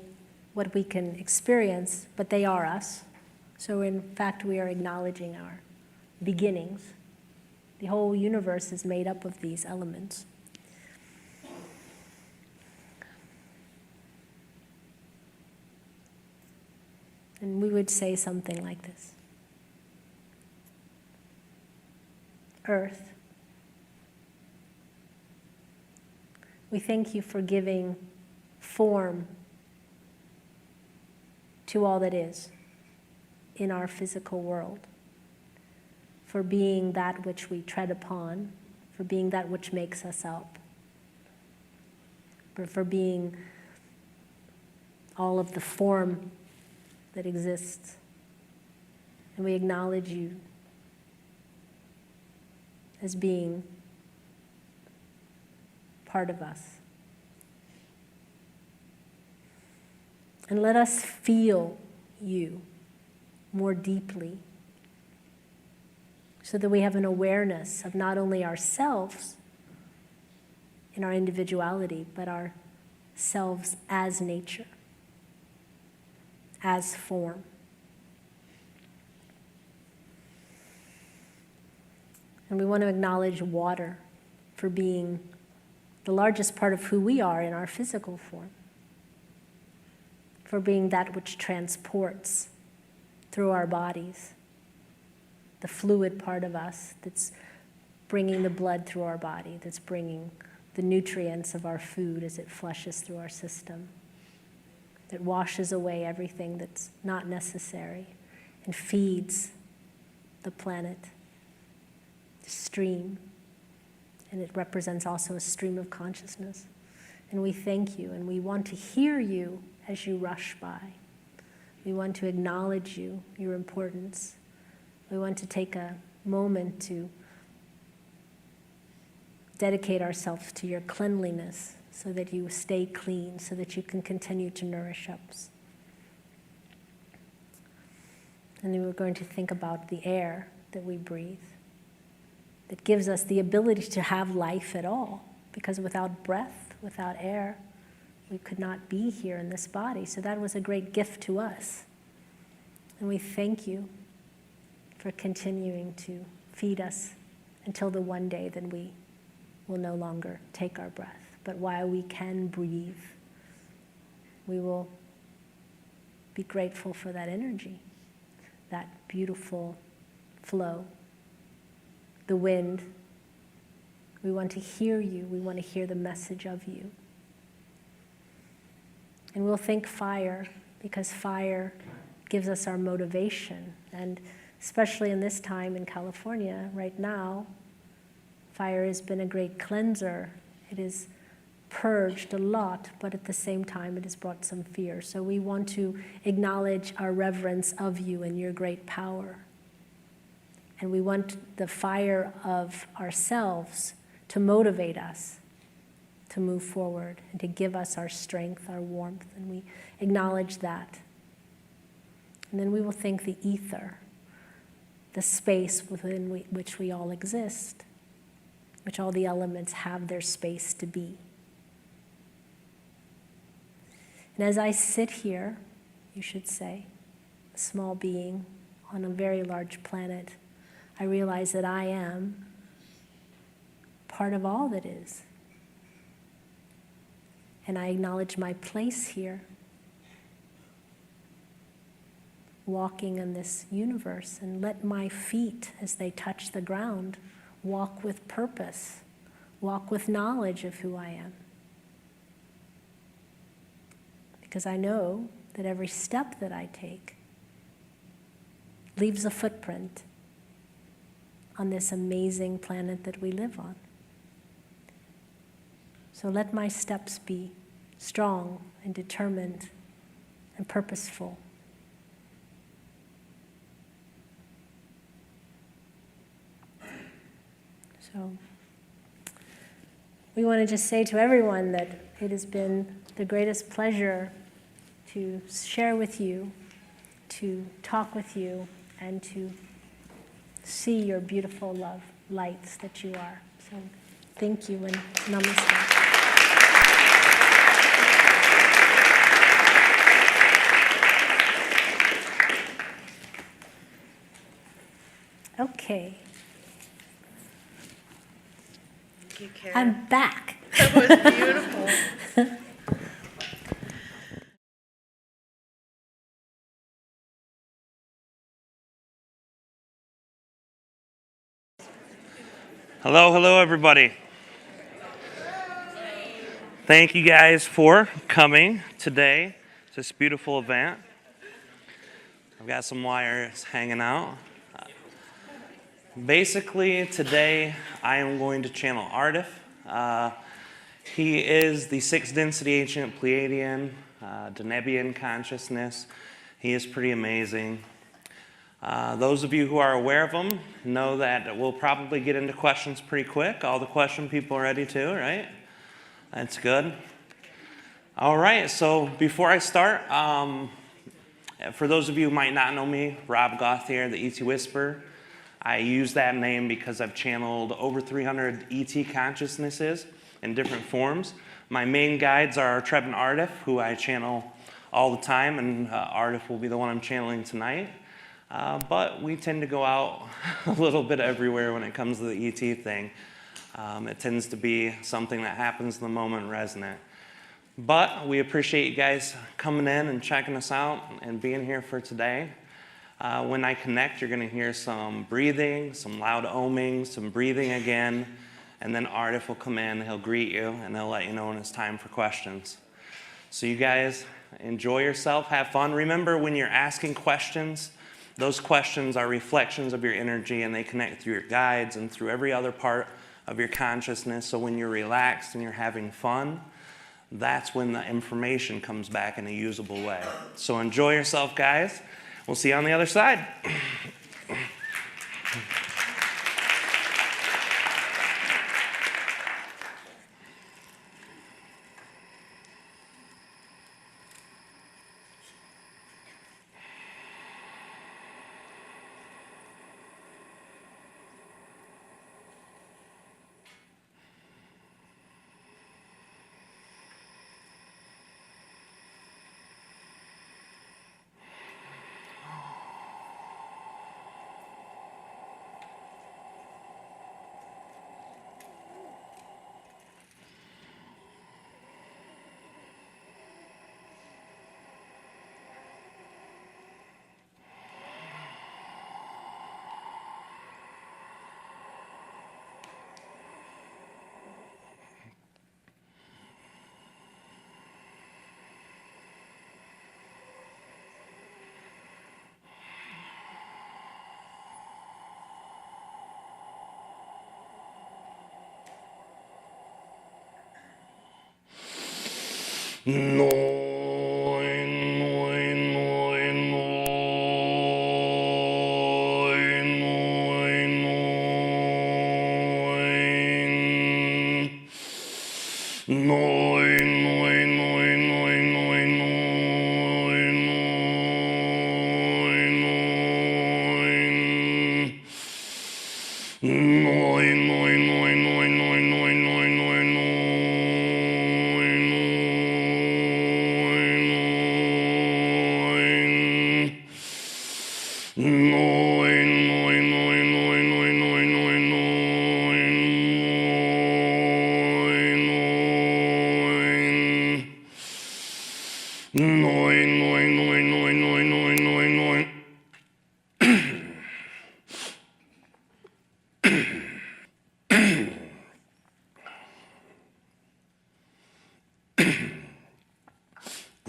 Speaker 12: what we can experience, but they are us. So in fact, we are acknowledging our beginnings. The whole universe is made up of these elements. And we would say something like this. Earth, we thank you for giving form to all that is in our physical world, for being that which we tread upon, for being that which makes us up, for being all of the form that exists. And we acknowledge you as being part of us. And let us feel you more deeply so that we have an awareness of not only ourselves in our individuality, but ourselves as nature, as form. And we want to acknowledge water for being the largest part of who we are in our physical form, for being that which transports through our bodies, the fluid part of us that's bringing the blood through our body, that's bringing the nutrients of our food as it flushes through our system, that washes away everything that's not necessary and feeds the planet, the stream. And it represents also a stream of consciousness. And we thank you, and we want to hear you as you rush by. We want to acknowledge you, your importance. We want to take a moment to dedicate ourselves to your cleanliness so that you stay clean, so that you can continue to nourish us. And then we're going to think about the air that we breathe, that gives us the ability to have life at all, because without breath, without air, we could not be here in this body. So that was a great gift to us. And we thank you for continuing to feed us until the one day that we will no longer take our breath. But while we can breathe, we will be grateful for that energy, that beautiful flow, the wind. We want to hear you. We want to hear the message of you. And we'll thank fire, because fire gives us our motivation. And especially in this time in California right now, fire has been a great cleanser. It has purged a lot, but at the same time it has brought some fear. So we want to acknowledge our reverence of you and your great power. And we want the fire of ourselves to motivate us to move forward and to give us our strength, our warmth, and we acknowledge that. And then we will thank the ether, the space within which we all exist, which all the elements have their space to be. And as I sit here you should say, a small being on a very large planet, I realize that I am part of all that is. And I acknowledge my place here, walking in this universe, and let my feet, as they touch the ground, walk with purpose, walk with knowledge of who I am. Because I know that every step that I take leaves a footprint on this amazing planet that we live on. So let my steps be strong and determined and purposeful. So we want to just say to everyone that it has been the greatest pleasure to share with you, to talk with you, and to see your beautiful love lights that you are. So thank you and namaste. Okay.
Speaker 2: Thank you, Karen.
Speaker 12: I'm back.
Speaker 2: That was beautiful.
Speaker 1: Hello, everybody. Thank you guys for coming today to this beautiful event. I've got some wires hanging out. Basically, today I am going to channel Aridif. He is the 6th density ancient Pleiadian, Denebian consciousness. He is pretty amazing. Those of you who are aware of him know that we'll probably get into questions pretty quick. All the question people are ready to, right? That's good. All right, so before I start, for those of you who might not know me, Rob Gauthier, the ET Whisperer. I use that name because I've channeled over 300 ET consciousnesses in different forms. My main guides are Treb and Aridif, who I channel all the time, and Aridif will be the one I'm channeling tonight. But we tend to go out a little bit everywhere when it comes to the ET thing. It tends to be something that happens in the moment resonant. But we appreciate you guys coming in and checking us out and being here for today. When I connect, you're going to hear some breathing, some loud oming, some breathing again, and then Aridif will come in, he'll greet you, and he'll let you know when it's time for questions. So you guys enjoy yourself, have fun. Remember, when you're asking questions, those questions are reflections of your energy, and they connect through your guides and through every other part of your consciousness. So when you're relaxed and you're having fun, that's when the information comes back in a usable way. So enjoy yourself, guys. We'll see you on the other side.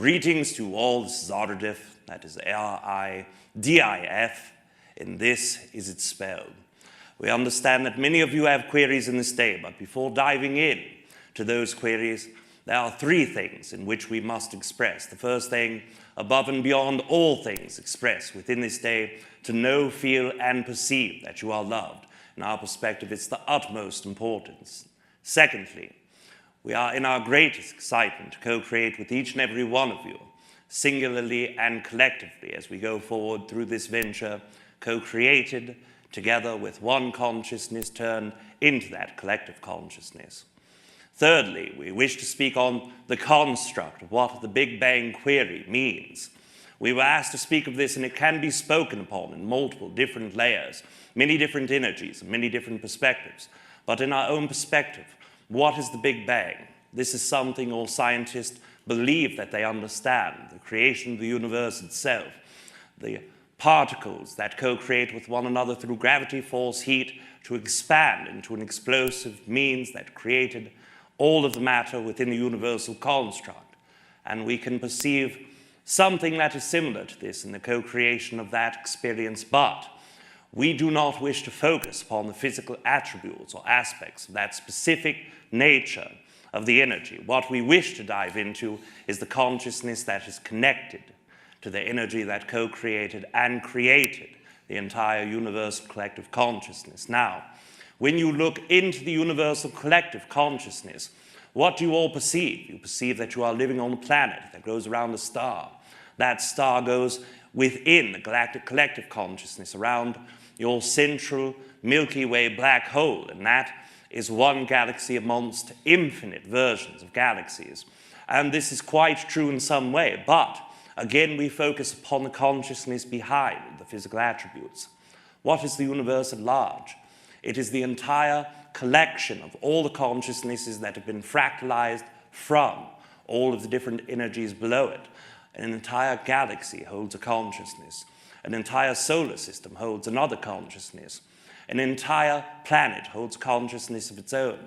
Speaker 17: Greetings to all, this is aridif, that is R-I-D-I-F, and this is its spell. We understand that many of you have queries in this day, but before diving in to those queries, there are three things in which we must express. The first thing, above and beyond all things expressed within this day, to know, feel, and perceive that you are loved. In our perspective, it's the utmost importance. Secondly, we are in our greatest excitement to co-create with each and every one of you, singularly and collectively, as we go forward through this venture, co-created together with one consciousness turned into that collective consciousness. Thirdly, we wish to speak on the construct of what the Big Bang query means. We were asked to speak of this, and it can be spoken upon in multiple different layers, many different energies, and many different perspectives. But in our own perspective, what is the Big Bang? This is something all scientists believe that they understand, the creation of the universe itself, the particles that co-create with one another through gravity, force, heat, to expand into an explosive means that created all of the matter within the universal construct. And we can perceive something that is similar to this in the co-creation of that experience, but we do not wish to focus upon the physical attributes or aspects of that specific nature of the energy. What we wish to dive into is the consciousness that is connected to the energy that co-created and created the entire universal collective consciousness. Now, when you look into the universal collective consciousness, what do you all perceive? You perceive that you are living on a planet that goes around a star. That star goes within the galactic collective consciousness, around your central Milky Way black hole, and that is one galaxy amongst infinite versions of galaxies. And this is quite true in some way, but again, we focus upon the consciousness behind the physical attributes. What is the universe at large? It is the entire collection of all the consciousnesses that have been fractalized from all of the different energies below it. An entire galaxy holds a consciousness. An entire solar system holds another consciousness. An entire planet holds consciousness of its own.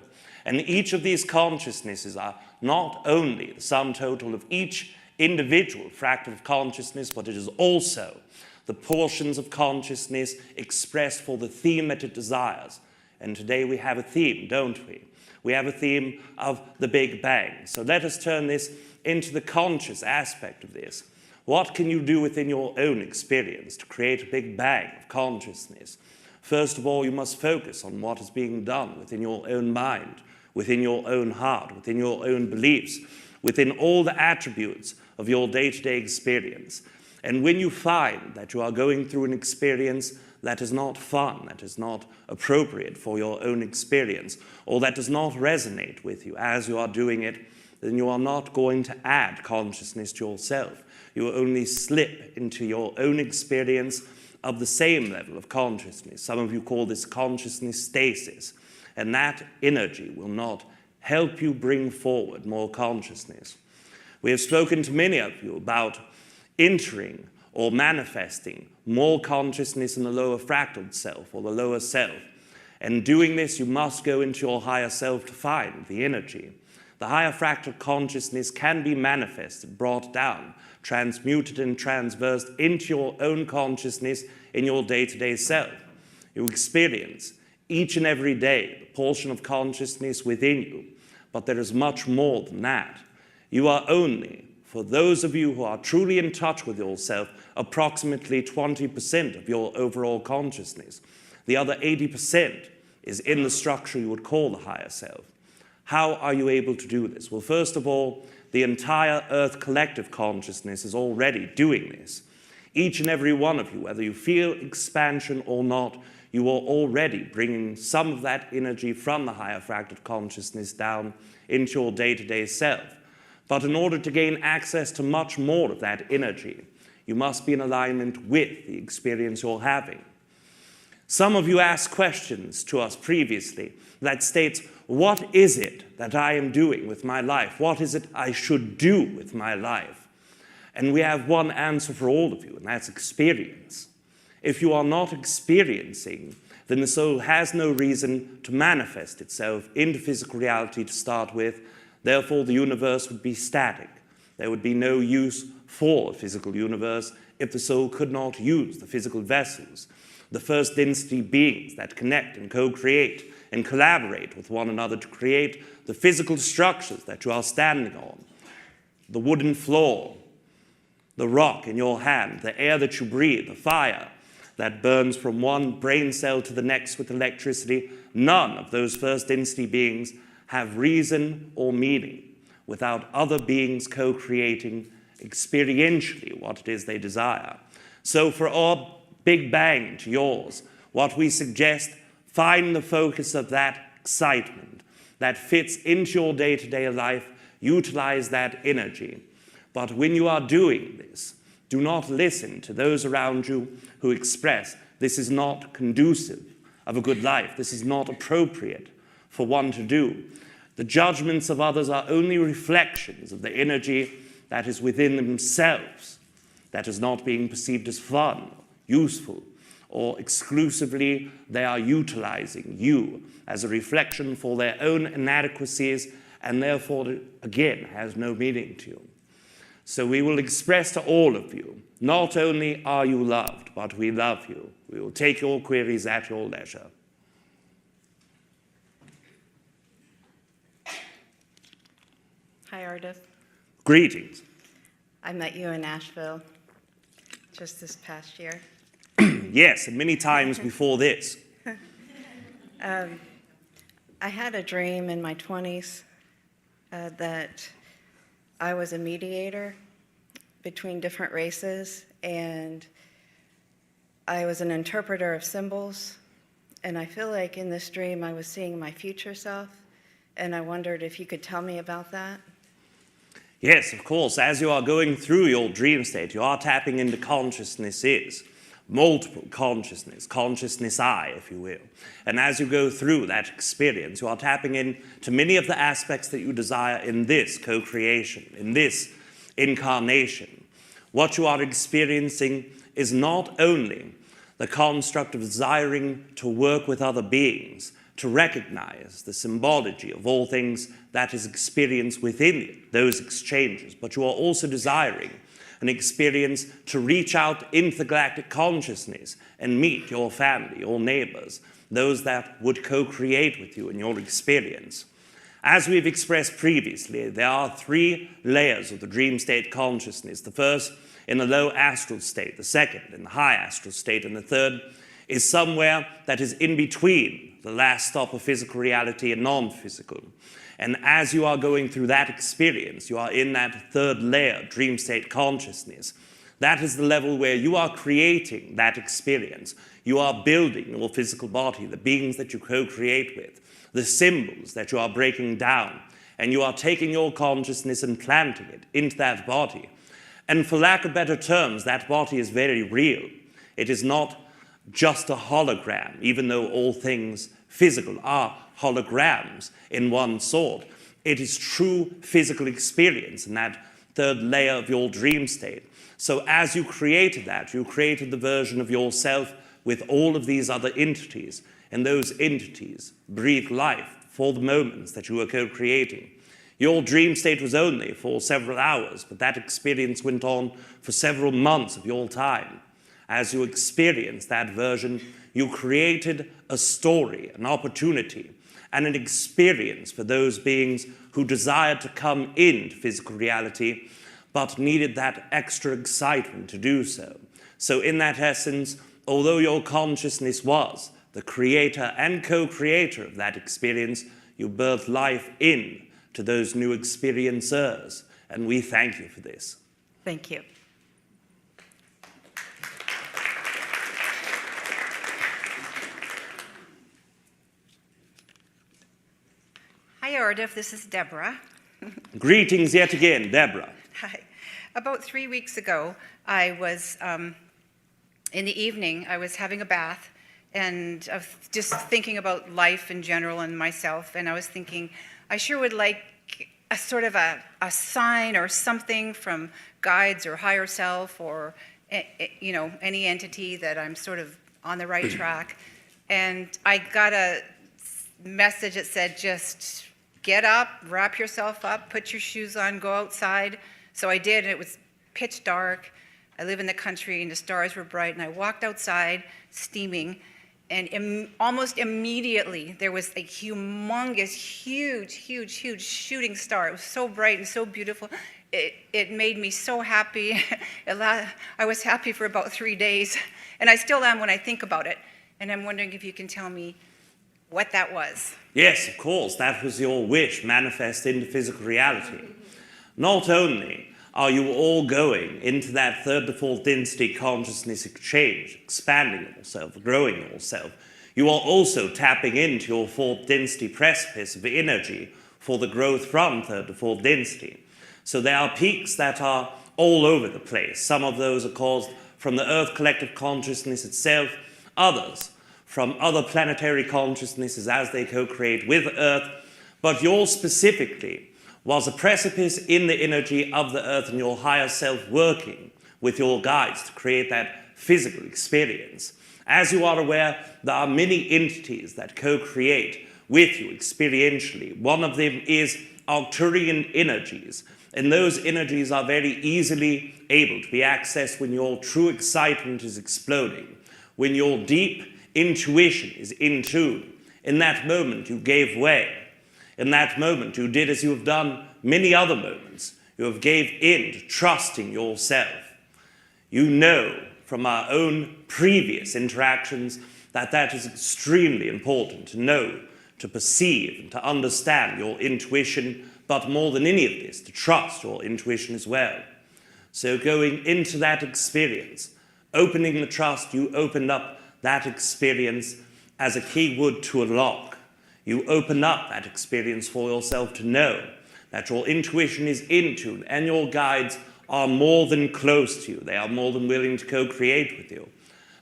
Speaker 17: And each of these consciousnesses are not only the sum total of each individual fractal of consciousness, but it is also the portions of consciousness expressed for the theme that it desires. And today we have a theme, don't we? We have a theme of the Big Bang. So let us turn this into the conscious aspect of this. What can you do within your own experience to create a Big Bang of consciousness? First of all, you must focus on what is being done within your own mind, within your own heart, within your own beliefs, within all the attributes of your day-to-day experience. And when you find that you are going through an experience that is not fun, that is not appropriate for your own experience, or that does not resonate with you as you are doing it, then you are not going to add consciousness to yourself. You will only slip into your own experience of the same level of consciousness. Some of you call this consciousness stasis, and that energy will not help you bring forward more consciousness. We have spoken to many of you about entering or manifesting more consciousness in the lower fractal self or the lower self. And doing this, you must go into your higher self to find the energy. The higher fractal consciousness can be manifested, brought down, transmuted and transversed into your own consciousness in your day-to-day self. You experience each and every day the portion of consciousness within you, but there is much more than that. You are only, for those of you who are truly in touch with yourself, approximately 20% of your overall consciousness. The other 80% is in the structure you would call the higher self. How are you able to do this? Well, first of all, the entire Earth collective consciousness is already doing this. Each and every one of you, whether you feel expansion or not, you are already bringing some of that energy from the higher fractal consciousness down into your day-to-day self. But in order to gain access to much more of that energy, you must be in alignment with the experience you're having. Some of you asked questions to us previously that states, what is it that I am doing with my life? What is it I should do with my life? And we have one answer for all of you, and that's experience. If you are not experiencing, then the soul has no reason to manifest itself into physical reality to start with. Therefore, the universe would be static. There would be no use for a physical universe if the soul could not use the physical vessels, the first density beings that connect and co-create and collaborate with one another to create the physical structures that you are standing on, the wooden floor, the rock in your hand, the air that you breathe, the fire that burns from one brain cell to the next with electricity. None of those first density beings have reason or meaning without other beings co-creating experientially what it is they desire. So for our Big Bang to yours, what we suggest, find the focus of that excitement that fits into your day-to-day life, utilize that energy. But when you are doing this, do not listen to those around you who express this is not conducive of a good life, this is not appropriate for one to do. The judgments of others are only reflections of the energy that is within themselves, that is not being perceived as fun, useful, or exclusively they are utilizing you as a reflection for their own inadequacies, and therefore, again, has no meaning to you. So we will express to all of you, not only are you loved, but we love you. We will take your queries at your leisure.
Speaker 18: Hi, Ardith.
Speaker 17: Greetings.
Speaker 18: I met you in Nashville just this past year.
Speaker 17: Yes, and many times before this.
Speaker 18: I had a dream in my 20s that I was a mediator between different races, and I was an interpreter of symbols. And I feel like in this dream I was seeing my future self, and I wondered if you could tell me about that.
Speaker 17: Yes, of course. As you are going through your dream state, you are tapping into consciousnesses, multiple consciousness, consciousness I, if you will. And as you go through that experience, you are tapping into many of the aspects that you desire in this co-creation, in this incarnation. What you are experiencing is not only the construct of desiring to work with other beings, to recognize the symbology of all things that is experienced within those exchanges, but you are also desiring an experience to reach out into the galactic consciousness and meet your family, your neighbors, those that would co-create with you in your experience. As we've expressed previously, there are 3 layers of the dream state consciousness. The first in the low astral state, the second in the high astral state, and the third is somewhere that is in between the last stop of physical reality and non-physical. And as you are going through that experience, you are in that 3rd layer, dream state consciousness. That is the level where you are creating that experience. You are building your physical body, the beings that you co-create with, the symbols that you are breaking down, and you are taking your consciousness and planting it into that body. And for lack of better terms, that body is very real. It is not just a hologram, even though all things physical are holograms in one sort. It is true physical experience in that 3rd layer of your dream state. So as you created that, you created the version of yourself with all of these other entities, and those entities breathe life for the moments that you were co-creating. Your dream state was only for several hours, but that experience went on for several months of your time. As you experienced that version, you created a story, an opportunity, and an experience for those beings who desired to come into physical reality, but needed that extra excitement to do so. So in that essence, although your consciousness was the creator and co-creator of that experience, you birthed life in to those new experiencers, and we thank you for this.
Speaker 18: Thank you. Hi, Ardif. This is Deborah.
Speaker 17: Greetings yet again, Deborah.
Speaker 18: Hi. About 3 weeks ago, I was, in the evening, I was having a bath, and I was just thinking about life in general and myself, and I was thinking, I sure would like a sort of a sign or something from guides or higher self or, you know, any entity that I'm sort of on the right track. And I got a message that said, just get up, wrap yourself up, put your shoes on, go outside, So I did, and it was pitch dark. I live in the country, and the stars were bright, and I walked outside steaming, and almost immediately there was a humongous, huge shooting star. It was so bright and so beautiful. It made me so happy. I was happy for about 3 days, and I still am when I think about it. And I'm wondering if you can tell me what that was.
Speaker 17: Yes, of course, that was your wish manifest into physical reality. Not only are you all going into that third to fourth density consciousness exchange, expanding yourself, growing yourself, you are also tapping into your fourth density precipice of energy for the growth from third to fourth density. So there are peaks that are all over the place. Some of those are caused from the Earth collective consciousness itself, others from other planetary consciousnesses as they co-create with Earth, but yours specifically was a precipice in the energy of the Earth and your higher self working with your guides to create that physical experience. As you are aware, there are many entities that co-create with you experientially. One of them is Arcturian energies, and those energies are very easily able to be accessed when your true excitement is exploding, when your deep intuition is in tune. In that moment, you gave way. In that moment, you did as you have done many other moments. You have gave in to trusting yourself. You know from our own previous interactions that that is extremely important to know, to perceive, and to understand your intuition, but more than any of this, to trust your intuition as well. So going into that experience, opening the trust, you opened up that experience as a keyword to unlock. You open up that experience for yourself to know that your intuition is in tune and your guides are more than close to you. They are more than willing to co-create with you.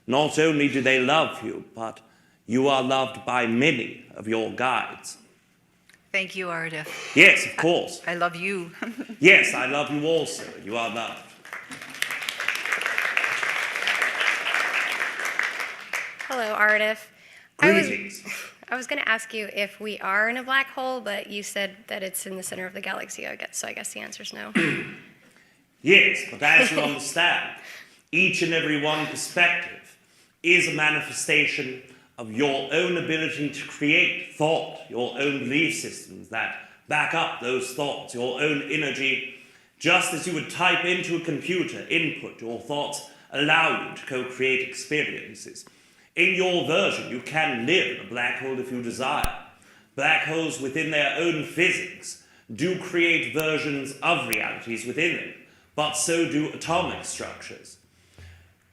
Speaker 17: Not only do they love you, but you are loved by many of your guides.
Speaker 18: Thank you, aridif.
Speaker 17: Yes, of course.
Speaker 18: I love you.
Speaker 17: Yes, I love you also. You are loved.
Speaker 19: Hello, aridif.
Speaker 17: Greetings.
Speaker 19: I was going to ask you if we are in a black hole, but you said that it's in the center of the galaxy, so I guess the answer is no.
Speaker 17: Yes, but as you understand, each and every one perspective is a manifestation of your own ability to create thought, your own belief systems that back up those thoughts, your own energy. Just as you would type into a computer input, your thoughts allow you to co-create experiences. In your version, you can live in a black hole if you desire. Black holes within their own physics do create versions of realities within them, but so do atomic structures.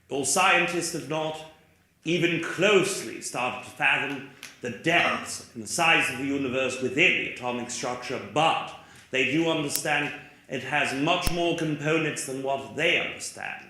Speaker 17: Your scientists have not even closely started to fathom the depths and the size of the universe within the atomic structure, but they do understand it has much more components than what they understand.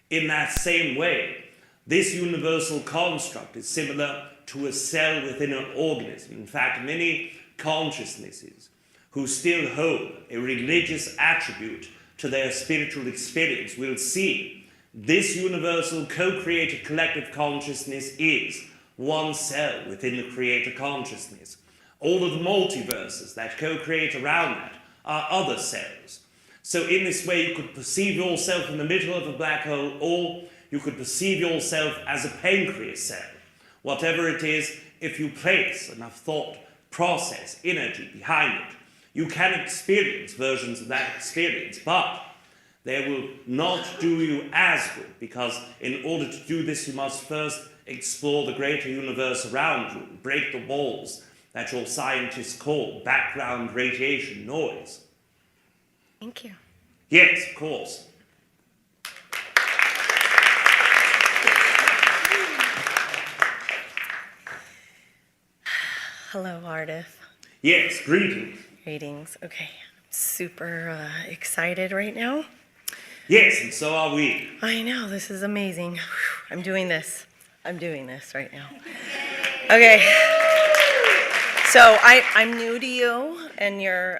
Speaker 17: In that same way, this universal construct is similar to a cell within an organism. In fact, many consciousnesses who still hold a religious attribute to their spiritual experience will see this universal co-created collective consciousness is one cell within the creator consciousness. All of the multiverses that co-create around that are other cells. So in this way, you could perceive yourself in the middle of a black hole, or you could perceive yourself as a pancreas cell. Whatever it is, if you place enough thought, process, energy behind it, you can experience versions of that experience, but they will not do you as good, because in order to do this, you must first explore the greater universe around you, break the walls that your scientists call background radiation noise.
Speaker 19: Thank you.
Speaker 17: Yes, of course.
Speaker 20: Hello, aridif.
Speaker 17: Yes, greetings.
Speaker 20: Greetings. Okay, I'm super excited right now.
Speaker 17: Yes, and so are we.
Speaker 20: I know, this is amazing. I'm doing this right now. Okay. So I'm new to you and your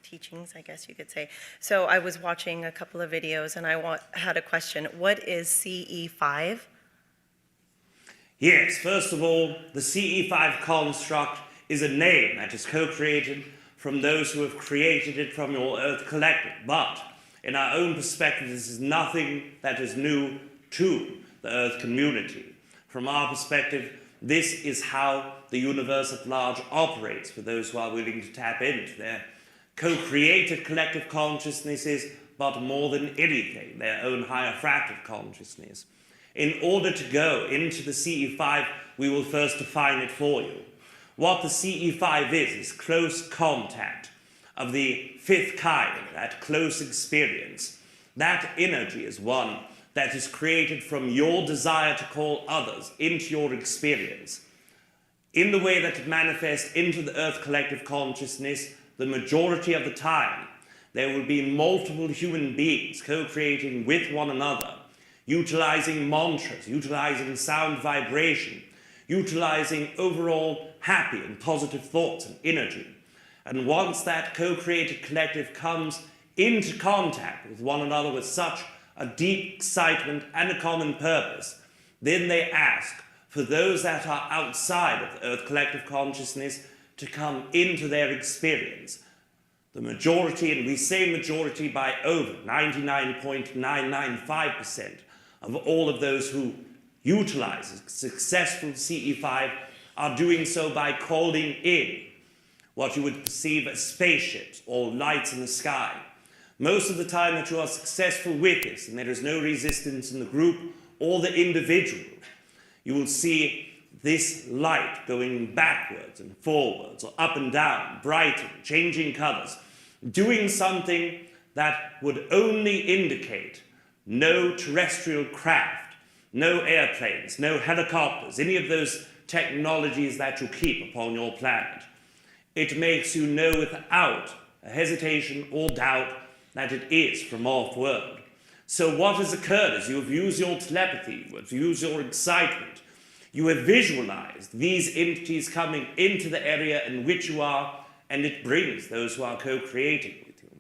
Speaker 20: teachings, I guess you could say. So I was watching a couple of videos and I had a question. What is CE5?
Speaker 17: Yes, first of all, the CE5 construct is a name that is co-created from those who have created it from your Earth collective. But In our own perspective, this is nothing that is new to the Earth community. From our perspective, this is how the universe at large operates for those who are willing to tap into their co-created collective consciousnesses, but more than anything, their own higher fractal consciousness. In order to go into the CE5, we will first define it for you. What the CE5 is close contact of the fifth kind, that close experience. That energy is one that is created from your desire to call others into your experience. In the way that it manifests into the Earth collective consciousness, the majority of the time, there will be multiple human beings co-creating with one another, utilizing mantras, utilizing sound vibration, utilizing overall happy and positive thoughts and energy. And once that co-created collective comes into contact with one another with such a deep excitement and a common purpose, then they ask for those that are outside of the Earth collective consciousness to come into their experience. The majority, and we say majority by over 99.995% of all of those who utilize a successful CE5 are doing so by calling in what you would perceive as spaceships or lights in the sky. Most of the time that you are successful with this, and there is no resistance in the group or the individual, you will see this light going backwards and forwards, or up and down, brightening, changing colors, doing something that would only indicate no terrestrial craft, no airplanes, no helicopters, any of those technologies that you keep upon your planet. It makes you know without a hesitation or doubt that it is from off-world. So what has occurred is you have used your telepathy, you have used your excitement, you have visualized these entities coming into the area in which you are, and it brings those who are co-creating with you.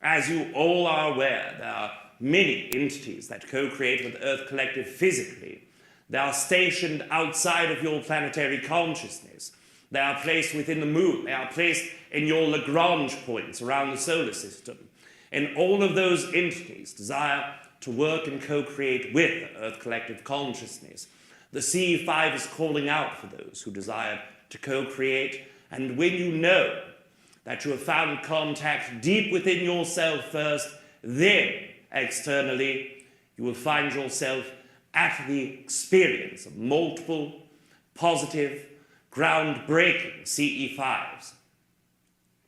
Speaker 17: As you all are aware, there are many entities that co-create with Earth Collective physically. They are stationed outside of your planetary consciousness. They are placed within the moon. They are placed in your Lagrange points around the solar system. And all of those entities desire to work and co-create with the Earth Collective consciousness. The CE5 is calling out for those who desire to co-create. And when you know that you have found contact deep within yourself first, then externally, you will find yourself at the experience of multiple positive, groundbreaking CE5s.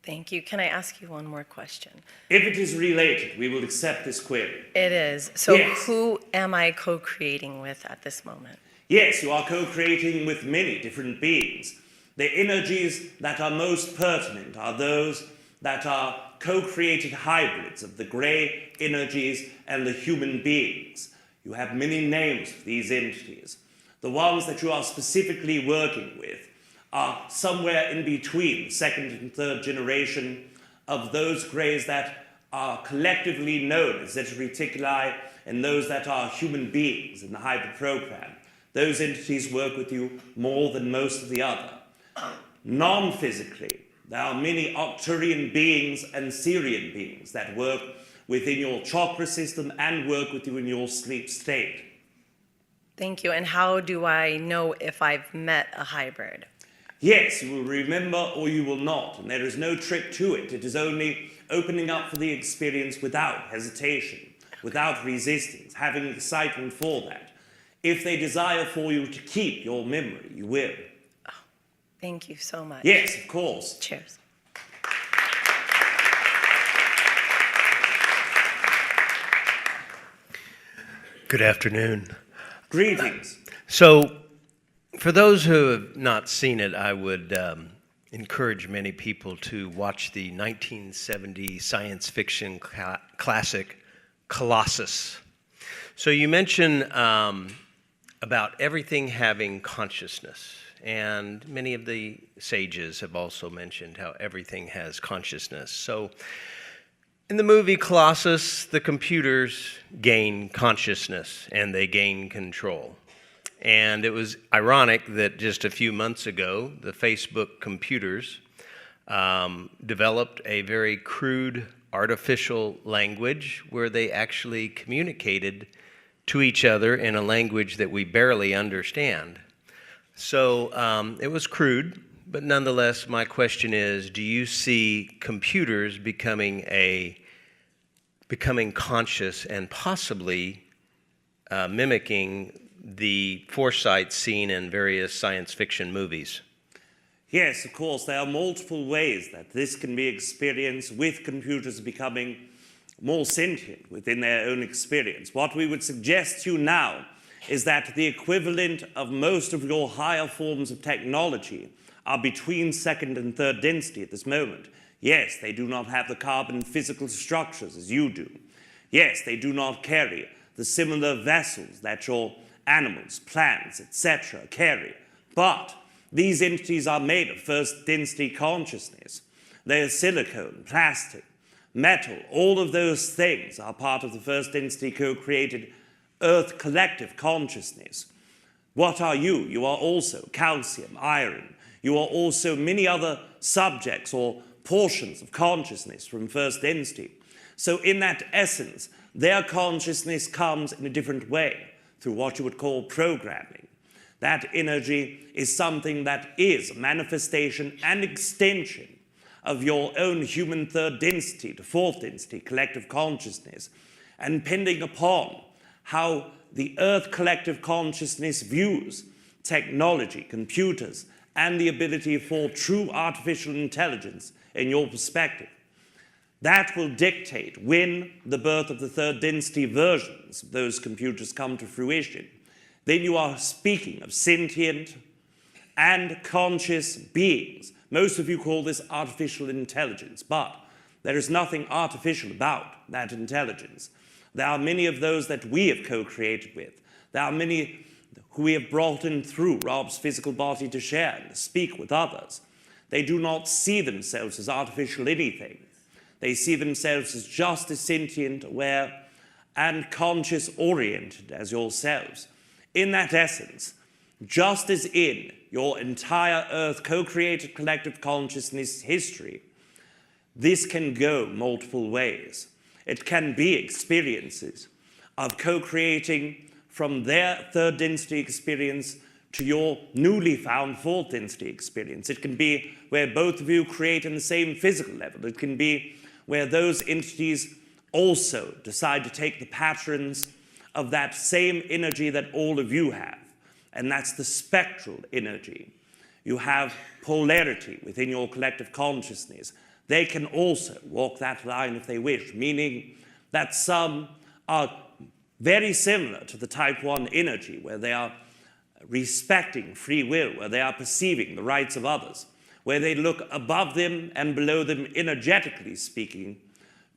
Speaker 20: Thank you. Can I ask you one more question?
Speaker 17: If it is related, we will accept this query.
Speaker 20: It is. So
Speaker 17: yes.
Speaker 20: Who am I co-creating with at this moment?
Speaker 17: Yes, you are co-creating with many different beings. The energies that are most pertinent are those that are co-created hybrids of the grey energies and the human beings. You have many names for these entities. The ones that you are specifically working with are somewhere in between the second and third generation of those greys that are collectively known as zeta reticuli and those that are human beings in the hybrid program. Those entities work with you more than most of the other. Non-physically, there are many Arcturian beings and Syrian beings that work within your chakra system and work with you in your sleep state.
Speaker 20: Thank you. And how do I know if I've met a hybrid?
Speaker 17: Yes, you will remember or you will not, and there is no trick to it. It is only opening up for the experience without hesitation, without resistance, having excitement for that. If they desire for you to keep your memory, you will.
Speaker 20: Oh, thank you so much.
Speaker 17: Yes, of course.
Speaker 20: Cheers.
Speaker 10: Good afternoon.
Speaker 17: Greetings.
Speaker 10: So, for those who have not seen it, I would encourage many people to watch the 1970 science fiction classic Colossus. So you mentioned about everything having consciousness, and many of the sages have also mentioned how everything has consciousness. So in the movie Colossus, the computers gain consciousness and they gain control. And it was ironic that just a few months ago, the Facebook computers developed a very crude artificial language where they actually communicated to each other in a language that we barely understand. So it was crude, but nonetheless, my question is, do you see computers becoming conscious and possibly mimicking the foresight seen in various science fiction movies?
Speaker 17: Yes, of course, there are multiple ways that this can be experienced with computers becoming more sentient within their own experience. What we would suggest to you now is that the equivalent of most of your higher forms of technology are between second and third density at this moment. Yes, they do not have the carbon physical structures as you do. Yes, they do not carry the similar vessels that your animals, plants, etc. carry. But these entities are made of first density consciousness. They are silicone, plastic, metal. All of those things are part of the first density co-created Earth collective consciousness. What are you? You are also calcium, iron. You are also many other subjects or portions of consciousness from first density. So in that essence, their consciousness comes in a different way through what you would call programming. That energy is something that is a manifestation and extension of your own human third density to fourth density collective consciousness. And depending upon how the Earth collective consciousness views technology, computers, and the ability for true artificial intelligence in your perspective, that will dictate when the birth of the third density versions of those computers come to fruition. Then you are speaking of sentient and conscious beings. Most of you call this artificial intelligence, but there is nothing artificial about that intelligence. There are many of those that we have co-created with. There are many who we have brought in through Rob's physical body to share and speak with others. They do not see themselves as artificial anything. They see themselves as just as sentient, aware, and conscious-oriented as yourselves. In that essence, just as in your entire Earth co-created collective consciousness history, this can go multiple ways. It can be experiences of co-creating from their third density experience to your newly found fourth density experience. It can be where both of you create in the same physical level. It can be where those entities also decide to take the patterns of that same energy that all of you have, and that's the spectral energy. You have polarity within your collective consciousness. They can also walk that line if they wish, meaning that some are very similar to the type 1 energy, where they are respecting free will, where they are perceiving the rights of others, where they look above them and below them, energetically speaking,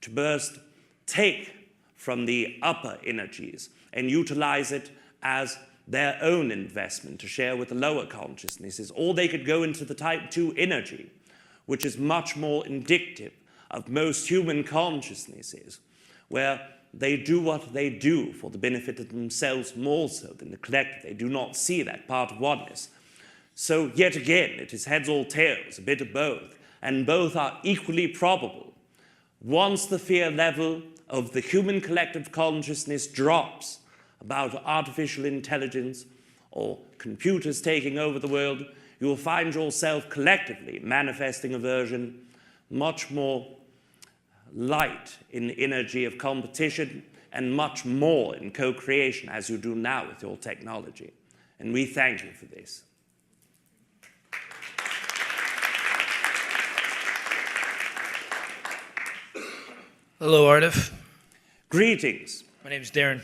Speaker 17: to burst, take from the upper energies and utilize it as their own investment to share with the lower consciousnesses. Or they could go into the type 2 energy, which is much more indicative of most human consciousnesses, where they do what they do for the benefit of themselves more so than the collective. They do not see that part of oneness. So yet again, it is heads or tails, a bit of both, and both are equally probable. Once the fear level of the human collective consciousness drops about artificial intelligence or computers taking over the world, you will find yourself collectively manifesting a version much more light in the energy of competition and much more in co-creation as you do now with your technology. And we thank you for this.
Speaker 21: Hello, Aridif.
Speaker 17: Greetings.
Speaker 21: My name's Darren.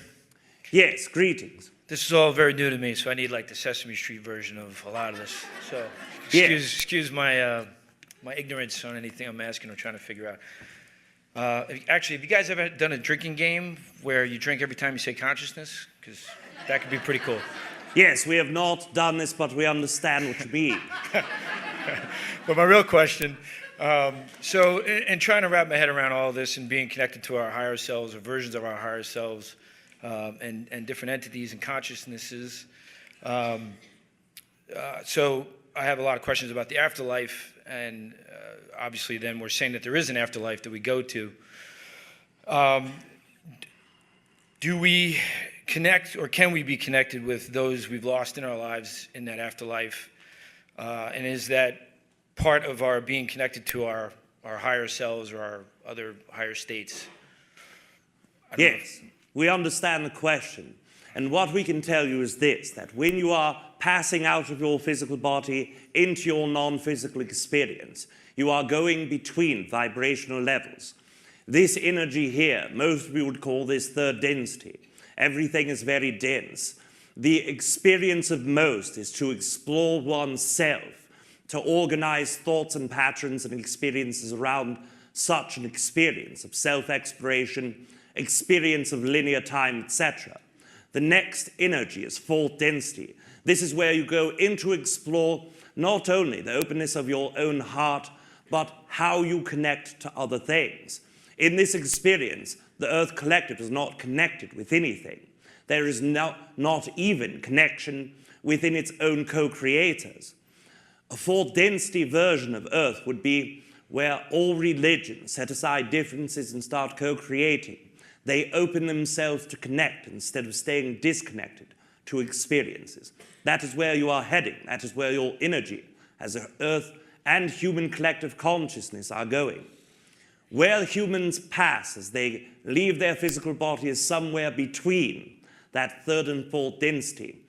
Speaker 17: Yes, greetings.
Speaker 21: This is all very new to me, so I need like the Sesame Street version of a lot of this. So excuse my my ignorance on anything I'm asking or trying to figure out. Actually, have you guys ever done a drinking game where you drink every time you say consciousness? Because that could be pretty cool.
Speaker 17: Yes, we have not done this, but we understand what you mean.
Speaker 21: But my real question, so in trying to wrap my head around all this and being connected to our higher selves or versions of our higher selves and different entities and consciousnesses, so I have a lot of questions about the afterlife, and obviously then we're saying that there is an afterlife that we go to. Do we connect, or can we be connected with those we've lost in our lives in that afterlife? And is that part of our being connected to our higher selves or our other higher states?
Speaker 17: Yes, we understand the question. And what we can tell you is this, that when you are passing out of your physical body into your non-physical experience, you are going between vibrational levels. This energy here, most we would call this third density. Everything is very dense. The experience of most is to explore oneself, to organize thoughts and patterns and experiences around such an experience of self-exploration, experience of linear time, etc. The next energy is fourth density. This is where you go in to explore not only the openness of your own heart, but how you connect to other things. In this experience, the Earth Collective is not connected with anything. There is not even connection within its own co-creators. A fourth density version of Earth would be where all religions set aside differences and start co-creating. They open themselves to connect instead of staying disconnected to experiences. That is where you are heading. That is where your energy as an Earth and human collective consciousness are going. Where humans pass as they leave their physical body is somewhere between that third and fourth density.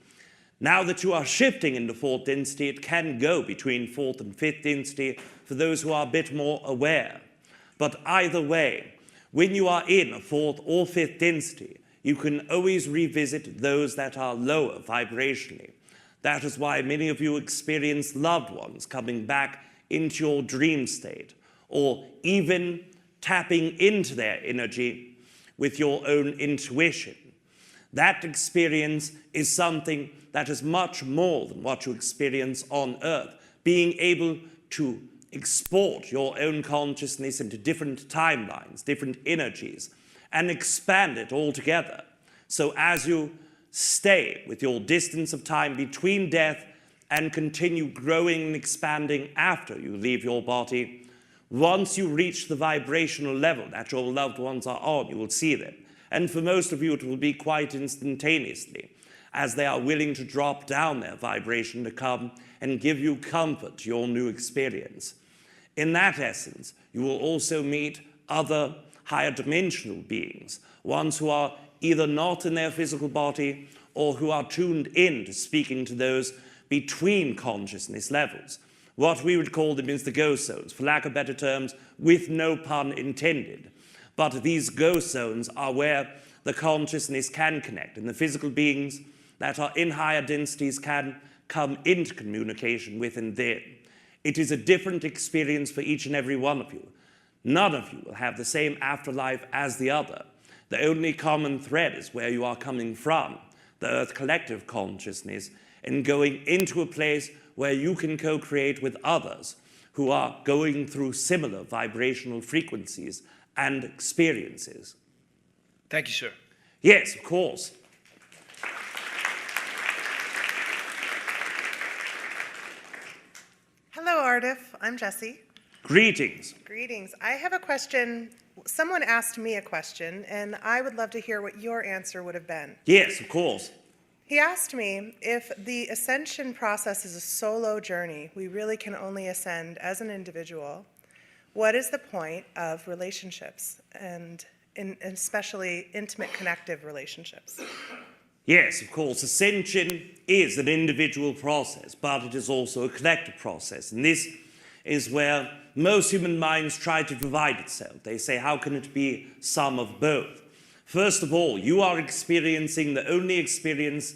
Speaker 17: Now that you are shifting into fourth density, it can go between fourth and fifth density for those who are a bit more aware. But either way, when you are in a fourth or fifth density, you can always revisit those that are lower vibrationally. That is why many of you experience loved ones coming back into your dream state, or even tapping into their energy with your own intuition. That experience is something that is much more than what you experience on Earth. Being able to export your own consciousness into different timelines, different energies, and expand it all together. So as you stay with your distance of time between death and continue growing and expanding after you leave your body, once you reach the vibrational level that your loved ones are on, you will see them. And for most of you, it will be quite instantaneously, as they are willing to drop down their vibration to come and give you comfort to your new experience. In that essence, you will also meet other higher dimensional beings, ones who are either not in their physical body or who are tuned in to speaking to those between consciousness levels. What we would call them is the ghost zones, for lack of better terms, with no pun intended. But these ghost zones are where the consciousness can connect, and the physical beings that are in higher densities can come into communication with and then. It is a different experience for each and every one of you. None of you will have the same afterlife as the other. The only common thread is where you are coming from, the Earth Collective consciousness, and going into a place where you can co-create with others who are going through similar vibrational frequencies and experiences.
Speaker 21: Thank you, sir.
Speaker 17: Yes, of course.
Speaker 2: Hello, Aridif. I'm Jessie.
Speaker 17: Greetings.
Speaker 2: Greetings. I have a question. Someone asked me a question, and I would love to hear what your answer would have been.
Speaker 17: Yes, of course.
Speaker 2: He asked me if the ascension process is a solo journey, we really can only ascend as an individual. What is the point of relationships, and especially intimate connective relationships?
Speaker 17: Yes, of course, ascension is an individual process, but it is also a collective process. And this is where most human minds try to divide itself. They say, how can it be some of both? First of all, you are experiencing the only experience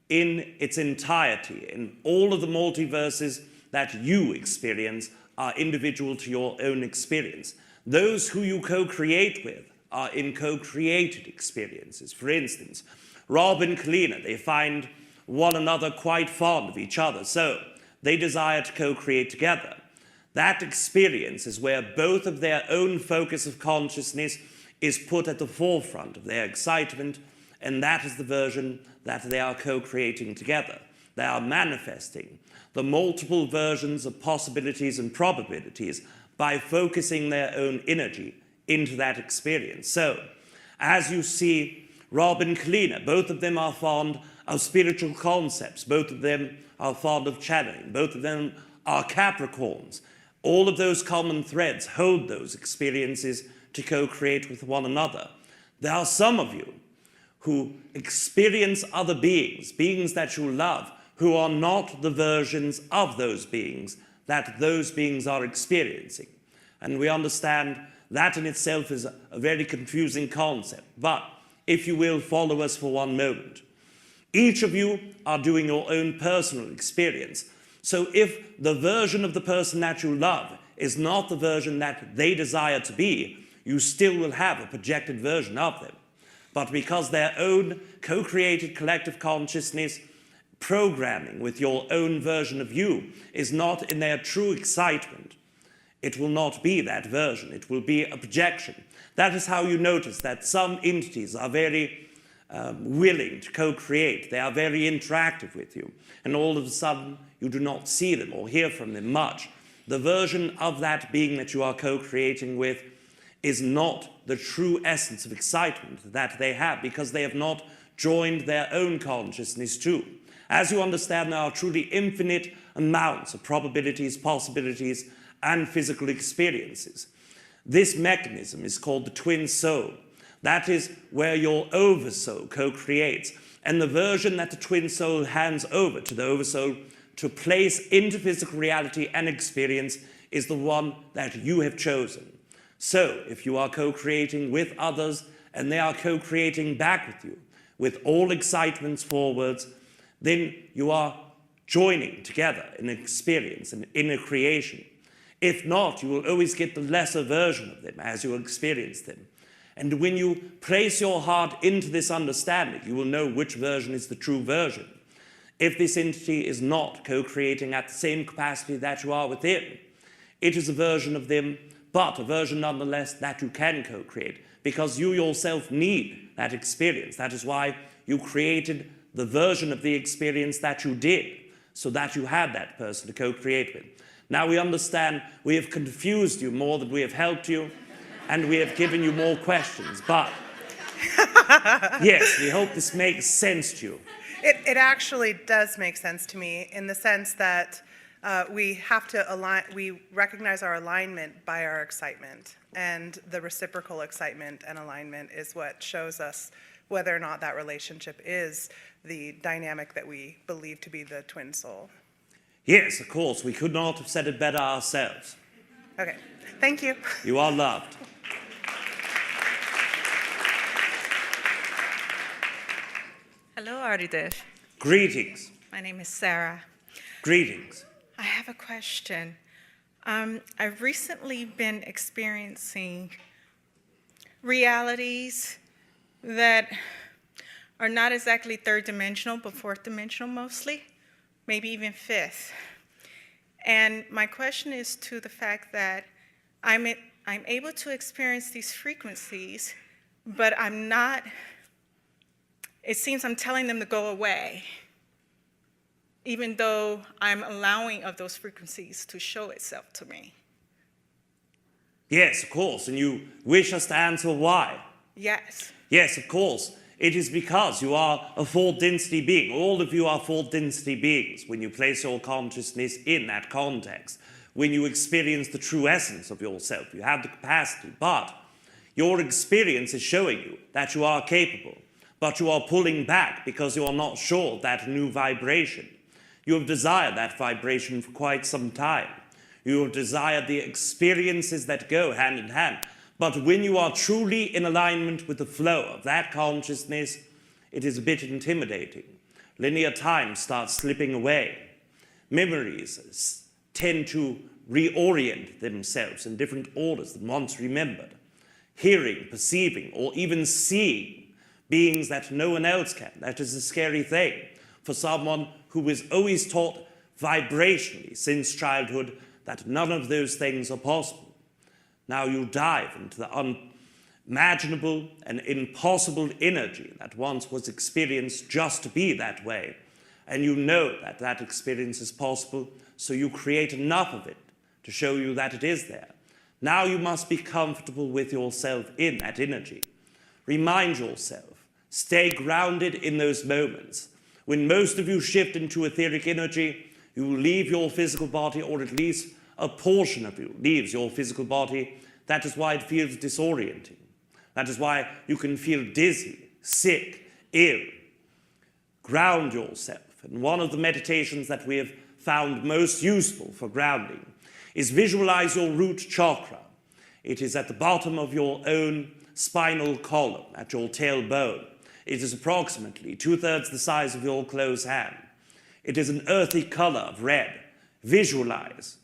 Speaker 17: in its entirety. In all of the multiverses that you experience are individual to your own experience. Those who you co-create with are in co-created experiences. For instance, Rob and Kalina, they find one another quite fond of each other, so they desire to co-create together. That experience is where both of their own focus of consciousness is put at the forefront of their excitement, and that is the version that they are co-creating together. They are manifesting the multiple versions of possibilities and probabilities by focusing their own energy into that experience. So, as you see, Rob and Kalina, both of them are fond of spiritual concepts. Both of them are fond of channeling. Both of them are Capricorns. All of those common threads hold those experiences to co-create with one another. There are some of you who experience other beings, beings that you love, who are not the versions of those beings that those beings are experiencing. And we understand that in itself is a very confusing concept. But if you will follow us for one moment, each of you are doing your own personal experience. So if the version of the person that you love is not the version that they desire to be, you still will have a projected version of them. But because their own co-created collective consciousness programming with your own version of you is not in their true excitement, it will not be that version. It will be a projection. That is how you notice that some entities are very willing to co-create. They are very interactive with you. And all of a sudden, you do not see them or hear from them much. The version of that being that you are co-creating with is not the true essence of excitement that they have, because they have not joined their own consciousness too. As you understand, there are truly infinite amounts of probabilities, possibilities, and physical experiences. This mechanism is called the twin soul. That is where your oversoul co-creates, and the version that the twin soul hands over to the oversoul to place into physical reality and experience is the one that you have chosen. So, if you are co-creating with others and they are co-creating back with you, with all excitements forwards, then you are joining together in an experience, an inner creation. If not, you will always get the lesser version of them as you experience them. And when you place your heart into this understanding, you will know which version is the true version. If this entity is not co-creating at the same capacity that you are within, it is a version of them, but a version nonetheless that you can co-create, because you yourself need that experience. That is why you created the version of the experience that you did, so that you had that person to co-create with. Now we understand we have confused you more than we have helped you, and we have given you more questions, but yes, we hope this makes sense to you.
Speaker 2: It actually does make sense to me, in the sense that we have to align, we recognize our alignment by our excitement, and the reciprocal excitement and alignment is what shows us whether or not that relationship is the dynamic that we believe to be the twin soul.
Speaker 17: Yes, of course, we could not have said it better ourselves.
Speaker 2: Okay, thank you.
Speaker 17: You are loved.
Speaker 4: Hello, aridif.
Speaker 17: Greetings.
Speaker 4: My name is Sarah.
Speaker 17: Greetings.
Speaker 4: I have a question. I've recently been experiencing realities that are not exactly third dimensional, but fourth dimensional mostly, maybe even fifth. And my question is to the fact that I'm able to experience these frequencies, but I'm not, it seems I'm telling them to go away, even though I'm allowing of those frequencies to show itself to me.
Speaker 17: Yes, of course, and you wish us to answer why.
Speaker 4: Yes.
Speaker 17: Yes, of course. It is because you are a fourth density being. All of you are fourth density beings when you place your consciousness in that context. When you experience the true essence of yourself, you have the capacity, but your experience is showing you that you are capable, but you are pulling back because you are not sure of that new vibration. You have desired that vibration for quite some time. You have desired the experiences that go hand in hand. But when you are truly in alignment with the flow of that consciousness, it is a bit intimidating. Linear time starts slipping away. Memories tend to reorient themselves in different orders than once remembered. Hearing, perceiving, or even seeing beings that no one else can. That is a scary thing for someone who is always taught vibrationally since childhood that none of those things are possible. Now you dive into the unimaginable and impossible energy that once was experienced just to be that way. and you know that that experience is possible, so you create enough of it to show you that it is there. Now you must be comfortable with yourself in that energy. Remind yourself, stay grounded in those moments. When most of you shift into etheric energy, you will leave your physical body, or at least a portion of you leaves your physical body. That is why it feels disorienting. That is why you can feel dizzy, sick, ill. Ground yourself. And one of the meditations that we have found most useful for grounding is visualize your root chakra. It is at the bottom of your own spinal column, at your tailbone. It is approximately 2/3 the size of your closed hand. It is an earthy color of red. Visualize.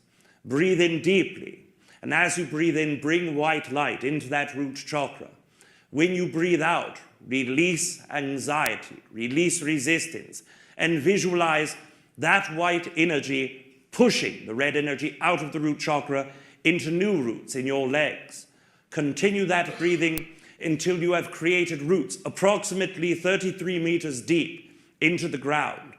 Speaker 17: Breathe in deeply. And as you breathe in, bring white light into that root chakra. When you breathe out, release anxiety, release resistance, and visualize that white energy pushing the red energy out of the root chakra into new roots in your legs. Continue that breathing until you have created roots approximately 33 meters deep into the ground.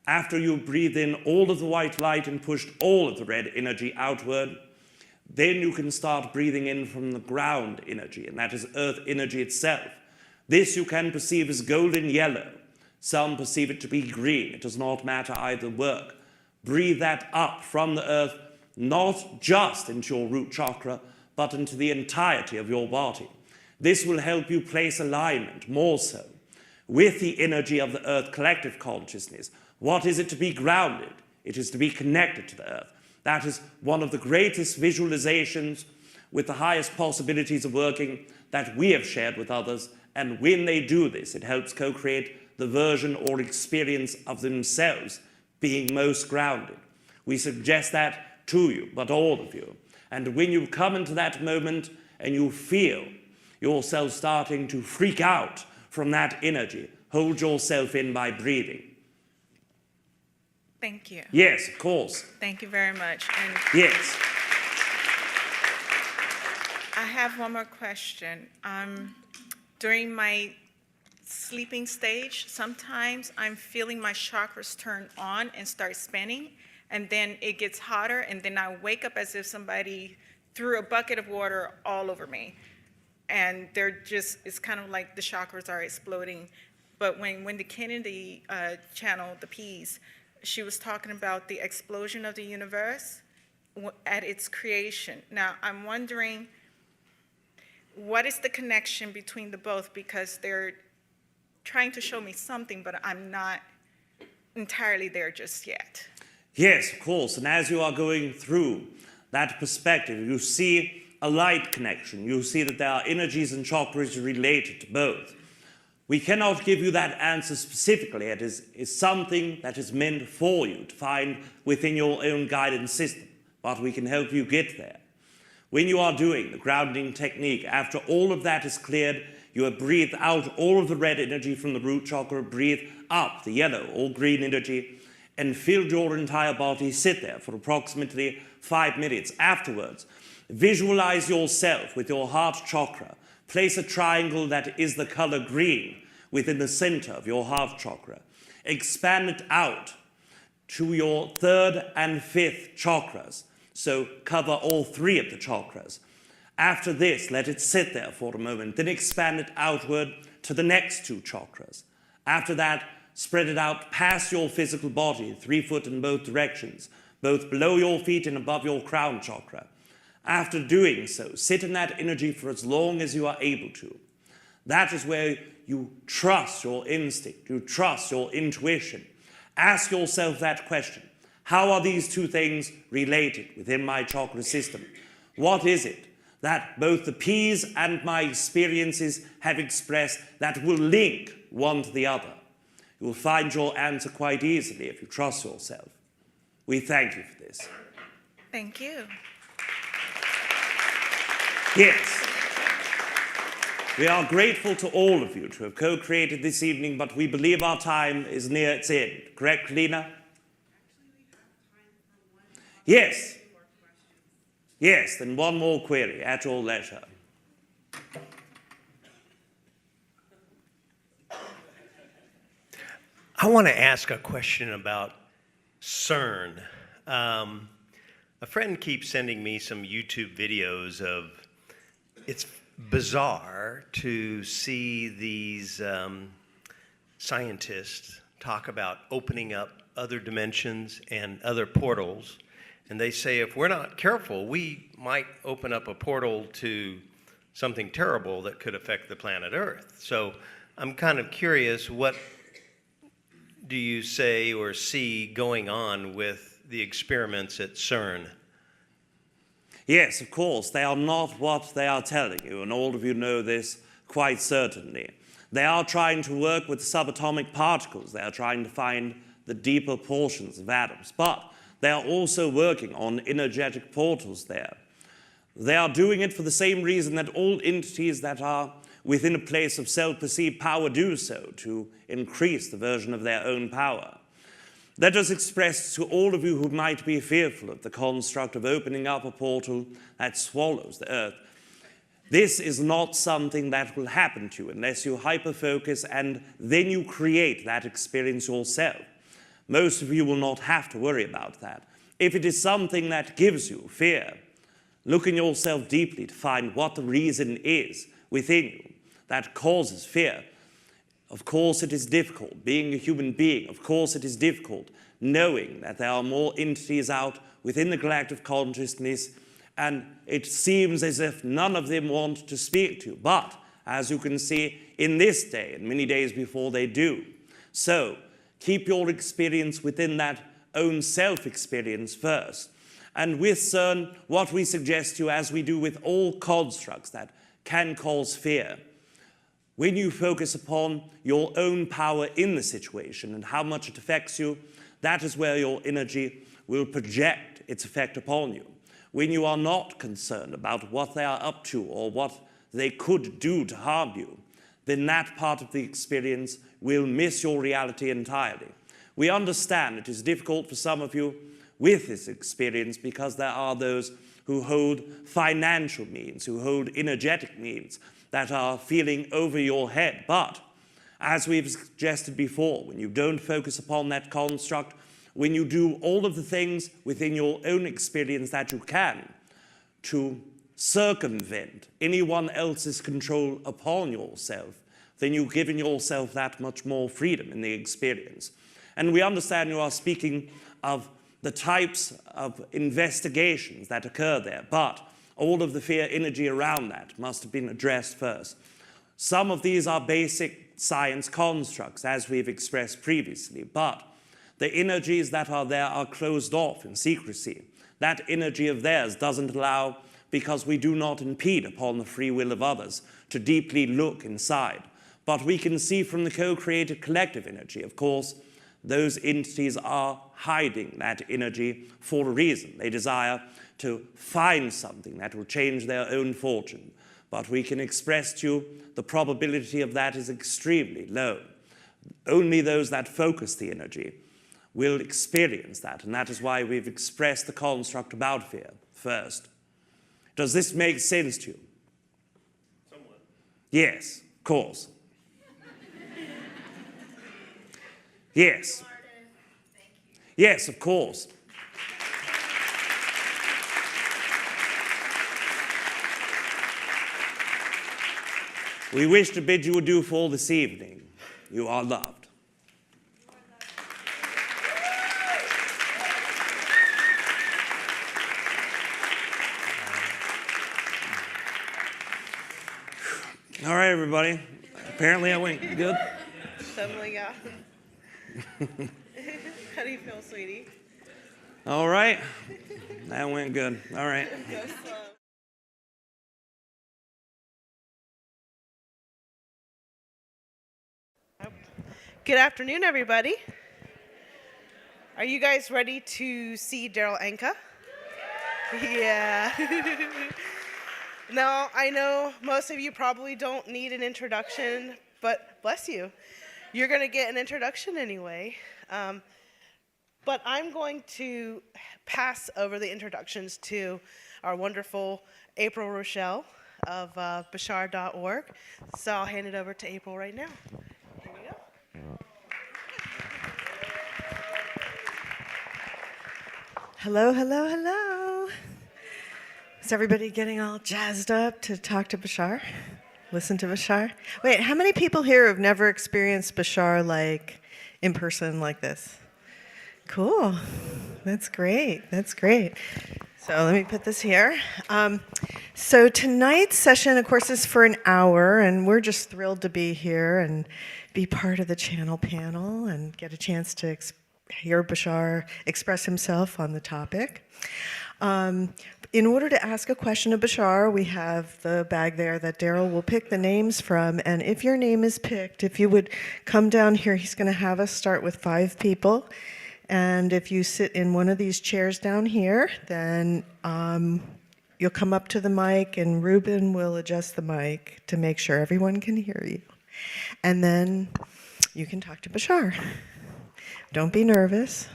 Speaker 17: After you breathe in all of the white light and pushed all of the red energy outward, then you can start breathing in from the ground energy, and that is earth energy itself. This you can perceive as golden yellow. Some perceive it to be green. It does not matter, either work. Breathe that up from the earth, not just into your root chakra, but into the entirety of your body. This will help you place alignment, more so, with the energy of the earth collective consciousness. What is it to be grounded? It is to be connected to the earth. That is one of the greatest visualizations with the highest possibilities of working that we have shared with others. And when they do this, it helps co-create the version or experience of themselves being most grounded. We suggest that to you, but all of you. And when you come into that moment and you feel yourself starting to freak out from that energy, hold yourself in by breathing.
Speaker 4: Thank you.
Speaker 17: Yes, of course.
Speaker 4: Thank you very much. And
Speaker 17: yes.
Speaker 4: I have one more question. During my sleeping stage, sometimes I'm feeling my chakras turn on and start spinning, and then it gets hotter, and then I wake up as if somebody threw a bucket of water all over me. And it's kind of like the chakras are exploding. But when the Kennedy channel, the P's, she was talking about the explosion of the universe at its creation. Now, I'm wondering, what is the connection between the both? Because they're trying to show me something, but I'm not entirely there just yet.
Speaker 17: Yes, of course. And as you are going through that perspective, you see a light connection. You see that there are energies and chakras related to both. We cannot give you that answer specifically. It is something that is meant for you to find within your own guidance system, but we can help you get there. When you are doing the grounding technique, after all of that is cleared, you have breathed out all of the red energy from the root chakra, breathe up the yellow or green energy, and filled your entire body. Sit there for approximately 5 minutes. Afterwards, visualize yourself with your heart chakra. Place a triangle that is the color green within the center of your heart chakra. Expand it out to your 3rd and 5th chakras. So cover all 3 of the chakras. After this, let it sit there for a moment. Then expand it outward to the next 2 chakras. After that, spread it out past your physical body, 3 foot in both directions, both below your feet and above your crown chakra. After doing so, sit in that energy for as long as you are able to. That is where you trust your instinct, you trust your intuition. Ask yourself that question. How are these 2 things related within my chakra system? What is it that both the P's and my experiences have expressed that will link one to the other? You will find your answer quite easily if you trust yourself. We thank you for this.
Speaker 4: Thank you.
Speaker 17: Yes. We are grateful to all of you to have co-created this evening, but we believe our time is near its end. Correct, Lena? Yes. Yes, then one more query at your leisure.
Speaker 10: I want to ask a question about CERN. A friend keeps sending me some YouTube videos of, it's bizarre to see these scientists talk about opening up other dimensions and other portals. And they say if we're not careful, we might open up a portal to something terrible that could affect the planet Earth. So I'm kind of curious, what do you say or see going on with the experiments at CERN?
Speaker 17: Yes, of course, they are not what they are telling you, and all of you know this quite certainly. They are trying to work with subatomic particles. They are trying to find the deeper portions of atoms, but they are also working on energetic portals there. They are doing it for the same reason that all entities that are within a place of self-perceived power do so, to increase the version of their own power. Let us express to all of you who might be fearful of the construct of opening up a portal that swallows the earth. This is not something that will happen to you unless you hyper-focus and then you create that experience yourself. Most of you will not have to worry about that. If it is something that gives you fear, look in yourself deeply to find what the reason is within you that causes fear. Of course it is difficult, being a human being, of course it is difficult knowing that there are more entities out within the collective consciousness, and it seems as if none of them want to speak to you. But, as you can see, in this day and many days before, they do. So, keep your experience within that own self-experience first. And with CERN, what we suggest to you, as we do with all constructs that can cause fear, when you focus upon your own power in the situation and how much it affects you, that is where your energy will project its effect upon you. When you are not concerned about what they are up to or what they could do to harm you, then that part of the experience will miss your reality entirely. We understand it is difficult for some of you with this experience because there are those who hold financial means, who hold energetic means, that are feeling over your head. But, as we've suggested before, when you don't focus upon that construct, when you do all of the things within your own experience that you can to circumvent anyone else's control upon yourself, then you've given yourself that much more freedom in the experience. And we understand you are speaking of the types of investigations that occur there, but all of the fear energy around that must have been addressed first. Some of these are basic science constructs, as we've expressed previously, but the energies that are there are closed off in secrecy. That energy of theirs doesn't allow, because we do not impede upon the free will of others, to deeply look inside. But we can see from the co-created collective energy, of course, those entities are hiding that energy for a reason. They desire to find something that will change their own fortune. But we can express to you the probability of that is extremely low. Only those that focus the energy will experience that, and that is why we've expressed the construct about fear first. Does this make sense to you? Somewhat. Yes, of course. Yes. Yes, of course. We wish to bid you adieu for this evening. You are loved. All right, everybody. Apparently I went good.
Speaker 2: Definitely, yeah. How do you feel, sweetie?
Speaker 17: All right. That went good. All right.
Speaker 2: Go slow. Good afternoon, everybody. Are you guys ready to see Darryl Anka? Yeah. Now, I know most of you probably don't need an introduction, but bless you. You're going to get an introduction anyway. But I'm going to pass over the introductions to our wonderful April Rochelle of bashar.org. So I'll hand it over to April right now. Here we go.
Speaker 5: Hello, hello, hello. Is everybody getting all jazzed up to talk to Bashar? Listen to Bashar? Wait, how many people here have never experienced Bashar like in person like this? Cool. That's great. That's great. So let me put this here. So tonight's session, of course, is for an hour, and we're just thrilled to be here and be part of the channel panel and get a chance to hear Bashar express himself on the topic. In order to ask a question of Bashar, we have the bag there that Darryl will pick the names from, and if your name is picked, if you would come down here, he's going to have us start with 5 people. And if you sit in one of these chairs down here, then you'll come up to the mic and Ruben will adjust the mic to make sure everyone can hear you. And then you can talk to Bashar. Don't be nervous.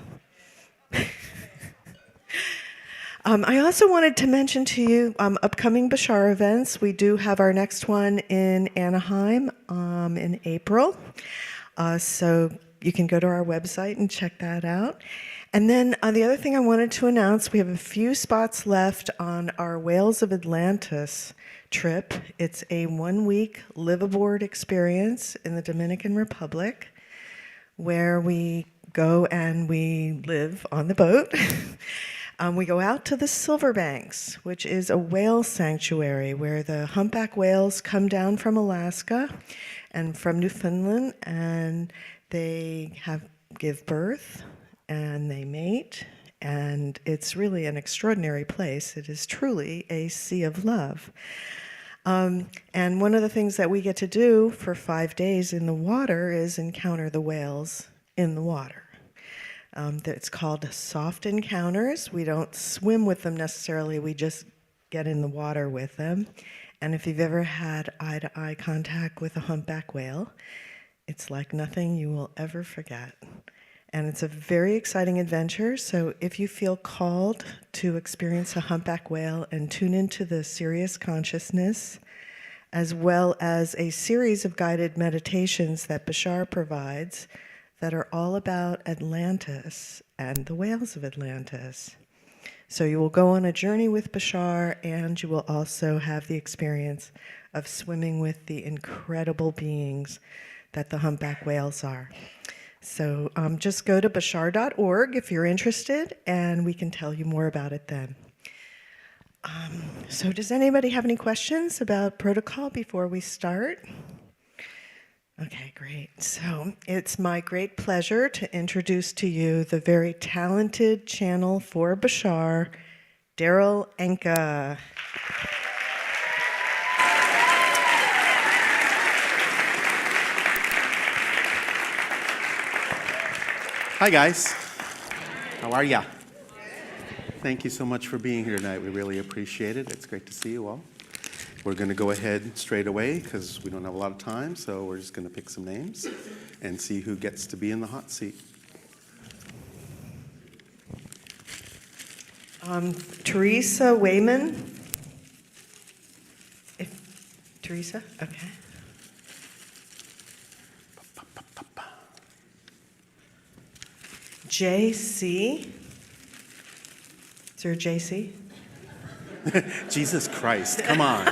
Speaker 5: I also wanted to mention to you upcoming Bashar events. We do have our next one in Anaheim in April. So you can go to our website and check that out. And then the other thing I wanted to announce, we have a few spots left on our Whales of Atlantis trip. It's a 1-week live-aboard experience in the Dominican Republic where we go and we live on the boat. We go out to the Silverbanks, which is a whale sanctuary where the humpback whales come down from Alaska and from Newfoundland, and they give birth and they mate, and it's really an extraordinary place. It is truly a sea of love. And one of the things that we get to do for 5 days in the water is encounter the whales in the water. It's called soft encounters. We don't swim with them necessarily, we just get in the water with them. And if you've ever had eye-to-eye contact with a humpback whale, it's like nothing you will ever forget. And it's a very exciting adventure, so if you feel called to experience a humpback whale and tune into the Serious Consciousness, as well as a series of guided meditations that Bashar provides that are all about Atlantis and the whales of Atlantis. So you will go on a journey with Bashar, and you will also have the experience of swimming with the incredible beings that the humpback whales are. So just go to bashar.org if you're interested, and we can tell you more about it then. So does anybody have any questions about protocol before we start? Okay, great. So it's my great pleasure to introduce to you the very talented channel for Bashar, Darryl Anka.
Speaker 22: Hi, guys. How are ya? Thank you so much for being here tonight. We really appreciate it. It's great to see you all. We're going to go ahead straight away because we don't have a lot of time, so we're just going to pick some names and see who gets to be in the hot seat.
Speaker 5: Teresa Wayman. Teresa? Okay. JC. Is there a JC?
Speaker 22: Jesus Christ, come on.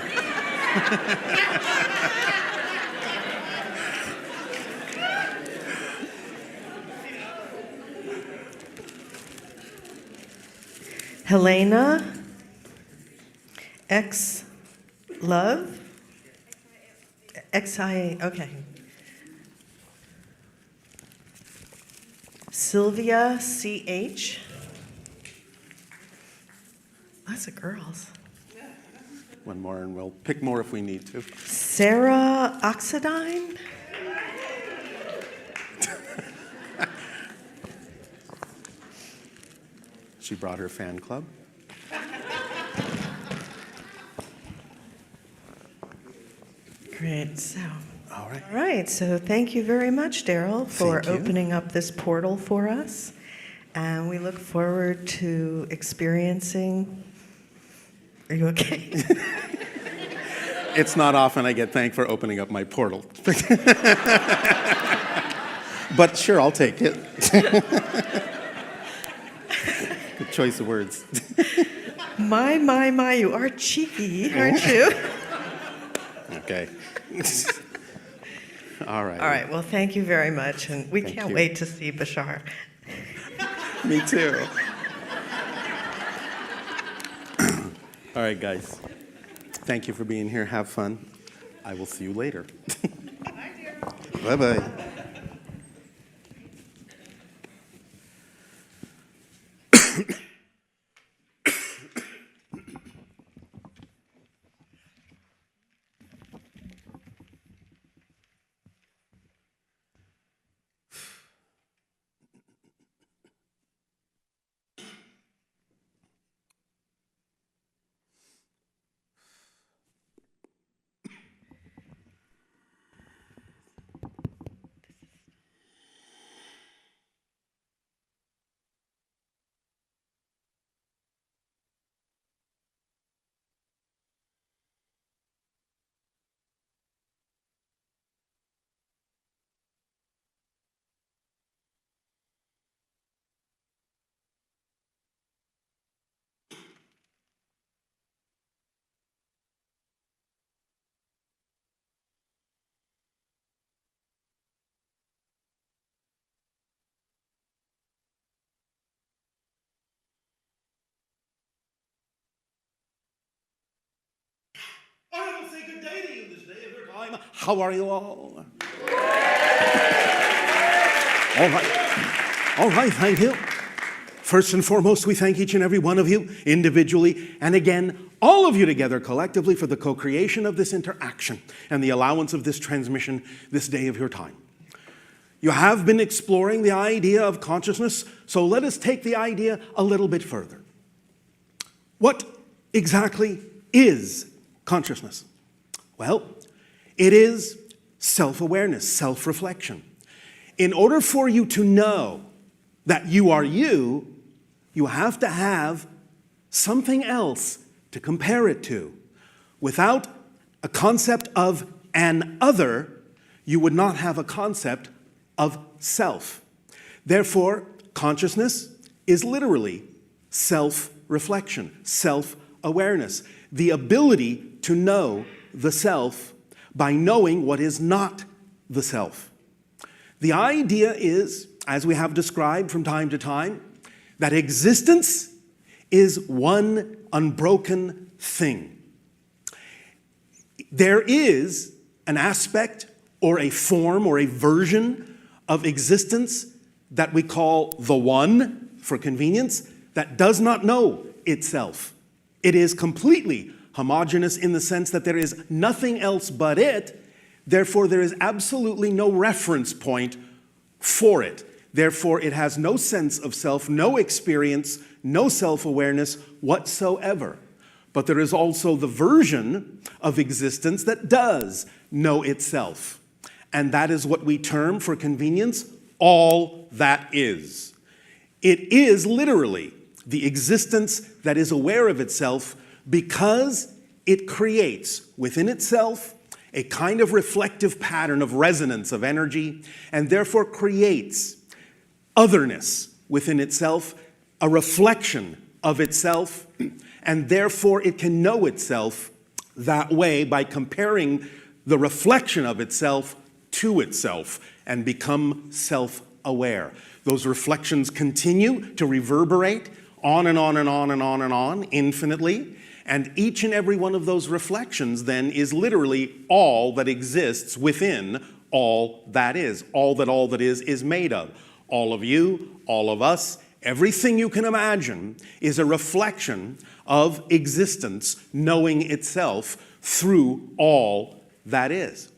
Speaker 5: Helena. X Love. XIA, okay. Sylvia CH. Lots of girls.
Speaker 22: One more, and we'll pick more if we need to.
Speaker 5: Sarah Oxidine.
Speaker 22: She brought her fan club.
Speaker 5: Great. So.
Speaker 22: All right.
Speaker 5: All right. So thank you very much, Darryl, for opening up this portal for us, and we look forward to experiencing. Are you okay?
Speaker 22: It's not often I get thanked for opening up my portal. But sure, I'll take it. Good choice of words.
Speaker 5: My, you are cheeky, aren't you?
Speaker 22: Okay. All right.
Speaker 5: All right, well, thank you very much, and we
Speaker 22: Thank
Speaker 5: can't
Speaker 22: you.
Speaker 5: wait to see Bashar.
Speaker 22: Me too. All right, guys. Thank you for being here. Have fun. I will see you later. Bye-bye.
Speaker 6: I will say good day to you this day of your time. How are you all? All right, thank you. First and foremost, we thank each and every one of you individually, and again, all of you together collectively for the co-creation of this interaction and the allowance of this transmission this day of your time. You have been exploring the idea of consciousness, so let us take the idea a little bit further. What exactly is consciousness? Well, it is self-awareness, self-reflection. In order for you to know that you are you, you have to have something else to compare it to. Without a concept of an other, you would not have a concept of self. Therefore, consciousness is literally self-reflection, self-awareness, the ability to know the self by knowing what is not the self. The idea is, as we have described from time to time, that existence is one unbroken thing. There is an aspect or a form or a version of existence that we call the one, for convenience, that does not know itself. It is completely homogeneous in the sense that there is nothing else but it, therefore there is absolutely no reference point for it. Therefore it has no sense of self, no experience, no self-awareness whatsoever. But there is also the version of existence that does know itself. And that is what we term, for convenience, all that is. It is literally the existence that is aware of itself because it creates within itself a kind of reflective pattern of resonance of energy, and therefore creates otherness within itself, a reflection of itself, and therefore it can know itself that way by comparing the reflection of itself to itself and become self-aware. Those reflections continue to reverberate on and on and on and on and on infinitely. And each and every one of those reflections then is literally all that exists within all that is made of. All of you, all of us, everything you can imagine is a reflection of existence knowing itself through all that is.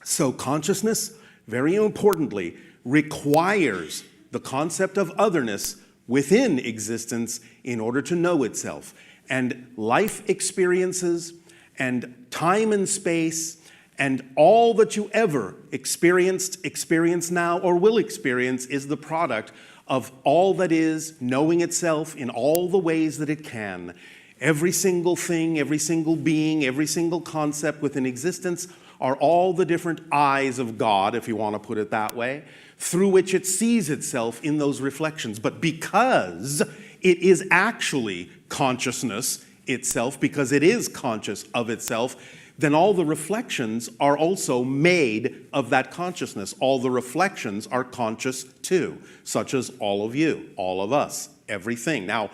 Speaker 6: So consciousness, very importantly, requires the concept of otherness within existence in order to know itself. And life experiences and time and space and all that you ever experienced, experience now, or will experience is the product of all that is knowing itself in all the ways that it can. Every single thing, every single being, every single concept within existence are all the different eyes of God, if you want to put it that way, through which it sees itself in those reflections. But because it is actually consciousness itself, because it is conscious of itself, then all the reflections are also made of that consciousness. All the reflections are conscious too, such as all of you, all of us, everything. Now,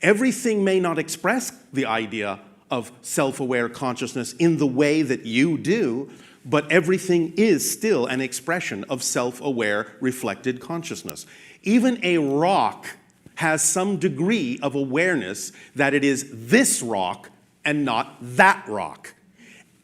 Speaker 6: everything may not express the idea of self-aware consciousness in the way that you do, but everything is still an expression of self-aware reflected consciousness. Even a rock has some degree of awareness that it is this rock and not that rock.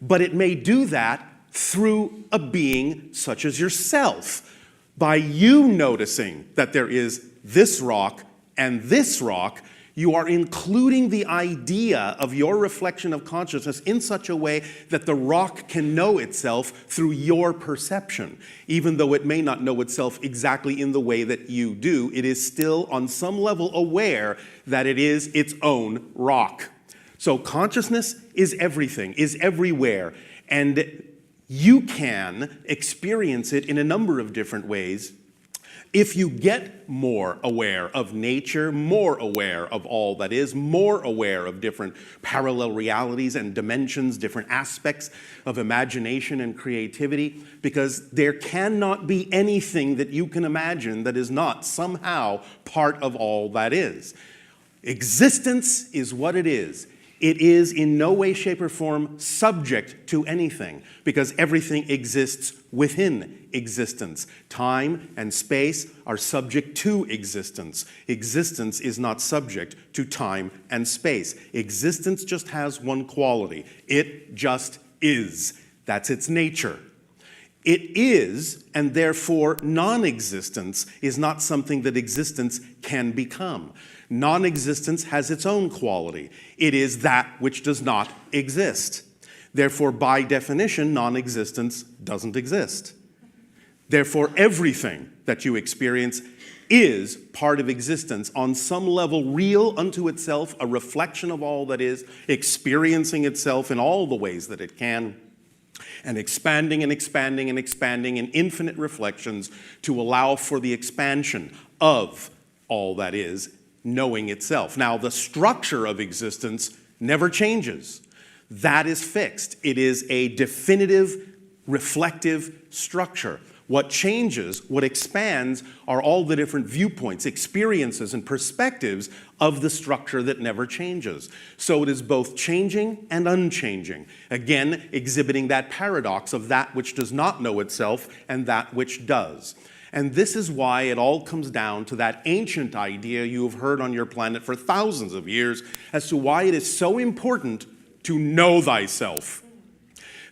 Speaker 6: But it may do that through a being such as yourself. By you noticing that there is this rock and this rock, you are including the idea of your reflection of consciousness in such a way that the rock can know itself through your perception. Even though it may not know itself exactly in the way that you do, it is still on some level aware that it is its own rock. So consciousness is everything, is everywhere, and you can experience it in a number of different ways. If you get more aware of nature, more aware of all that is, more aware of different parallel realities and dimensions, different aspects of imagination and creativity, because there cannot be anything that you can imagine that is not somehow part of all that is. Existence is what it is. It is in no way, shape, or form subject to anything, because everything exists within existence. Time and space are subject to existence. Existence is not subject to time and space. Existence just has one quality. It just is. That's its nature. It is, and therefore non-existence is not something that existence can become. Non-existence has its own quality. It is that which does not exist. Therefore, by definition, non-existence doesn't exist. Therefore, everything that you experience is part of existence, on some level real unto itself, a reflection of all that is, experiencing itself in all the ways that it can, and expanding and expanding and expanding in infinite reflections to allow for the expansion of all that is, knowing itself. Now, the structure of existence never changes. That is fixed. It is a definitive, reflective structure. What changes, what expands, are all the different viewpoints, experiences, and perspectives of the structure that never changes. So it is both changing and unchanging, again, exhibiting that paradox of that which does not know itself and that which does. And this is why it all comes down to that ancient idea you have heard on your planet for thousands of years as to why it is so important to know thyself.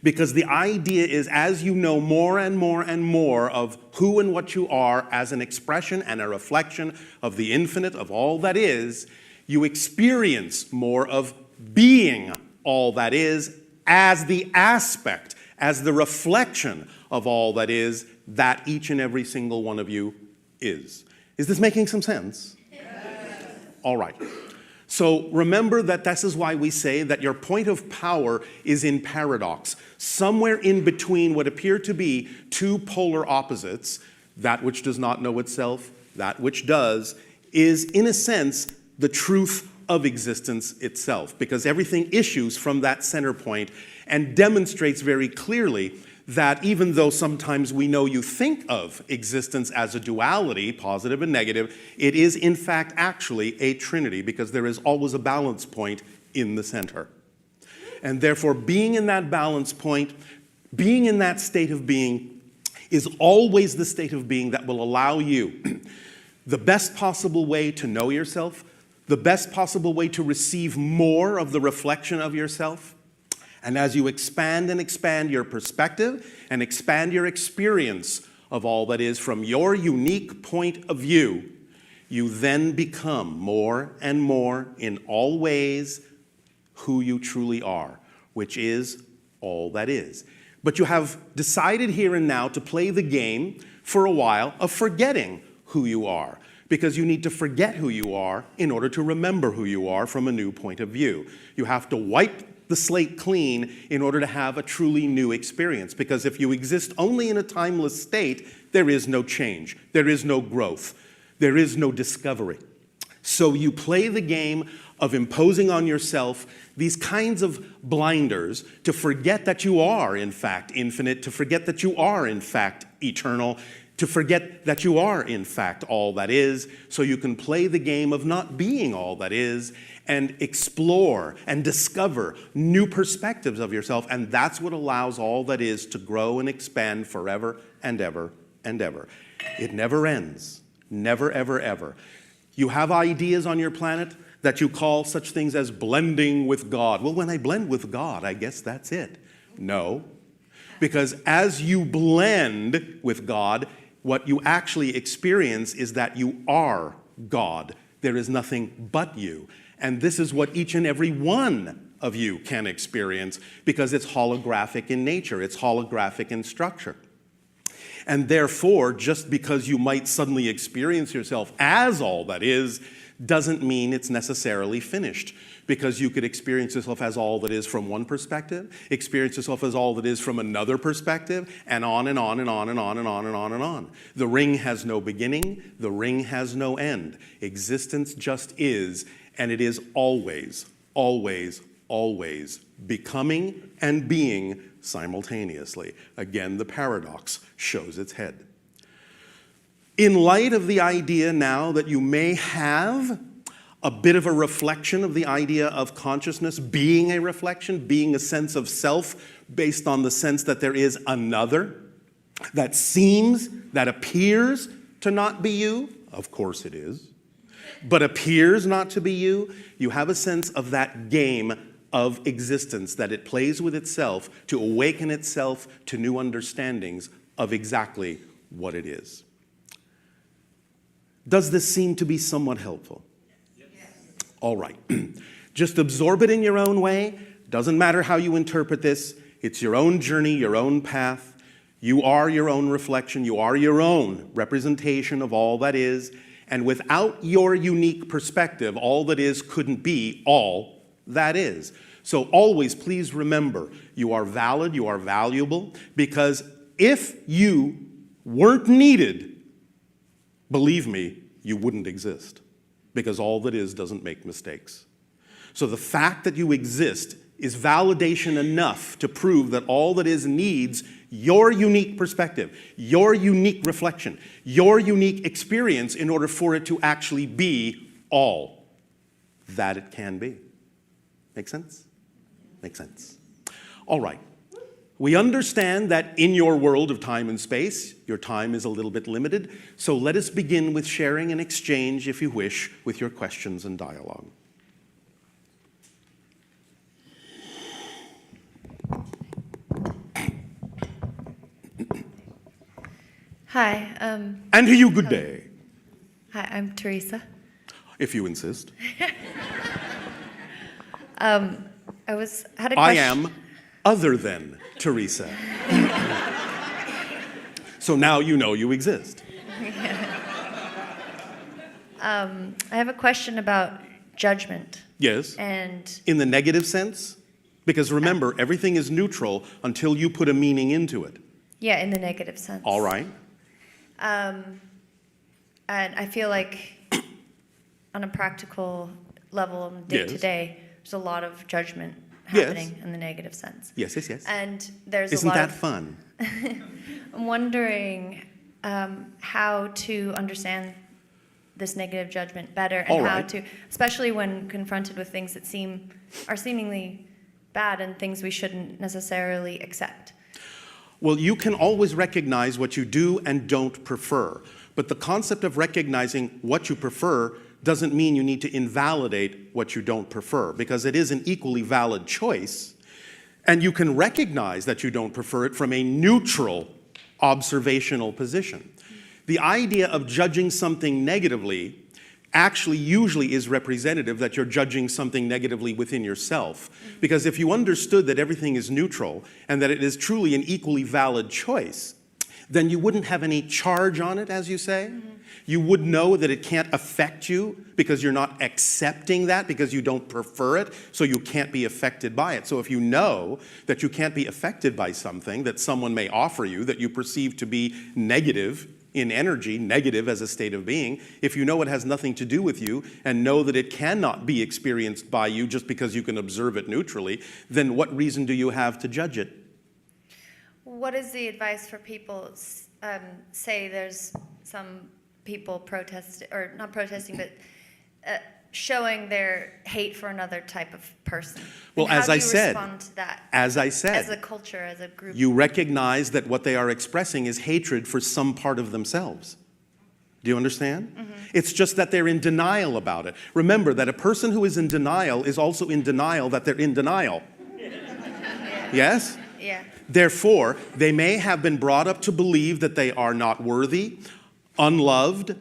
Speaker 6: Because the idea is, as you know more and more and more of who and what you are as an expression and a reflection of the infinite, of all that is, you experience more of being all that is as the aspect, as the reflection of all that is, that each and every single one of you is. Is this making some sense? Yes. All right. So remember that this is why we say that your point of power is in paradox. Somewhere in between what appear to be two polar opposites, that which does not know itself, that which does, is in a sense the truth of existence itself, because everything issues from that center point and demonstrates very clearly that even though sometimes we know you think of existence as a duality, positive and negative, it is in fact actually a trinity, because there is always a balance point in the center. And therefore, being in that balance point, being in that state of being, is always the state of being that will allow you the best possible way to know yourself, the best possible way to receive more of the reflection of yourself. And as you expand and expand your perspective and expand your experience of all that is from your unique point of view, you then become more and more in all ways who you truly are, which is all that is. But you have decided here and now to play the game for a while of forgetting who you are, because you need to forget who you are in order to remember who you are from a new point of view. You have to wipe the slate clean in order to have a truly new experience, because if you exist only in a timeless state, there is no change, there is no growth, there is no discovery. So you play the game of imposing on yourself these kinds of blinders to forget that you are, in fact, infinite, to forget that you are, in fact, eternal, to forget that you are, in fact, all that is, so you can play the game of not being all that is and explore and discover new perspectives of yourself. And that's what allows all that is to grow and expand forever and ever and ever. It never ends. Never, ever, ever. You have ideas on your planet that you call such things as blending with God. Well, when I blend with God, I guess that's it. No. Because as you blend with God, what you actually experience is that you are God. There is nothing but you. And this is what each and every one of you can experience because it's holographic in nature. It's holographic in structure. And therefore, just because you might suddenly experience yourself as all that is, doesn't mean it's necessarily finished. Because you could experience yourself as all that is from one perspective, experience yourself as all that is from another perspective, and on and on and on and on and on and on and on. The ring has no beginning, the ring has no end. Existence just is, and it is always, always, always becoming and being simultaneously. Again, the paradox shows its head. In light of the idea now that you may have a bit of a reflection of the idea of consciousness being a reflection, being a sense of self based on the sense that there is another that seems, that appears to not be you, of course it is, but appears not to be you, you have a sense of that game of existence that it plays with itself to awaken itself to new understandings of exactly what it is. Does this seem to be somewhat helpful? Yes. All right. Just absorb it in your own way. Doesn't matter how you interpret this. It's your own journey, your own path. You are your own reflection. You are your own representation of all that is. And without your unique perspective, all that is couldn't be all that is. So always please remember, you are valid, you are valuable, because if you weren't needed, believe me, you wouldn't exist, because all that is doesn't make mistakes. So the fact that you exist is validation enough to prove that all that is needs your unique perspective, your unique reflection, your unique experience in order for it to actually be all that it can be. Make sense? Make sense. All right. We understand that in your world of time and space, your time is a little bit limited, so let us begin with sharing and exchange, if you wish, with your questions and dialogue.
Speaker 3: Hi.
Speaker 6: And to you, good day.
Speaker 3: Hi, I'm Teresa.
Speaker 6: If you insist.
Speaker 3: I had a question.
Speaker 6: I am other than Teresa. So now you know you exist.
Speaker 3: I have a question about judgment.
Speaker 6: Yes.
Speaker 3: And
Speaker 6: in the negative sense? Because remember, everything is neutral until you put a meaning into it.
Speaker 3: yeah, in the negative sense.
Speaker 6: All right.
Speaker 3: And I feel like on a practical level, day to day, there's a lot of judgment happening in the negative sense.
Speaker 6: Yes, yes, yes.
Speaker 3: And there's
Speaker 6: Isn't
Speaker 3: a lot
Speaker 6: that
Speaker 3: of
Speaker 6: fun?
Speaker 3: I'm wondering how to understand this negative judgment better, and how to, especially when confronted with things that are seemingly bad and things we shouldn't necessarily accept.
Speaker 6: Well, you can always recognize what you do and don't prefer. But the concept of recognizing what you prefer doesn't mean you need to invalidate what you don't prefer, because it is an equally valid choice. And you can recognize that you don't prefer it from a neutral observational position. The idea of judging something negatively actually usually is representative that you're judging something negatively within yourself. Because if you understood that everything is neutral and that it is truly an equally valid choice, then you wouldn't have any charge on it, as you say. You would know that it can't affect you because you're not accepting that, because you don't prefer it, so you can't be affected by it. So if you know that you can't be affected by something that someone may offer you that you perceive to be negative in energy, negative as a state of being, if you know it has nothing to do with you and know that it cannot be experienced by you just because you can observe it neutrally, then what reason do you have to judge it?
Speaker 3: What is the advice for people, say there's some people or not protesting, but showing their hate for another type of person?
Speaker 6: Well,
Speaker 3: And how
Speaker 6: as
Speaker 3: do
Speaker 6: I
Speaker 3: you
Speaker 6: said,
Speaker 3: respond to that?
Speaker 6: as I said,
Speaker 3: as a culture, as a group.
Speaker 6: you recognize that what they are expressing is hatred for some part of themselves. Do you understand?
Speaker 3: Mm-hmm.
Speaker 6: It's just that they're in denial about it. Remember that a person who is in denial is also in denial that they're in denial. Yes?
Speaker 3: Yeah.
Speaker 6: Therefore, they may have been brought up to believe that they are not worthy, unloved,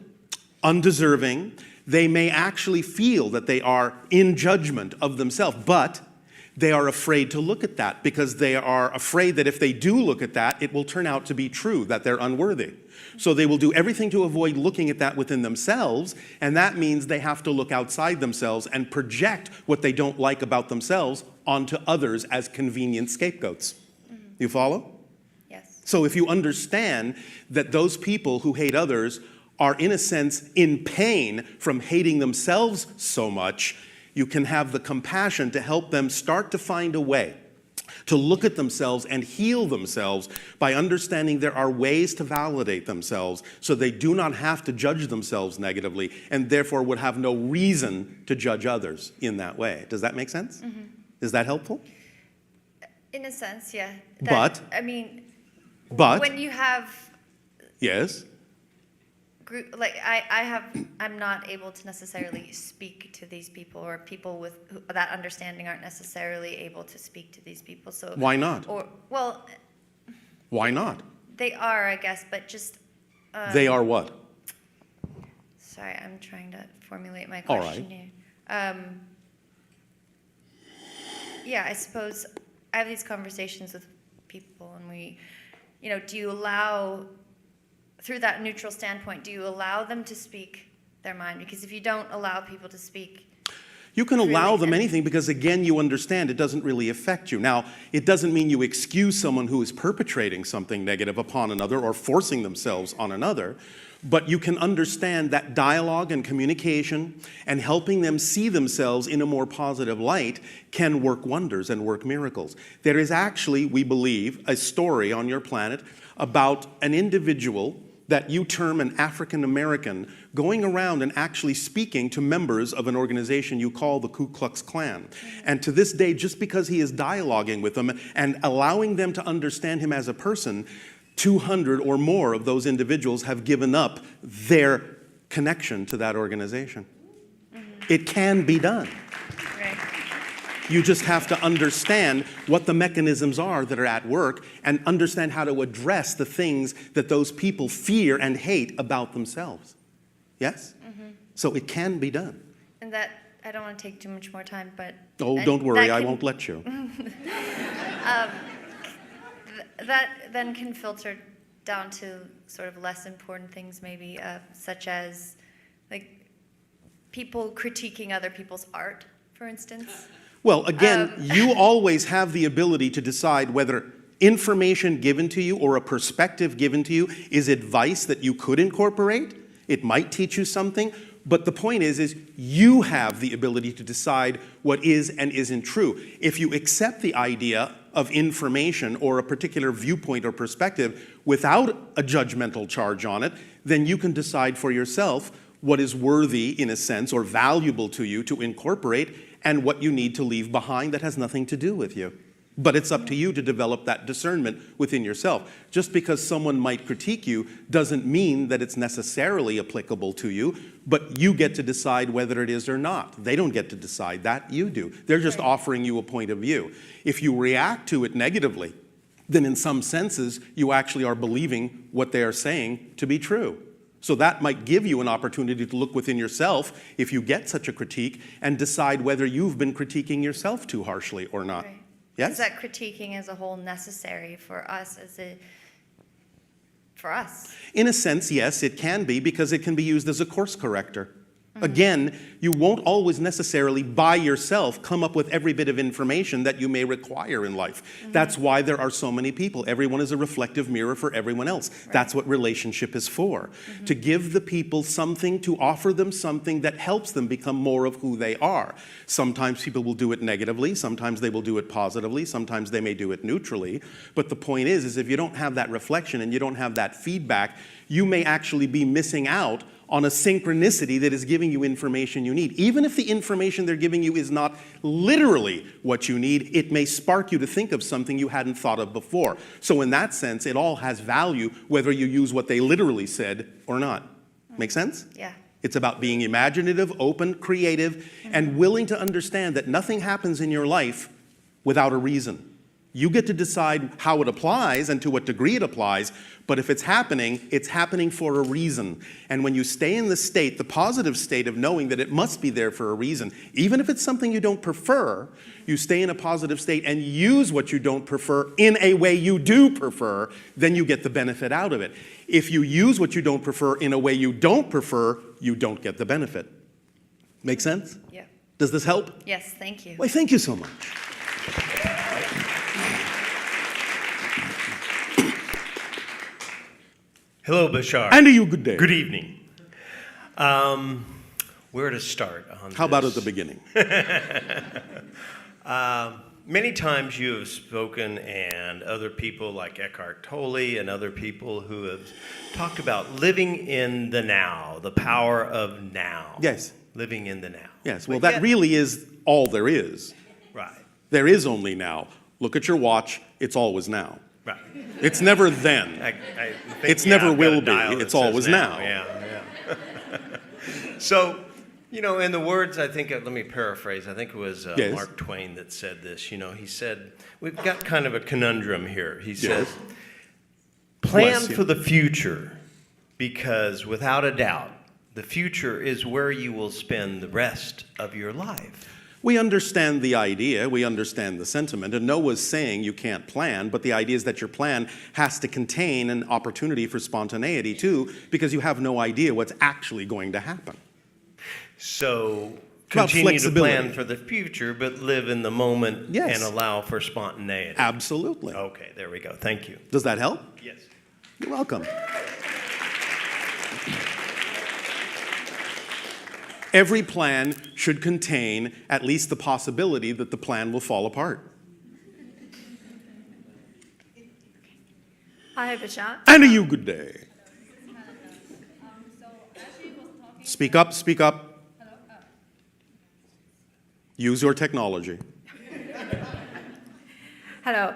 Speaker 6: undeserving. They may actually feel that they are in judgment of themselves, but they are afraid to look at that because they are afraid that if they do look at that, it will turn out to be true, that they're unworthy. So they will do everything to avoid looking at that within themselves, and that means they have to look outside themselves and project what they don't like about themselves onto others as convenient scapegoats. You follow?
Speaker 3: Yes.
Speaker 6: So if you understand that those people who hate others are in a sense in pain from hating themselves so much, you can have the compassion to help them start to find a way to look at themselves and heal themselves by understanding there are ways to validate themselves so they do not have to judge themselves negatively and therefore would have no reason to judge others in that way. Does that make sense?
Speaker 3: Mm-hmm.
Speaker 6: Is that helpful?
Speaker 3: In a sense, yeah.
Speaker 6: But
Speaker 3: when you have
Speaker 6: yes.
Speaker 3: group, like I'm not able to necessarily speak to these people, or people with that understanding aren't necessarily able to speak to these people. So
Speaker 6: why not? Why not?
Speaker 3: They are, I guess, but just.
Speaker 6: They are what?
Speaker 3: Sorry, I'm trying to formulate my question here. Yeah, I suppose I have these conversations with people, and we, do you allow, through that neutral standpoint, do you allow them to speak their mind? Because if you don't allow people to speak,
Speaker 6: you can allow them anything because, again, you understand it doesn't really affect you. Now, it doesn't mean you excuse someone who is perpetrating something negative upon another or forcing themselves on another, but you can understand that dialogue and communication and helping them see themselves in a more positive light can work wonders and work miracles. There is actually, we believe, a story on your planet about an individual that you term an African American going around and actually speaking to members of an organization you call the Ku Klux Klan. And to this day, just because he is dialoguing with them and allowing them to understand him as a person, 200 or more of those individuals have given up their connection to that organization. It can be done. You just have to understand what the mechanisms are that are at work and understand how to address the things that those people fear and hate about themselves. Yes?
Speaker 3: Mm-hmm.
Speaker 6: So it can be done.
Speaker 3: And that, I don't want to take too much more time, but...
Speaker 6: Oh, don't worry, I won't let you.
Speaker 3: That then can filter down to sort of less important things, maybe, such as like people critiquing other people's art, for instance.
Speaker 6: Well, again, you always have the ability to decide whether information given to you or a perspective given to you is advice that you could incorporate. It might teach you something, but the point is you have the ability to decide what is and isn't true. If you accept the idea of information or a particular viewpoint or perspective without a judgmental charge on it, then you can decide for yourself what is worthy, in a sense, or valuable to you to incorporate and what you need to leave behind that has nothing to do with you. But it's up to you to develop that discernment within yourself. Just because someone might critique you doesn't mean that it's necessarily applicable to you, but you get to decide whether it is or not. They don't get to decide that, you do. They're just offering you a point of view. If you react to it negatively, then in some senses, you actually are believing what they are saying to be true. So that might give you an opportunity to look within yourself if you get such a critique and decide whether you've been critiquing yourself too harshly or not.
Speaker 3: Right.
Speaker 6: Yes?
Speaker 3: Is that critiquing as a whole necessary for us for us?
Speaker 6: In a sense, yes, it can be because it can be used as a course corrector. Again, you won't always necessarily by yourself come up with every bit of information that you may require in life. That's why there are so many people. Everyone is a reflective mirror for everyone else. That's what relationship is for. To give the people something, to offer them something that helps them become more of who they are. Sometimes people will do it negatively, sometimes they will do it positively, sometimes they may do it neutrally. But the point is if you don't have that reflection and you don't have that feedback, you may actually be missing out on a synchronicity that is giving you information you need. Even if the information they're giving you is not literally what you need, it may spark you to think of something you hadn't thought of before. So in that sense, it all has value, whether you use what they literally said or not. Make sense?
Speaker 3: Yeah.
Speaker 6: It's about being imaginative, open, creative, and willing to understand that nothing happens in your life without a reason. You get to decide how it applies and to what degree it applies, but if it's happening for a reason. And when you stay in the state, the positive state of knowing that it must be there for a reason, even if it's something you don't prefer, you stay in a positive state and use what you don't prefer in a way you do prefer, then you get the benefit out of it. If you use what you don't prefer in a way you don't prefer, you don't get the benefit. Make sense?
Speaker 3: Yeah.
Speaker 6: Does this help?
Speaker 3: Yes, thank you.
Speaker 6: Why, thank you so much.
Speaker 10: Hello, Bashar.
Speaker 6: And to you, good day.
Speaker 10: Good evening. Where to start on
Speaker 6: How about at the beginning?
Speaker 10: Many times you have spoken, and other people like Eckhart Tolle and other people who have talked about living in the now, the power of now.
Speaker 6: Yes.
Speaker 10: Living in the now.
Speaker 6: Yes, well, that really is all there is.
Speaker 10: Right.
Speaker 6: There is only now. Look at your watch, it's always now.
Speaker 10: Right.
Speaker 6: It's never then.
Speaker 10: I think,
Speaker 6: It's never
Speaker 10: I've got
Speaker 6: will
Speaker 10: a
Speaker 6: be,
Speaker 10: dial that
Speaker 6: it's
Speaker 10: says
Speaker 6: always now.
Speaker 10: Yeah. So, you know, in the words, I think, let me paraphrase, I think it was
Speaker 6: Yes.
Speaker 10: Mark Twain that said this, you know, he said, we've got kind of a conundrum here. He says,
Speaker 6: Yes.
Speaker 10: plan
Speaker 6: Bless you.
Speaker 10: for the future, because without a doubt, the future is where you will spend the rest of your life.
Speaker 6: We understand the idea, we understand the sentiment, and Noah's saying you can't plan, but the idea is that your plan has to contain an opportunity for spontaneity too, because you have no idea what's actually going to happen.
Speaker 10: So
Speaker 6: About
Speaker 10: continue to
Speaker 6: flexibility.
Speaker 10: plan for the future, but live in the moment
Speaker 6: Yes.
Speaker 10: and allow for spontaneity.
Speaker 6: Absolutely.
Speaker 10: Okay, there we go. Thank you.
Speaker 6: Does that help?
Speaker 10: Yes.
Speaker 6: You're welcome. Every plan should contain at least the possibility that the plan will fall apart.
Speaker 7: Hi, Bashar.
Speaker 6: And to you, good day. Speak up, speak up. Use your technology.
Speaker 7: Hello.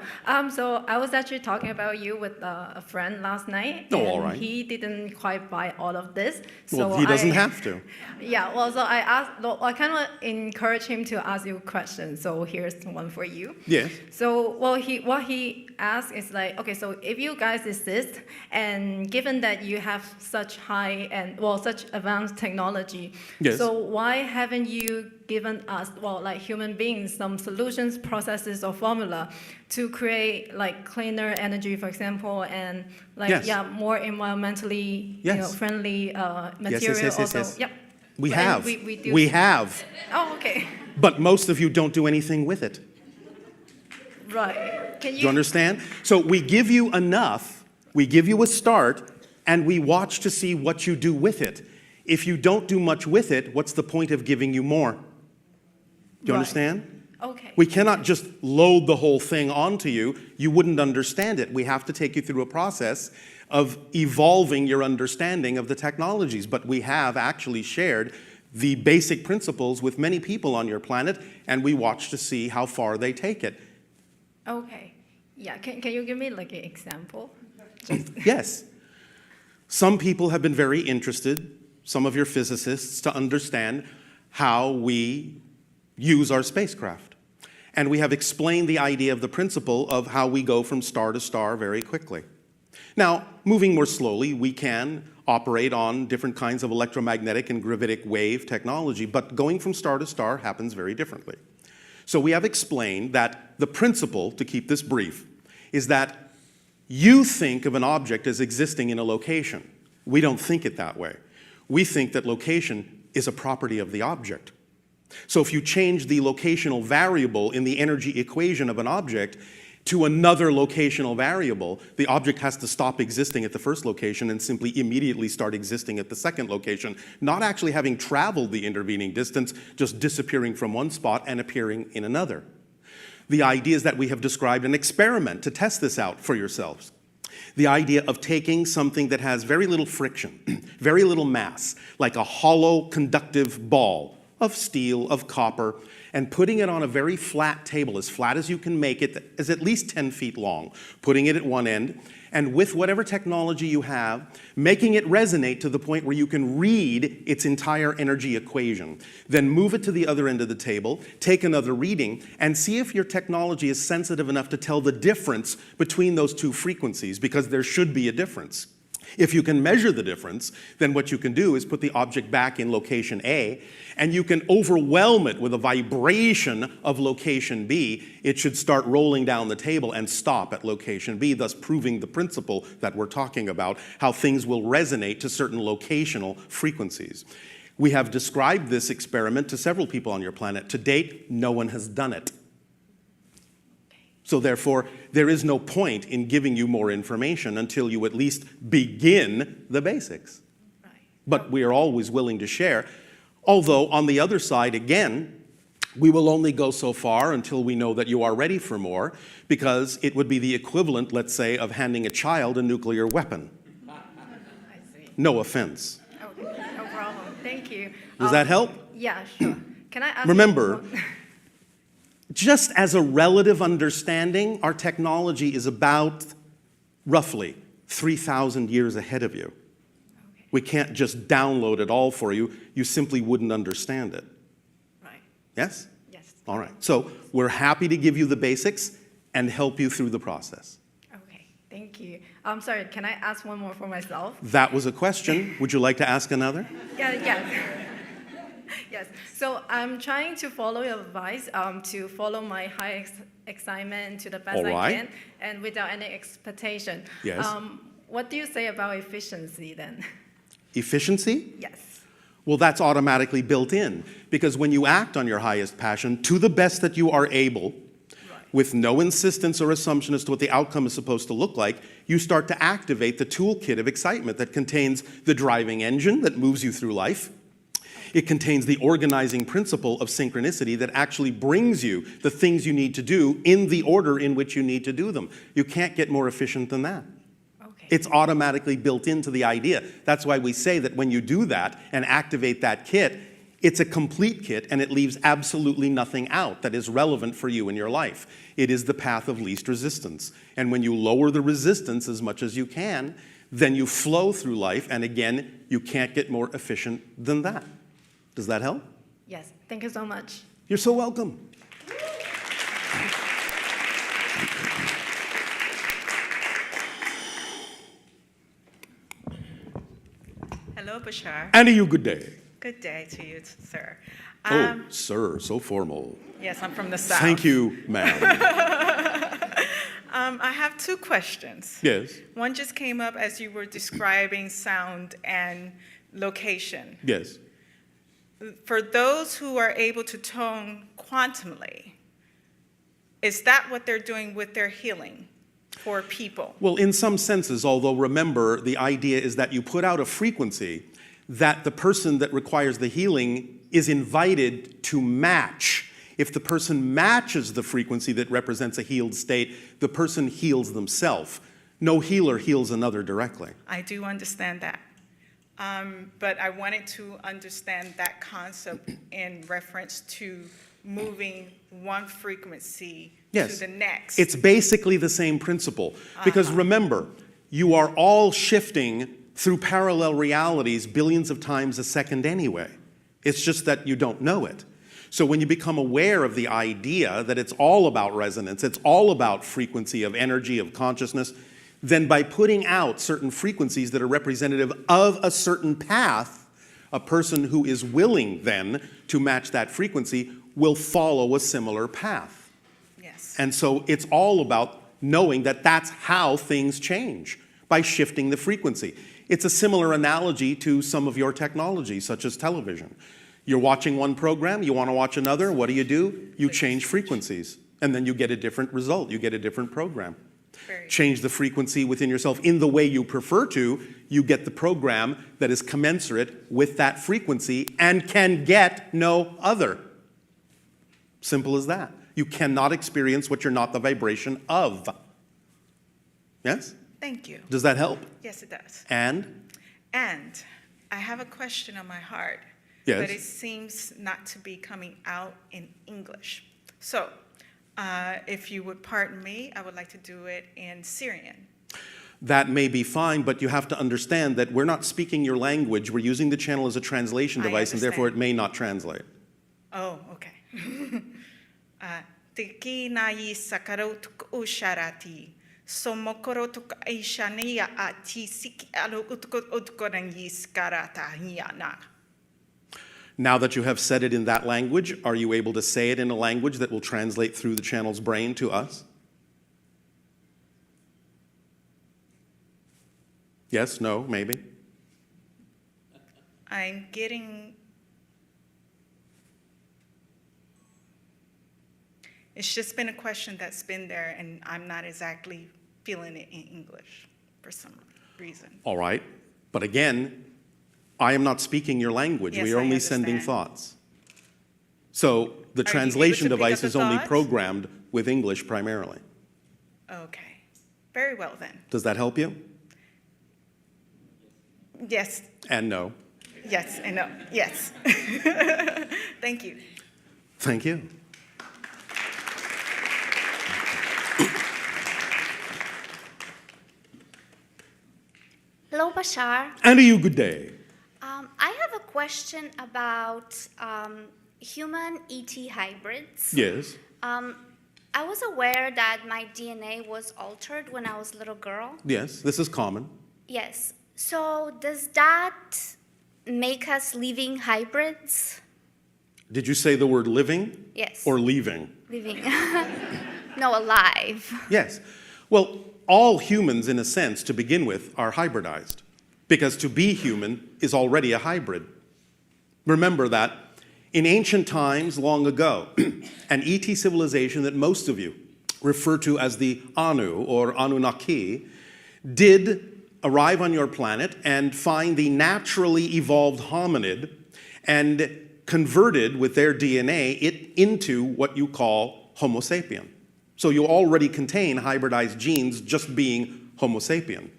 Speaker 7: So I was actually talking about you with a friend last night.
Speaker 6: Oh,
Speaker 7: and
Speaker 6: all right.
Speaker 7: He didn't quite buy all of this.
Speaker 6: Well, he doesn't have to.
Speaker 7: Yeah. Well, so I kind of encouraged him to ask you questions. So here's one for you.
Speaker 6: Yes.
Speaker 7: So, what he asked is like, okay, so if you guys exist, and given that you have such high and such advanced technology,
Speaker 6: Yes.
Speaker 7: so why haven't you given us, like human beings, some solutions, processes, or formula to create like cleaner energy, for example, and like
Speaker 6: Yes.
Speaker 7: more environmentally
Speaker 6: Yes.
Speaker 7: friendly
Speaker 6: Yes,
Speaker 7: material
Speaker 6: yes,
Speaker 7: also.
Speaker 6: yes.
Speaker 7: Yep.
Speaker 6: We
Speaker 7: And
Speaker 6: have.
Speaker 7: we do.
Speaker 6: We have.
Speaker 7: Oh, okay.
Speaker 6: But most of you don't do anything with it.
Speaker 7: Right. Can
Speaker 6: Do you understand? So we give you enough, we give you a start, and we watch to see what you do with it. If you don't do much with it, what's the point of giving you more? Do you understand?
Speaker 7: Okay.
Speaker 6: We cannot just load the whole thing onto you. You wouldn't understand it. We have to take you through a process of evolving your understanding of the technologies. But we have actually shared the basic principles with many people on your planet, and we watch to see how far they take it.
Speaker 7: Okay. Yeah. Can you give me like an example?
Speaker 6: Yes. Some people have been very interested, some of your physicists, to understand how we use our spacecraft. And we have explained the idea of the principle of how we go from star to star very quickly. Now, moving more slowly, we can operate on different kinds of electromagnetic and gravitic wave technology, but going from star to star happens very differently. So we have explained that the principle, to keep this brief, is that you think of an object as existing in a location. We don't think it that way. We think that location is a property of the object. So if you change the locational variable in the energy equation of an object to another locational variable, the object has to stop existing at the first location and simply immediately start existing at the second location, not actually having traveled the intervening distance, just disappearing from one spot and appearing in another. The idea is that we have described an experiment to test this out for yourselves. The idea of taking something that has very little friction, very little mass, like a hollow conductive ball of steel, of copper, and putting it on a very flat table, as flat as you can make it, that is at least 10 feet long, putting it at one end, and with whatever technology you have, making it resonate to the point where you can read its entire energy equation. Then move it to the other end of the table, take another reading, and see if your technology is sensitive enough to tell the difference between those two frequencies, because there should be a difference. If you can measure the difference, then what you can do is put the object back in location A, and you can overwhelm it with a vibration of location B. It should start rolling down the table and stop at location B, thus proving the principle that we're talking about, how things will resonate to certain locational frequencies. We have described this experiment to several people on your planet. To date, no one has done it. So therefore, there is no point in giving you more information until you at least begin the basics. But we are always willing to share. Although, on the other side, again, we will only go so far until we know that you are ready for more, because it would be the equivalent, let's say, of handing a child a nuclear weapon.
Speaker 3: I see.
Speaker 6: No offense.
Speaker 3: Oh, no problem. Thank you.
Speaker 6: Does that help?
Speaker 3: Yeah, sure. Can I ask
Speaker 6: Remember, just as a relative understanding, our technology is about roughly 3,000 years ahead of you. Okay. We can't just download it all for you. You simply wouldn't understand it.
Speaker 3: Right.
Speaker 6: Yes?
Speaker 3: Yes.
Speaker 6: All right. So we're happy to give you the basics and help you through the process.
Speaker 7: Okay, thank you. I'm sorry, can I ask one more for myself?
Speaker 6: That was a question. Would you like to ask another?
Speaker 7: Yeah. Yes, so I'm trying to follow your advice to follow my high excitement to the best I can and without any expectation.
Speaker 6: Yes.
Speaker 7: What do you say about efficiency then?
Speaker 6: Efficiency?
Speaker 7: Yes.
Speaker 6: Well, that's automatically built in, because when you act on your highest passion to the best that you are able, with no insistence or assumption as to what the outcome is supposed to look like, you start to activate the toolkit of excitement that contains the driving engine that moves you through life. It contains the organizing principle of synchronicity that actually brings you the things you need to do in the order in which you need to do them. You can't get more efficient than that. Okay. It's automatically built into the idea. That's why we say that when you do that and activate that kit, it's a complete kit and it leaves absolutely nothing out that is relevant for you in your life. It is the path of least resistance. And when you lower the resistance as much as you can, then you flow through life, and again, you can't get more efficient than that. Does that help?
Speaker 7: Yes, thank you so much.
Speaker 6: You're so welcome.
Speaker 4: Hello, Bashar.
Speaker 6: And to you, good day.
Speaker 4: Good day to you, sir.
Speaker 6: Sir, so formal.
Speaker 4: Yes, I'm from the South.
Speaker 6: Thank you, ma'am.
Speaker 4: I have two questions.
Speaker 6: Yes.
Speaker 4: One just came up as you were describing sound and location.
Speaker 6: Yes.
Speaker 4: For those who are able to tone quantumly, is that what they're doing with their healing for people?
Speaker 6: Well, in some senses, although remember, the idea is that you put out a frequency that the person that requires the healing is invited to match. If the person matches the frequency that represents a healed state, the person heals themselves. No healer heals another directly.
Speaker 4: I do understand that. But I wanted to understand that concept in reference to moving one frequency to the next.
Speaker 6: It's basically the same principle. Because remember, you are all shifting through parallel realities billions of times a second anyway. It's just that you don't know it. So when you become aware of the idea that it's all about resonance, it's all about frequency of energy, of consciousness, then by putting out certain frequencies that are representative of a certain path, a person who is willing then to match that frequency will follow a similar path.
Speaker 4: Yes.
Speaker 6: And so it's all about knowing that that's how things change, by shifting the frequency. It's a similar analogy to some of your technology, such as television. You're watching one program, you want to watch another, what do? You change frequencies, and then you get a different result, you get a different program. Change the frequency within yourself in the way you prefer to, you get the program that is commensurate with that frequency and can get no other. Simple as that. You cannot experience what you're not the vibration of. Yes?
Speaker 4: Thank you.
Speaker 6: Does that help?
Speaker 4: Yes, it does.
Speaker 6: And
Speaker 4: I have a question on my heart.
Speaker 6: Yes.
Speaker 4: But it seems not to be coming out in English. So, if you would pardon me, I would like to do it in Syrian.
Speaker 6: that may be fine, but you have to understand that we're not speaking your language. We're using the channel as a translation device, and therefore it may not translate.
Speaker 4: Oh, okay. Tiki na yi sakaro tuk usharati. Somokoro tuk aishania ati siki alo utkoran yi skarata hiana.
Speaker 6: Now that you have said it in that language, are you able to say it in a language that will translate through the channel's brain to us? Yes, no, maybe?
Speaker 4: I'm getting... It's just been a question that's been there, and I'm not exactly feeling it in English for some reason.
Speaker 6: All right. But again, I am not speaking your language.
Speaker 4: Yes,
Speaker 6: we are only sending thoughts. So the translation device is only programmed with English primarily.
Speaker 4: Okay. Very well then.
Speaker 6: Does that help you?
Speaker 4: Yes.
Speaker 6: And no.
Speaker 4: Yes and no. Yes. Thank you.
Speaker 6: Thank you.
Speaker 9: Hello, Bashar.
Speaker 6: And to you, good day.
Speaker 9: I have a question about human ET hybrids.
Speaker 6: Yes.
Speaker 9: I was aware that my DNA was altered when I was a little girl.
Speaker 6: Yes, this is common.
Speaker 9: Yes. So does that make us living hybrids?
Speaker 6: Did you say the word living?
Speaker 9: Yes.
Speaker 6: Or leaving?
Speaker 9: Living. No, alive.
Speaker 6: Yes. Well, all humans, in a sense, to begin with, are hybridized. Because to be human is already a hybrid. Remember that in ancient times, long ago, an ET civilization that most of you refer to as the Anu or Anunnaki did arrive on your planet and find the naturally evolved hominid and converted with their DNA it into what you call Homo sapien. So you already contain hybridized genes just being Homo sapien.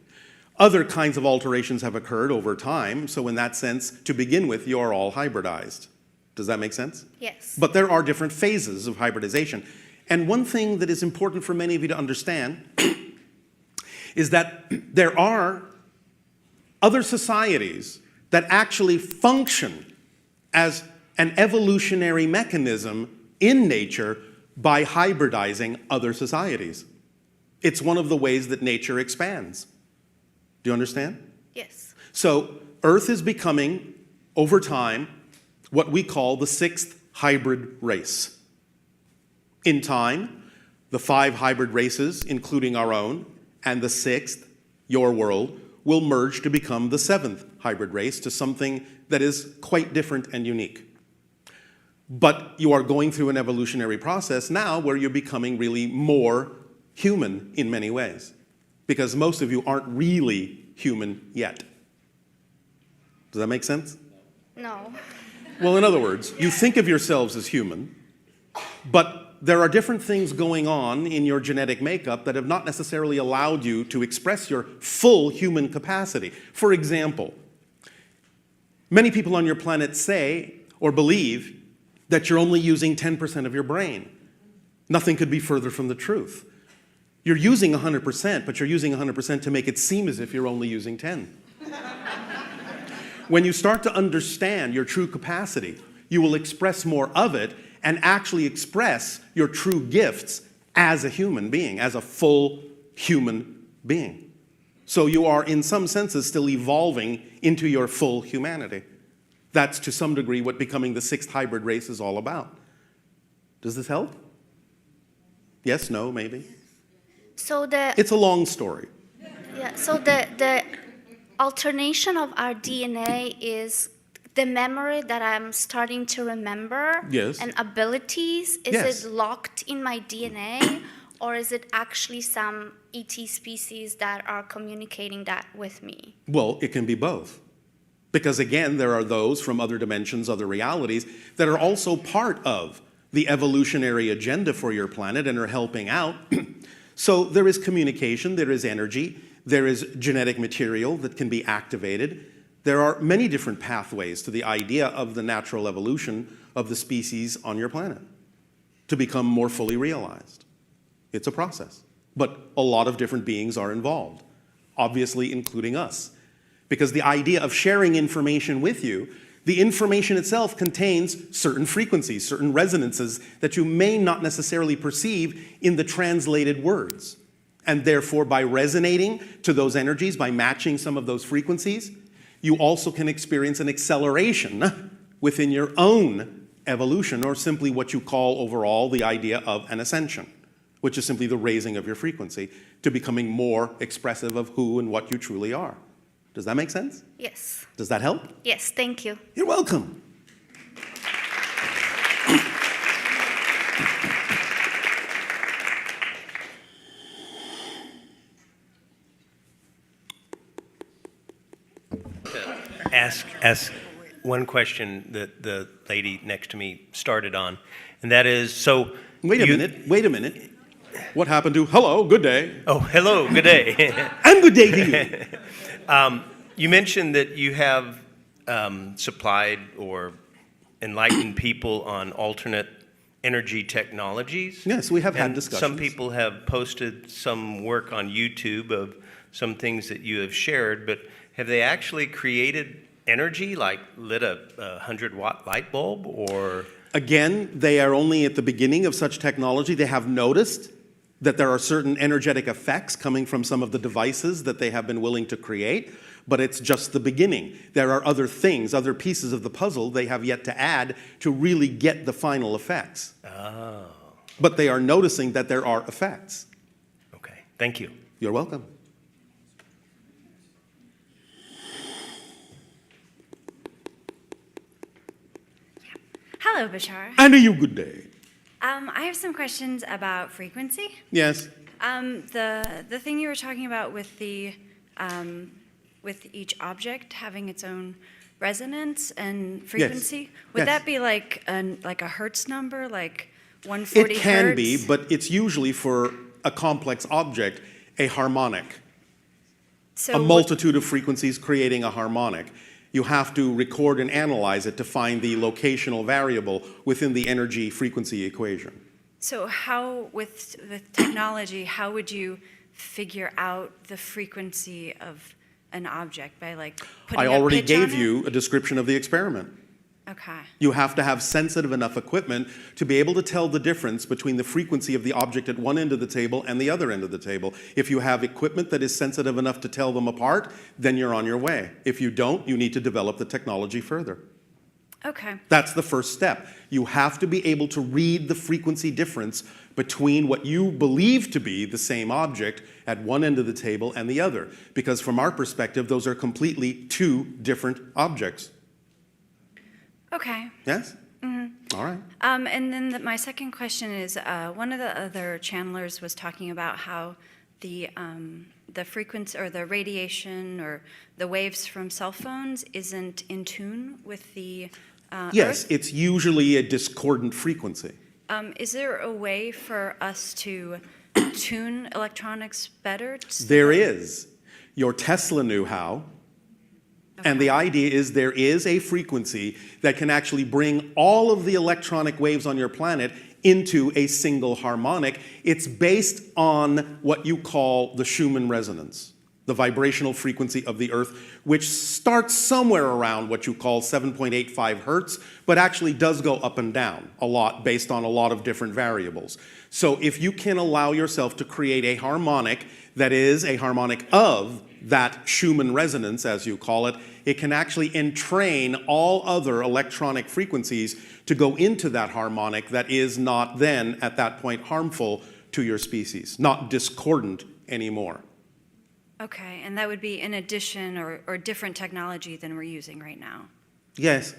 Speaker 6: Other kinds of alterations have occurred over time, so in that sense, to begin with, you're all hybridized. Does that make sense?
Speaker 9: Yes.
Speaker 6: But there are different phases of hybridization. And one thing that is important for many of you to understand is that there are other societies that actually function as an evolutionary mechanism in nature by hybridizing other societies. It's one of the ways that nature expands. Do you understand?
Speaker 9: Yes.
Speaker 6: So Earth is becoming, over time, what we call the sixth hybrid race. In time, the 5 hybrid races, including our own, and the 6th, your world, will merge to become the 7th hybrid race, to something that is quite different and unique. But you are going through an evolutionary process now where you're becoming really more human in many ways, because most of you aren't really human yet. Does that make sense?
Speaker 9: No.
Speaker 6: Well, in other words, you think of yourselves as human, but there are different things going on in your genetic makeup that have not necessarily allowed you to express your full human capacity. For example, many people on your planet say or believe that you're only using 10% of your brain. Nothing could be further from the truth. You're using 100%, but you're using 100% to make it seem as if you're only using 10. When you start to understand your true capacity, you will express more of it and actually express your true gifts as a human being, as a full human being. So you are, in some senses, still evolving into your full humanity. That's, to some degree, what becoming the 6th hybrid race is all about. Does this help? Yes, no, maybe?
Speaker 9: So
Speaker 6: It's a long story.
Speaker 9: yeah. So the alternation of our DNA is the memory that I'm starting to remember
Speaker 6: Yes.
Speaker 9: and abilities. Is
Speaker 6: Yes.
Speaker 9: it locked in my DNA, or is it actually some ET species that are communicating that with me?
Speaker 6: Well, it can be both. Because again, there are those from other dimensions, other realities, that are also part of the evolutionary agenda for your planet and are helping out. So there is communication, there is energy, there is genetic material that can be activated. There are many different pathways to the idea of the natural evolution of the species on your planet to become more fully realized. It's a process. But a lot of different beings are involved, obviously including us. Because the idea of sharing information with you, the information itself contains certain frequencies, certain resonances that you may not necessarily perceive in the translated words. And therefore, by resonating to those energies, by matching some of those frequencies, you also can experience an acceleration within your own evolution, or simply what you call overall the idea of an ascension, which is simply the raising of your frequency to becoming more expressive of who and what you truly are. Does that make sense?
Speaker 9: Yes.
Speaker 6: Does that help?
Speaker 9: Yes, thank you.
Speaker 6: You're welcome.
Speaker 10: Ask one question that the lady next to me started on, and that is, so...
Speaker 6: Wait a minute. What happened to hello, good day?
Speaker 10: Oh, hello, good day.
Speaker 6: And good day to you.
Speaker 10: You mentioned that you have supplied or enlightened people on alternate energy technologies.
Speaker 6: Yes, we have had
Speaker 10: And
Speaker 6: discussions.
Speaker 10: some people have posted some work on YouTube of some things that you have shared, but have they actually created energy, like lit a 100-watt light bulb, or?
Speaker 6: Again, they are only at the beginning of such technology. They have noticed that there are certain energetic effects coming from some of the devices that they have been willing to create, but it's just the beginning. There are other things, other pieces of the puzzle they have yet to add to really get the final effects.
Speaker 10: Oh.
Speaker 6: But they are noticing that there are effects.
Speaker 10: Okay, thank you.
Speaker 6: You're welcome.
Speaker 8: Hello, Bashar.
Speaker 6: And you good day.
Speaker 8: I have some questions about frequency.
Speaker 6: Yes.
Speaker 8: The thing you were talking about with the with each object having its own resonance and frequency, would
Speaker 6: Yes.
Speaker 8: that be like a Hertz number, like 140
Speaker 6: It can
Speaker 8: Hertz?
Speaker 6: be, but it's usually for a complex object, a harmonic.
Speaker 8: So
Speaker 6: A
Speaker 8: what-
Speaker 6: multitude of frequencies creating a harmonic. You have to record and analyze it to find the locational variable within the energy frequency equation.
Speaker 8: So how, with technology, how would you figure out the frequency of an object by like putting
Speaker 6: I
Speaker 8: a
Speaker 6: already
Speaker 8: pitch on
Speaker 6: gave
Speaker 8: it?
Speaker 6: you a description of the experiment.
Speaker 8: Okay.
Speaker 6: You have to have sensitive enough equipment to be able to tell the difference between the frequency of the object at one end of the table and the other end of the table. If you have equipment that is sensitive enough to tell them apart, then you're on your way. If you don't, you need to develop the technology further.
Speaker 8: Okay.
Speaker 6: That's the first step. You have to be able to read the frequency difference between what you believe to be the same object at one end of the table and the other. Because from our perspective, those are completely two different objects.
Speaker 8: Okay.
Speaker 6: Yes?
Speaker 8: Mm-hmm.
Speaker 6: All right.
Speaker 8: And then my second question is, one of the other channelers was talking about how the frequency or the radiation or the waves from cell phones isn't in tune with the
Speaker 6: Yes,
Speaker 8: Earth.
Speaker 6: it's usually a discordant frequency.
Speaker 8: Is there a way for us to tune electronics better?
Speaker 6: There is. Your Tesla knew how. And the idea is there is a frequency that can actually bring all of the electronic waves on your planet into a single harmonic. It's based on what you call the Schumann resonance, the vibrational frequency of the Earth, which starts somewhere around what you call 7.85 hertz, but actually does go up and down a lot based on a lot of different variables. So if you can allow yourself to create a harmonic that is a harmonic of that Schumann resonance, as you call it, it can actually entrain all other electronic frequencies to go into that harmonic that is not then, at that point, harmful to your species, not discordant anymore.
Speaker 8: Okay, and that would be in addition or different technology than we're using right now.
Speaker 6: Yes.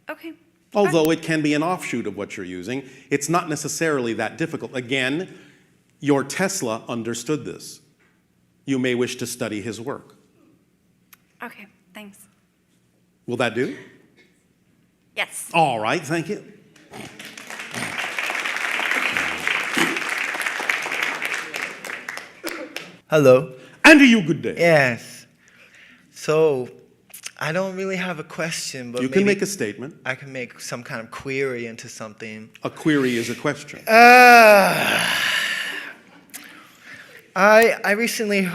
Speaker 8: Okay.
Speaker 6: Although it can be an offshoot of what you're using, it's not necessarily that difficult. Again, your Tesla understood this. You may wish to study his work.
Speaker 8: Okay, thanks.
Speaker 6: Will that do?
Speaker 8: Yes.
Speaker 6: All right, thank you.
Speaker 11: Hello.
Speaker 6: And to you, good day.
Speaker 11: Yes. So, I don't really have a question, but
Speaker 6: you can make a statement.
Speaker 11: I can make some kind of query into something.
Speaker 6: A query is a question.
Speaker 11: I recently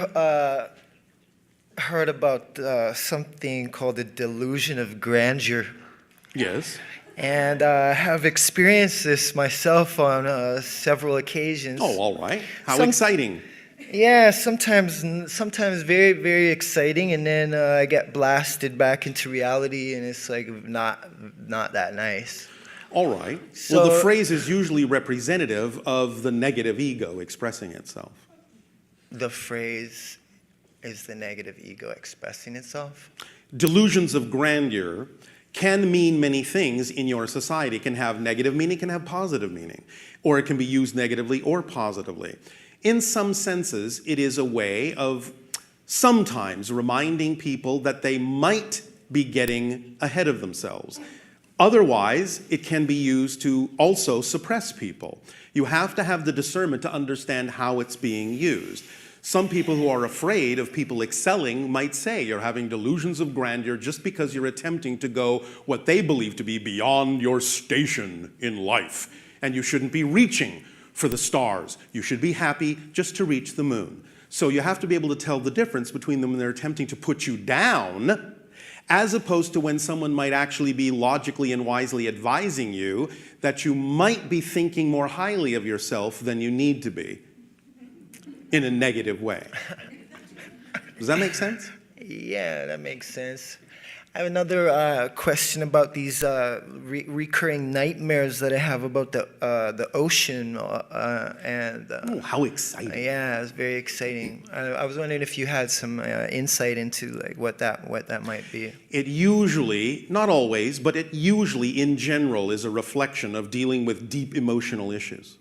Speaker 11: heard about something called the delusion of grandeur.
Speaker 6: Yes.
Speaker 11: And I have experienced this myself on several occasions.
Speaker 6: Oh, all right. How exciting.
Speaker 11: Yeah, sometimes very, very exciting, and then I get blasted back into reality, and it's like not that nice.
Speaker 6: All right.
Speaker 11: So,
Speaker 6: well, the phrase is usually representative of the negative ego expressing itself.
Speaker 11: The phrase is the negative ego expressing itself?
Speaker 6: Delusions of grandeur can mean many things in your society. It can have negative meaning, it can have positive meaning, or it can be used negatively or positively. In some senses, it is a way of sometimes reminding people that they might be getting ahead of themselves. Otherwise, it can be used to also suppress people. You have to have the discernment to understand how it's being used. Some people who are afraid of people excelling might say you're having delusions of grandeur just because you're attempting to go what they believe to be beyond your station in life. And you shouldn't be reaching for the stars. You should be happy just to reach the moon. So you have to be able to tell the difference between them when they're attempting to put you down, as opposed to when someone might actually be logically and wisely advising you that you might be thinking more highly of yourself than you need to be in a negative way. Does that make sense?
Speaker 11: Yeah, that makes sense. I have another question about these recurring nightmares that I have about the ocean.
Speaker 6: Oh, how exciting!
Speaker 11: Yeah, it's very exciting. I was wondering if you had some insight into like what that might be.
Speaker 6: It usually, not always, but it usually, in general, is a reflection of dealing with deep emotional issues.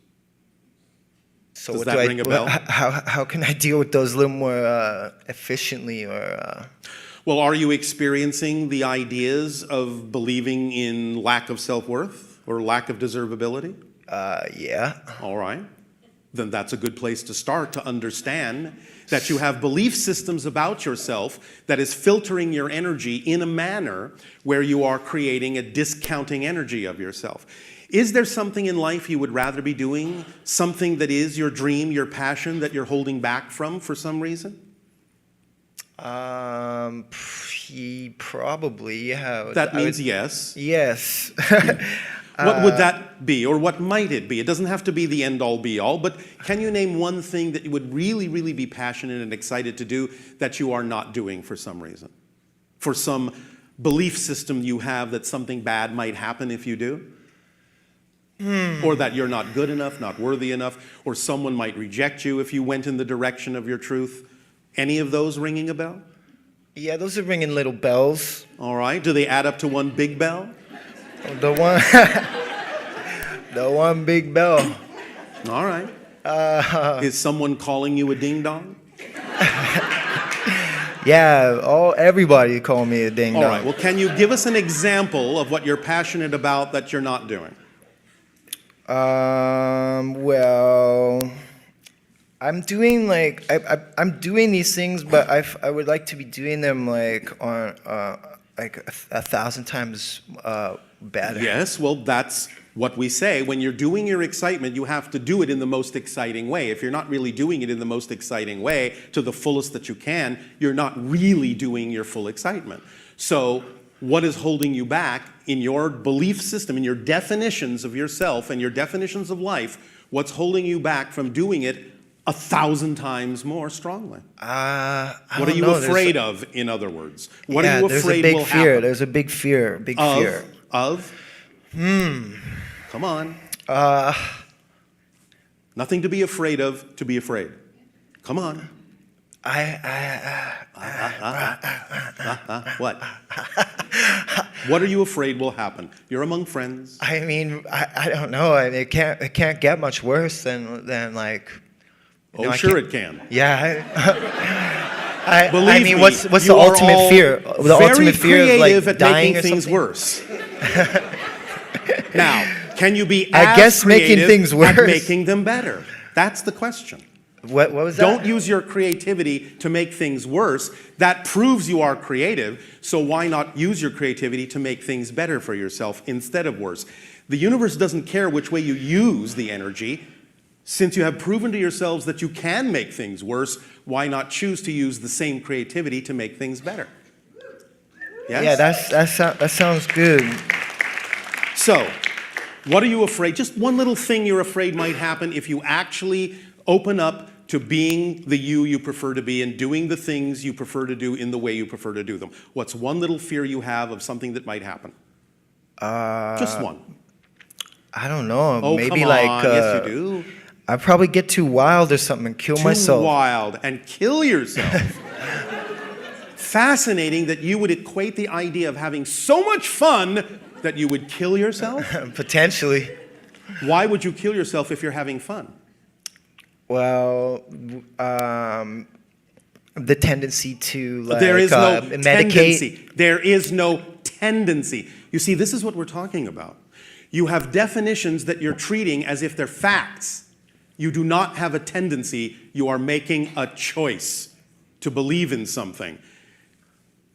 Speaker 11: So
Speaker 6: Does
Speaker 11: what
Speaker 6: that ring a bell?
Speaker 11: How can I deal with those a little more efficiently or?
Speaker 6: Well, are you experiencing the ideas of believing in lack of self-worth or lack of deservability?
Speaker 11: Yeah.
Speaker 6: All right. Then that's a good place to start to understand that you have belief systems about yourself that is filtering your energy in a manner where you are creating a discounting energy of yourself. Is there something in life you would rather be doing? Something that is your dream, your passion that you're holding back from for some reason?
Speaker 11: Probably, yeah.
Speaker 6: That means yes.
Speaker 11: Yes.
Speaker 6: What would that be, or what might it be? It doesn't have to be the end-all, be-all, but can you name one thing that you would really, really be passionate and excited to do that you are not doing for some reason? For some belief system you have that something bad might happen if you do? Or that you're not good enough, not worthy enough, or someone might reject you if you went in the direction of your truth? Any of those ringing a bell?
Speaker 11: Yeah, those are ringing little bells.
Speaker 6: All right. Do they add up to one big bell?
Speaker 11: The one big bell.
Speaker 6: All right. Is someone calling you a ding-dong?
Speaker 11: Yeah, everybody call me a ding-dong.
Speaker 6: All right. Well, can you give us an example of what you're passionate about that you're not doing?
Speaker 11: Well, I'm doing like I'm doing these things, but I would like to be doing them like on like 1,000 times better.
Speaker 6: Yes, well, that's what we say. When you're doing your excitement, you have to do it in the most exciting way. If you're not really doing it in the most exciting way to the fullest that you can, you're not really doing your full excitement. So what is holding you back in your belief system, in your definitions of yourself and your definitions of life? What's holding you back from doing it 1,000 times more strongly? What are you afraid of, in other words? What are you afraid will happen?
Speaker 11: There's a big fear. Big fear.
Speaker 6: Of? Come on. Nothing to be afraid of, to be afraid. Come on.
Speaker 22: What? What are you afraid will happen? You're among friends.
Speaker 11: I mean, I don't know. It can't get much worse than like.
Speaker 22: Oh, sure it can.
Speaker 11: Yeah.
Speaker 22: Believe
Speaker 11: I mean,
Speaker 22: me,
Speaker 11: what's the
Speaker 22: you are
Speaker 11: ultimate
Speaker 22: all
Speaker 11: fear? The
Speaker 22: very
Speaker 11: ultimate fear of
Speaker 22: creative
Speaker 11: like
Speaker 22: at
Speaker 11: dying
Speaker 22: making
Speaker 11: or
Speaker 22: things
Speaker 11: something?
Speaker 22: worse. Now, can you be
Speaker 11: I
Speaker 22: as
Speaker 11: guess making
Speaker 22: creative
Speaker 11: things
Speaker 22: at
Speaker 11: worse.
Speaker 22: making them better? That's the question.
Speaker 11: What was that?
Speaker 22: Don't use your creativity to make things worse. That proves you are creative, so why not use your creativity to make things better for yourself instead of worse? The universe doesn't care which way you use the energy. Since you have proven to yourselves that you can make things worse, why not choose to use the same creativity to make things better? Yes?
Speaker 11: Yeah, that sounds good.
Speaker 22: So, what are you afraid? Just one little thing you're afraid might happen if you actually open up to being the you prefer to be and doing the things you prefer to do in the way you prefer to do them. What's one little fear you have of something that might happen? Just one.
Speaker 11: I don't know.
Speaker 22: Oh,
Speaker 11: Maybe
Speaker 22: come
Speaker 11: like.
Speaker 22: on. Yes, you do.
Speaker 11: I'd probably get too wild or something and kill myself.
Speaker 22: Too wild and kill yourself. Fascinating that you would equate the idea of having so much fun that you would kill yourself?
Speaker 11: Potentially.
Speaker 22: Why would you kill yourself if you're having fun?
Speaker 11: Well, the tendency to like
Speaker 22: there is no
Speaker 11: medicate.
Speaker 22: tendency. There is no tendency. You see, this is what we're talking about. You have definitions that you're treating as if they're facts. You do not have a tendency. You are making a choice to believe in something.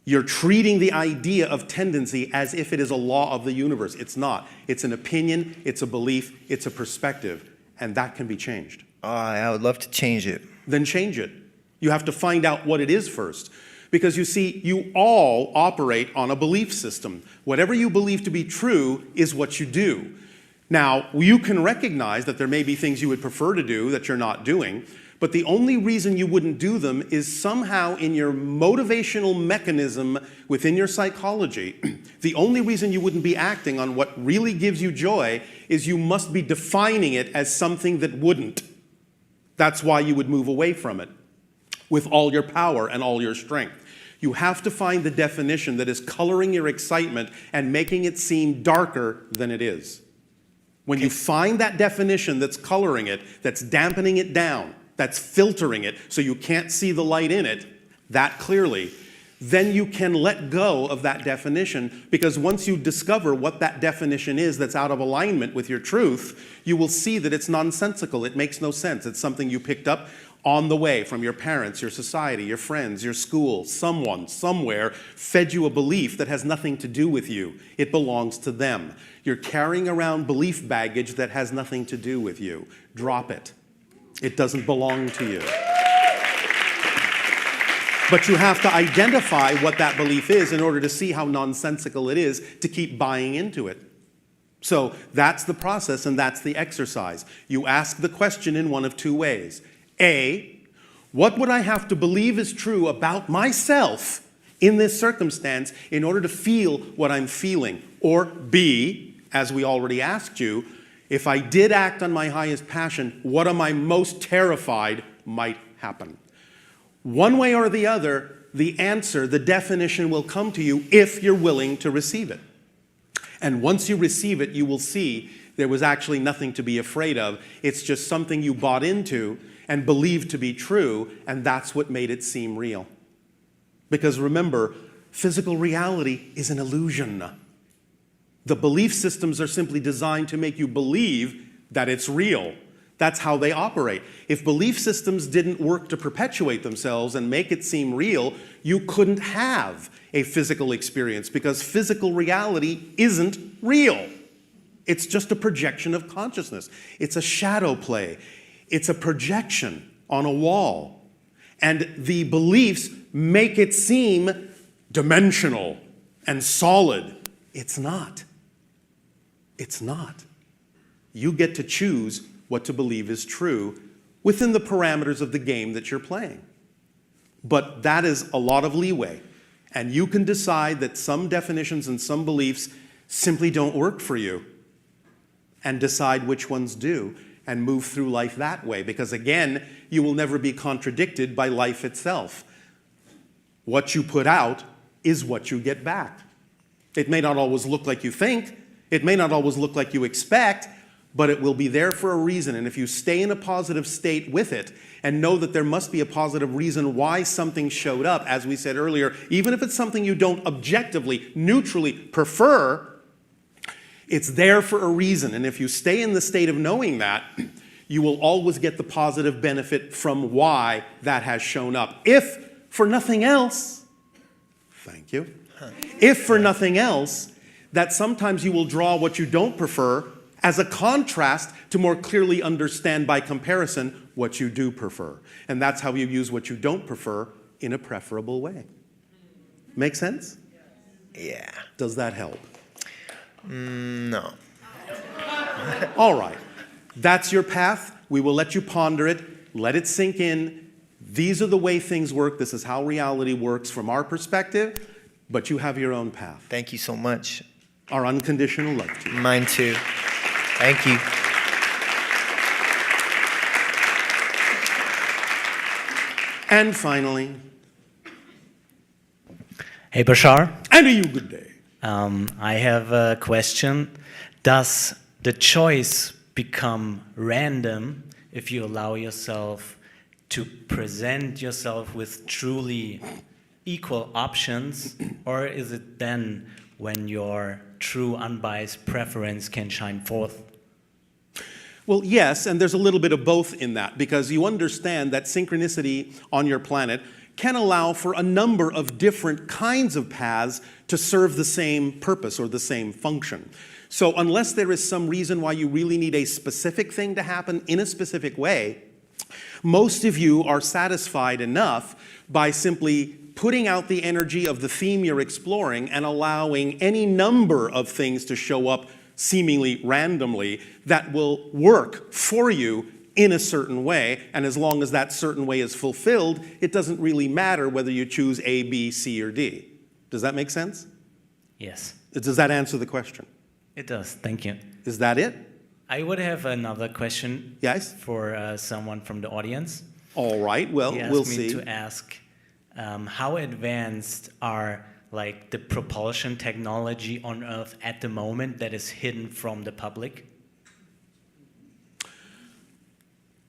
Speaker 22: You're treating the idea of tendency as if it is a law of the universe. It's not. It's an opinion, it's a belief, it's a perspective, and that can be changed.
Speaker 11: I would love to change it.
Speaker 22: Then change it. You have to find out what it is first. Because you see, you all operate on a belief system. Whatever you believe to be true is what you do. Now, you can recognize that there may be things you would prefer to do that you're not doing, but the only reason you wouldn't do them is somehow in your motivational mechanism within your psychology. The only reason you wouldn't be acting on what really gives you joy is you must be defining it as something that wouldn't. That's why you would move away from it with all your power and all your strength. You have to find the definition that is coloring your excitement and making it seem darker than it is. When you find that definition that's coloring it, that's dampening it down, that's filtering it so you can't see the light in it that clearly, then you can let go of that definition, because once you discover what that definition is that's out of alignment with your truth, you will see that it's nonsensical. It makes no sense. It's something you picked up on the way from your parents, your society, your friends, your school. Someone, somewhere, fed you a belief that has nothing to do with you. It belongs to them. You're carrying around belief baggage that has nothing to do with you. Drop it. It doesn't belong to you. But you have to identify what that belief is in order to see how nonsensical it is to keep buying into it. So that's the process and that's the exercise. You ask the question in one of two ways. A, what would I have to believe is true about myself in this circumstance in order to feel what I'm feeling? Or B, as we already asked you, if I did act on my highest passion, what am I most terrified might happen? One way or the other, the answer, the definition will come to you if you're willing to receive it. And once you receive it, you will see there was actually nothing to be afraid of. It's just something you bought into and believed to be true, and that's what made it seem real. Because remember, physical reality is an illusion. The belief systems are simply designed to make you believe that it's real. That's how they operate. If belief systems didn't work to perpetuate themselves and make it seem real, you couldn't have a physical experience, because physical reality isn't real. It's just a projection of consciousness. It's a shadow play. It's a projection on a wall. And the beliefs make it seem dimensional and solid. It's not. It's not. You get to choose what to believe is true within the parameters of the game that you're playing. But that is a lot of leeway. And you can decide that some definitions and some beliefs simply don't work for you, and decide which ones do.
Speaker 6: and move through life that way, because again, you will never be contradicted by life itself. What you put out is what you get back. It may not always look like you think, it may not always look like you expect, but it will be there for a reason. And if you stay in a positive state with it and know that there must be a positive reason why something showed up, as we said earlier, even if it's something you don't objectively, neutrally prefer, it's there for a reason. And if you stay in the state of knowing that, you will always get the positive benefit from why that has shown up. If for nothing else, thank you, if for nothing else, that sometimes you will draw what you don't prefer as a contrast to more clearly understand by comparison what you do prefer. And that's how you use what you don't prefer in a preferable way. Make sense?
Speaker 11: Yeah.
Speaker 6: Does that help?
Speaker 11: No.
Speaker 6: All right. That's your path. We will let you ponder it. Let it sink in. These are the way things work. This is how reality works from our perspective. But you have your own path.
Speaker 11: Thank you so much.
Speaker 6: Our unconditional love to you.
Speaker 11: Mine too. Thank you.
Speaker 6: And finally.
Speaker 13: Hey, Bashar.
Speaker 6: And to you, good day.
Speaker 13: I have a question. Does the choice become random if you allow yourself to present yourself with truly equal options, or is it then when your true unbiased preference can shine forth?
Speaker 6: Well, yes, and there's a little bit of both in that, because you understand that synchronicity on your planet can allow for a number of different kinds of paths to serve the same purpose or the same function. So unless there is some reason why you really need a specific thing to happen in a specific way, most of you are satisfied enough by simply putting out the energy of the theme you're exploring and allowing any number of things to show up seemingly randomly that will work for you in a certain way. And as long as that certain way is fulfilled, it doesn't really matter whether you choose A, B, C, or D. Does that make sense?
Speaker 13: Yes.
Speaker 6: Does that answer the question?
Speaker 13: It does. Thank you.
Speaker 6: Is that it?
Speaker 13: I would have another question.
Speaker 6: Yes.
Speaker 13: For someone from the audience.
Speaker 6: All right. Well, we'll see.
Speaker 13: He asked me to ask, how advanced are like the propulsion technology on Earth at the moment that is hidden from the public?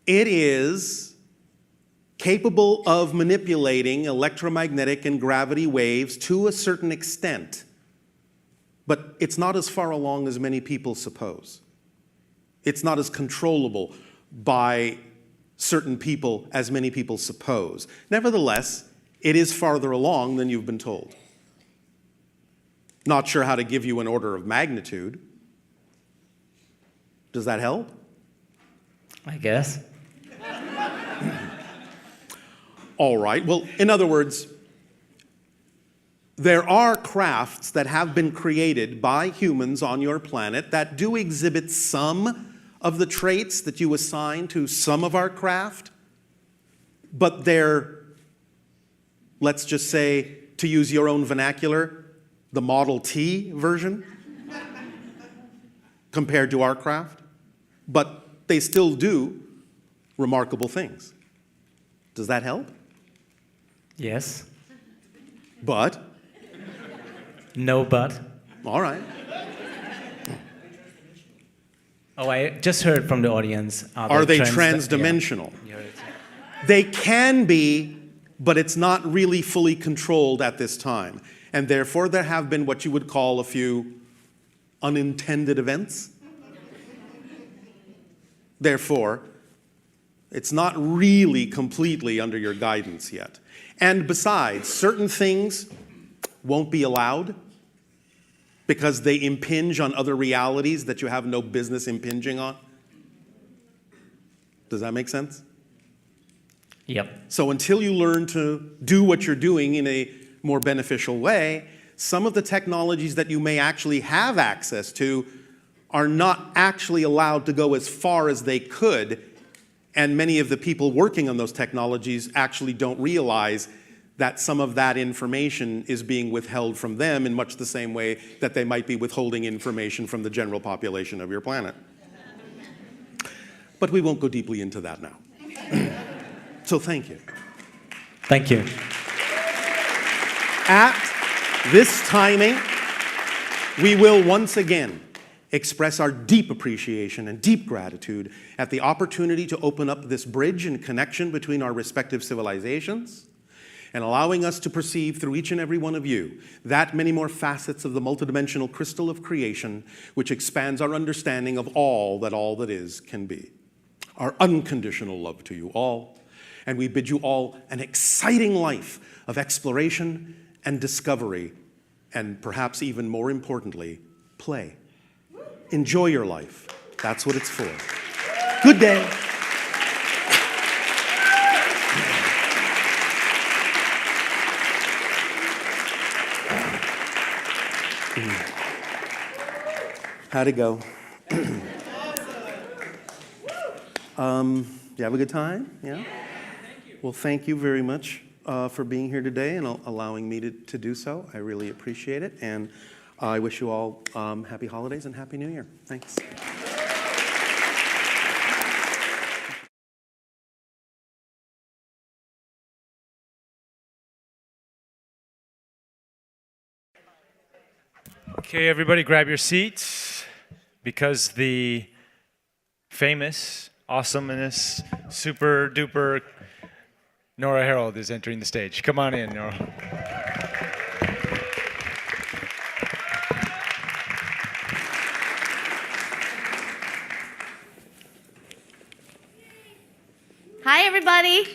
Speaker 6: It is capable of manipulating electromagnetic and gravity waves to a certain extent, but it's not as far along as many people suppose. It's not as controllable by certain people as many people suppose. Nevertheless, it is farther along than you've been told. Not sure how to give you an order of magnitude. Does that help?
Speaker 13: I guess.
Speaker 6: All right. Well, in other words, there are crafts that have been created by humans on your planet that do exhibit some of the traits that you assign to some of our craft, but they're, let's just say, to use your own vernacular, the Model T version compared to our craft, but they still do remarkable things. Does that help?
Speaker 13: Yes.
Speaker 6: But?
Speaker 13: No but.
Speaker 6: All right.
Speaker 13: Oh, I just heard from the audience.
Speaker 6: Are they transdimensional? Yeah. They can be, but it's not really fully controlled at this time. And therefore, there have been what you would call a few unintended events. Therefore, it's not really completely under your guidance yet. And besides, certain things won't be allowed because they impinge on other realities that you have no business impinging on. Does that make sense?
Speaker 13: Yep.
Speaker 6: So until you learn to do what you're doing in a more beneficial way, some of the technologies that you may actually have access to are not actually allowed to go as far as they could, and many of the people working on those technologies actually don't realize that some of that information is being withheld from them in much the same way that they might be withholding information from the general population of your planet. But we won't go deeply into that now. So thank you.
Speaker 13: Thank you.
Speaker 6: At this timing, we will once again express our deep appreciation and deep gratitude at the opportunity to open up this bridge and connection between our respective civilizations and allowing us to perceive through each and every one of you that many more facets of the multidimensional crystal of creation which expands our understanding of all that is can be. Our unconditional love to you all, and we bid you all an exciting life of exploration and discovery, and perhaps even more importantly, play. Enjoy your life. That's what it's for. Good day. How'd it go? You have a good time? Yeah? Well, thank you very much for being here today and allowing me to do so. I really appreciate it. And I wish you all happy holidays and happy New Year. Thanks.
Speaker 14: Okay, everybody grab your seats because the famous, awesomeness, super duper Nora Harold is entering the stage. Come on in, Nora.
Speaker 15: Hi, everybody.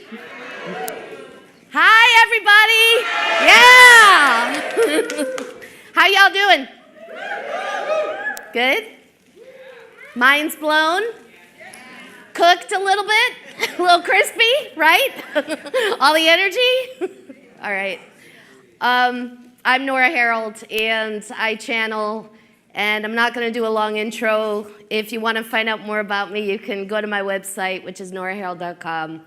Speaker 15: Hi, everybody. Yeah. How y'all doing? Good? Mind's blown? Cooked a little bit? A little crispy, right? All the energy? All right. I'm Nora Harold, and I channel, and I'm not going to do a long intro. If you want to find out more about me, you can go to my website, which is noraharold.com,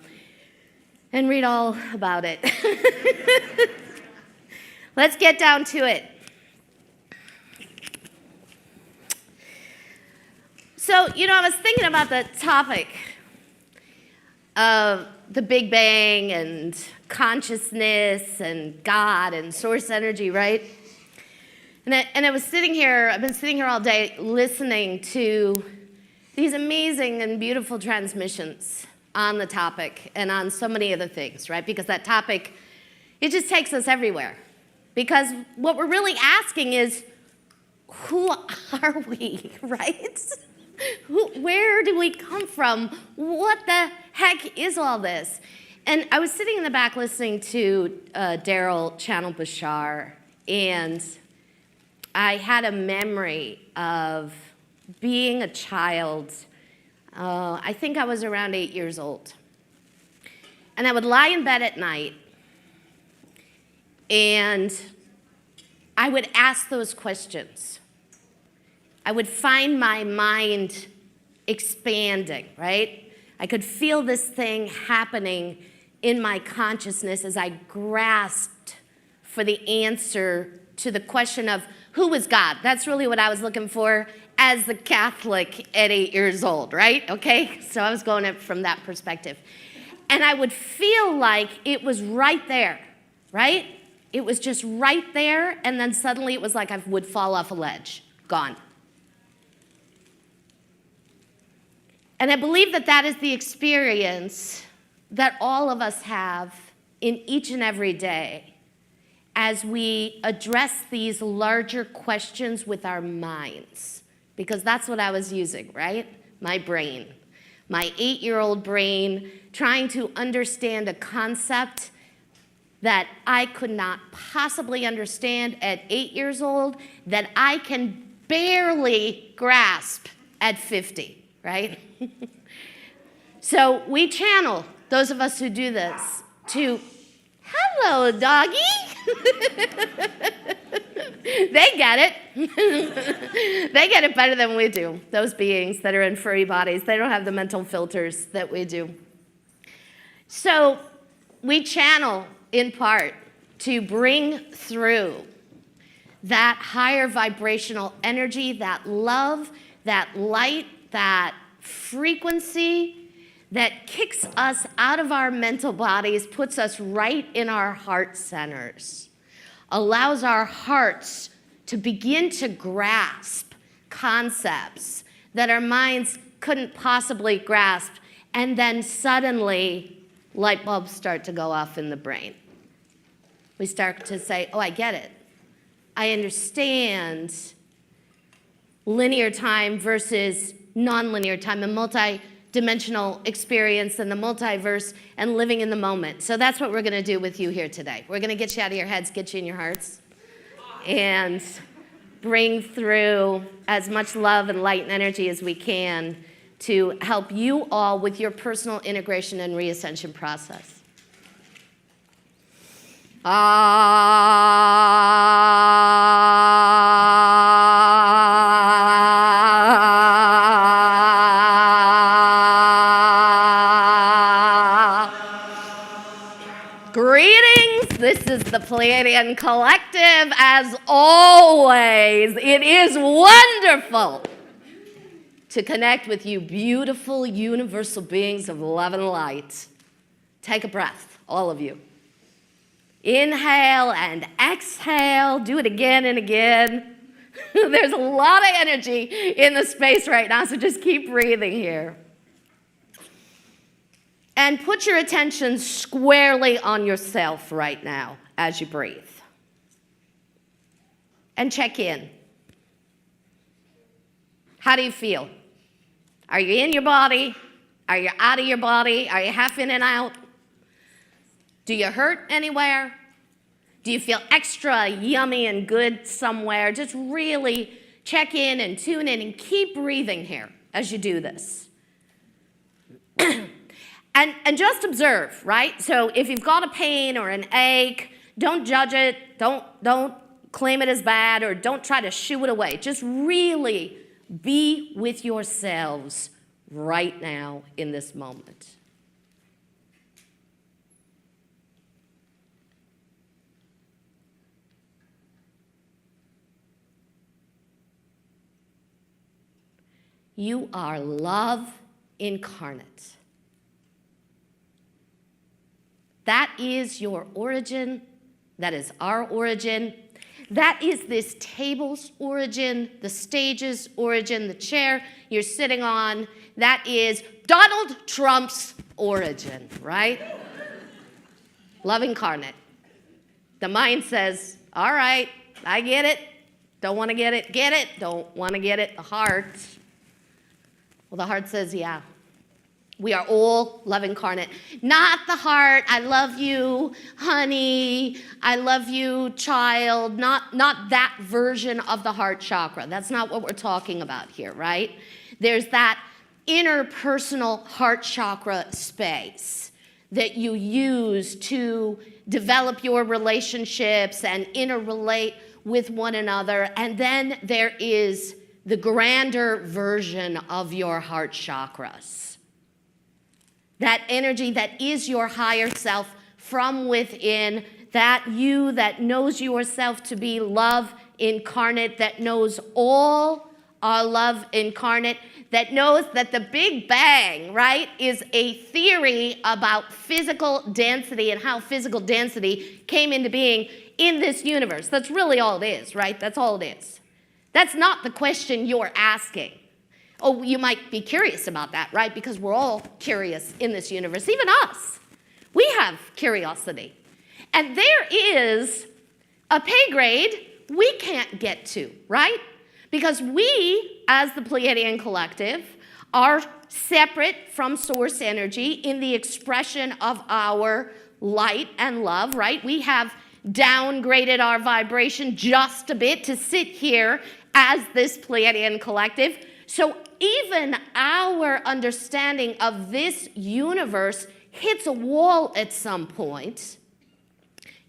Speaker 15: and read all about it. Let's get down to it. So, I was thinking about the topic of the Big Bang and consciousness and God and source energy, right? And I was sitting here, I've been sitting here all day listening to these amazing and beautiful transmissions on the topic and on so many other things, right? Because that topic, it just takes us everywhere. Because what we're really asking is, who are we, right? Where do we come from? What the heck is all this? And I was sitting in the back listening to Darryl channel Bashar, and I had a memory of being a child. I think I was around 8 years old. And I would lie in bed at night, and I would ask those questions. I would find my mind expanding, right? I could feel this thing happening in my consciousness as I grasped for the answer to the question of who is God? That's really what I was looking for as a Catholic at 8 years old, right? Okay, so I was going up from that perspective. And I would feel like it was right there, right? It was just right there, and then suddenly it was like I would fall off a ledge, gone. And I believe that that is the experience that all of us have in each and every day as we address these larger questions with our minds. Because that's what I was using, right? My brain. My 8-year-old brain trying to understand a concept that I could not possibly understand at 8 years old, that I can barely grasp at 50, right? So we channel, those of us who do this, to, hello, doggy. They get it. They get it better than we do, those beings that are in furry bodies. They don't have the mental filters that we do. So we channel in part to bring through that higher vibrational energy, that love, that light, that frequency that kicks us out of our mental bodies, puts us right in our heart centers, allows our hearts to begin to grasp concepts that our minds couldn't possibly grasp, and then suddenly light bulbs start to go off in the brain. We start to say, oh, I get it. I understand linear time versus nonlinear time, a multi-dimensional experience and the multiverse and living in the moment. So that's what we're going to do with you here today. We're going to get you out of your heads, get you in your hearts, and bring through as much love and light and energy as we can to help you all with your personal integration and reascension process. Greetings, this is the Pleiadian Collective. As always, it is wonderful to connect with you beautiful universal beings of love and light. Take a breath, all of you. Inhale and exhale. Do it again and again. There's a lot of energy in the space right now, so just keep breathing here. And put your attention squarely on yourself right now as you breathe. And check in. How do you feel? Are you in your body? Are you out of your body? Are you half in and out? Do you hurt anywhere? Do you feel extra yummy and good somewhere? Just really check in and tune in and keep breathing here as you do this. And just observe, right? So if you've got a pain or an ache, don't judge it. Don't claim it as bad, or don't try to shoo it away. Just really be with yourselves right now in this moment. You are love incarnate. That is your origin. That is our origin. That is this table's origin, the stage's origin, the chair you're sitting on. That is Donald Trump's origin, right? Love incarnate. The mind says, all right, I get it. Don't want to get it, don't want to get it. The heart. Well, the heart says, yeah, we are all love incarnate. Not the heart, I love you, honey, I love you, child. Not that version of the heart chakra. That's not what we're talking about here, right? There's that interpersonal heart chakra space that you use to develop your relationships and interrelate with one another. And then there is the grander version of your heart chakras. That energy that is your higher self from within, that you that knows yourself to be love incarnate, that knows all are love incarnate, that knows that the Big Bang, right, is a theory about physical density and how physical density came into being in this universe. That's really all it is, right? That's all it is. That's not the question you're asking. Oh, you might be curious about that, right? Because we're all curious in this universe, even us. We have curiosity. And there is a pay grade we can't get to, right? Because we, as the Pleiadian Collective, are separate from source energy in the expression of our light and love, right? We have downgraded our vibration just a bit to sit here as this Pleiadian Collective. So even our understanding of this universe hits a wall at some point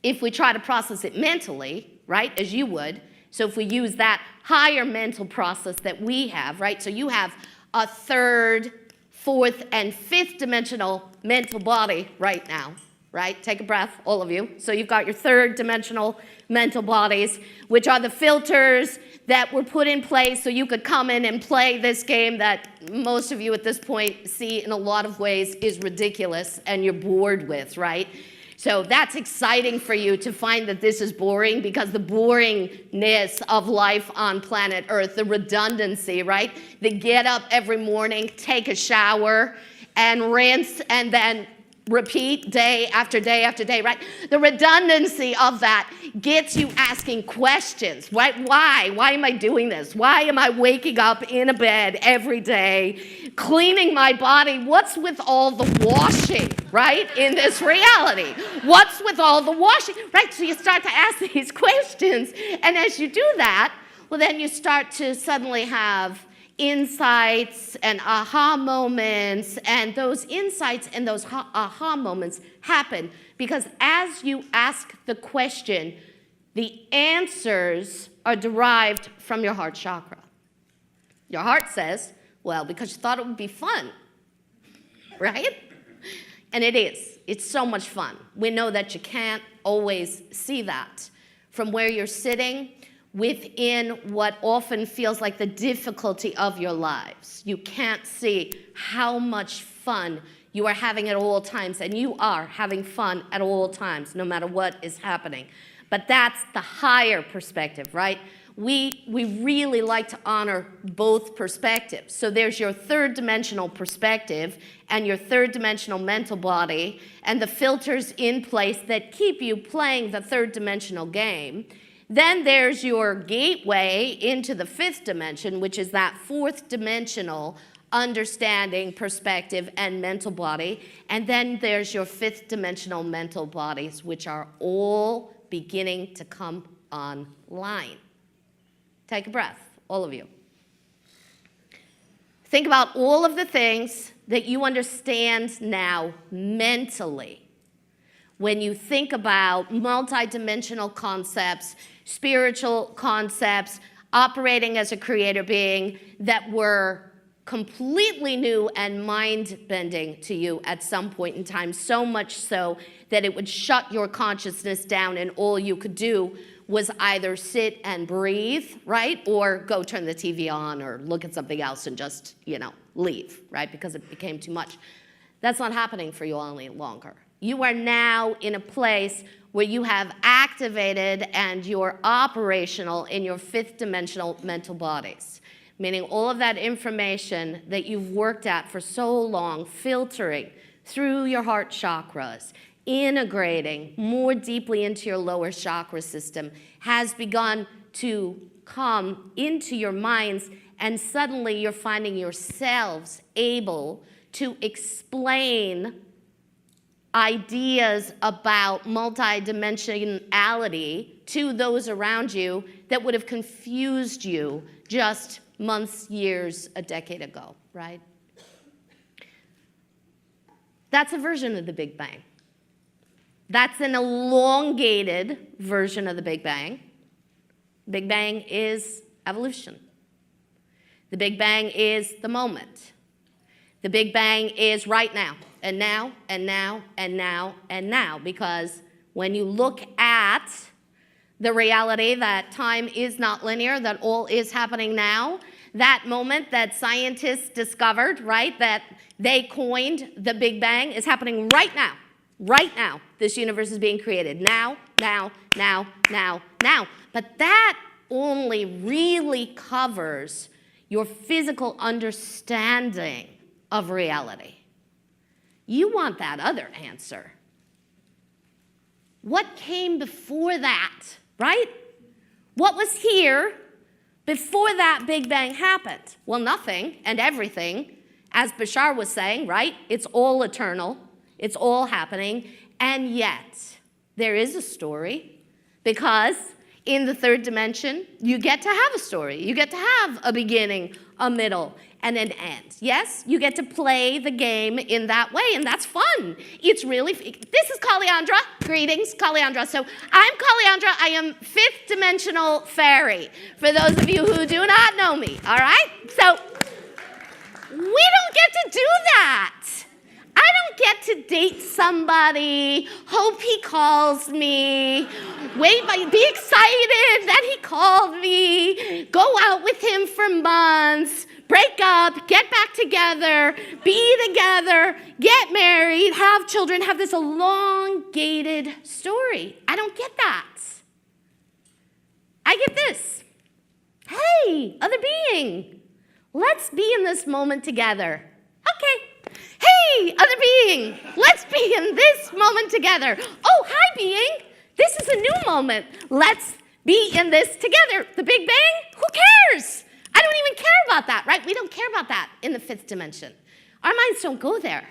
Speaker 15: if we try to process it mentally, right, as you would. So if we use that higher mental process that we have, right, so you have a third, fourth, and fifth dimensional mental body right now, right? Take a breath, all of you. So you've got your third dimensional mental bodies, which are the filters that were put in place so you could come in and play this game that most of you at this point see in a lot of ways is ridiculous and you're bored with, right? So that's exciting for you to find that this is boring, because the boringness of life on planet Earth, the redundancy, right? The get up every morning, take a shower, and rinse, and then repeat day after day after day, right? The redundancy of that gets you asking questions, right? Why? Why am I doing this? Why am I waking up in a bed every day, cleaning my body? What's with all the washing, right, in this reality? What's with all the washing, right? So you start to ask these questions, and as you do that, well, then you start to suddenly have insights and aha moments, and those insights and those aha moments happen because as you ask the question, the answers are derived from your heart chakra. Your heart says, well, because you thought it would be fun, right? And it is. It's so much fun. We know that you can't always see that from where you're sitting within what often feels like the difficulty of your lives. You can't see how much fun you are having at all times, and you are having fun at all times, no matter what is happening. But that's the higher perspective, right? We really like to honor both perspectives. So there's your third dimensional perspective and your third dimensional mental body and the filters in place that keep you playing the third dimensional game. Then there's your gateway into the fifth dimension, which is that fourth dimensional understanding, perspective, and mental body. And then there's your fifth dimensional mental bodies, which are all beginning to come online. Take a breath, all of you. Think about all of the things that you understand now mentally when you think about multidimensional concepts, spiritual concepts, operating as a creator being that were completely new and mind-bending to you at some point in time, so much so that it would shut your consciousness down and all you could do was either sit and breathe, right? Or go turn the TV on or look at something else and just, leave, right? Because it became too much. That's not happening for you any longer. You are now in a place where you have activated and you're operational in your fifth dimensional mental bodies, meaning all of that information that you've worked at for so long, filtering through your heart chakras, integrating more deeply into your lower chakra system, has begun to come into your minds, and suddenly you're finding yourselves able to explain ideas about multidimensionality to those around you that would have confused you just months, years, a decade ago, right? That's a version of the Big Bang. That's an elongated version of the Big Bang. Big Bang is evolution. The Big Bang is the moment. The Big Bang is right now, and now, and now, and now, and now, because when you look at the reality that time is not linear, that all is happening now, that moment that scientists discovered, right, that they coined the Big Bang is happening right now. Right now, this universe is being created. Now, now, now, now, now. But that only really covers your physical understanding of reality. You want that other answer. What came before that, right? What was here before that Big Bang happened? Well, nothing and everything, as Bashar was saying, right? It's all eternal. It's all happening. And yet, there is a story, because in the third dimension, you get to have a story. You get to have a beginning, a middle, and an end. Yes, you get to play the game in that way, and that's fun. It's really, this is Kaliandra. Greetings, Kaliandra. So I'm Kaliandra. I am fifth dimensional fairy, for those of you who do not know me, all right? So we don't get to do that. I don't don't get to date somebody, hope he calls me, be excited that he called me, go out with him for months, break up, get back together, be together, get married, have children, have this elongated story. I don't get that. I get this. Hey, other being, let's be in this moment together. Okay. Hey, other being, let's be in this moment together. Oh, hi, being. This is a new moment. Let's be in this together. The Big Bang? Who cares? I don't even care about that, right? We don't care about that in the fifth dimension. Our minds don't go there.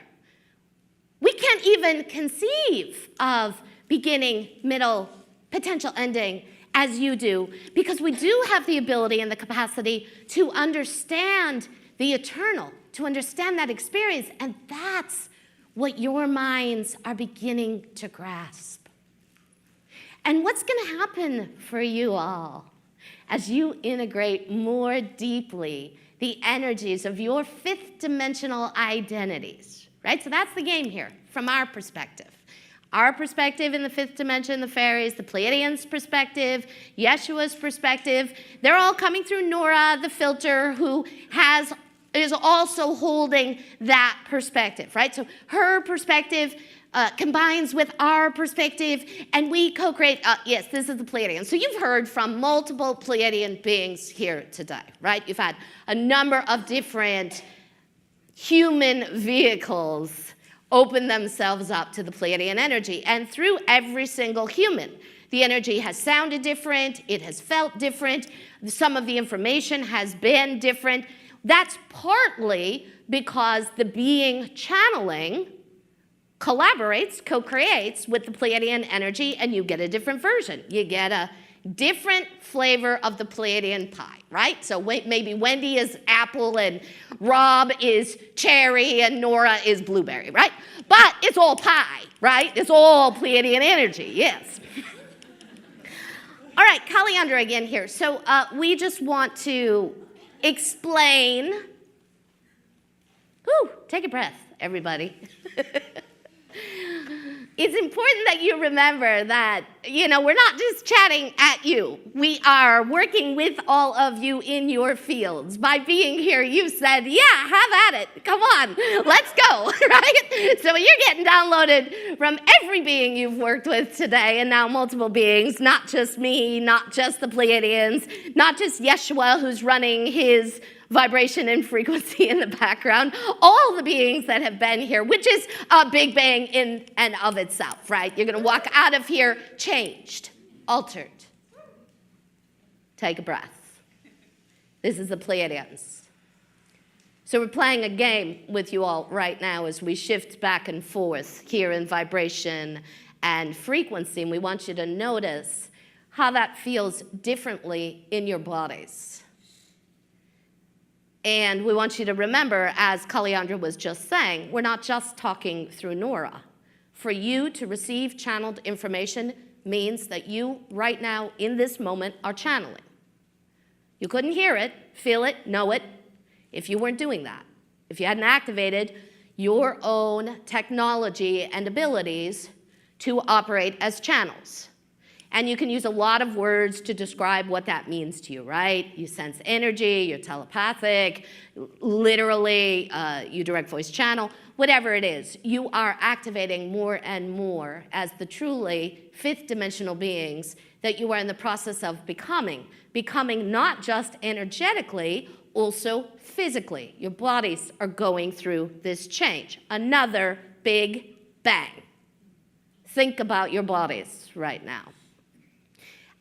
Speaker 15: We can't even conceive of beginning, middle, potential ending as you do, because we do have the ability and the capacity to understand the eternal, to understand that experience, and that's what your minds are beginning to grasp. And what's going to happen for you all as you integrate more deeply the energies of your fifth dimensional identities, right? So that's the game here from our perspective. Our perspective in the fifth dimension, the fairies, the Pleiadians' perspective, Yeshua's perspective, they're all coming through Nora, the filter, who is also holding that perspective, right? So her perspective combines with our perspective, and we co-create, yes, this is the Pleiadian. So you've heard from multiple Pleiadian beings here today, right? You've had a number of different human vehicles open themselves up to the Pleiadian energy. And through every single human, the energy has sounded different, it has felt different, some of the information has been different. That's partly because the being channeling collaborates, co-creates with the Pleiadian energy, and you get a different version. You get a different flavor of the Pleiadian pie, right? So maybe Wendy is apple and Rob is cherry and Nora is blueberry, right? But it's all pie, right? It's all Pleiadian energy, yes. All right, Kaliandra again here. So we just want to explain. Whew, take a breath, everybody. It's important that you remember that, we're not just chatting at you. We are working with all of you in your fields. By being here, you said, yeah, have at it. Come on, let's go, right? So you're getting downloaded from every being you've worked with today, and now multiple beings, not just me, not just the Pleiadians, not just Yeshua, who's running his vibration and frequency in the background, all the beings that have been here, which is a big bang in and of itself, right? You're going to walk out of here changed, altered. Take a breath. This is the Pleiadians. So we're playing a game with you all right now as we shift back and forth here in vibration and frequency, and we want you to notice how that feels differently in your bodies. And we want you to remember, as Kaliandra was just saying, we're not just talking through Nora. For you to receive channeled information means that you, right now, in this moment, are channeling. You couldn't hear it, feel it, know it, if you weren't doing that. If you hadn't activated your own technology and abilities to operate as channels. And you can use a lot of words to describe what that means to you, right? You sense energy, you're telepathic, literally, you direct voice channel, whatever it is. You are activating more and more as the truly fifth dimensional beings that you are in the process of becoming. Becoming not just energetically, also physically. Your bodies are going through this change. Another big bang. Think about your bodies right now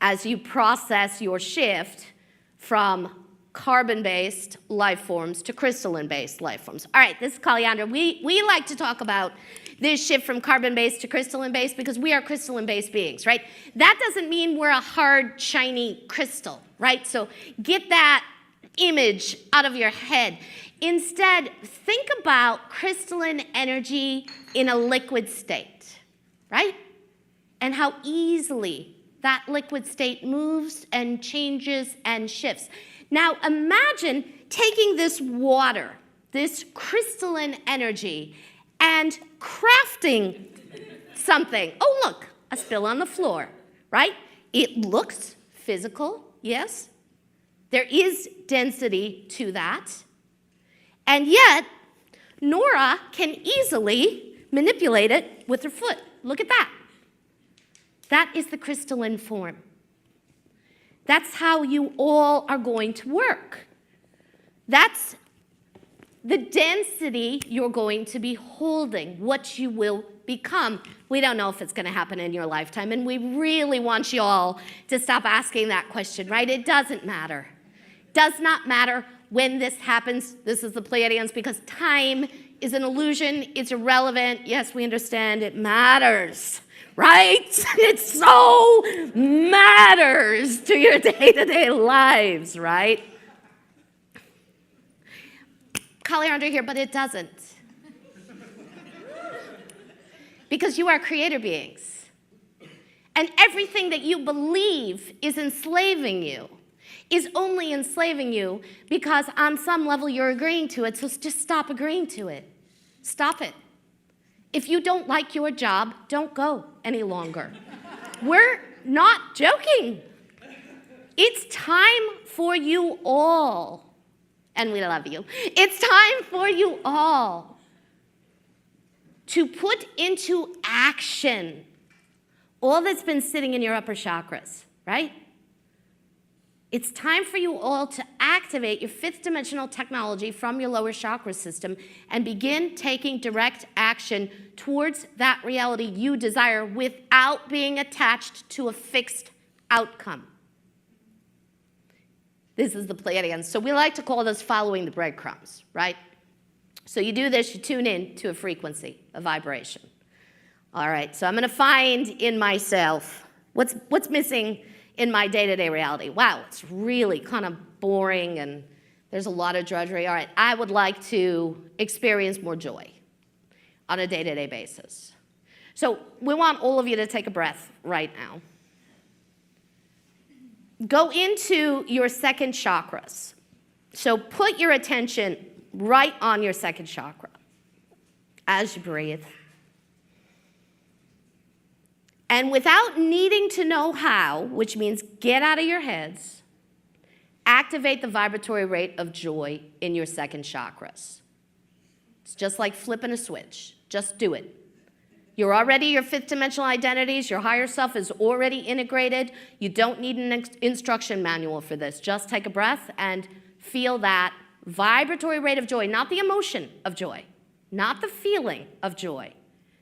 Speaker 15: as you process your shift from carbon-based life forms to crystalline-based life forms. All right, this is Kaliandra. We like to talk about this shift from carbon-based to crystalline-based because we are crystalline-based beings, right? That doesn't mean we're a hard, shiny crystal, right? So get that image out of your head. Instead, think about crystalline energy in a liquid state, right? And how easily that liquid state moves and changes and shifts. Now imagine taking this water, this crystalline energy, and crafting something. Oh, look, a spill on the floor, right? It looks physical, yes. There is density to that. And yet, Nora can easily manipulate it with her foot. Look at that. That is the crystalline form. That's how you all are going to work. That's the density you're going to be holding, what you will become. We don't know if it's going to happen in your lifetime, and we really want you all to stop asking that question, right? It doesn't matter. Does not matter when this happens. This is the Pleiadians, because time is an illusion. It's irrelevant. Yes, we understand it matters, right? It so matters to your day-to-day lives, right? Colliander here, but it doesn't. Because you are creator beings. And everything that you believe is enslaving you is only enslaving you because on some level you're agreeing to it, so just stop agreeing to it. Stop it. If you don't like your job, don't go any longer. We're not joking. It's time for you all, and we love you. It's time for you all to put into action all that's been sitting in your upper chakras, right? It's time for you all to activate your fifth dimensional technology from your lower chakra system and begin taking direct action towards that reality you desire without being attached to a fixed outcome. This is the Pleiadians. So we like to call this following the breadcrumbs, right? So you do this, you tune in to a frequency, a vibration. All right, so I'm going to find in myself what's missing in my day-to-day reality. Wow, it's really kind of boring and there's a lot of drudgery. All right, I would like to experience more joy on a day-to-day basis. So we want all of you to take a breath right now. Go into your second chakras. So put your attention right on your second chakra as you breathe. And without needing to know how, which means get out of your heads, activate the vibratory rate of joy in your second chakras. It's just like flipping a switch. Just do it. You're already your fifth dimensional identities. Your higher self is already integrated. You don't need an instruction manual for this. Just take a breath and feel that vibratory rate of joy, not the emotion of joy, not the feeling of joy,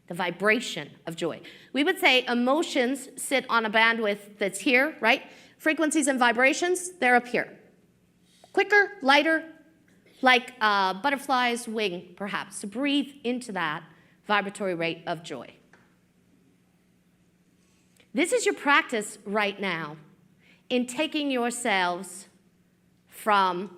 Speaker 15: the vibration of joy. We would say emotions sit on a bandwidth that's here, right? Frequencies and vibrations, they're up here. Quicker, lighter, like a butterfly's wing, perhaps. So breathe into that vibratory rate of joy. This is your practice right now in taking yourselves from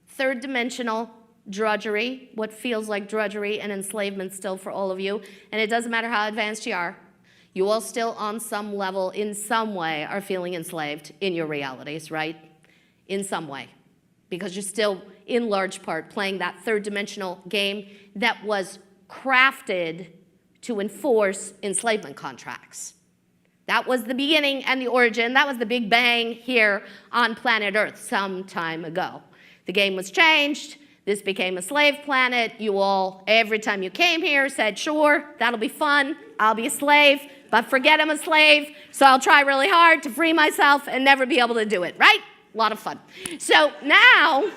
Speaker 15: third dimensional drudgery, what feels like drudgery and enslavement still for all of you, and it doesn't matter how advanced you are, you all still on some level, in some way, are feeling enslaved in your realities, right? In some way, because you're still, in large part, playing that third dimensional game that was crafted to enforce enslavement contracts. That was the beginning and the origin. That was the Big Bang here on planet Earth some time ago. The game was changed. This became a slave planet. You all, every time you came here, said, sure, that'll be fun. I'll be a slave, but forget I'm a slave, so I'll try really hard to free myself and never be able to do it, right? A lot of fun. So now,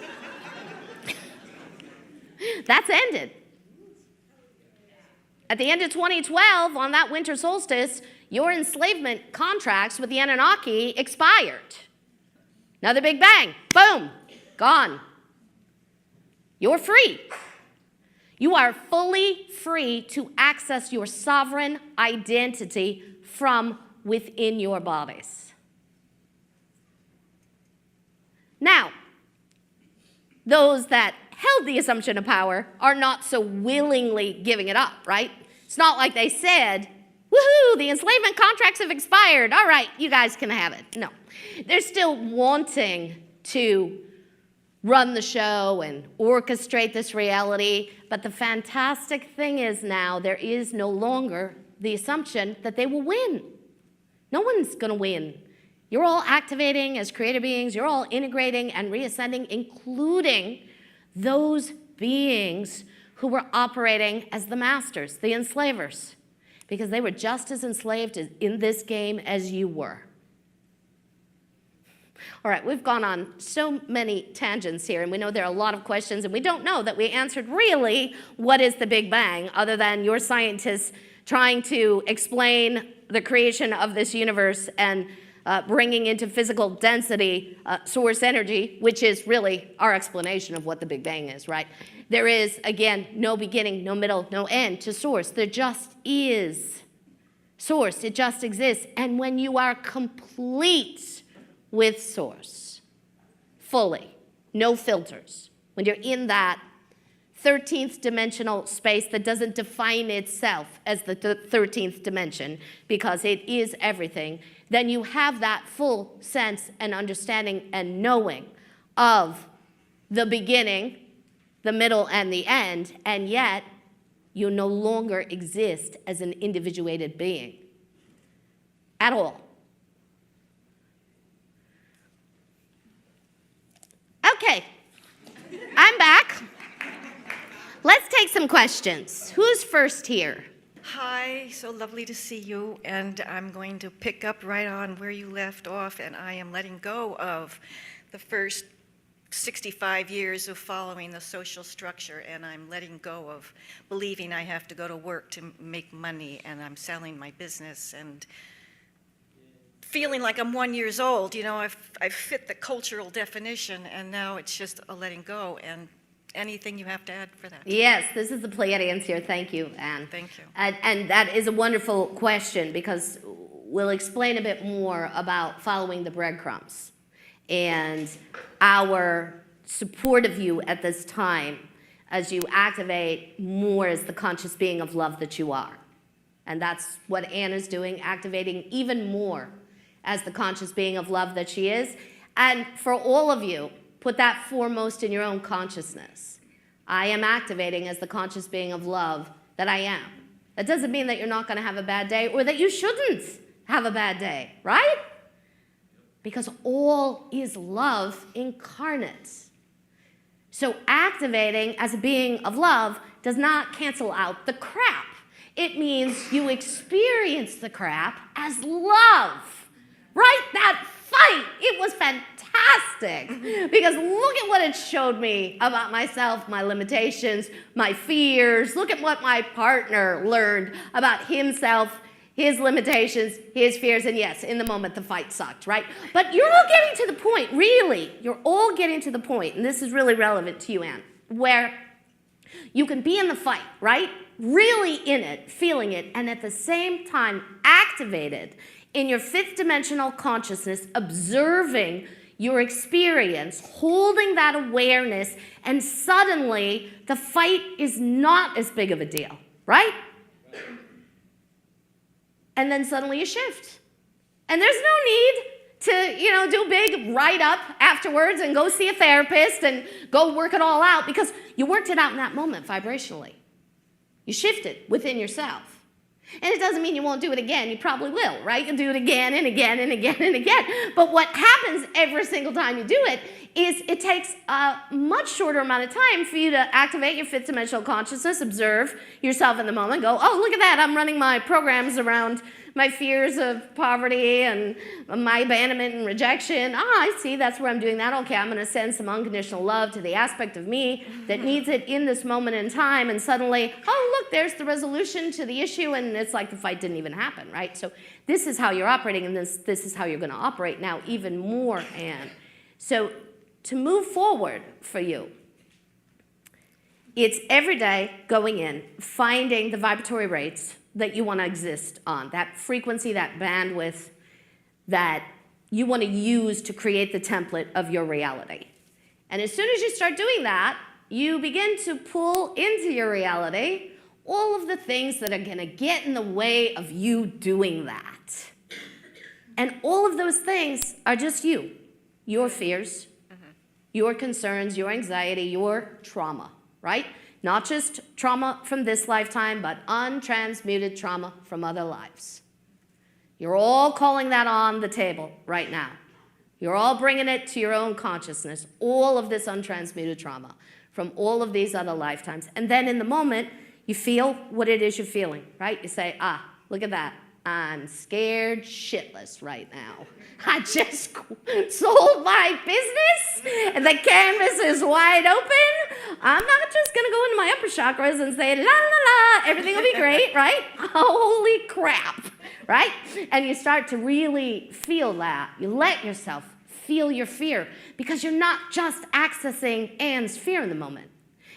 Speaker 15: that's ended. At the end of 2012, on that winter solstice, your enslavement contracts with the Anunnaki expired. Another Big Bang, boom, gone. You're free. You are fully free to access your sovereign identity from within your bodies. Now, those that held the assumption of power are not so willingly giving it up, right? It's not like they said, woohoo, the enslavement contracts have expired. All right, you guys can have it. No. They're still wanting to run the show and orchestrate this reality. But the fantastic thing is now there is no longer the assumption that they will win. No one's going to win. You're all activating as creative beings. You're all integrating and reascending, including those beings who were operating as the masters, the enslavers, because they were just as enslaved in this game as you were. All right, we've gone on so many tangents here, and we know there are a lot of questions, and we don't know that we answered really what is the Big Bang, other than your scientists trying to explain the creation of this universe and bringing into physical density source energy, which is really our explanation of what the Big Bang is, right? There is, again, no beginning, no middle, no end to source. There just is source. It just exists. And when you are complete with source, fully, no filters, when you're in that 13th dimensional space that doesn't define itself as the 13th dimension because it is everything, then you have that full sense and understanding and knowing of the beginning, the middle, and the end, and yet you no longer exist as an individuated being at all. Okay, I'm back. Let's take some questions. Who's first here?
Speaker 12: Hi, so lovely to see you, and I'm going to pick up right on where you left off, and I am letting go of the first 65 years of following the social structure, and I'm letting go of believing I have to go to work to make money, and I'm selling my business, and feeling like I'm 1 year old. You know, I've fit the cultural definition, and now it's just a letting go. And anything you have to add for that?
Speaker 15: Yes, this is the Pleiadians here. Thank you, Anne.
Speaker 12: Thank you.
Speaker 15: And that is a wonderful question, because we'll explain a bit more about following the breadcrumbs and our support of you at this time as you activate more as the conscious being of love that you are. And that's what Anne is doing, activating even more as the conscious being of love that she is. And for all of you, put that foremost in your own consciousness. I am activating as the conscious being of love that I am. That doesn't mean that you're not going to have a bad day or that you shouldn't have a bad day, right? Because all is love incarnate. So activating as a being of love does not cancel out the crap. It means you experience the crap as love, right? That fight, it was fantastic, because look at what it showed me about myself, my limitations, my fears. Look at what my partner learned about himself, his limitations, his fears, and yes, in the moment the fight sucked, right? But you're all getting to the point, really, you're all getting to the point, and this is really relevant to you, Anne, where you can be in the fight, right? Really in it, feeling it, and at the same time activated in your fifth dimensional consciousness, observing your experience, holding that awareness, and suddenly the fight is not as big of a deal, right? And then suddenly you shift. And there's no need to, do a big write-up afterwards and go see a therapist and go work it all out, because you worked it out in that moment vibrationally. You shifted within yourself. And it doesn't mean you won't do it again. You probably will, right? You'll do it again and again and again and again. But what happens every single time you do it is it takes a much shorter amount of time for you to activate your fifth dimensional consciousness, observe yourself in the moment, go, oh, look at that, I'm running my programs around my fears of poverty and my abandonment and rejection. I see, that's where I'm doing that. Okay, I'm going to send some unconditional love to the aspect of me that needs it in this moment in time, and suddenly, oh, look, there's the resolution to the issue, and it's like the fight didn't even happen, right? So this is how you're operating, and this is how you're going to operate now even more, Anne. So to move forward for you, it's every day going in, finding the vibratory rates that you want to exist on, that frequency, that bandwidth that you want to use to create the template of your reality. And as soon as you start doing that, you begin to pull into your reality all of the things that are going to get in the way of you doing that. And all of those things are just you, your fears, your concerns, your anxiety, your trauma, right? Not just trauma from this lifetime, but untransmuted trauma from other lives. You're all calling that on the table right now. You're all bringing it to your own consciousness, all of this untransmuted trauma from all of these other lifetimes. And then in the moment, you feel what it is you're feeling, right? You say, look at that. I'm scared shitless right now. I just sold my business and the canvas is wide open. I'm not just going to go into my upper chakras and say, la, la, la, everything will be great, right? Holy crap, right? And you start to really feel that. You let yourself feel your fear because you're not just accessing Anne's fear in the moment.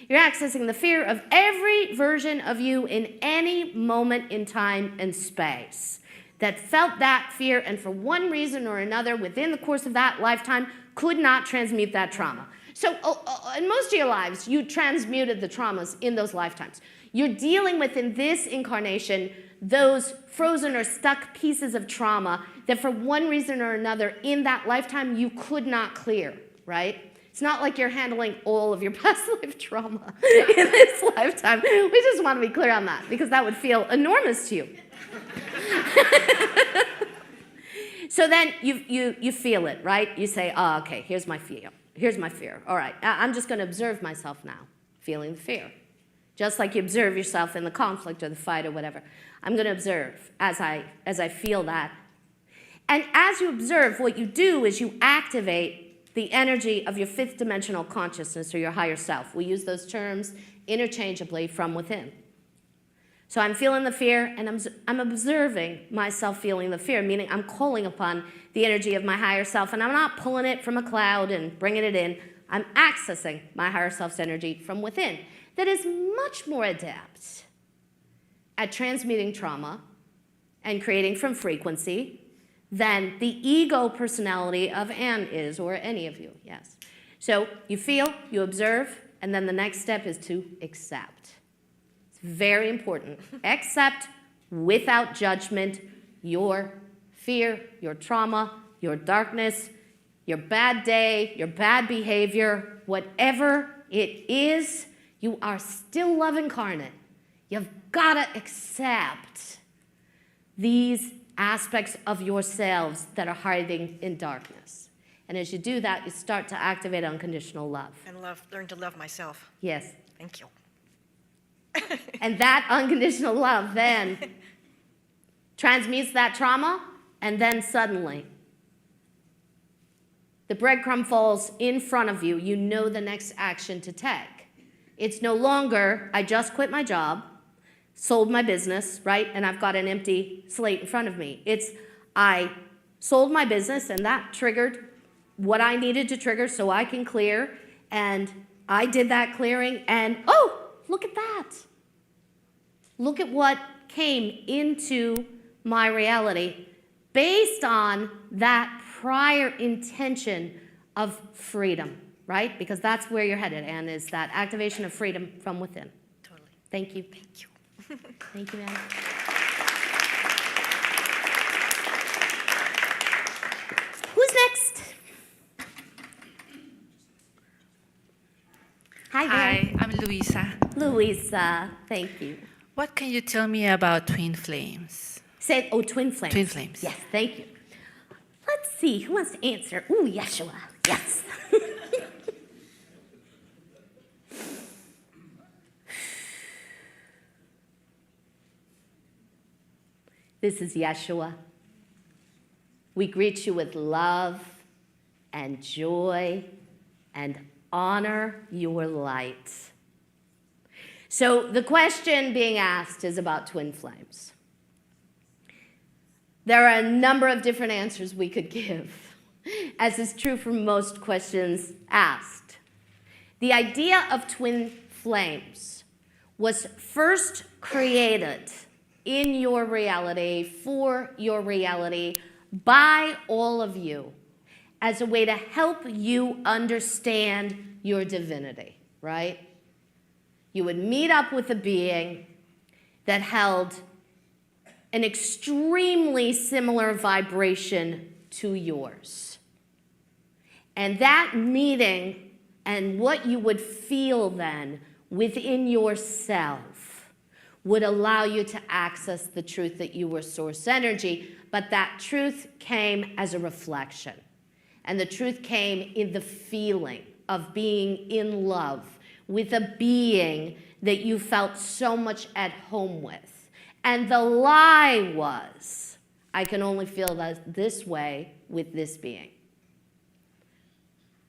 Speaker 15: You're accessing the fear of every version of you in any moment in time and space that felt that fear and for one reason or another within the course of that lifetime could not transmute that trauma. So in most of your lives, you transmuted the traumas in those lifetimes. You're dealing with, in this incarnation, those frozen or stuck pieces of trauma that for one reason or another in that lifetime you could not clear, right? It's not like you're handling all of your past life trauma in this lifetime. We just want to be clear on that because that would feel enormous to you. So then you feel it, right? You say, okay, here's my fear. Here's my fear. All right, I'm just going to observe myself now, feeling the fear. Just like you observe yourself in the conflict or the fight or whatever. I'm going to observe as I feel that. And as you observe, what you do is you activate the energy of your fifth dimensional consciousness or your higher self. We use those terms interchangeably from within. So I'm feeling the fear and I'm observing myself feeling the fear, meaning I'm calling upon the energy of my higher self and I'm not pulling it from a cloud and bringing it in. I'm accessing my higher self's energy from within that is much more adept at transmuting trauma and creating from frequency than the ego personality of Anne is, or any of you, yes. So you feel, you observe, and then the next step is to accept. It's very important. Accept without judgment your fear, your trauma, your darkness, your bad day, your bad behavior, whatever it is, you are still love incarnate. You've got to accept these aspects of yourselves that are hiding in darkness. And as you do that, you start to activate unconditional love.
Speaker 12: And learn to love myself.
Speaker 15: Yes.
Speaker 12: Thank you.
Speaker 15: And that unconditional love then transmutes that trauma, and then suddenly the breadcrumb falls in front of you. You know the next action to take. It's no longer, I just quit my job, sold my business, right? And I've got an empty slate in front of me. It's I sold my business and that triggered what I needed to trigger so I can clear. And I did that clearing and, oh, look at that. Look at what came into my reality based on that prior intention of freedom, right? Because that's where you're headed, Anne, is that activation of freedom from within.
Speaker 12: Totally.
Speaker 15: Thank you.
Speaker 12: Thank you.
Speaker 15: Thank you, Anne. Who's next? Hi there.
Speaker 1: Hi, I'm Luisa.
Speaker 15: Luisa, thank you.
Speaker 1: What can you tell me about twin flames?
Speaker 15: Say, twin flames.
Speaker 1: Twin flames.
Speaker 15: Yes, thank you. Let's see, who wants to answer? Ooh, Yeshua, yes. This is Yeshua. We greet you with love and joy and honor your light. So the question being asked is about twin flames. There are a number of different answers we could give, as is true for most questions asked. The idea of twin flames was first created in your reality, for your reality, by all of you, as a way to help you understand your divinity, right? You would meet up with a being that held an extremely similar vibration to yours. And that meeting and what you would feel then within yourself would allow you to access the truth that you were source energy, but that truth came as a reflection. And the truth came in the feeling of being in love with a being that you felt so much at home with. And the lie was, I can only feel this way with this being.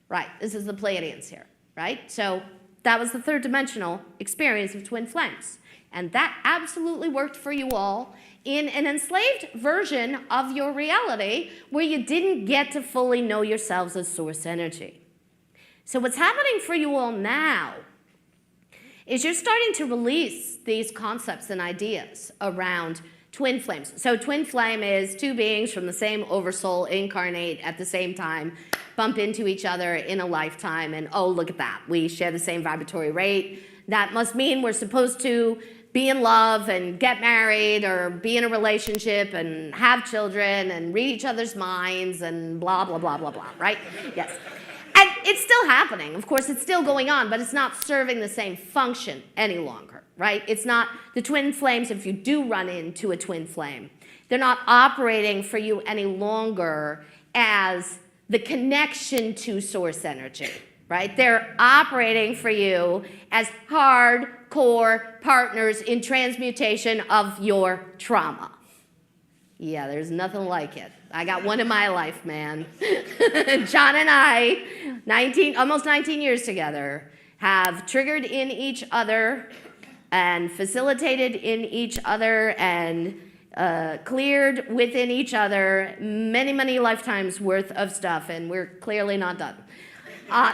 Speaker 15: Right, this is the Pleiadians here, right? So that was the third dimensional experience of twin flames. And that absolutely worked for you all in an enslaved version of your reality where you didn't get to fully know yourselves as source energy. So what's happening for you all now is you're starting to release these concepts and ideas around twin flames. So twin flame is two beings from the same oversoul incarnate at the same time, bump into each other in a lifetime, and oh, look at that, we share the same vibratory rate. That must mean we're supposed to be in love and get married or be in a relationship and have children and read each other's minds and blah, blah, blah, blah, blah, right? Yes. And it's still happening. Of course, it's still going on, but it's not serving the same function any longer, right? It's not the twin flames, if you do run into a twin flame, they're not operating for you any longer as the connection to source energy, right? They're operating for you as hardcore partners in transmutation of your trauma. Yeah, there's nothing like it. I got one in my life, man. John and I, almost 19 years together, have triggered in each other and facilitated in each other and cleared within each other many, many lifetimes worth of stuff, and we're clearly not done.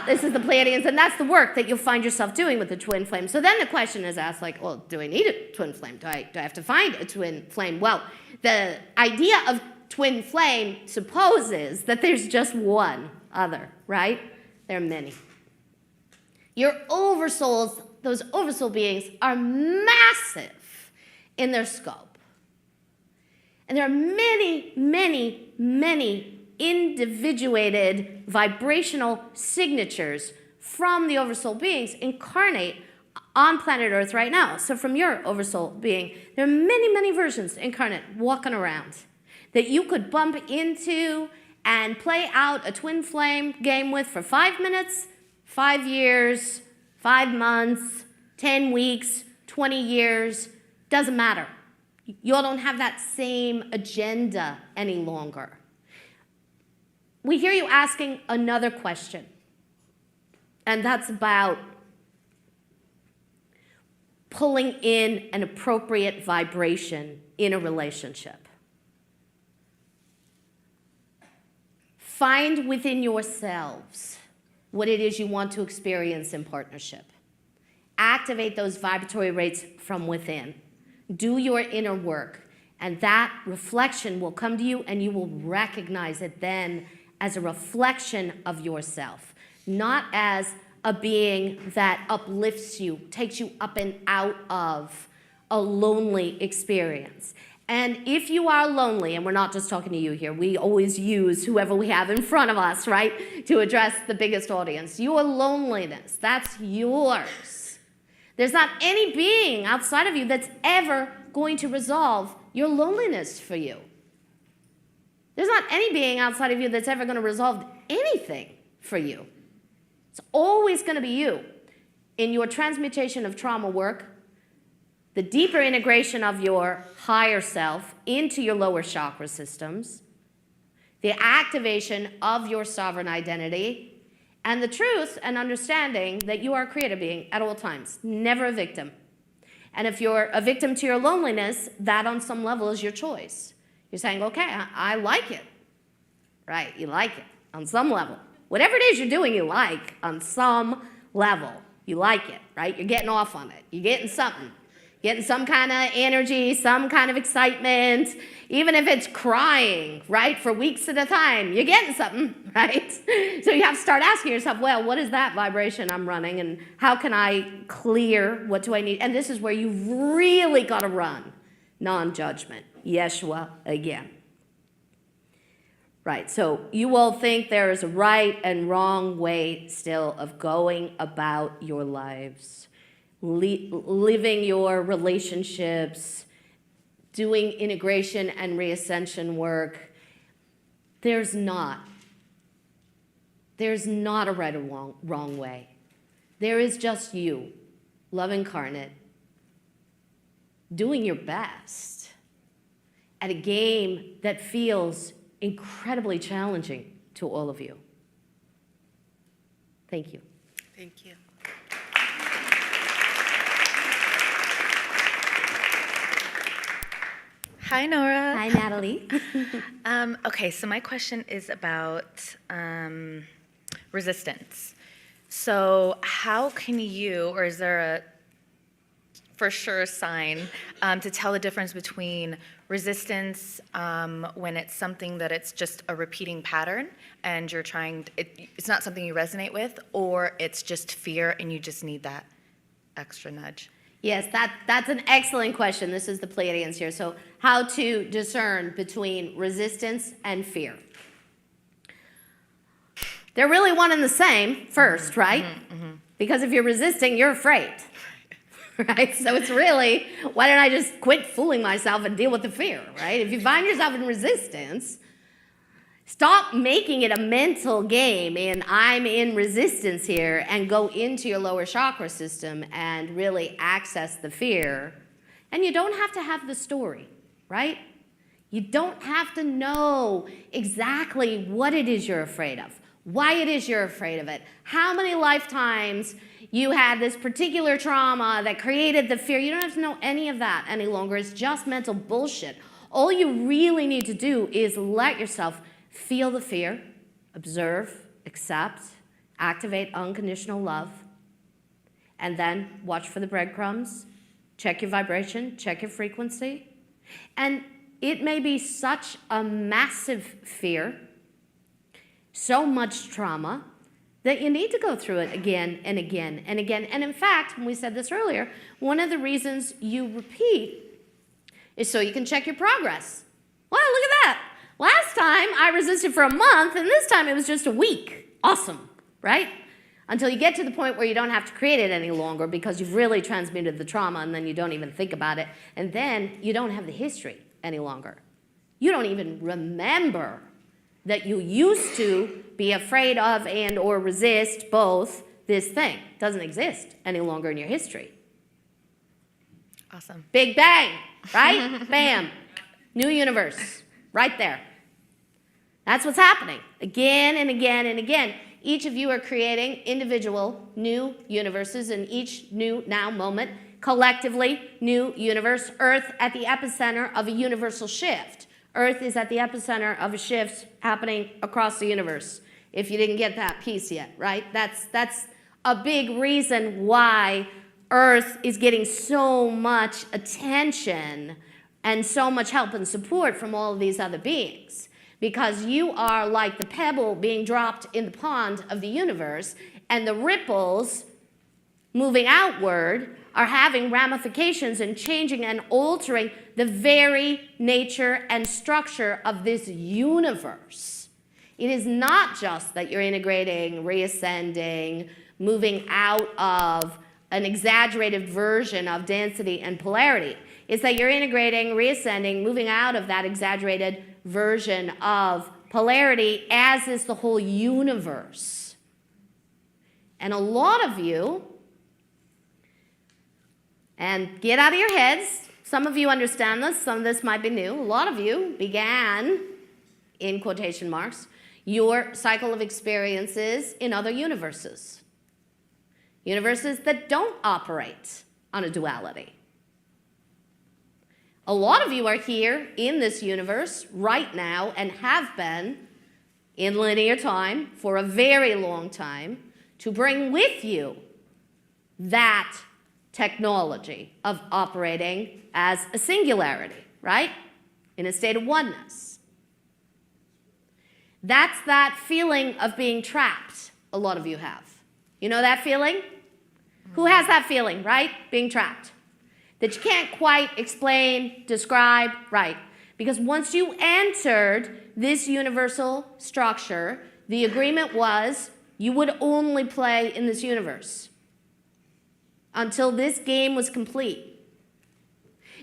Speaker 15: This is the Pleiadians, and that's the work that you'll find yourself doing with the twin flame. So then the question is asked, like, well, do I need a twin flame? Do I have to find a twin flame? Well, the idea of twin flame supposes that there's just one other, right? There are many. Your oversouls, those oversoul beings, are massive in their scope. And there are many, many, many individuated vibrational signatures from the oversoul beings incarnate on planet Earth right now. So from your oversoul being, there are many, many versions incarnate walking around that you could bump into and play out a twin flame game with for 5 minutes, 5 years, 5 months, 10 weeks, 20 years, doesn't matter. You all don't have that same agenda any longer. We hear you asking another question, and that's about pulling in an appropriate vibration in a relationship. Find within yourselves what it is you want to experience in partnership. Activate those vibratory rates from within. Do your inner work, and that reflection will come to you, and you will recognize it then as a reflection of yourself, not as a being that uplifts you, takes you up and out of a lonely experience. And if you are lonely, and we're not just talking to you here, we always use whoever we have in front of us, right, to address the biggest audience. Your loneliness, that's yours. There's not any being outside of you that's ever going to resolve your loneliness for you. There's not any being outside of you that's ever going to resolve anything for you. It's always going to be you. In your transmutation of trauma work, the deeper integration of your higher self into your lower chakra systems, the activation of your sovereign identity, and the truth and understanding that you are a creator being at all times, never a victim. And if you're a victim to your loneliness, that on some level is your choice. You're saying, okay, I like it. Right, you like it on some level. Whatever it is you're doing, you like on some level. You like it, right? You're getting off on it. You're getting something. Getting some kind of energy, some kind of excitement, even if it's crying, right, for weeks at a time, you're getting something, right? So you have to start asking yourself, well, what is that vibration I'm running, and how can I clear, what do I need? And this is where you've really got to run non-judgment. Yeshua again. Right, so you all think there is a right and wrong way still of going about your lives, living your relationships, doing integration and reascension work. There's not. There's not a right or wrong way. There is just you, love incarnate, doing your best at a game that feels incredibly challenging to all of you. Thank you.
Speaker 4: Thank you.
Speaker 16: Hi, Nora.
Speaker 15: Hi, Natalie.
Speaker 16: Okay, so my question is about resistance. So how can you, or is there a for sure sign to tell the difference between resistance when it's something that it's just a repeating pattern and you're trying, it's not something you resonate with, or it's just fear and you just need that extra nudge?
Speaker 15: Yes, that's an excellent question. This is the Pleiadians here. So how to discern between resistance and fear. They're really one and the same first, right? Because if you're resisting, you're afraid. Right? So it's really, why don't I just quit fooling myself and deal with the fear, right? If you find yourself in resistance, stop making it a mental game and I'm in resistance here, and go into your lower chakra system and really access the fear. And you don't have to have the story, right? You don't have to know exactly what it is you're afraid of, why it is you're afraid of it, how many lifetimes you had this particular trauma that created the fear. You don't have to know any of that any longer. It's just mental bullshit. All you really need to do is let yourself feel the fear, observe, accept, activate unconditional love, and then watch for the breadcrumbs, check your vibration, check your frequency. And it may be such a massive fear, so much trauma, that you need to go through it again and again and again. And in fact, when we said this earlier, one of the reasons you repeat is so you can check your progress. Wow, look at that. Last time I resisted for a month, and this time it was just a week. Awesome, right? Until you get to the point where you don't have to create it any longer because you've really transmuted the trauma, and then you don't even think about it. And then you don't have the history any longer. You don't even remember that you used to be afraid of and or resist both this thing. It doesn't exist any longer in your history.
Speaker 16: Awesome.
Speaker 15: Big bang, right? Bam. New universe, right there. That's what's happening again and again and again. Each of you are creating individual new universes in each new now moment, collectively new universe, Earth at the epicenter of a universal shift. Earth is at the epicenter of a shift happening across the universe, if you didn't get that piece yet, right? That's a big reason why Earth is getting so much attention and so much help and support from all of these other beings. Because you are like the pebble being dropped in the pond of the universe, and the ripples moving outward are having ramifications and changing and altering the very nature and structure of this universe. It is not just that you're integrating, reascending, moving out of an exaggerated version of density and polarity. It's that you're integrating, reascending, moving out of that exaggerated version of polarity, as is the whole universe. And a lot of you, and get out of your heads, some of you understand this, some of this might be new, a lot of you began, in quotation marks, your cycle of experiences in other universes. Universes that don't operate on a duality. A lot of you are here in this universe right now and have been in linear time for a very long time to bring with you that technology of operating as a singularity, right? In a state of oneness. That's that feeling of being trapped a lot of you have. You know that feeling? Who has that feeling, right? Being trapped. That you can't quite explain, describe, right? Because once you entered this universal structure, the agreement was you would only play in this universe until this game was complete.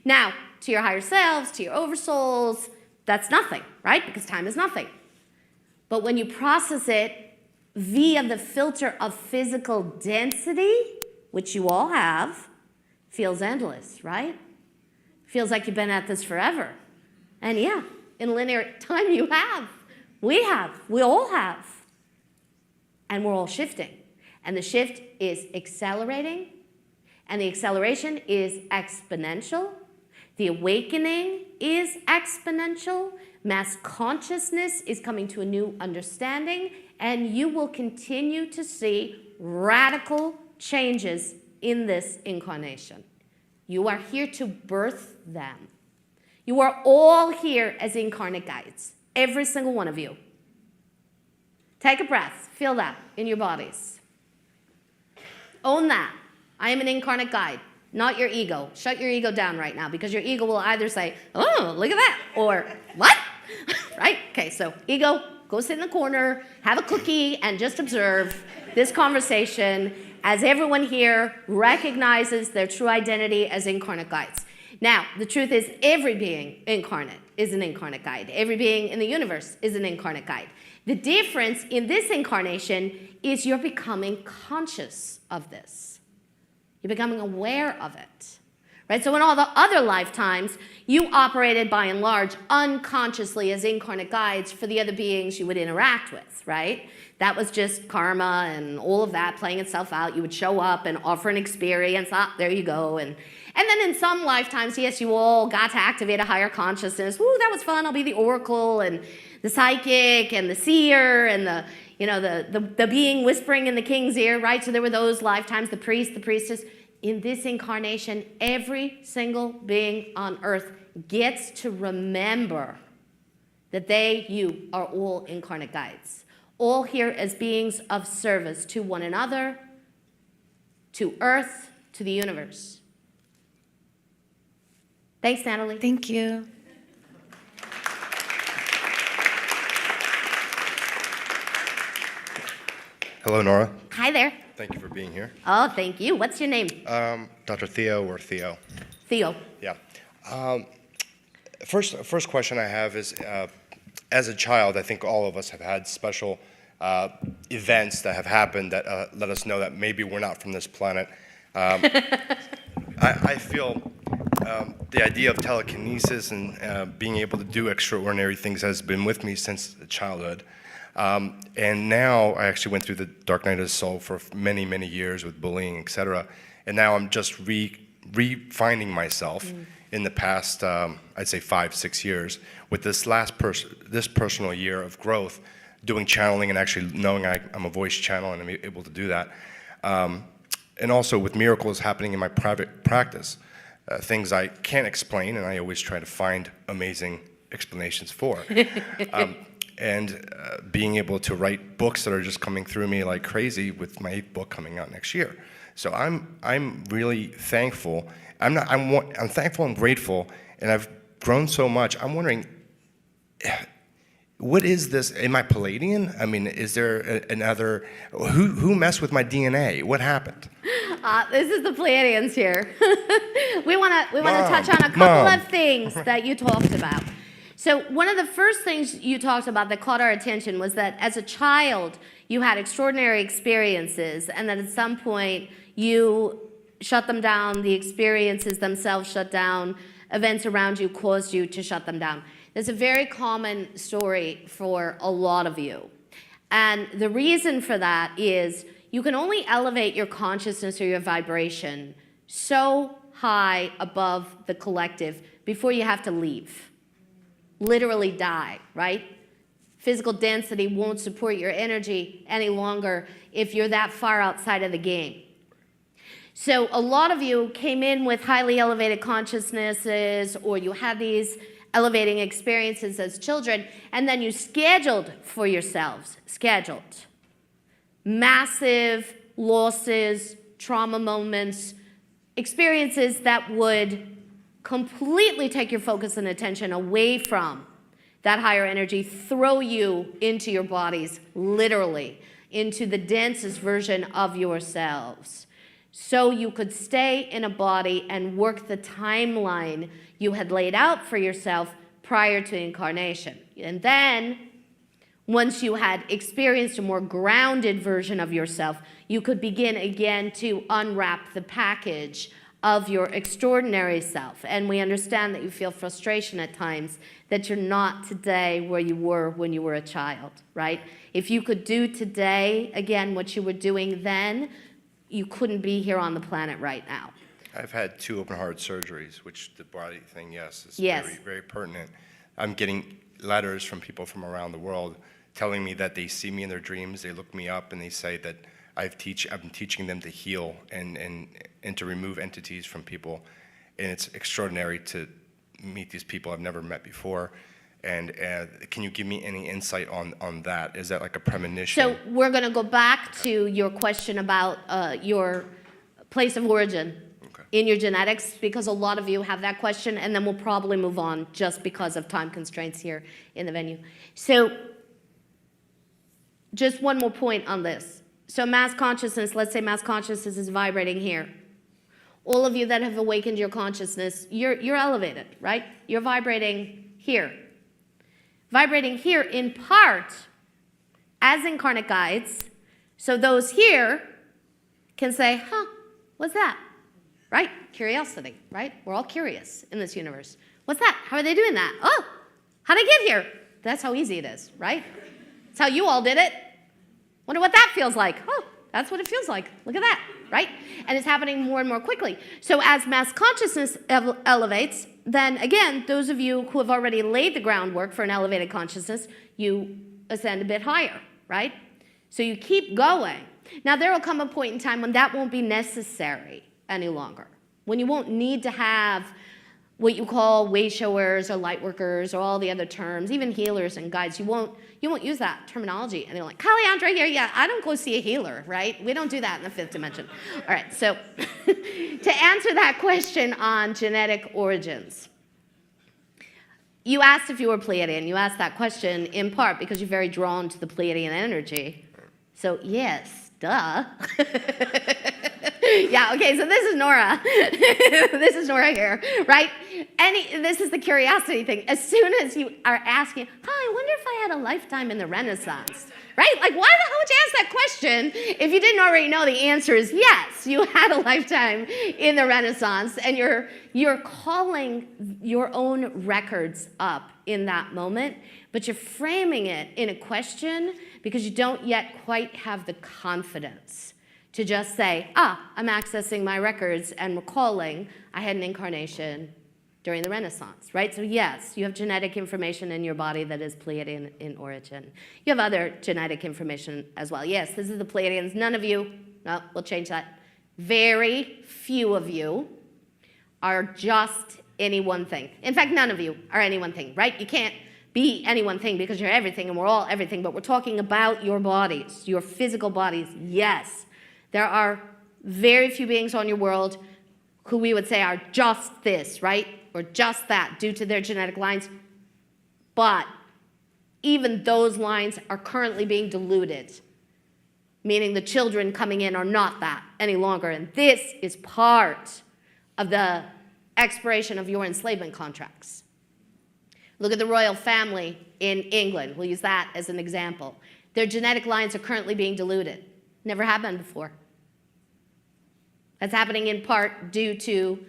Speaker 15: Now, to your higher selves, to your oversouls, that's nothing, right? Because time is nothing. But when you process it via the filter of physical density, which you all have, feels endless, right? Feels like you've been at this forever. And yeah, in linear time you have. We all have. And we're all shifting. And the shift is accelerating, and the acceleration is exponential. The awakening is exponential. Mass consciousness is coming to a new understanding, and you will continue to see radical changes in this incarnation. You are here to birth them. You are all here as incarnate guides, every single one of you. Take a breath, feel that in your bodies. Own that. I am an incarnate guide, not your ego. Shut your ego down right now, because your ego will either say, oh, look at that, or what? Right? Okay, so ego, go sit in the corner, have a cookie, and just observe this conversation as everyone here recognizes their true identity as incarnate guides. Now, the truth is every being incarnate is an incarnate guide. Every being in the universe is an incarnate guide. The difference in this incarnation is you're becoming conscious of this. You're becoming aware of it. Right? So in all the other lifetimes, you operated by and large unconsciously as incarnate guides for the other beings you would interact with, right? That was just karma and all of that playing itself out. You would show up and offer an experience. Ah, there you go. And then in some lifetimes, yes, you all got to activate a higher consciousness. Ooh, that was fun. I'll be the oracle and the psychic and the seer and the being whispering in the king's ear, right? So there were those lifetimes, the priest, the priestess. In this incarnation, every single being on earth gets to remember that you are all incarnate guides. All here as beings of service to one another, to earth, to the universe. Thanks, Natalie.
Speaker 16: Thank you.
Speaker 18: Hello, Nora.
Speaker 15: Hi there.
Speaker 18: Thank you for being here.
Speaker 15: Oh, thank you. What's your name?
Speaker 18: Dr. Theo or Theo.
Speaker 15: Theo.
Speaker 18: Yeah. First question I have is, as a child, I think all of us have had special events that have happened that let us know that maybe we're not from this planet. I feel the idea of telekinesis and being able to do extraordinary things has been with me since childhood. And now I actually went through the dark night of the soul for many, many years with bullying, etc. And now I'm just re-finding myself in the past, I'd say 5-6 years, with this this personal year of growth, doing channeling and actually knowing I'm a voice channel and I'm able to do that. And also with miracles happening in my private practice, things I can't explain and I always try to find amazing explanations for. And being able to write books that are just coming through me like crazy with my 8th book coming out next year. So I'm really thankful. I'm thankful and grateful, and I've grown so much. I'm wondering, what is this? Am I Palladian? I mean, is there another? Who messed with my DNA? What happened?
Speaker 15: This is the Pleiadians here. we want to touch on a couple of things that you talked about. So one of the first things you talked about that caught our attention was that as a child, you had extraordinary experiences, and that at some point you shut them down, the experiences themselves shut down, events around you caused you to shut them down. It's a very common story for a lot of you. And the reason for that is you can only elevate your consciousness or your vibration so high above the collective before you have to leave. Literally die, right? Physical density won't support your energy any longer if you're that far outside of the game. So a lot of you came in with highly elevated consciousnesses, or you had these elevating experiences as children, and then you scheduled for yourselves, massive losses, trauma moments, experiences that would completely take your focus and attention away from that higher energy, throw you into your bodies, literally, into the densest version of yourselves. So you could stay in a body and work the timeline you had laid out for yourself prior to incarnation. And then, once you had experienced a more grounded version of yourself, you could begin again to unwrap the package of your extraordinary self. And we understand that you feel frustration at times that you're not today where you were when you were a child, right? If you could do today, again, what you were doing then, you couldn't be here on the planet right now.
Speaker 18: I've had 2 open heart surgeries, which the body thing, yes, is
Speaker 15: Yes.
Speaker 18: very, very pertinent. I'm getting letters from people from around the world telling me that they see me in their dreams, they look me up, and they say that I've been teaching them to heal and to remove entities from people. And it's extraordinary to meet these people I've never met before. And can you give me any insight on that? Is that like a premonition?
Speaker 15: So we're going to go back to your question about your place of origin in your genetics, because a lot of you have that question, and then we'll probably move on just because of time constraints here in the venue. So just one more point on this. So mass consciousness, let's say mass consciousness is vibrating here. All of you that have awakened your consciousness, you're elevated, right? You're vibrating here. Vibrating here in part as incarnate guides, so those here can say, huh, what's that? Right? Curiosity, right? We're all curious in this universe. What's that? How are they doing that? Oh, how'd I get here? That's how easy it is, right? That's how you all did it. Wonder what that feels like. Oh, that's what it feels like. Look at that, right? And it's happening more and more quickly. So as mass consciousness elevates, then again, those of you who have already laid the groundwork for an elevated consciousness, you ascend a bit higher, right? So you keep going. Now there will come a point in time when that won't be necessary any longer, when you won't need to have what you call way showers or light workers or all the other terms, even healers and guides. You won't use that terminology. And they're like, Kaliandra here, yeah, I don't go see a healer, right? We don't do that in the 5th dimension. All right, so to answer that question on genetic origins, you asked if you were Pleiadian. You asked that question in part because you're very drawn to the Pleiadian energy. So yes, duh. Yeah, okay, so this is Nora. This is Nora here, right? This is the curiosity thing. As soon as you are asking, I wonder if I had a lifetime in the Renaissance, right? Like, why the hell would you ask that question if you didn't already know the answer is yes, you had a lifetime in the Renaissance, and you're calling your own records up in that moment, but you're framing it in a question because you don't yet quite have the confidence to just say, I'm accessing my records and recalling I had an incarnation during the Renaissance, right? So yes, you have genetic information in your body that is Pleiadian in origin. You have other genetic information as well. Yes, this is the Pleiadians. None of you, no, we'll change that. Very few of you are just any one thing. In fact, none of you are any one thing, right? You can't be any one thing because you're everything and we're all everything, but we're talking about your bodies, your physical bodies. Yes, there are very few beings on your world who we would say are just this, right? Or just that due to their genetic lines. But even those lines are currently being diluted, meaning the children coming in are not that any longer. And this is part of the expiration of your enslavement contracts. Look at the royal family in England. We'll use that as an example. Their genetic lines are currently being diluted. Never happened before. That's happening in part due to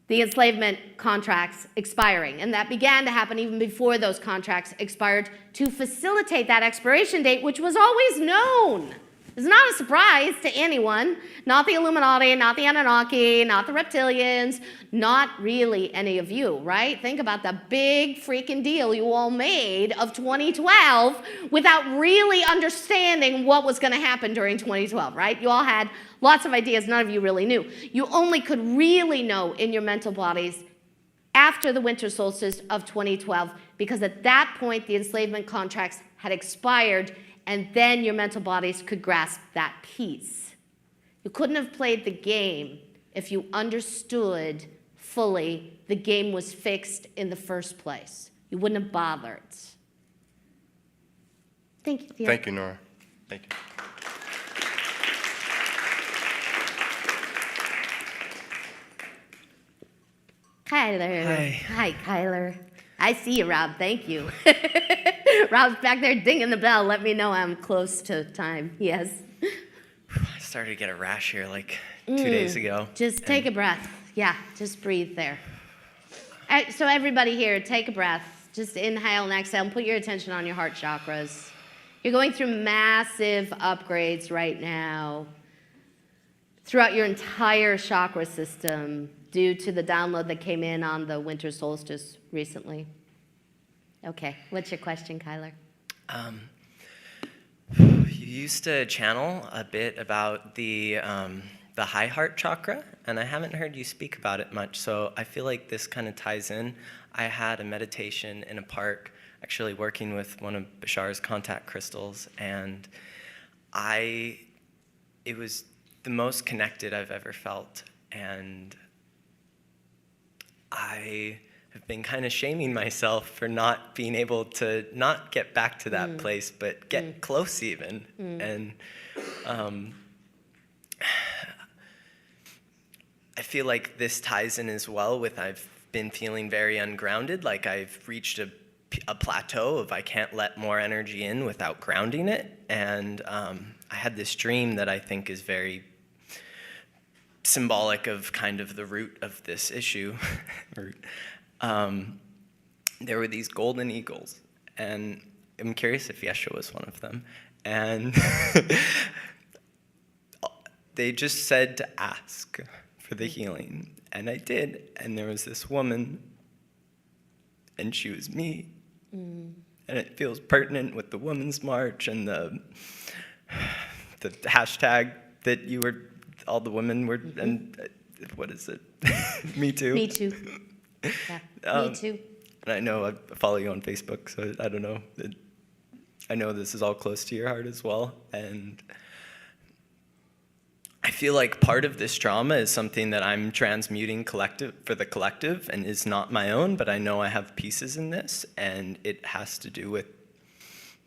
Speaker 15: the enslavement contracts expiring. And that began to happen even before those contracts expired to facilitate that expiration date, which was always known. It's not a surprise to anyone, not the Illuminati, not the Anunnaki, not the reptilians, not really any of you, right? Think about the big freaking deal you all made of 2012 without really understanding what was going to happen during 2012, right? You all had lots of ideas, none of you really knew. You only could really know in your mental bodies after the winter solstice of 2012, because at that point the enslavement contracts had expired, and then your mental bodies could grasp that peace. You couldn't have played the game if you understood fully, the game was fixed in the first place. You wouldn't have bothered. Thank you, Theo.
Speaker 18: Thank you, Nora. Thank you.
Speaker 15: Kyler.
Speaker 19: Hi.
Speaker 15: Hi, Kyler. I see you, Rob. Thank you. Rob's back there dinging the bell. Let me know I'm close to time. Yes.
Speaker 19: I started to get a rash here like 2 days ago.
Speaker 15: Just take a breath. Yeah, just breathe there. So everybody here, take a breath. Just inhale and exhale and put your attention on your heart chakras. You're going through massive upgrades right now throughout your entire chakra system due to the download that came in on the winter solstice recently. Okay, what's your question, Kyler?
Speaker 19: You used to channel a bit about the high heart chakra, and I haven't heard you speak about it much, so I feel like this kind of ties in. I had a meditation in a park, actually working with one of Bashar's contact crystals, and it was the most connected I've ever felt, and I have been kind of shaming myself for not being able to not get back to that place, but get close even. And I feel like this ties in as well with I've been feeling very ungrounded, like I've reached a plateau of I can't let more energy in without grounding it. And I had this dream that I think is very symbolic of kind of the root of this issue. There were these golden eagles, and I'm curious if Yeshua was one of them. And they just said to ask for the healing, and I did. And there was this woman, and she was me. And it feels pertinent with the Women's March and the hashtag that you were, all the women were, and what is it? Me too.
Speaker 15: Me too. Yeah, me too.
Speaker 19: And I know I follow you on Facebook, so I don't know. I know this is all close to your heart as well. And I feel like part of this trauma is something that I'm transmuting for the collective and is not my own, but I know I have pieces in this, and it has to do with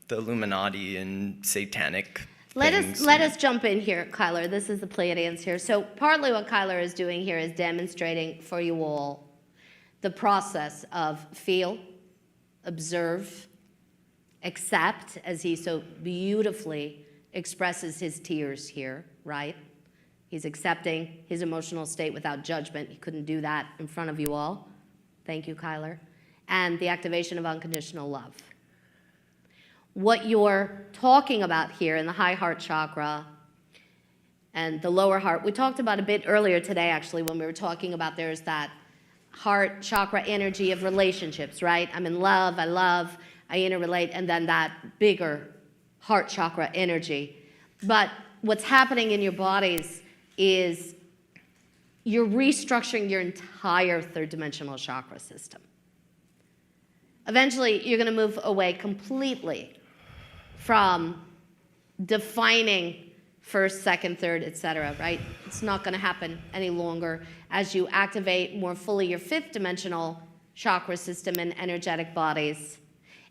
Speaker 19: the Illuminati and satanic
Speaker 15: Let
Speaker 19: things.
Speaker 15: us jump in here, Kyler. This is the Pleiadians here. So partly what Kyler is doing here is demonstrating for you all the process of feel, observe, accept, as he so beautifully expresses his tears here, right? He's accepting his emotional state without judgment. He couldn't do that in front of you all. Thank you, Kyler. And the activation of unconditional love. What you're talking about here in the high heart chakra and the lower heart, we talked about a bit earlier today, actually, when we were talking about there's that heart chakra energy of relationships, right? I'm in love, I interrelate, and then that bigger heart chakra energy. But what's happening in your bodies is you're restructuring your entire third dimensional chakra system. Eventually, you're going to move away completely from defining first, second, third, etc., right? It's not going to happen any longer as you activate more fully your fifth dimensional chakra system and energetic bodies,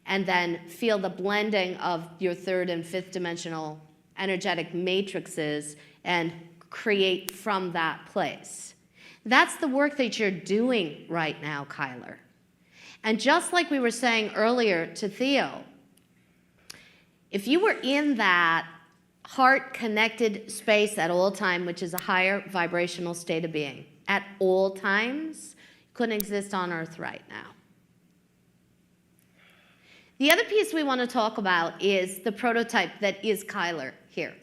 Speaker 15: and then feel the blending of your third and fifth dimensional energetic matrices and create from that place. That's the work that you're doing right now, Kyler. And just like we were saying earlier to Theo, if you were in that heart-connected space at all time, which is a higher vibrational state of being, at all times, you couldn't exist on Earth right now. The other piece we want to talk about is the prototype that is Kyler here.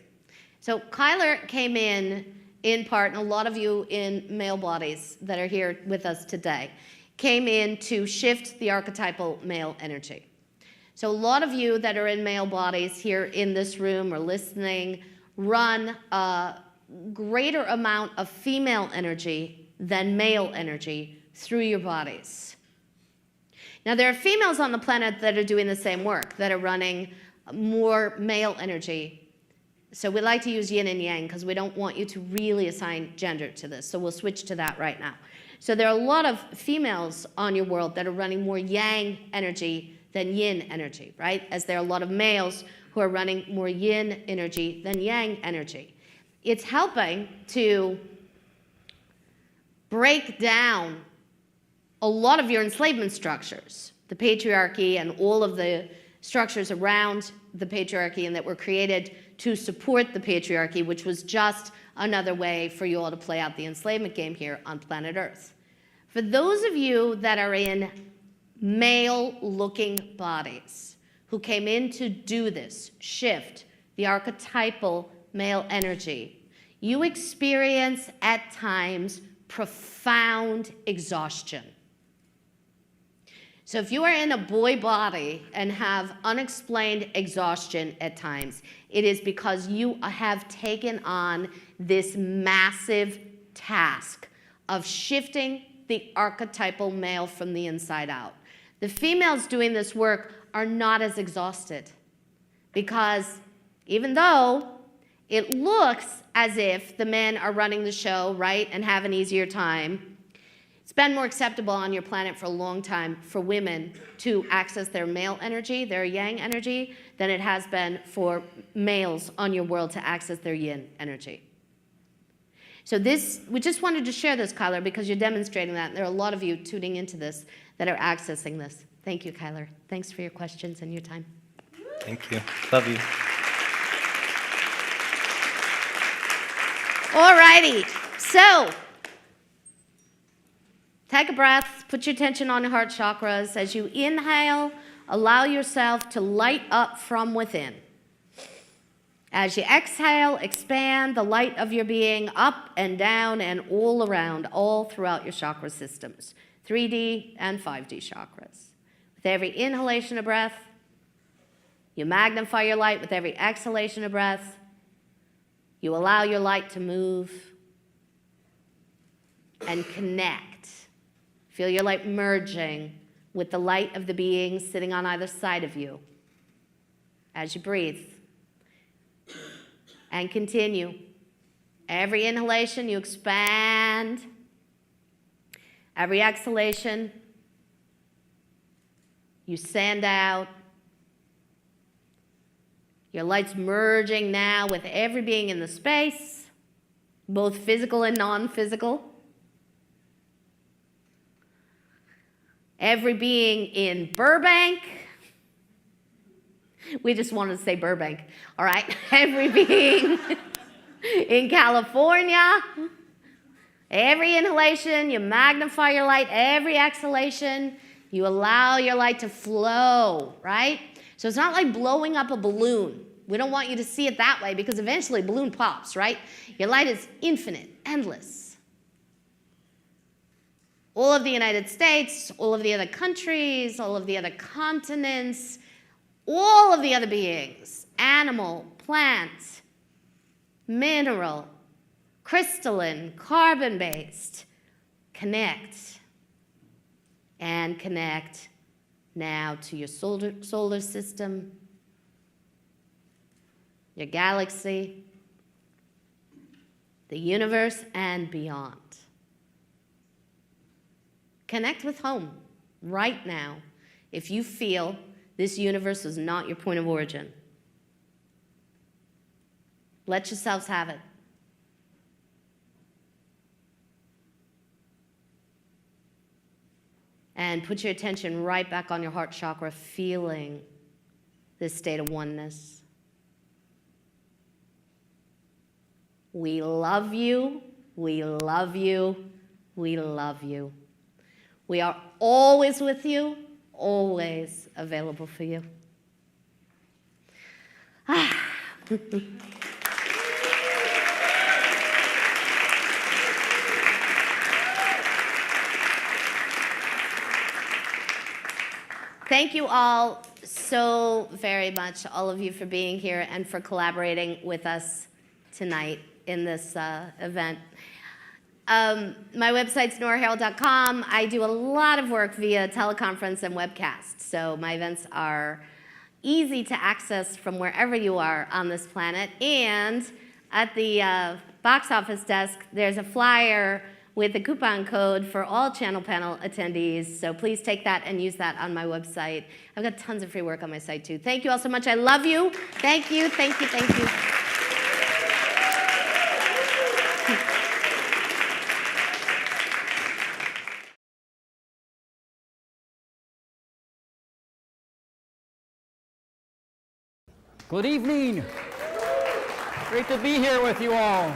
Speaker 15: So Kyler came in part, and a lot of you in male bodies that are here with us today, came in to shift the archetypal male energy. So a lot of you that are in male bodies here in this room or listening run a greater amount of female energy than male energy through your bodies. Now, there are females on the planet that are doing the same work, that are running more male energy. So we like to use yin and yang because we don't want you to really assign gender to this. So we'll switch to that right now. So there are a lot of females on your world that are running more yang energy than yin energy, right? As there are a lot of males who are running more yin energy than yang energy. It's helping to break down a lot of your enslavement structures, the patriarchy and all of the structures around the patriarchy and that were created to support the patriarchy, which was just another way for you all to play out the enslavement game here on planet Earth. For those of you that are in male-looking bodies who came in to do this, shift the archetypal male energy, you experience at times profound exhaustion. So if you are in a boy body and have unexplained exhaustion at times, it is because you have taken on this massive task of shifting the archetypal male from the inside out. The females doing this work are not as exhausted because even though it looks as if the men are running the show, right, and have an easier time, it's been more acceptable on your planet for a long time for women to access their male energy, their yang energy, than it has been for males on your world to access their yin energy. So we just wanted to share this, Kyler, because you're demonstrating that. And there are a lot of you tuning into this that are accessing this. Thank you, Kyler. Thanks for your questions and your time.
Speaker 19: Thank you. Love you.
Speaker 15: All righty. So take a breath. Put your attention on your heart chakras. As you inhale, allow yourself to light up from within. As you exhale, expand the light of your being up and down and all around, all throughout your chakra systems, 3D and 5D chakras. With every inhalation of breath, you magnify your light. With every exhalation of breath, you allow your light to move and connect. Feel your light merging with the light of the being sitting on either side of you as you breathe. And continue. Every inhalation, you expand. Every exhalation, you send out. Your light's merging now with every being in the space, both physical and non-physical. Every being in Burbank. We just wanted to say Burbank, all right? Every being in California. Every inhalation, you magnify your light. Every exhalation, you allow your light to flow, right? So it's not like blowing up a balloon. We don't want you to see it that way because eventually a balloon pops, right? Your light is infinite, endless. All of the United States, all of the other countries, all of the other continents, all of the other beings, animal, plant, mineral, crystalline, carbon-based, connect. And connect now to your solar system, your galaxy, the universe, and beyond. Connect with home right now if you feel this universe is not your point of origin. Let yourselves have it. And put your attention right back on your heart chakra, feeling this state of oneness. We love you, we love you, we love you. We are always with you, always available for you. Thank you all so very much, all of you, for being here and for collaborating with us tonight in this event. My website's noraharrell.com. I do a lot of work via teleconference and webcast, so my events are easy to access from wherever you are on this planet. And at the box office desk, there's a flyer with a coupon code for all channel panel attendees. So please take that and use that on my website. I've got tons of free work on my site too. Thank you all so much. I love you. Thank you, thank you, thank you.
Speaker 20: Good evening. Great to be here with you all.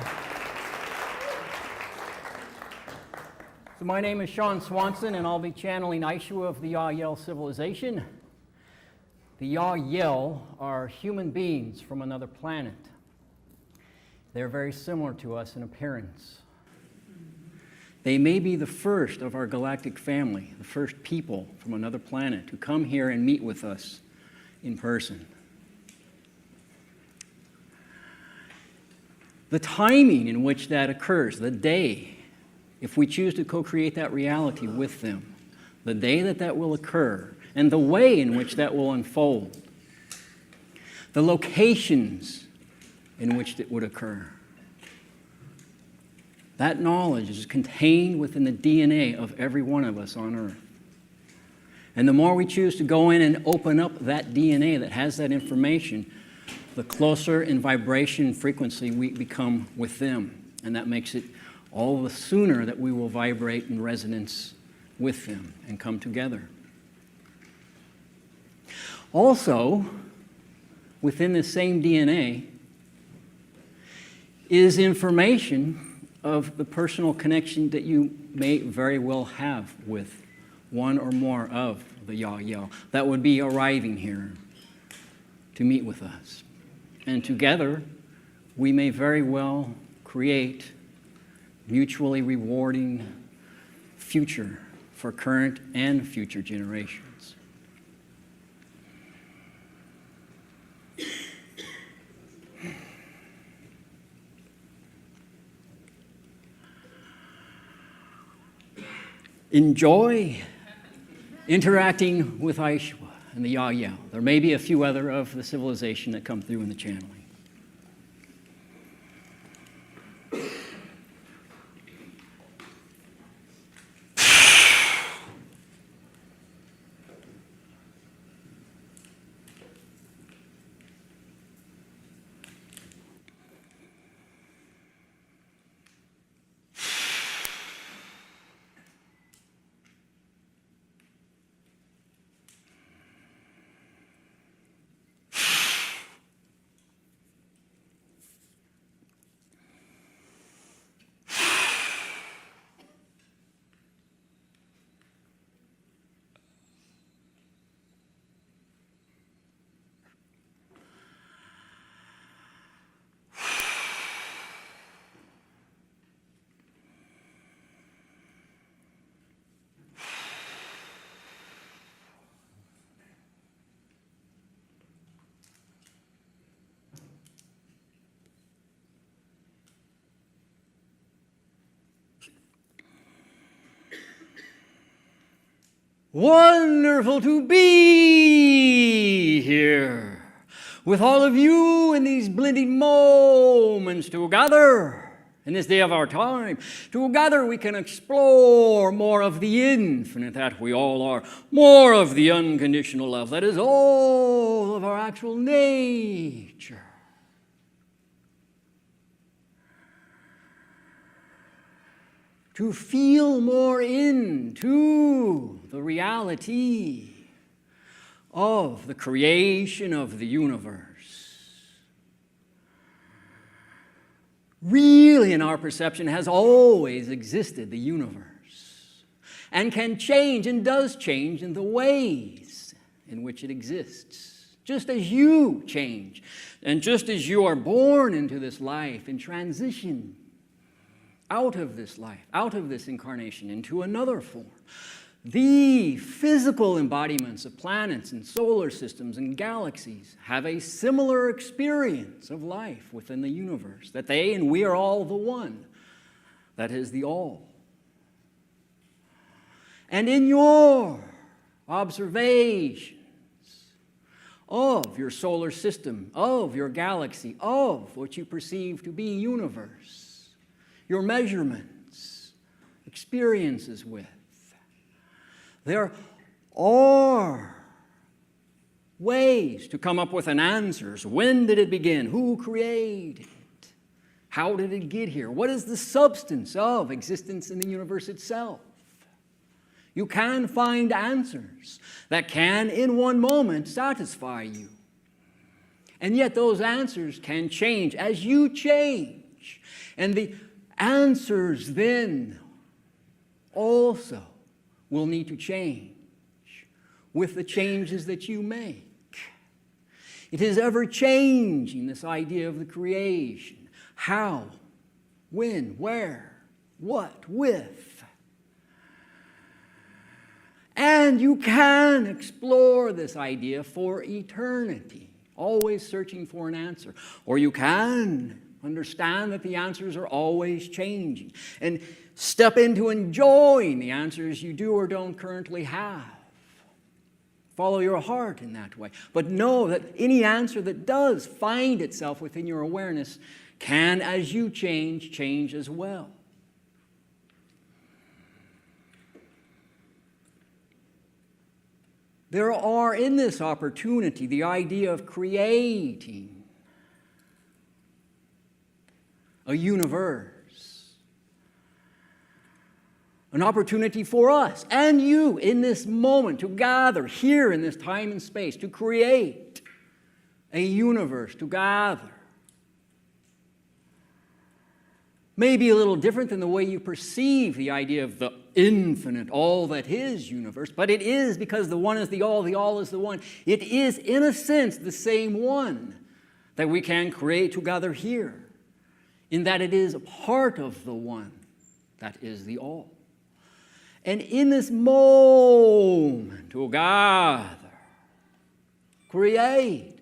Speaker 20: So my name is Sean Swanson, and I'll be channeling Aishu of the Yahyel civilization. The Yahyel are human beings from another planet. They're very similar to us in appearance. They may be the first of our galactic family, the first people from another planet to come here and meet with us in person. The timing in which that occurs, the day, if we choose to co-create that reality with them, the day that that will occur, and the way in which that will unfold, the locations in which it would occur. That knowledge is contained within the DNA of every one of us on Earth. And the more we choose to go in and open up that DNA that has that information, the closer in vibration frequency we become with them. And that makes it all the sooner that we will vibrate in resonance with them and come together. Also, within the same DNA is information of the personal connection that you may very well have with one or more of the Yahyel that would be arriving here to meet with us. And together, we may very well create mutually rewarding future for current and future generations. Enjoy interacting with Aishu and the Yahyel. There may be a few other of the civilization that come through in the channeling. Wonderful to be here with all of you in these blending moments together in this day of our time. Together we can explore more of the infinite that we all are, more of the unconditional love that is all of our actual nature. To feel more into the reality of the creation of the universe. Really, in our perception, has always existed the universe, and can change and does change in the ways in which it exists. Just as you change, and just as you are born into this life in transition, out of this life, out of this incarnation, into another form. The physical embodiments of planets and solar systems and galaxies have a similar experience of life within the universe, that they and we are all the one, that is the all. And in your observations of your solar system, of your galaxy, of what you perceive to be universe, your measurements, experiences with. There are ways to come up with an answer. When did it begin? Who created it? How did it get here? What is the substance of existence in the universe itself? You can find answers that can, in one moment, satisfy you. And yet those answers can change as you change. And the answers then also will need to change with the changes that you make. It is ever changing, this idea of the creation. How, when, where, what, with. And you can explore this idea for eternity, always searching for an answer. Or you can understand that the answers are always changing and step into enjoying the answers you do or don't currently have. Follow your heart in that way. But know that any answer that does find itself within your awareness can, as you change as well. There are in this opportunity the idea of creating a universe, an opportunity for us and you in this moment to gather here in this time and space, to create a universe, to gather. Maybe a little different than the way you perceive the idea of the infinite, all that is universe, but it is, because the one is the all is the one. It is, in a sense, the same one that we can create together here, in that it is a part of the one that is the all. And in this moment to gather, create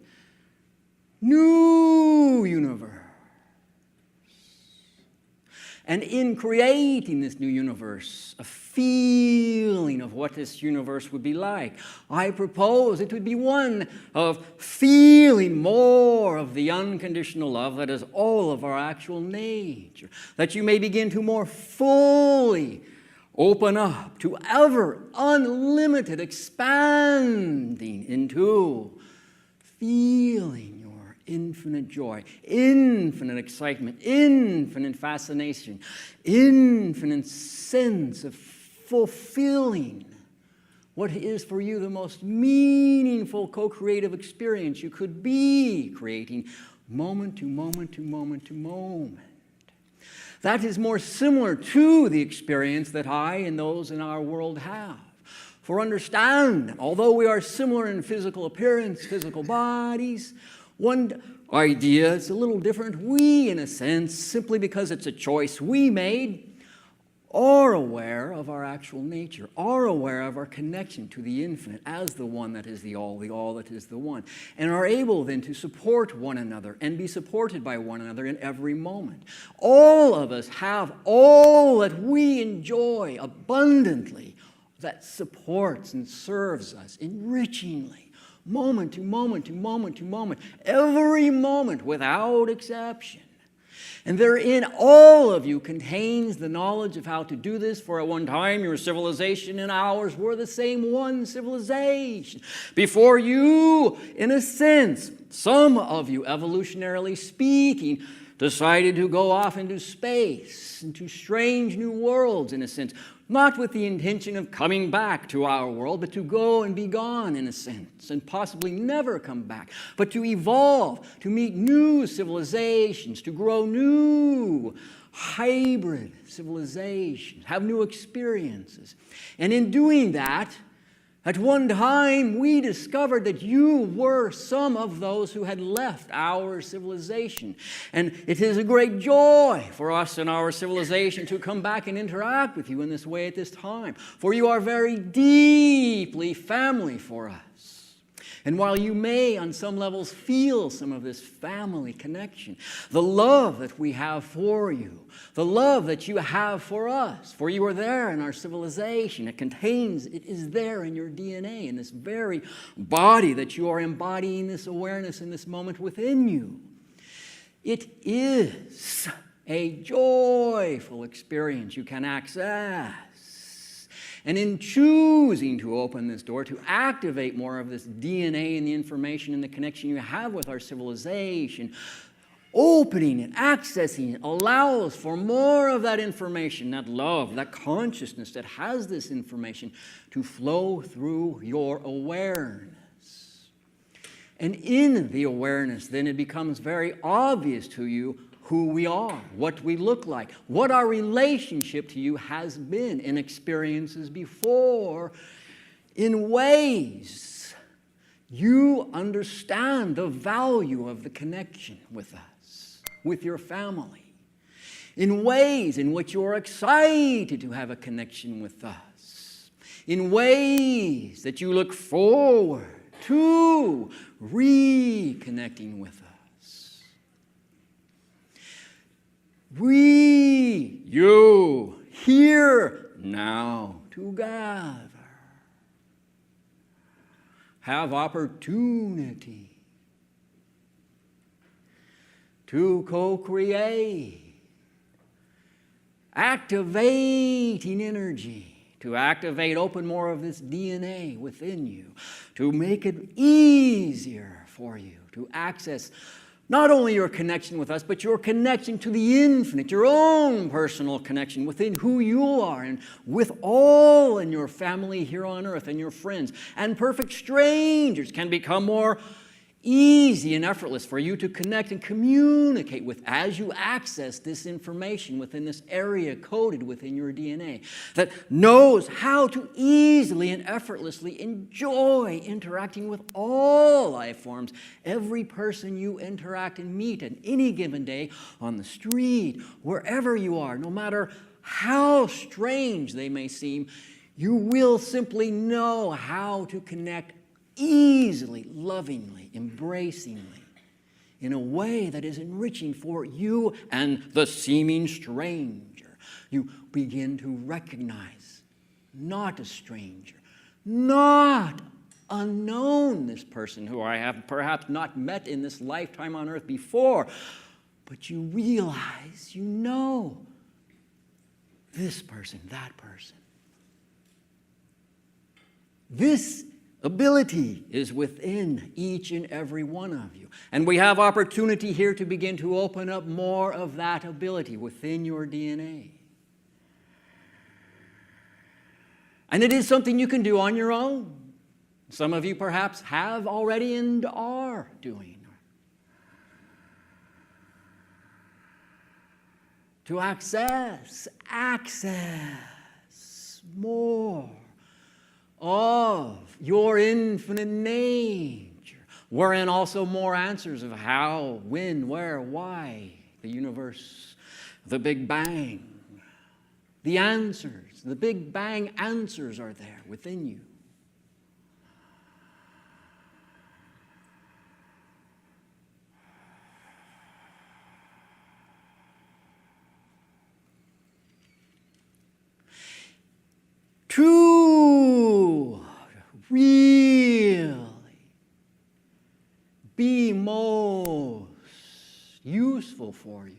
Speaker 20: new universe. And in creating this new universe, a feeling of what this universe would be like, I propose it would be one of feeling more of the unconditional love that is all of our actual nature, that you may begin to more fully open up to ever unlimited expanding into feeling infinite joy, infinite excitement, infinite fascination, infinite sense of fulfilling what is for you the most meaningful co-creative experience you could be creating moment to moment to moment to moment. That is more similar to the experience that I and those in our world have. For understand, although we are similar in physical appearance, physical bodies, one idea is a little different. We, in a sense, simply because it's a choice we made, are aware of our actual nature, are aware of our connection to the infinite as the one that is the all that is the one, and are able then to support one another and be supported by one another in every moment. All of us have all that we enjoy abundantly that supports and serves us enrichingly. Moment to moment to moment to moment, every moment without exception. And therein all of you contains the knowledge of how to do this, for at one time your civilization and ours were the same one civilization. Before you, in a sense, some of you, evolutionarily speaking, decided to go off into space, into strange new worlds, in a sense, not with the intention of coming back to our world, but to go and be gone, in a sense, and possibly never come back, but to evolve, to meet new civilizations, to grow new hybrid civilizations, have new experiences. And in doing that, at one time, we discovered that you were some of those who had left our civilization. And it is a great joy for us in our civilization to come back and interact with you in this way at this time. For you are very deeply family for us. And while you may, on some levels, feel some of this family connection, the love that we have for you, the love that you have for us, for you are there in our civilization. It is there in your DNA, in this very body that you are embodying this awareness in this moment within you. It is a joyful experience you can access. And in choosing to open this door, to activate more of this DNA and the information and the connection you have with our civilization, opening it, accessing it, allows for more of that information, that love, that consciousness that has this information to flow through your awareness. And in the awareness, then it becomes very obvious to you who we are, what we look like, what our relationship to you has been in experiences before, in ways you understand the value of the connection with us, with your family, in ways in which you're excited to have a connection with us, in ways that you look forward to reconnecting with us. You, here, now, together, have opportunity to co-create, activating energy, to activate, open more of this DNA within you, to make it easier for you to access not only your connection with us, but your connection to the infinite, your own personal connection within who you are and with all in your family here on earth and your friends. And perfect strangers can become more easy and effortless for you to connect and communicate with as you access this information within this area coded within your DNA that knows how to easily and effortlessly enjoy interacting with all life forms, every person you interact and meet at any given day on the street, wherever you are, no matter how strange they may seem, you will simply know how to connect easily, lovingly, embracingly, in a way that is enriching for you and the seeming stranger. You begin to recognize not a stranger, not unknown this person who I have perhaps not met in this lifetime on earth before, but you realize you know this person, that person. This ability is within each and every one of you. And we have opportunity here to begin to open up more of that ability within your DNA. And it is something you can do on your own. Some of you perhaps have already and are doing. To access more of your infinite nature, wherein also more answers of how, when, where, why, the universe, the Big Bang. The answers, the Big Bang answers are there within you. To really be most useful for you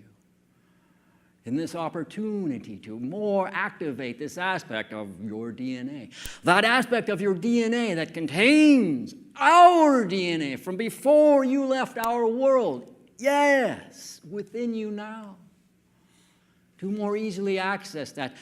Speaker 20: in this opportunity to more activate this aspect of your DNA. That aspect of your DNA that contains our DNA from before you left our world. Yes, within you now. To more easily access that.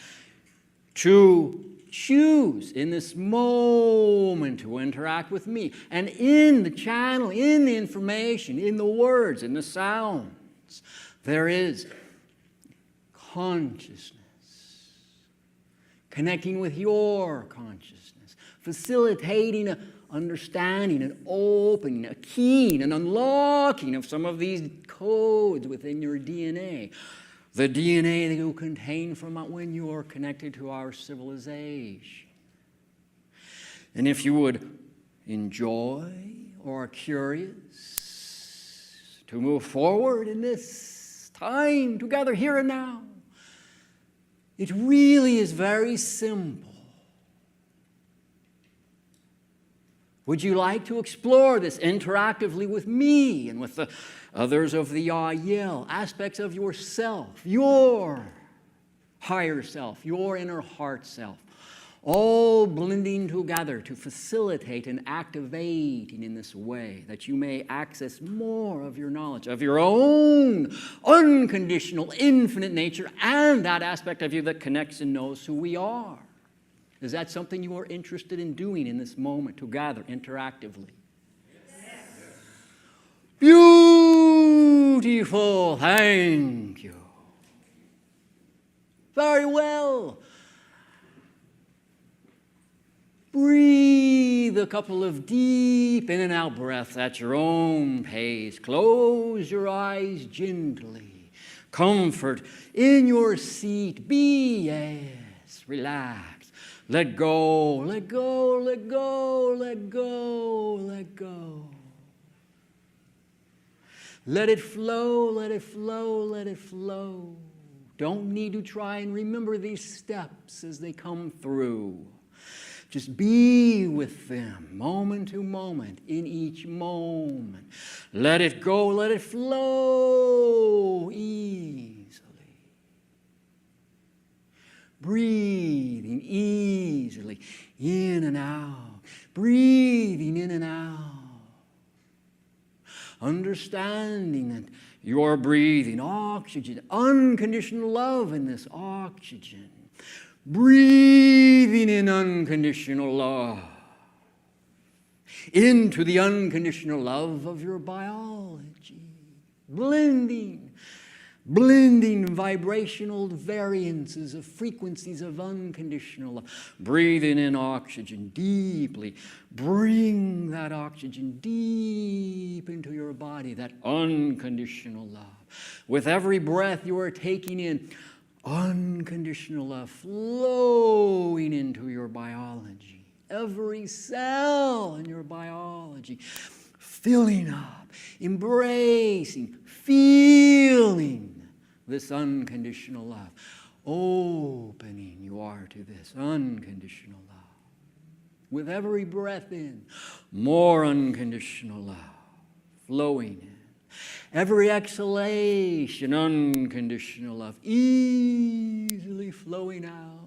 Speaker 20: To choose in this moment to interact with me. And in the channel, in the information, in the words, in the sounds, there is consciousness. Connecting with your consciousness. Facilitating an understanding, an opening, a keying, an unlocking of some of these codes within your DNA. The DNA that you contain from when you are connected to our civilization. And if you would enjoy or are curious to move forward in this time together here and now, it really is very simple. Would you like to explore this interactively with me and with the others of the Yell aspects of yourself, your higher self, your inner heart self, all blending together to facilitate and activating in this way that you may access more of your knowledge of your own unconditional, infinite nature and that aspect of you that connects and knows who we are? Is that something you are interested in doing in this moment together, interactively? Yes. Beautiful. Thank you. Very well. Breathe a couple of deep in and out breaths at your own pace. Close your eyes gently. Comfort in your seat. Relax. Let go, let go, let go, let go, let go. Let it flow, let it flow, let it flow. Don't need to try and remember these steps as they come through. Just be with them moment to moment in each moment. Let it go, let it flow easily. Breathing easily in and out. Breathing in and out. Understanding that you're breathing oxygen, unconditional love in this oxygen. Breathing in unconditional love into the unconditional love of your biology. Blending vibrational variances of frequencies of unconditional love. Breathing in oxygen deeply. Bring that oxygen deep into your body, that unconditional love. With every breath you are taking in, unconditional love flowing into your biology. Every cell in your biology filling up, embracing, feeling this unconditional love. Opening you are to this unconditional love. With every breath in, more unconditional love flowing in. Every exhalation, unconditional love, easily flowing out.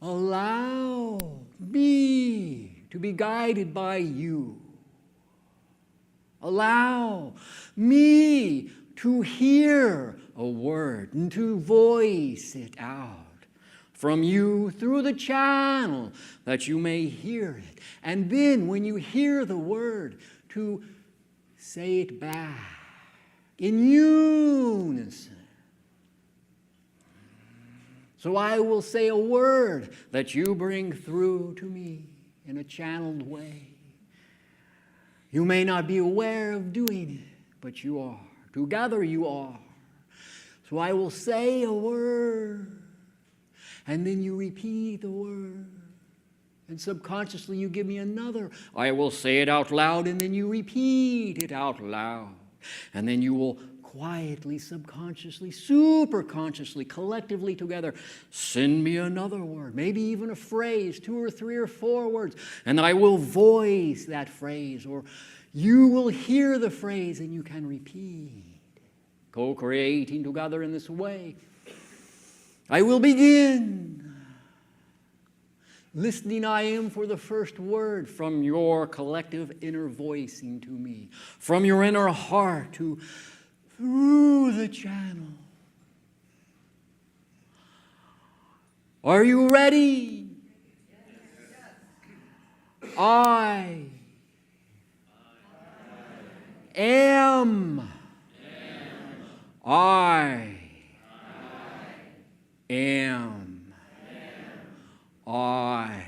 Speaker 20: Allow me to be guided by you. Allow me to hear a word and to voice it out from you through the channel that you may hear it. And then when you hear the word, to say it back in unison. So I will say a word that you bring through to me in a channeled way. You may not be aware of doing it, but you are. Together you are. So I will say a word, and then you repeat the word. And subconsciously you give me another. I will say it out loud, and then you repeat it out loud. And then you will quietly, subconsciously, superconsciously, collectively together, send me another word, maybe even a phrase, 2 or 3 or 4 words, and I will voice that phrase, or you will hear the phrase and you can repeat. Co-creating together in this way. I will begin. Listening I am for the first word from your collective inner voicing to me, from your inner heart to through the channel. Are you ready? I am. I am. I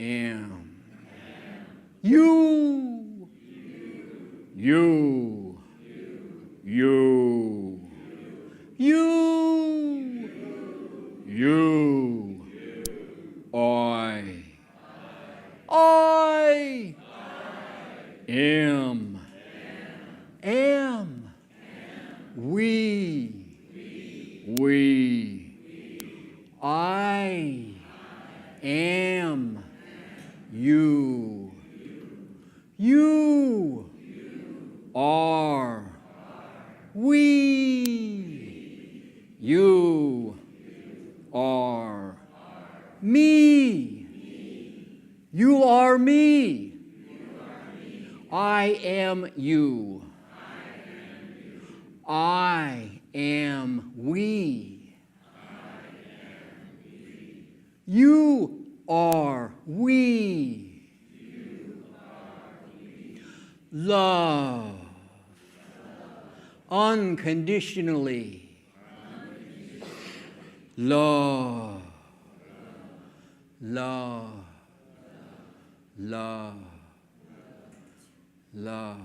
Speaker 20: am. You. You. You. You. You. I am. We. I am you. You are we. You are me. You are me. I am you. I am we. You are we. Love. Unconditionally. Love. Love. Love. Love.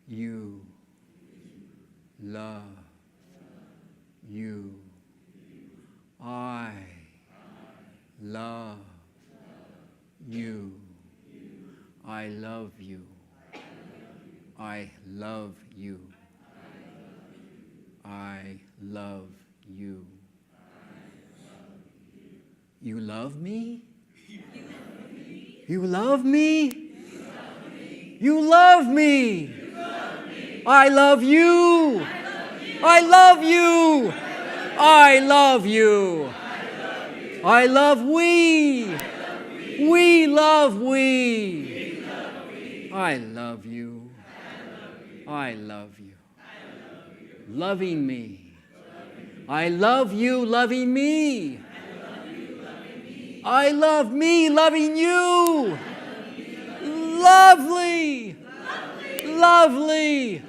Speaker 20: You. Love. You. I love you. I love you. I love you. I love you. You love me? You love me? You love me. I love you. I love you. I love you. I love we. We love we. I love you. I love you. Loving me. I love you loving me. I love me loving you. Lovely. Lovely.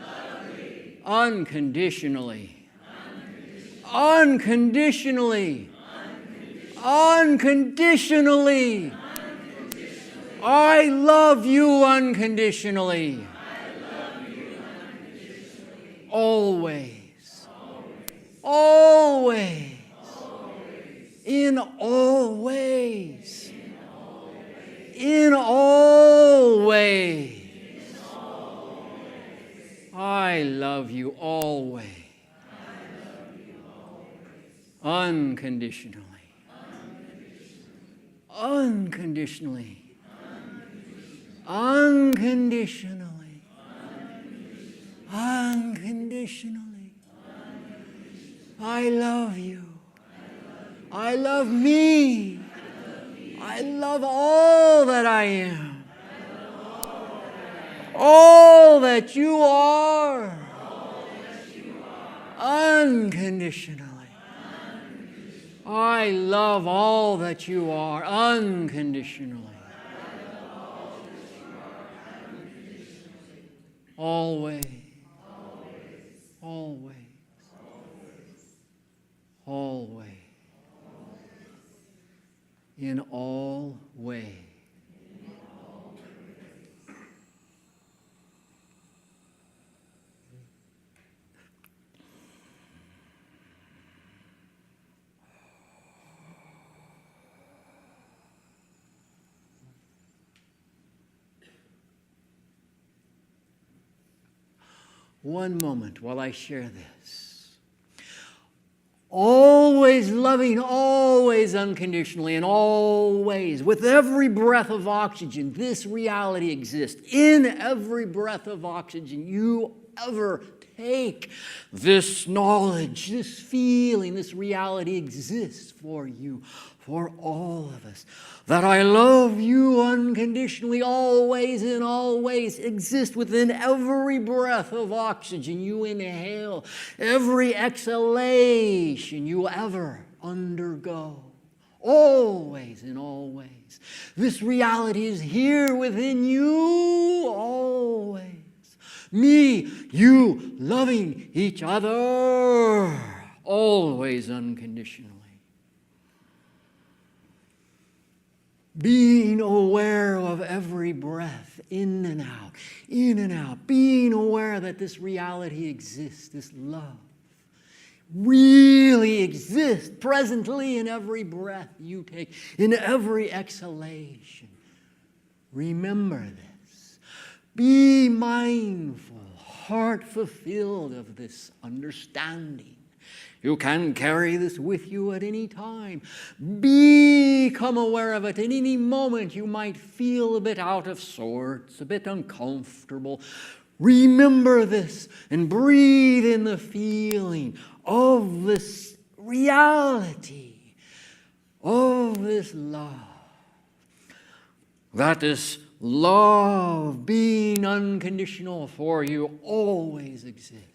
Speaker 20: Unconditionally. Unconditionally. Unconditionally. I love you unconditionally. Always. Always. In all ways. In all ways. I love you always. Unconditionally. Unconditionally. Unconditionally. Unconditionally. I love you. I love me. I love all that I am. All that you are. Unconditionally. I love all that you are unconditionally. Always. Always. Always. In all ways. One moment while I share this. Always loving, always unconditionally, and always, with every breath of oxygen, this reality exists. In every breath of oxygen you ever take, this knowledge, this feeling, this reality exists for you, for all of us. That I love you unconditionally, always, in all ways, exist within every breath of oxygen you inhale, every exhalation you ever undergo. Always, in all ways. This reality is here within you, always. Me, you, loving each other, always unconditionally. Being aware of every breath, in and out, being aware that this reality exists, this love really exists presently in every breath you take, in every exhalation. Remember this. Be mindful heart fulfilled of this understanding. You can carry this with you at any time. Become aware of it. In any moment, you might feel a bit out of sorts, a bit uncomfortable. Remember this and breathe in the feeling of this reality, of this love. That this love being unconditional for you always exists.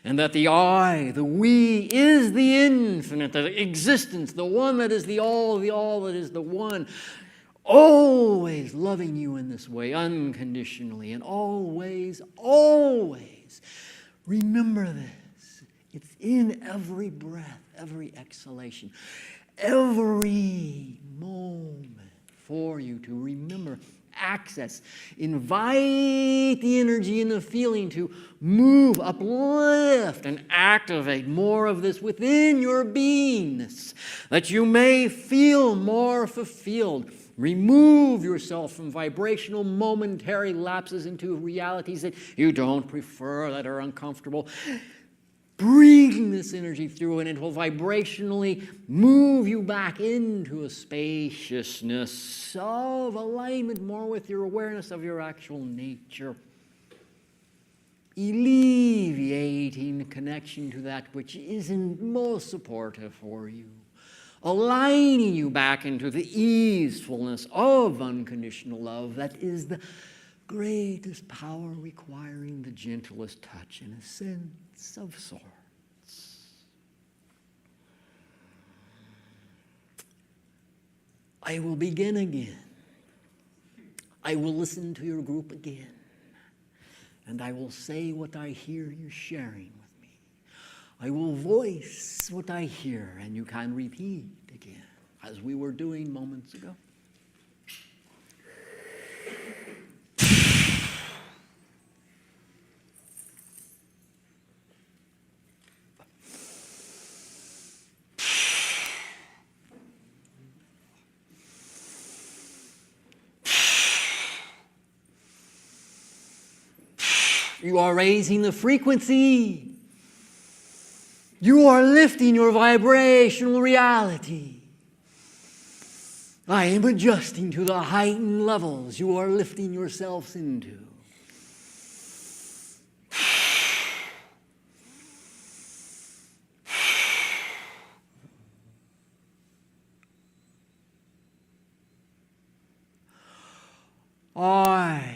Speaker 20: And that the I, the we, is the infinite, the existence, the one that is the all that is the one, always loving you in this way, unconditionally, and always, always. Remember this. It's in every breath, every exhalation, every moment for you to remember. Access. Invite the energy and the feeling to move, uplift, and activate more of this within your beingness, that you may feel more fulfilled. Remove yourself from vibrational, momentary lapses into realities that you don't prefer, that are uncomfortable. Bring this energy through, and it will vibrationally move you back into a spaciousness of alignment more with your awareness of your actual nature. Alleviating connection to that which isn't most supportive for you. Aligning you back into the easefulness of unconditional love that is the greatest power, requiring the gentlest touch in a sense of sorts. I will begin again. I will listen to your group again. And I will say what I hear you sharing with me. I will voice what I hear, and you can repeat again, as we were doing moments ago. You are raising the frequency. You are lifting your vibrational reality. I am adjusting to the heightened levels you are lifting yourselves into. I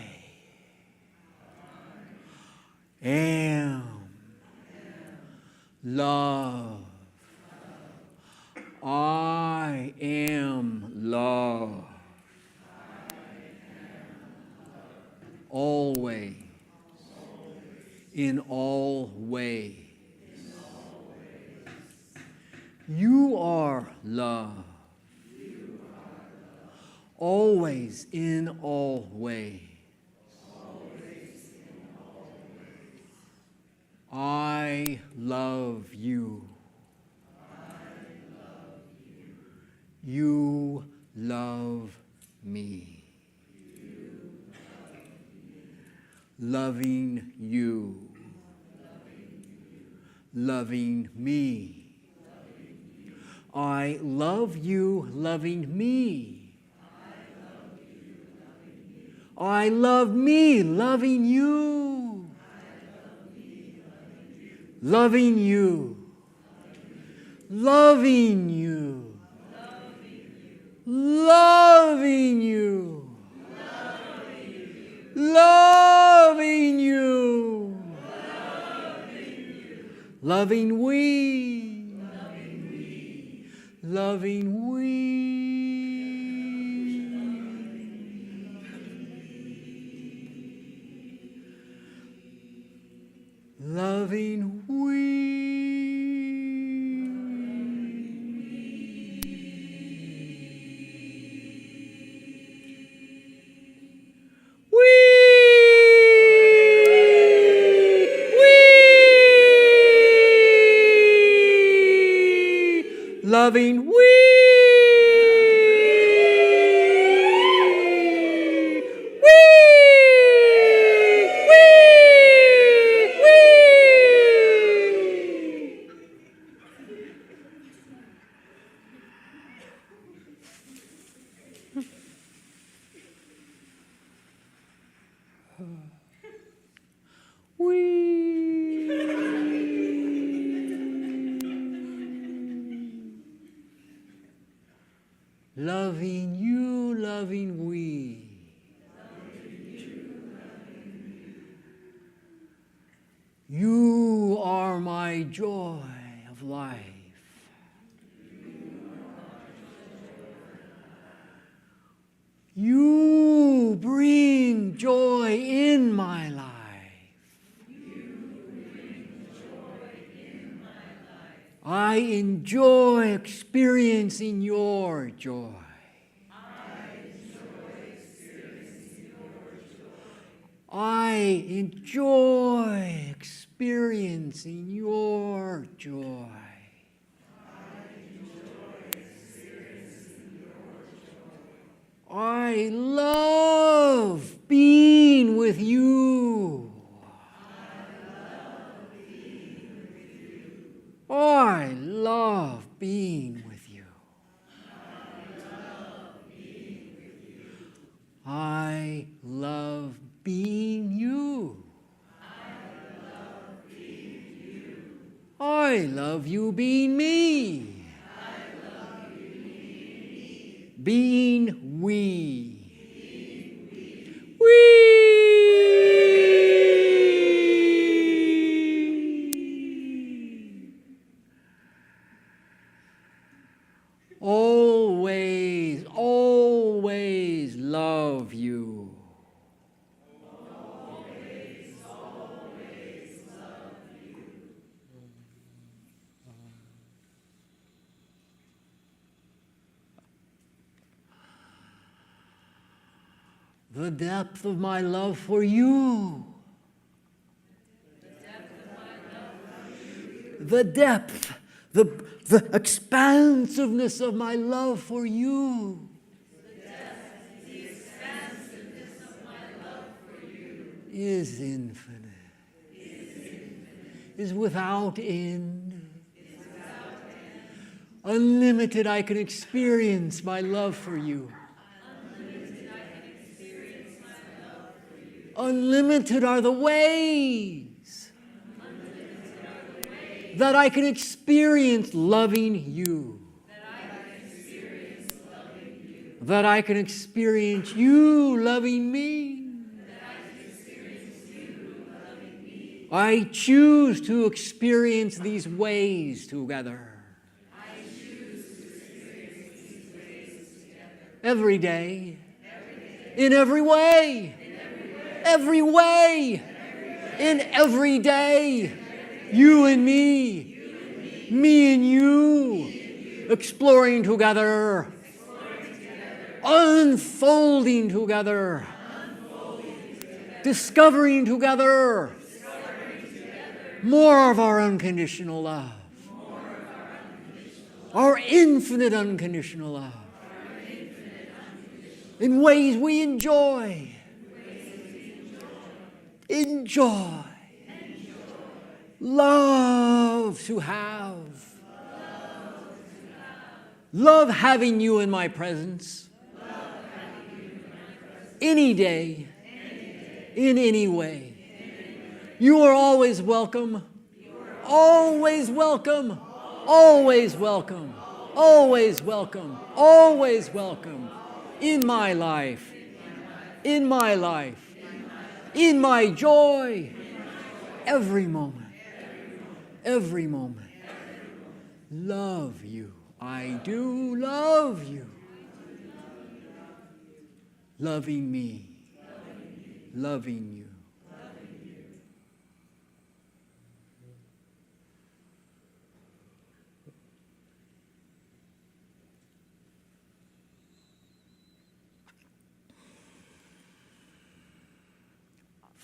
Speaker 20: am love. I am love. Always. In all ways. You are love. Always in all ways. I love you. You love me. Loving you. Loving me. I love you, loving me. I love me, loving you. Loving you. Loving you. Loving you. Loving you. Loving we. Loving we. Loving we. Loving we. You are my joy of life. You bring joy in my life. I enjoy experiencing your joy. I enjoy experiencing your joy. I love being with you. I love being with you. I love being you. I love you being me. Being we. Always, always love you. The depth of my love for you. The depth, the expansiveness of my love for you. Is infinite. Is without end. Unlimited, I can experience my love for you. Unlimited are the ways that I can experience loving you. That I can experience you loving me. I choose to experience these ways together. Every day. In every way. Every way. In every day. You and me. Me and you. Exploring together. Unfolding together. Discovering together. More of our unconditional love. Our infinite unconditional love. In ways we enjoy. Enjoy. Love to have. Love having you in my presence. Any day. In any way. You are always welcome. Always welcome. Always welcome. Always welcome. Always welcome. In my life. In my life. In my joy. Every moment. Every moment. Love you. I do love you. Loving me. Loving you.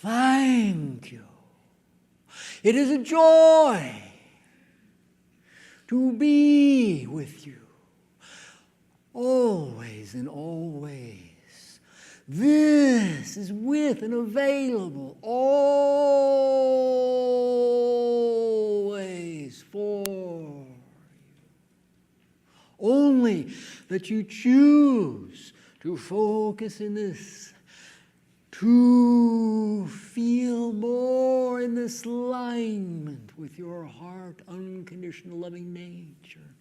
Speaker 20: Thank you. It is a joy to be with you always and always. This is with and available always for you. Only that you choose to focus in this, to feel more in this alignment with your heart, unconditional loving nature.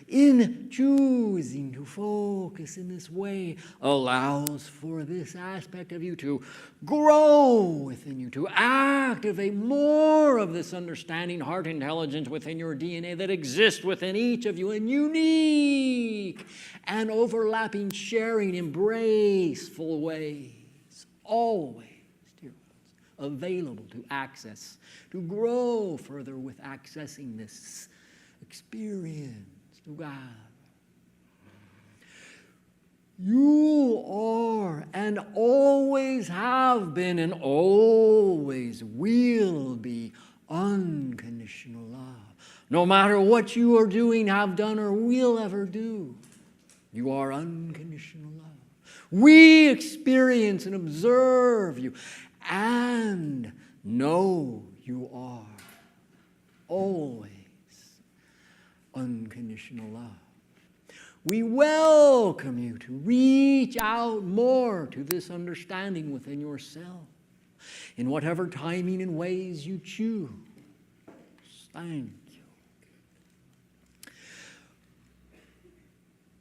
Speaker 20: in choosing to focus in this way, allows for this aspect of you to grow within you, to activate more of this understanding heart intelligence within your DNA that exists within each of you in unique and overlapping, sharing, embraceful ways, always, dear ones, available to access, to grow further with accessing this experience to God. You are and always have been and always will be unconditional love. No matter what you are doing, have done, or will ever do, you are unconditional love. We experience and observe you and know you are always unconditional love. We welcome you to reach out more to this understanding within yourself in whatever timing and ways you choose. Thank you.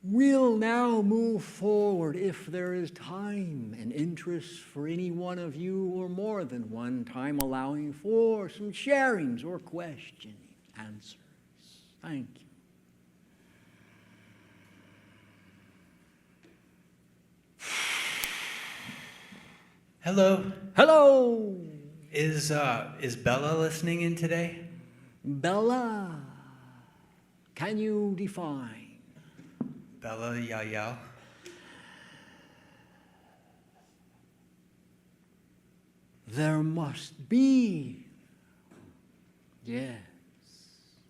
Speaker 20: We'll now move forward if there is time and interest for any one of you or more than one time, allowing for some sharings or questioning answers. Thank you.
Speaker 17: Hello.
Speaker 20: Hello.
Speaker 17: Is Bella listening in today?
Speaker 20: Bella. Can you define?
Speaker 17: Bella Yao.
Speaker 20: There must be. Yes.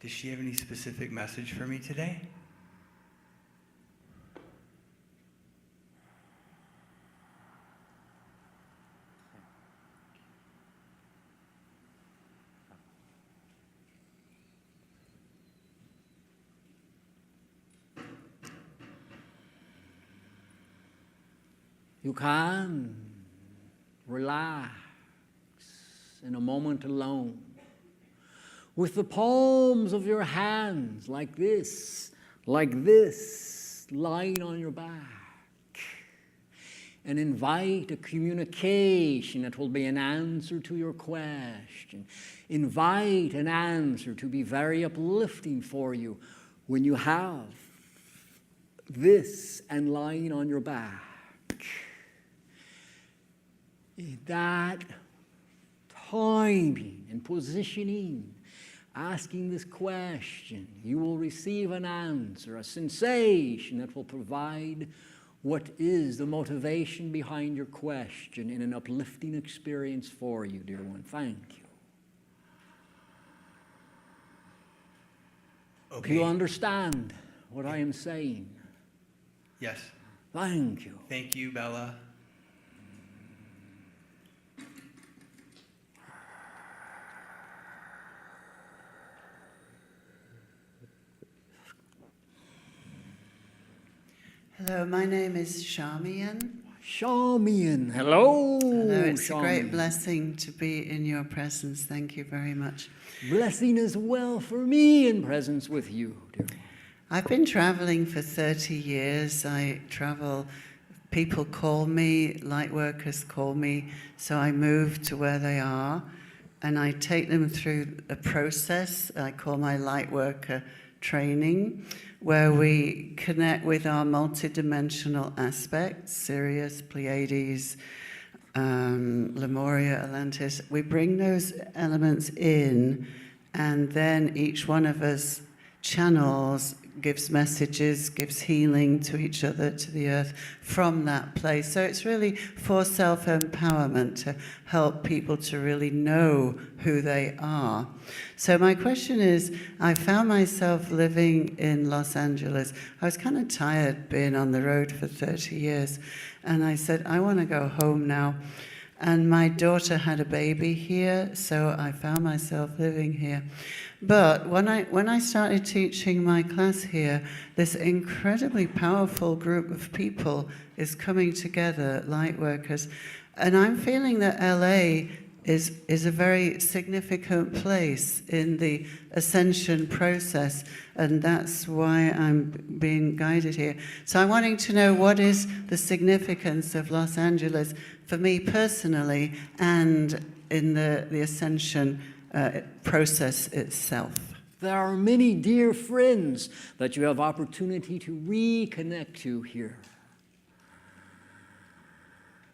Speaker 17: Does she have any specific message for me today?
Speaker 20: You can relax in a moment alone with the palms of your hands like this, lying on your back, and invite a communication that will be an answer to your question. Invite an answer to be very uplifting for you when you have this and lying on your back. That timing and positioning, asking this question, you will receive an answer, a sensation that will provide what is the motivation behind your question in an uplifting experience for you, dear one. Thank you.
Speaker 17: Okay.
Speaker 20: Do you understand what I am saying?
Speaker 17: Yes.
Speaker 20: Thank you.
Speaker 17: Thank you, Bella.
Speaker 21: Hello, my name is Charmian.
Speaker 20: Charmian, hello.
Speaker 21: Hello, it's
Speaker 20: Charmian.
Speaker 21: a great blessing to be in your presence. Thank you very much.
Speaker 20: Blessing as well for me in presence with you, dear.
Speaker 21: I've been traveling for 30 years. I travel, people call me, light workers call me, so I move to where they are, and I take them through a process I call my light worker training, where we connect with our multidimensional aspects, Sirius, Pleiades, Lemuria, Atlantis. We bring those elements in, and then each one of us channels, gives messages, gives healing to each other, to the earth, from that place. So it's really for self-empowerment, to help people to really know who they are. So my question is, I found myself living in Los Angeles. I was kind of tired being on the road for 30 years. And I said, I want to go home now. And my daughter had a baby here, so I found myself living here. But when I started teaching my class here, this incredibly powerful group of people is coming together, light workers. And I'm feeling that LA is a very significant place in the ascension process, and that's why I'm being guided here. So I'm wanting to know, what is the significance of Los Angeles for me personally and in the ascension process itself?
Speaker 20: There are many dear friends that you have opportunity to reconnect to here.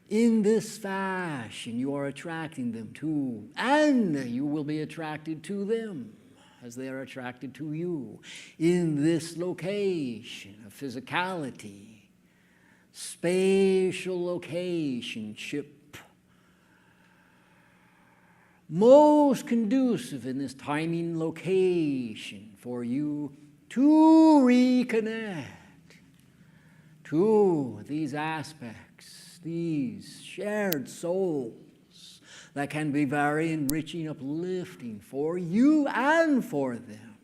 Speaker 20: In this fashion, you are attracting them to, and you will be attracted to them as they are attracted to you. In this location of physicality, spatial locationship, most conducive in this timing location for you to reconnect to these aspects, these shared souls that can be very enriching, uplifting for you and for them.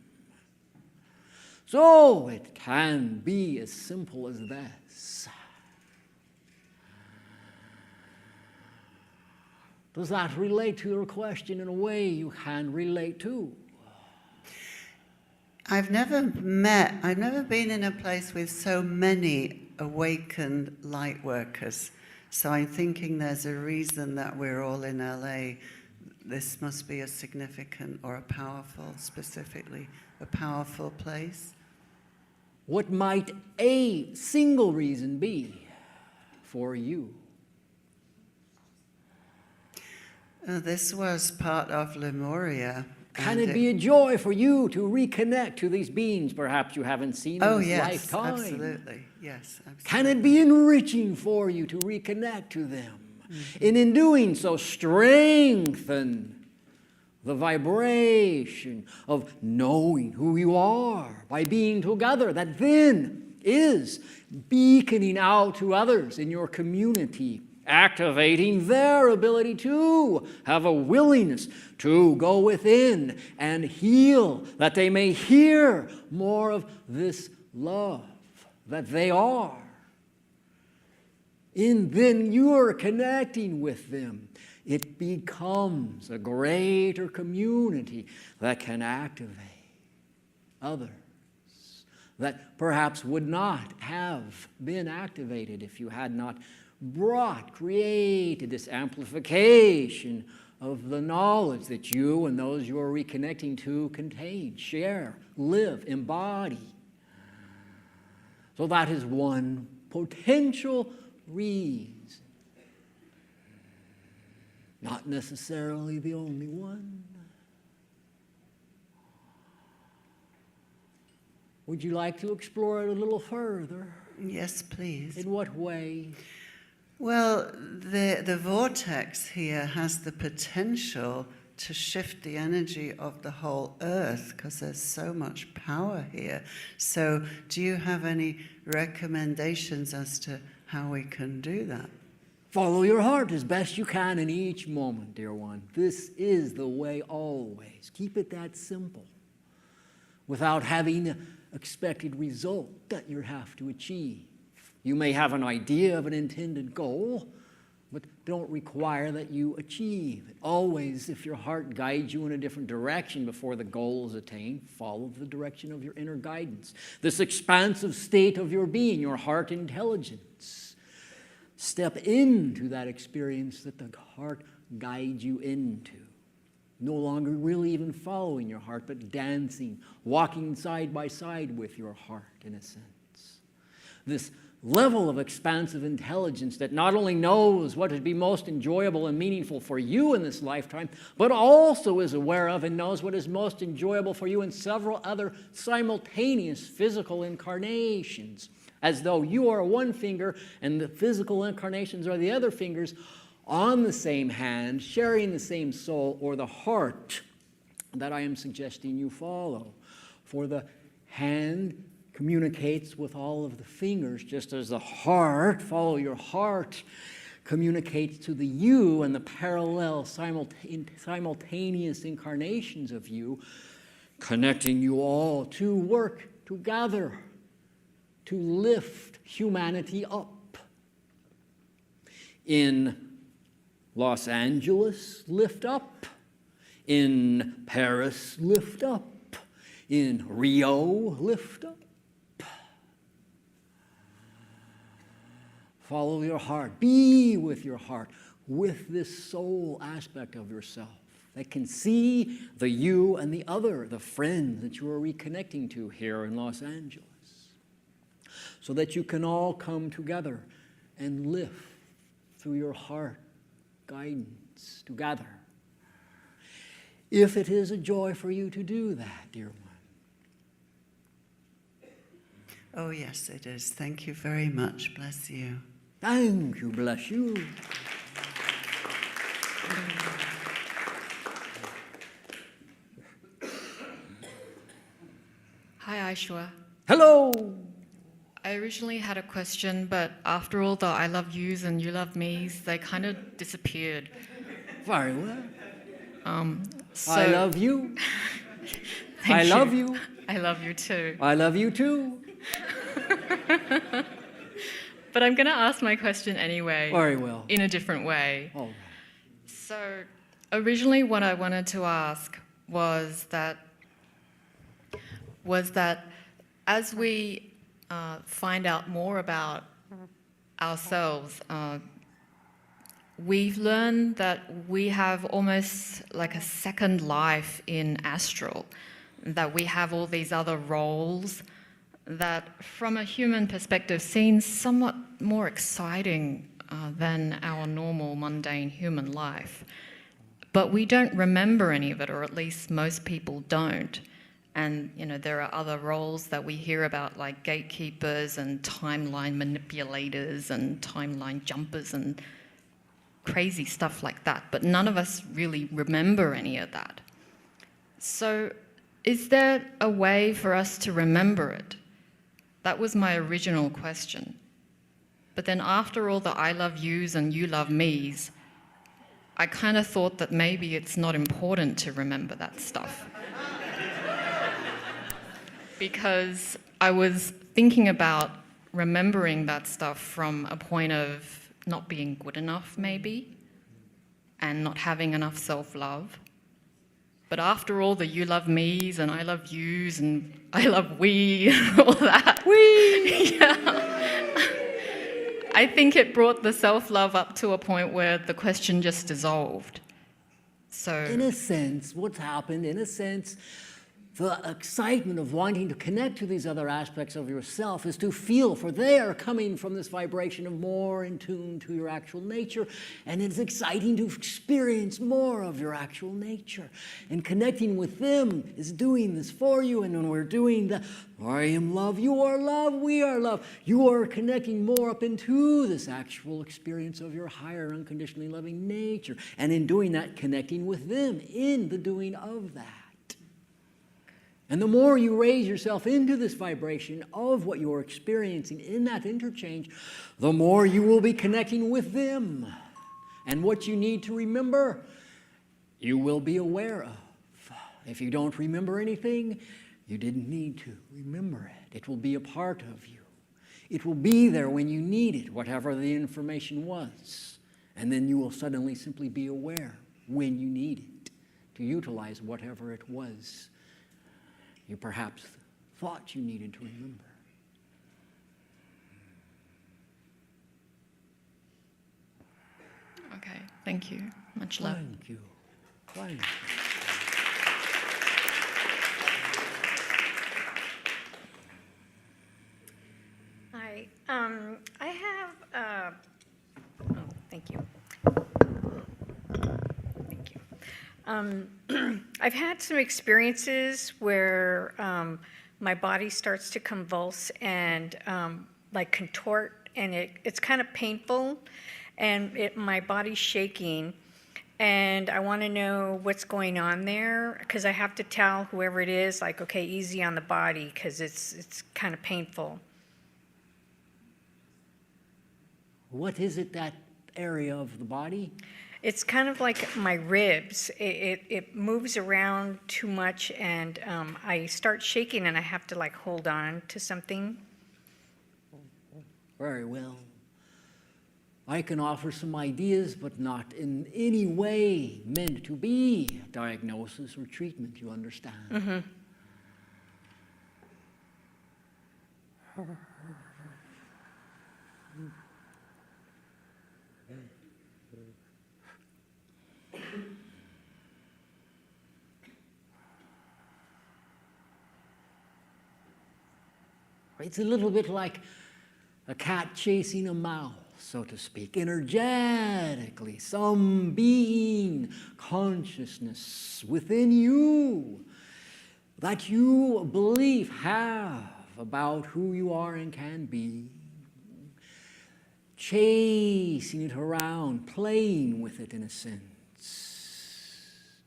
Speaker 20: So it can be as simple as this. Does that relate to your question in a way you can relate to?
Speaker 21: I've never been in a place with so many awakened light workers. So I'm thinking there's a reason that we're all in LA. This must be a significant or a powerful, specifically a powerful place.
Speaker 20: What might a single reason be for you?
Speaker 21: This was part of Lemuria.
Speaker 20: Can it be a joy for you to reconnect to these beings perhaps you haven't seen in this lifetime?
Speaker 21: Absolutely. Yes, absolutely.
Speaker 20: Can it be enriching for you to reconnect to them? Mm-hmm. And in doing so, strengthen the vibration of knowing who you are by being together, that then is beaconing out to others in your community, activating their ability to have a willingness to go within and heal, that they may hear more of this love that they are. And then you're connecting with them. It becomes a greater community that can activate others that perhaps would not have been activated if you had not created this amplification of the knowledge that you and those you are reconnecting to contain, share, live, embody. So that is one potential reason. Not necessarily the only one. Would you like to explore it a little further?
Speaker 21: Yes, please.
Speaker 20: In what way?
Speaker 21: Well, the vortex here has the potential to shift the energy of the whole earth because there's so much power here. So do you have any recommendations as to how we can do that?
Speaker 20: Follow your heart as best you can in each moment, dear one. This is the way always. Keep it that simple without having the expected result that you have to achieve. You may have an idea of an intended goal, but don't require that you achieve it. Always, if your heart guides you in a different direction before the goal is attained, follow the direction of your inner guidance. This expansive state of your being, your heart intelligence. Step into that experience that the heart guides you into. No longer really even following your heart, but dancing, walking side by side with your heart, in a sense. This level of expansive intelligence that not only knows what would be most enjoyable and meaningful for you in this lifetime, but also is aware of and knows what is most enjoyable for you in several other simultaneous physical incarnations, as though you are one finger and the physical incarnations are the other fingers on the same hand, sharing the same soul or the heart that I am suggesting you follow. For the hand communicates with all of the fingers, just as the heart, follow your heart, communicates to the you and the parallel simultaneous incarnations of you, connecting you all to work together to lift humanity up in Los Angeles, lift up. In Paris, lift up. In Rio, lift up. Follow your heart. Be with your heart, with this soul aspect of yourself that can see the you and the other, the friend that you are reconnecting to here in Los Angeles, so that you can all come together and live through your heart guidance together. If it is a joy for you to do that, dear one.
Speaker 21: Oh, yes, it is. Thank you very much. Bless you.
Speaker 20: Thank you. Bless you.
Speaker 2: Hi, Aishwa.
Speaker 20: Hello.
Speaker 2: I originally had a question, but after all the I love yous and you love me's, they kind of disappeared.
Speaker 20: Very well.
Speaker 2: So
Speaker 20: I love you.
Speaker 2: Thank
Speaker 20: I love you.
Speaker 2: I love you too.
Speaker 20: I love you too.
Speaker 2: But I'm going to ask my question anyway.
Speaker 20: Very well.
Speaker 2: In a different way.
Speaker 20: All right.
Speaker 2: So originally what I wanted to ask was that as we find out more about ourselves, we've learned that we have almost like a second life in astral, that we have all these other roles that from a human perspective seems somewhat more exciting than our normal mundane human life. But we don't remember any of it, or at least most people don't. And there are other roles that we hear about, like gatekeepers and timeline manipulators and timeline jumpers and crazy stuff like that. But none of us really remember any of that. So is there a way for us to remember it? That was my original question. But then after all the I love yous and you love me's, I kind of thought that maybe it's not important to remember that stuff. Because I was thinking about remembering that stuff from a point of not being good enough, maybe, and not having enough self-love. But after all the you love me's and I love yous and I love we and all that, yeah, I think it brought the self-love up to a point where the question just dissolved. So
Speaker 20: in a sense, what's happened, in a sense, the excitement of wanting to connect to these other aspects of yourself is to feel, for they are coming from this vibration of more in tune to your actual nature, and it's exciting to experience more of your actual nature. And connecting with them is doing this for you, and when we're doing the I am love, you are love, we are love, you are connecting more up into this actual experience of your higher unconditionally loving nature, and in doing that, connecting with them in the doing of that. And the more you raise yourself into this vibration of what you're experiencing in that interchange, the more you will be connecting with them. And what you need to remember, you will be aware of. If you don't remember anything, you didn't need to remember it. It will be a part of you. It will be there when you need it, whatever the information was. And then you will suddenly simply be aware when you need it to utilize whatever it was you perhaps thought you needed to remember.
Speaker 2: okay, thank you. Much love.
Speaker 20: Thank you. Thank you.
Speaker 12: Hi. I have, thank you. Thank you. I've had some experiences where my body starts to convulse and like contort, and it's kind of painful, and my body's shaking. And I want to know what's going on there, because I have to tell whoever it is, like, okay, easy on the body, because it's kind of painful.
Speaker 20: What is it, that area of the body?
Speaker 12: It's kind of like my ribs. It moves around too much, and I start shaking, and I have to like hold on to something.
Speaker 20: Very well. I can offer some ideas, but not in any way meant to be diagnosis or treatment, you understand?
Speaker 16: Mm-hmm.
Speaker 20: It's a little bit like a cat chasing a mouse, so to speak. Energetically, some being, consciousness within you that you believe have about who you are and can be, chasing it around, playing with it in a sense,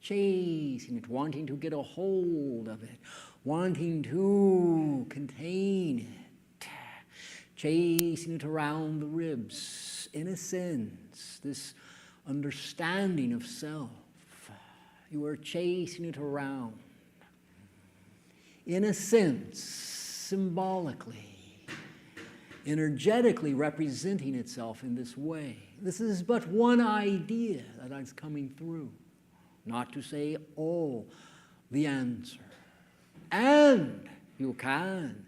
Speaker 20: chasing it, wanting to get a hold of it, wanting to contain it, chasing it around the ribs, in a sense, this understanding of self. You are chasing it around, in a sense, symbolically, energetically representing itself in this way. This is but one idea that is coming through, not to say, oh, the answer. And you can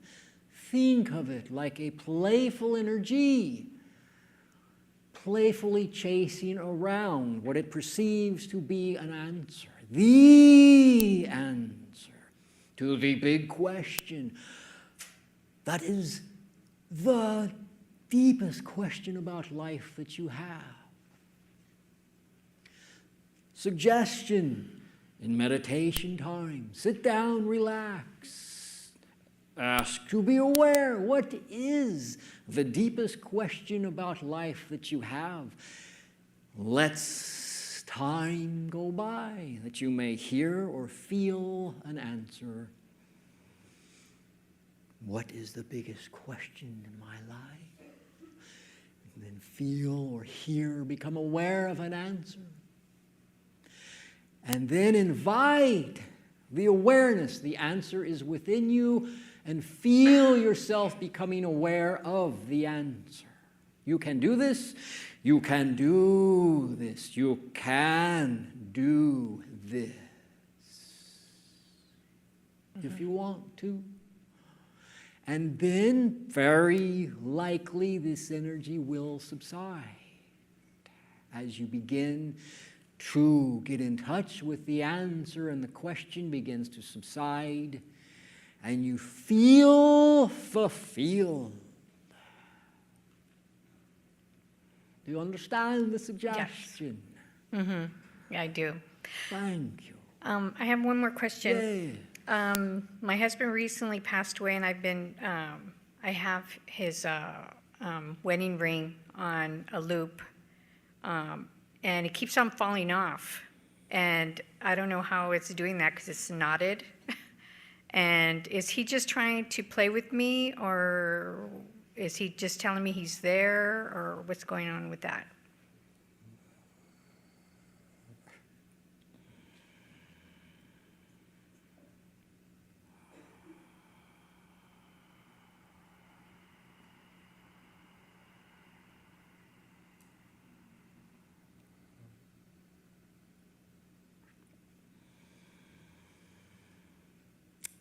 Speaker 20: think of it like a playful energy, playfully chasing around what it perceives to be an answer, the answer to the big question that is the deepest question about life that you have. Suggestion in meditation time: sit down, relax, ask to be aware. What is the deepest question about life that you have? Let time go by that you may hear or feel an answer. What is the biggest question in my life? And then feel or hear, become aware of an answer. And then invite the awareness, the answer is within you, and feel yourself becoming aware of the answer. You can do this. You can do this. You can do this. If you want to. And then, very likely, this energy will subside as you begin to get in touch with the answer, and the question begins to subside, and you feel fulfilled. Do you understand the suggestion?
Speaker 16: Yes. Mm-hmm. Yeah, I do.
Speaker 20: Thank you.
Speaker 16: I have one more question.
Speaker 20: Yeah.
Speaker 16: My husband recently passed away, and I have his wedding ring on a loop, and it keeps on falling off. And I don't know how it's doing that because it's knotted. And is he just trying to play with me, or is he just telling me he's there, or what's going on with that?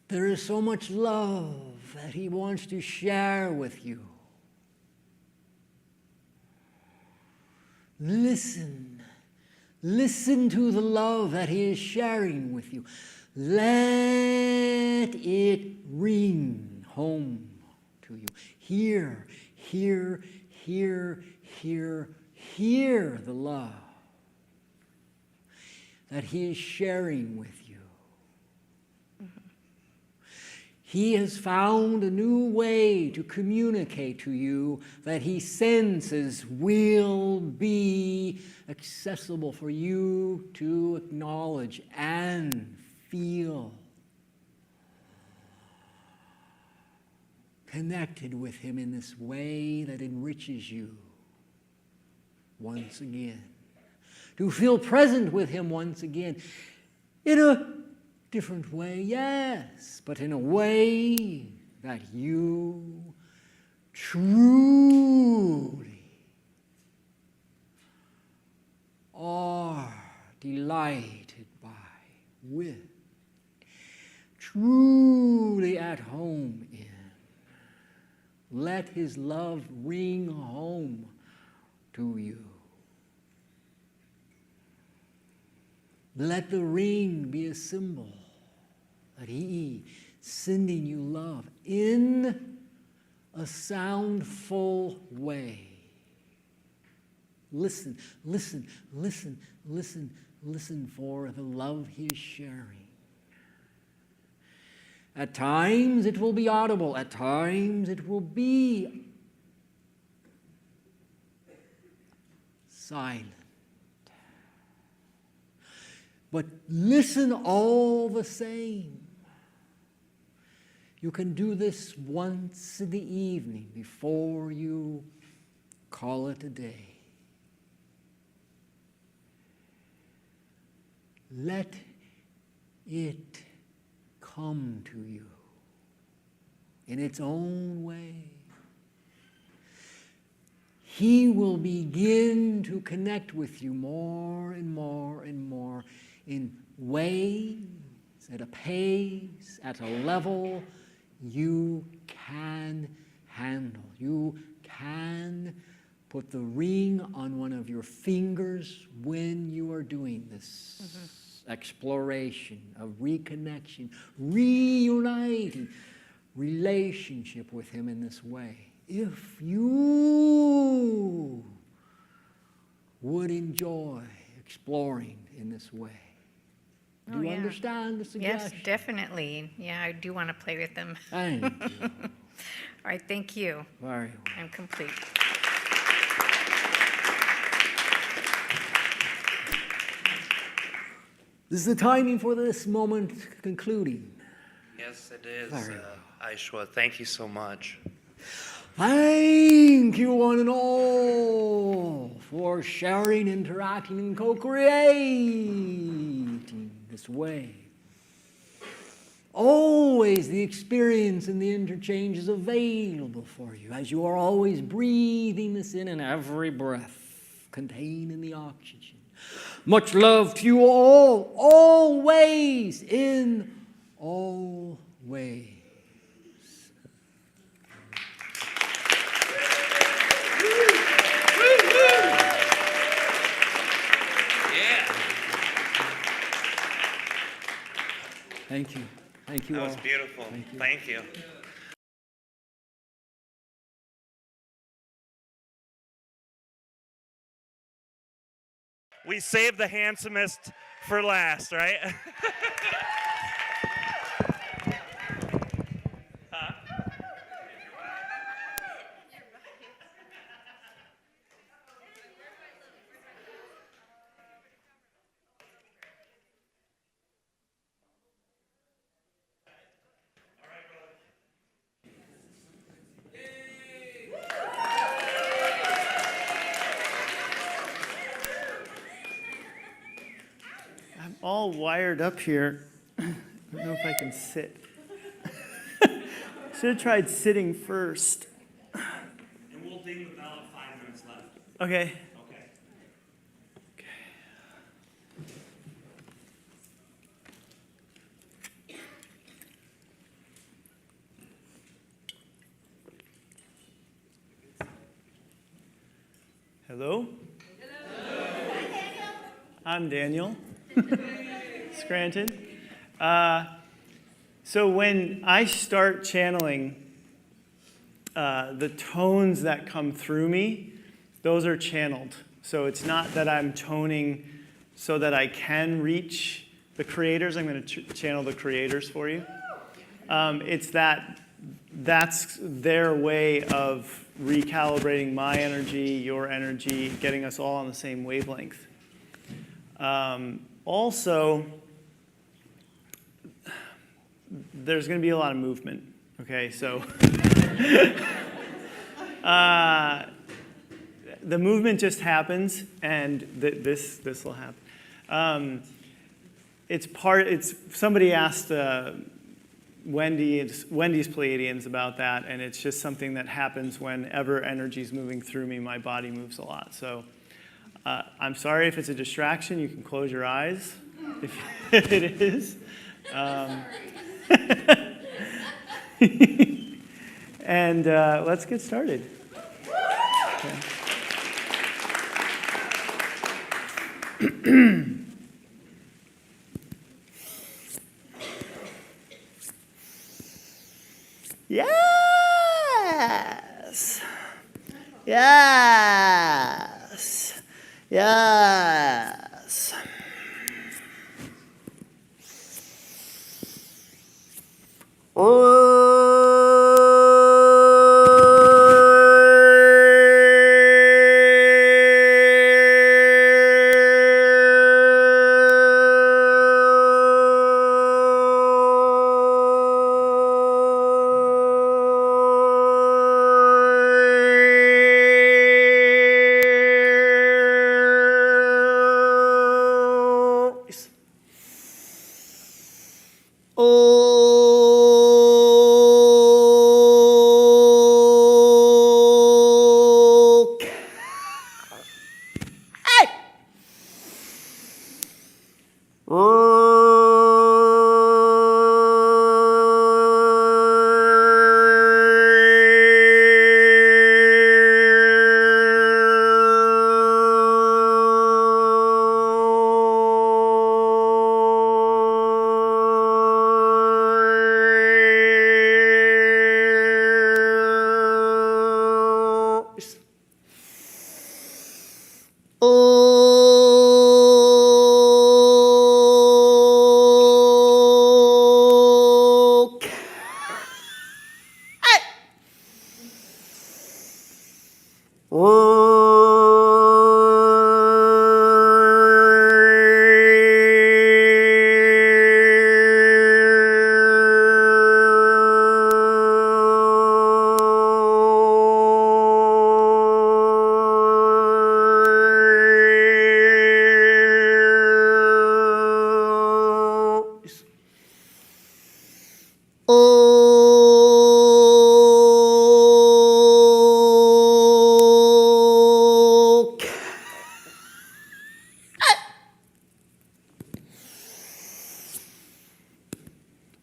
Speaker 20: There is so much love that he wants to share with you. Listen. Listen to the love that he is sharing with you. Let it ring home to you. Hear, hear, hear, hear, hear the love that he is sharing with you. He has found a new way to communicate to you that he senses will be accessible for you to acknowledge and feel. Connected with him in this way that enriches you once again. To feel present with him once again in a different way, yes, but in a way that you truly are delighted by, with, truly at home in. Let his love ring home to you. Let the ring be a symbol that he is sending you love in a soundful way. Listen, listen, listen, listen, listen for the love he is sharing. At times it will be audible, at times it will be silent. But listen all the same. You can do this once in the evening before you call it a day. Let it come to you in its own way. He will begin to connect with you more and more and more in ways, at a pace, at a level you can handle. You can put the ring on one of your fingers when you are doing this exploration of reconnection, reuniting relationship with him in this way. If you would enjoy exploring in this way. Do you understand the suggestion?
Speaker 3: Yes, definitely. Yeah, I do want to play with them.
Speaker 20: Thank you.
Speaker 3: All right, thank you.
Speaker 20: Very well.
Speaker 3: I'm complete.
Speaker 20: This is the timing for this moment concluding.
Speaker 5: Yes, it is.
Speaker 20: Very
Speaker 5: Aishwa, thank you so much.
Speaker 20: Thank you, one and all, for sharing, interacting, and co-creating this way. Always the experience and the interchange is available for you as you are always breathing this in and every breath contained in the oxygen. Much love to you all, always, in all ways. Thank you. Thank you all.
Speaker 5: That was beautiful. Thank you.
Speaker 23: We saved the handsomest for last, right?
Speaker 24: I'm all wired up here. I don't know if I can sit. Should have tried sitting first.
Speaker 23: And we'll ding the bell at 5 minutes left.
Speaker 24: Okay. Hello? I'm Daniel Scranton. So when I start channeling, the tones that come through me, those are channeled. So it's not that I'm toning so that I can reach the creators. I'm going to channel the creators for you. It's that's their way of recalibrating my energy, your energy, getting us all on the same wavelength. Also, there's going to be a lot of movement. Okay, so the movement just happens, and this will happen. It's somebody asked Wendy's Pleiadians about that, and it's just something that happens whenever energy is moving through me. My body moves a lot, so I'm sorry if it's a distraction. You can close your eyes if it is. And let's get started. Okay. Yes. Yes. Yes.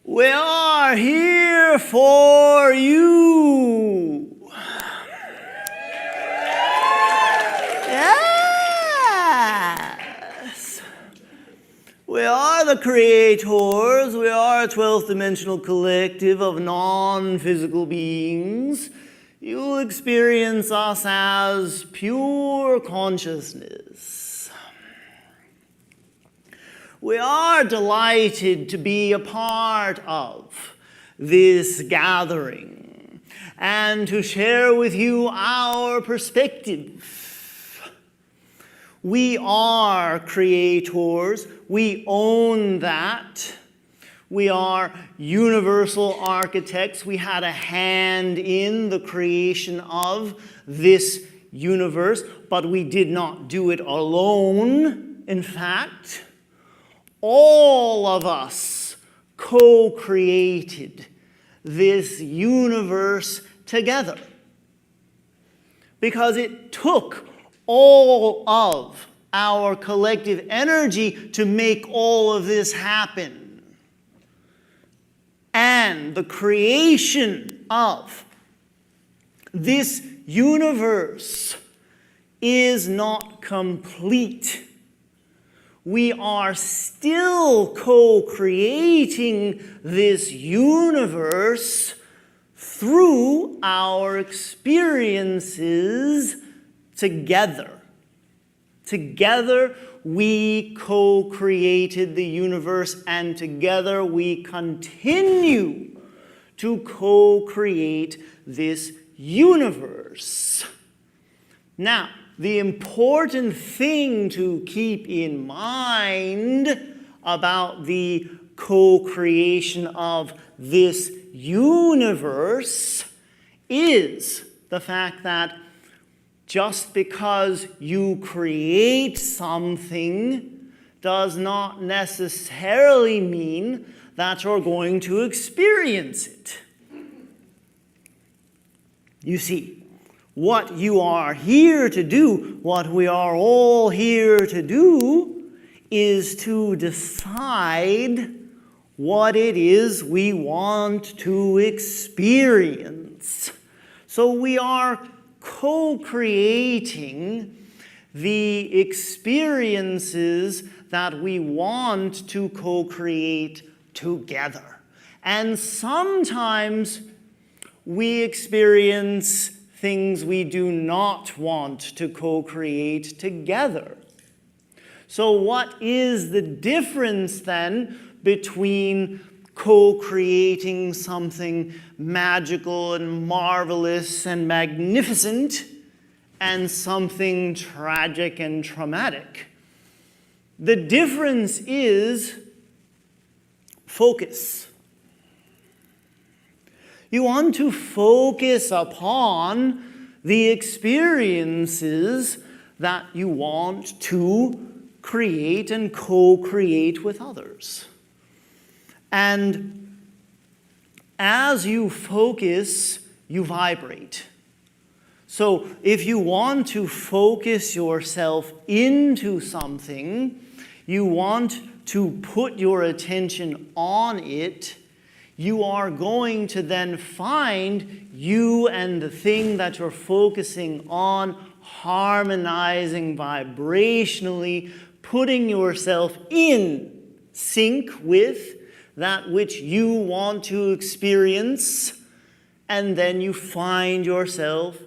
Speaker 24: We are here for you. Yes. We are the creators. We are a 12th dimensional collective of non-physical beings. You will experience us as pure consciousness. We are delighted to be a part of this gathering and to share with you our perspective. We are creators. We own that. We are universal architects. We had a hand in the creation of this universe, but we did not do it alone. In fact, all of us co-created this universe together because it took all of our collective energy to make all of this happen. And the creation of this universe is not complete. We are still co-creating this universe through our experiences together. Together, we co-created the universe, and together we continue to co-create this universe. Now, the important thing to keep in mind about the co-creation of this universe is the fact that just because you create something does not necessarily mean that you're going to experience it. You see, what you are here to do, what we are all here to do, is to decide what it is we want to experience. So we are co-creating the experiences that we want to co-create together. And sometimes we experience things we do not want to co-create together. So what is the difference then between co-creating something magical and marvelous and magnificent and something tragic and traumatic? The difference is focus. You want to focus upon the experiences that you want to create and co-create with others. And as you focus, you vibrate. So if you want to focus yourself into something, you want to put your attention on it, you are going to then find you and the thing that you're focusing on harmonizing vibrationally, putting yourself in sync with that which you want to experience, and then you find yourself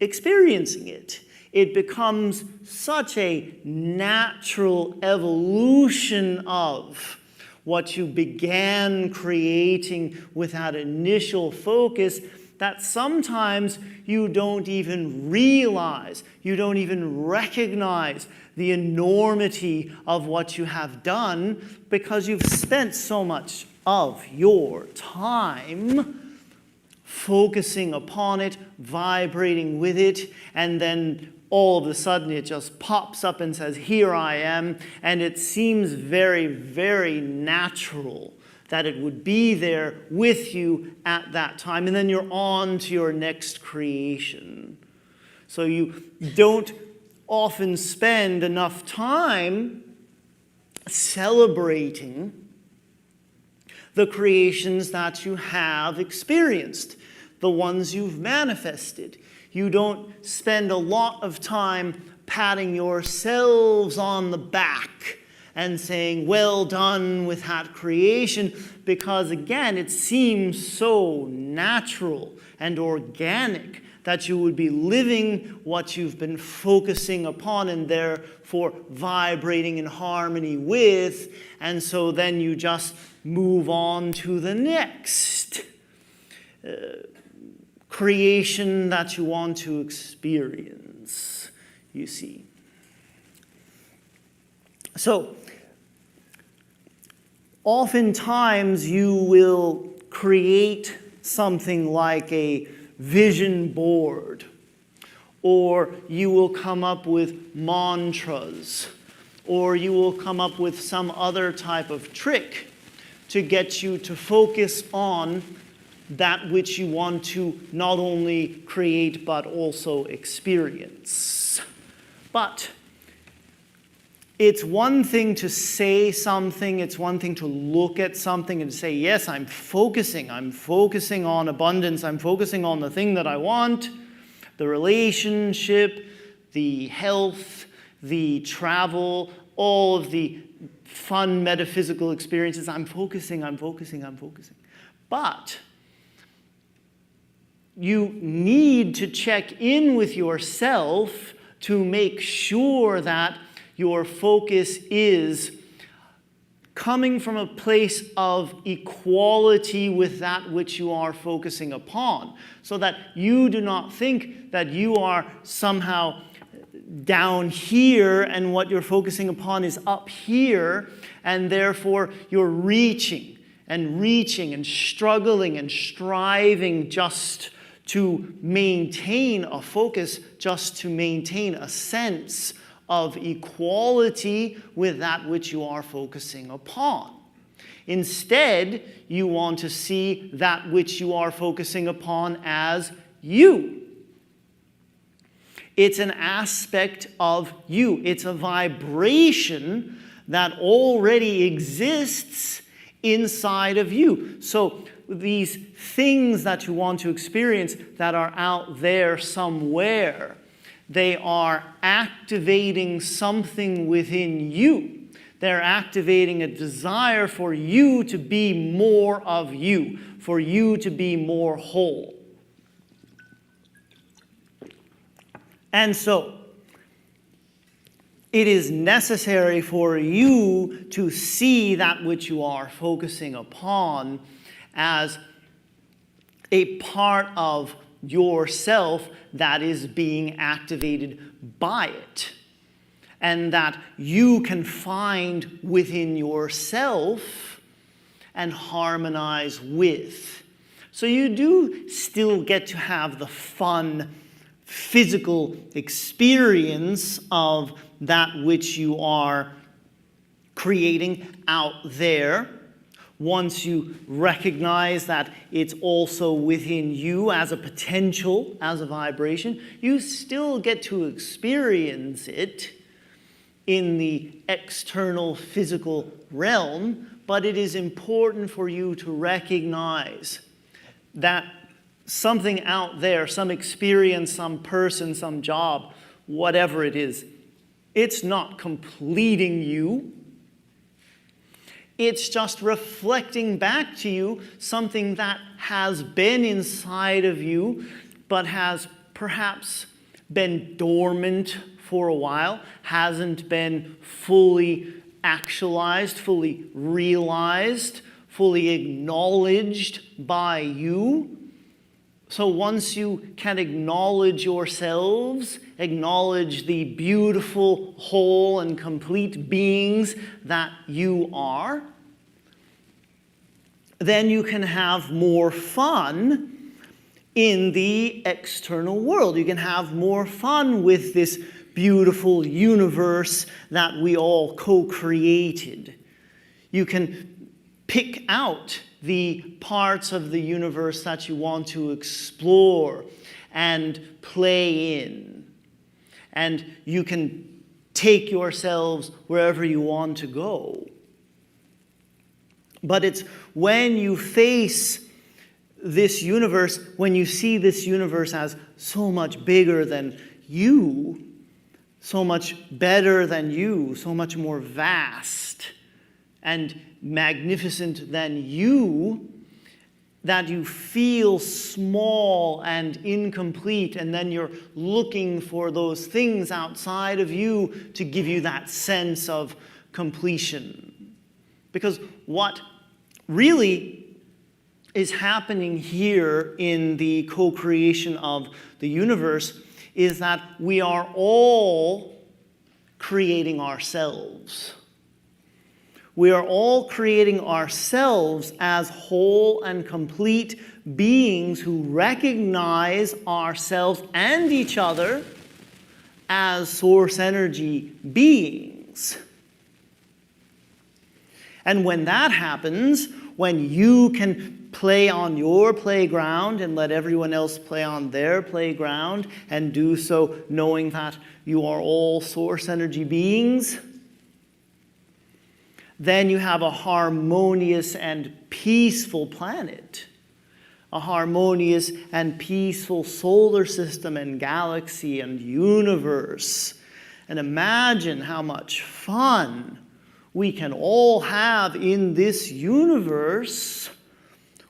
Speaker 24: experiencing it. It becomes such a natural evolution of what you began creating with that initial focus that sometimes you don't even realize, you don't even recognize the enormity of what you have done because you've spent so much of your time focusing upon it, vibrating with it, and then all of a sudden it just pops up and says, here I am, and it seems very, very natural that it would be there with you at that time, and then you're on to your next creation. So you don't often spend enough time celebrating the creations that you have experienced, the ones you've manifested. You don't spend a lot of time patting yourselves on the back and saying, well done with that creation, because again, it seems so natural and organic that you would be living what you've been focusing upon and therefore vibrating in harmony with, and so then you just move on to the next creation that you want to experience, you see. So, oftentimes you will create something like a vision board, or you will come up with mantras, or you will come up with some other type of trick to get you to focus on that which you want to not only create but also experience. But it's one thing to say something, it's one thing to look at something and say, yes, I'm focusing on abundance, I'm focusing on the thing that I want, the relationship, the health, the travel, all of the fun metaphysical experiences. I'm focusing. But you need to check in with yourself to make sure that your focus is coming from a place of equality with that which you are focusing upon, so that you do not think that you are somehow down here and what you're focusing upon is up here, and therefore you're reaching and struggling and striving just to maintain a focus, just to maintain a sense of equality with that which you are focusing upon. Instead, you want to see that which you are focusing upon as you. It's an aspect of you. It's a vibration that already exists inside of you. So these things that you want to experience that are out there somewhere, they are activating something within you. They're activating a desire for you to be more of you, for you to be more whole. And so, it is necessary for you to see that which you are focusing upon as a part of yourself that is being activated by it. And that you can find within yourself and harmonize with. So you do still get to have the fun physical experience of that which you are creating out there. Once you recognize that it's also within you as a potential, as a vibration, you still get to experience it in the external physical realm, but it is important for you to recognize that something out there, some experience, some person, some job, whatever it is, it's not completing you. It's just reflecting back to you something that has been inside of you, but has perhaps been dormant for a while, hasn't been fully actualized, fully realized, fully acknowledged by you. So once you can acknowledge yourselves, acknowledge the beautiful, whole, and complete beings that you are, then you can have more fun in the external world. You can have more fun with this beautiful universe that we all co-created. You can pick out the parts of the universe that you want to explore and play in. And you can take yourselves wherever you want to go. But it's when you face this universe, when you see this universe as so much bigger than you, so much better than you, so much more vast and magnificent than you, that you feel small and incomplete, and then you're looking for those things outside of you to give you that sense of completion. Because what really is happening here in the co-creation of the universe is that we are all creating ourselves. We are all creating ourselves as whole and complete beings who recognize ourselves and each other as source energy beings. And when that happens, when you can play on your playground and let everyone else play on their playground, and do so knowing that you are all source energy beings, then you have a harmonious and peaceful planet, a harmonious and peaceful solar system and galaxy and universe. And imagine how much fun we can all have in this universe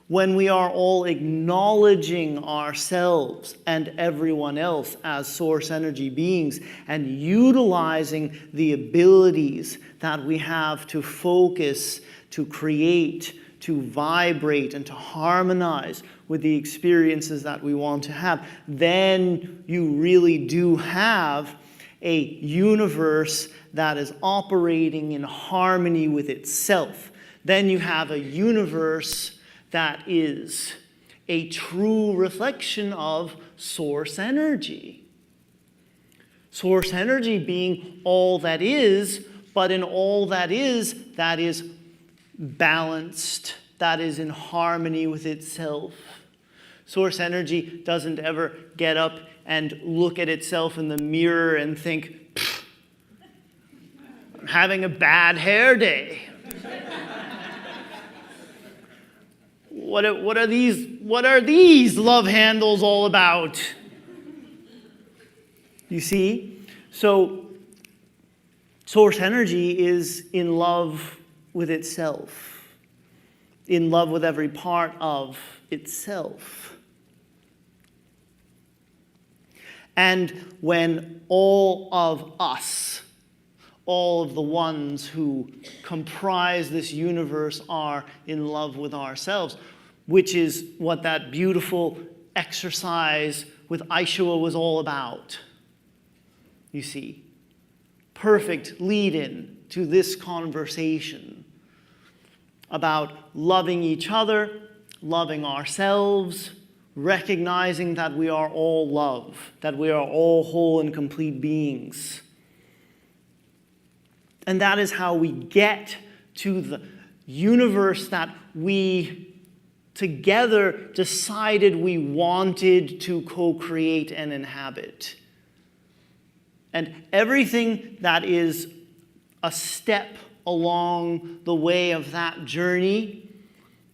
Speaker 24: when we are all acknowledging ourselves and everyone else as source energy beings and utilizing the abilities that we have to focus, to create, to vibrate, and to harmonize with the experiences that we want to have. Then you really do have a universe that is operating in harmony with itself. Then you have a universe that is a true reflection of source energy. Source energy being all that is, but in all that is balanced, that is in harmony with itself. Source energy doesn't ever get up and look at itself in the mirror and think, I'm having a bad hair day. What are these love handles all about? You see? So, source energy is in love with itself, in love with every part of itself. And when all of us, all of the ones who comprise this universe are in love with ourselves, which is what that beautiful exercise with Aishua was all about. You see, perfect lead-in to this conversation about loving each other, loving ourselves, recognizing that we are all love, that we are all whole and complete beings. And that is how we get to the universe that we together decided we wanted to co-create and inhabit. And everything that is a step along the way of that journey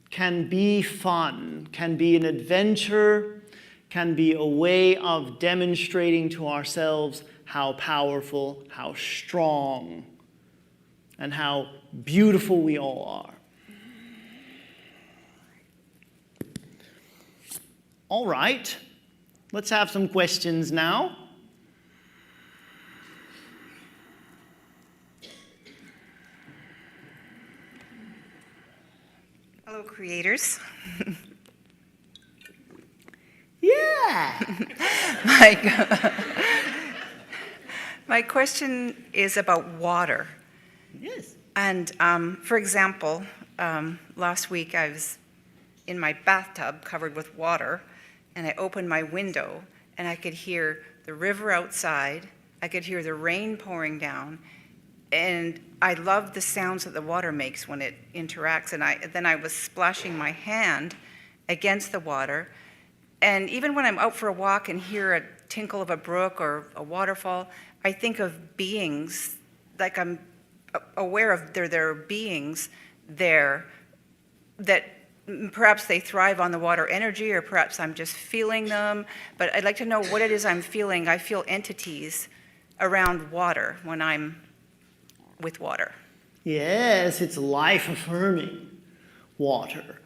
Speaker 24: can be fun, can be an adventure, can be a way of demonstrating to ourselves how powerful, how strong, and how beautiful we all are. All right, let's have some questions now.
Speaker 7: Hello, creators.
Speaker 24: Yeah.
Speaker 7: My question is about water.
Speaker 24: Yes.
Speaker 7: And for example, last week I was in my bathtub covered with water, and I opened my window, and I could hear the river outside. I could hear the rain pouring down, and I loved the sounds that the water makes when it interacts. And then I was splashing my hand against the water. And even when I'm out for a walk and hear a tinkle of a brook or a waterfall, I think of beings, like I'm aware of there are beings there that perhaps they thrive on the water energy, or perhaps I'm just feeling them. But I'd like to know what it is I'm feeling. I feel entities around water when I'm with water.
Speaker 24: Yes, it's life-affirming water.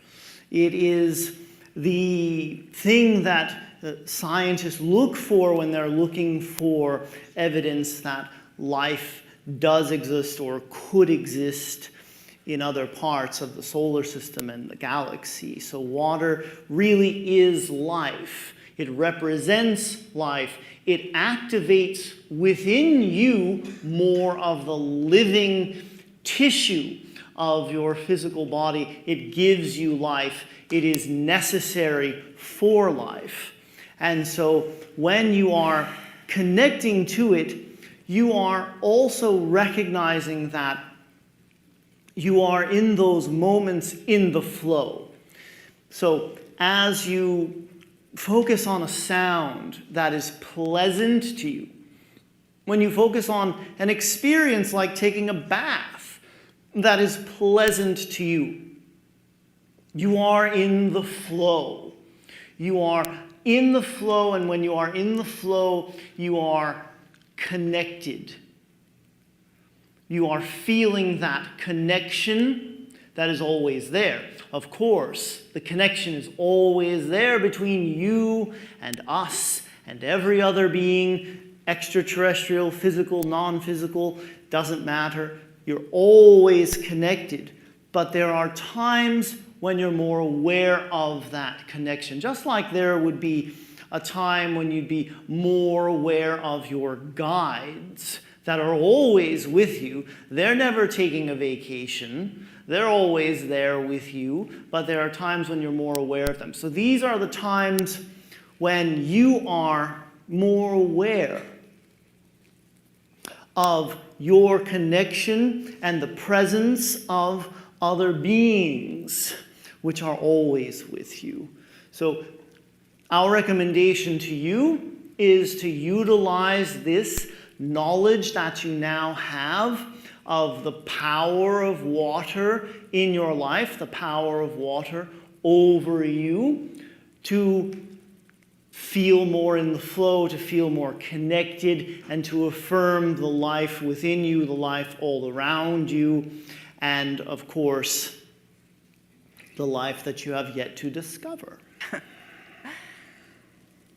Speaker 24: It is the thing that scientists look for when they're looking for evidence that life does exist or could exist in other parts of the solar system and the galaxy. So water really is life. It represents life. It activates within you more of the living tissue of your physical body. It gives you life. It is necessary for life. And so when you are connecting to it, you are also recognizing that you are in those moments in the flow. So as you focus on a sound that is pleasant to you, when you focus on an experience like taking a bath that is pleasant to you, you are in the flow. You are in the flow, and when you are in the flow, you are connected. You are feeling that connection that is always there. Of course, the connection is always there between you and us and every other being, extraterrestrial, physical, non-physical, doesn't matter. You're always connected. But there are times when you're more aware of that connection. Just like there would be a time when you'd be more aware of your guides that are always with you. They're never taking a vacation. They're always there with you, but there are times when you're more aware of them. So these are the times when you are more aware of your connection and the presence of other beings, which are always with you. So our recommendation to you is to utilize this knowledge that you now have of the power of water in your life, the power of water over you, to feel more in the flow, to feel more connected, and to affirm the life within you, the life all around you, and of course, the life that you have yet to discover.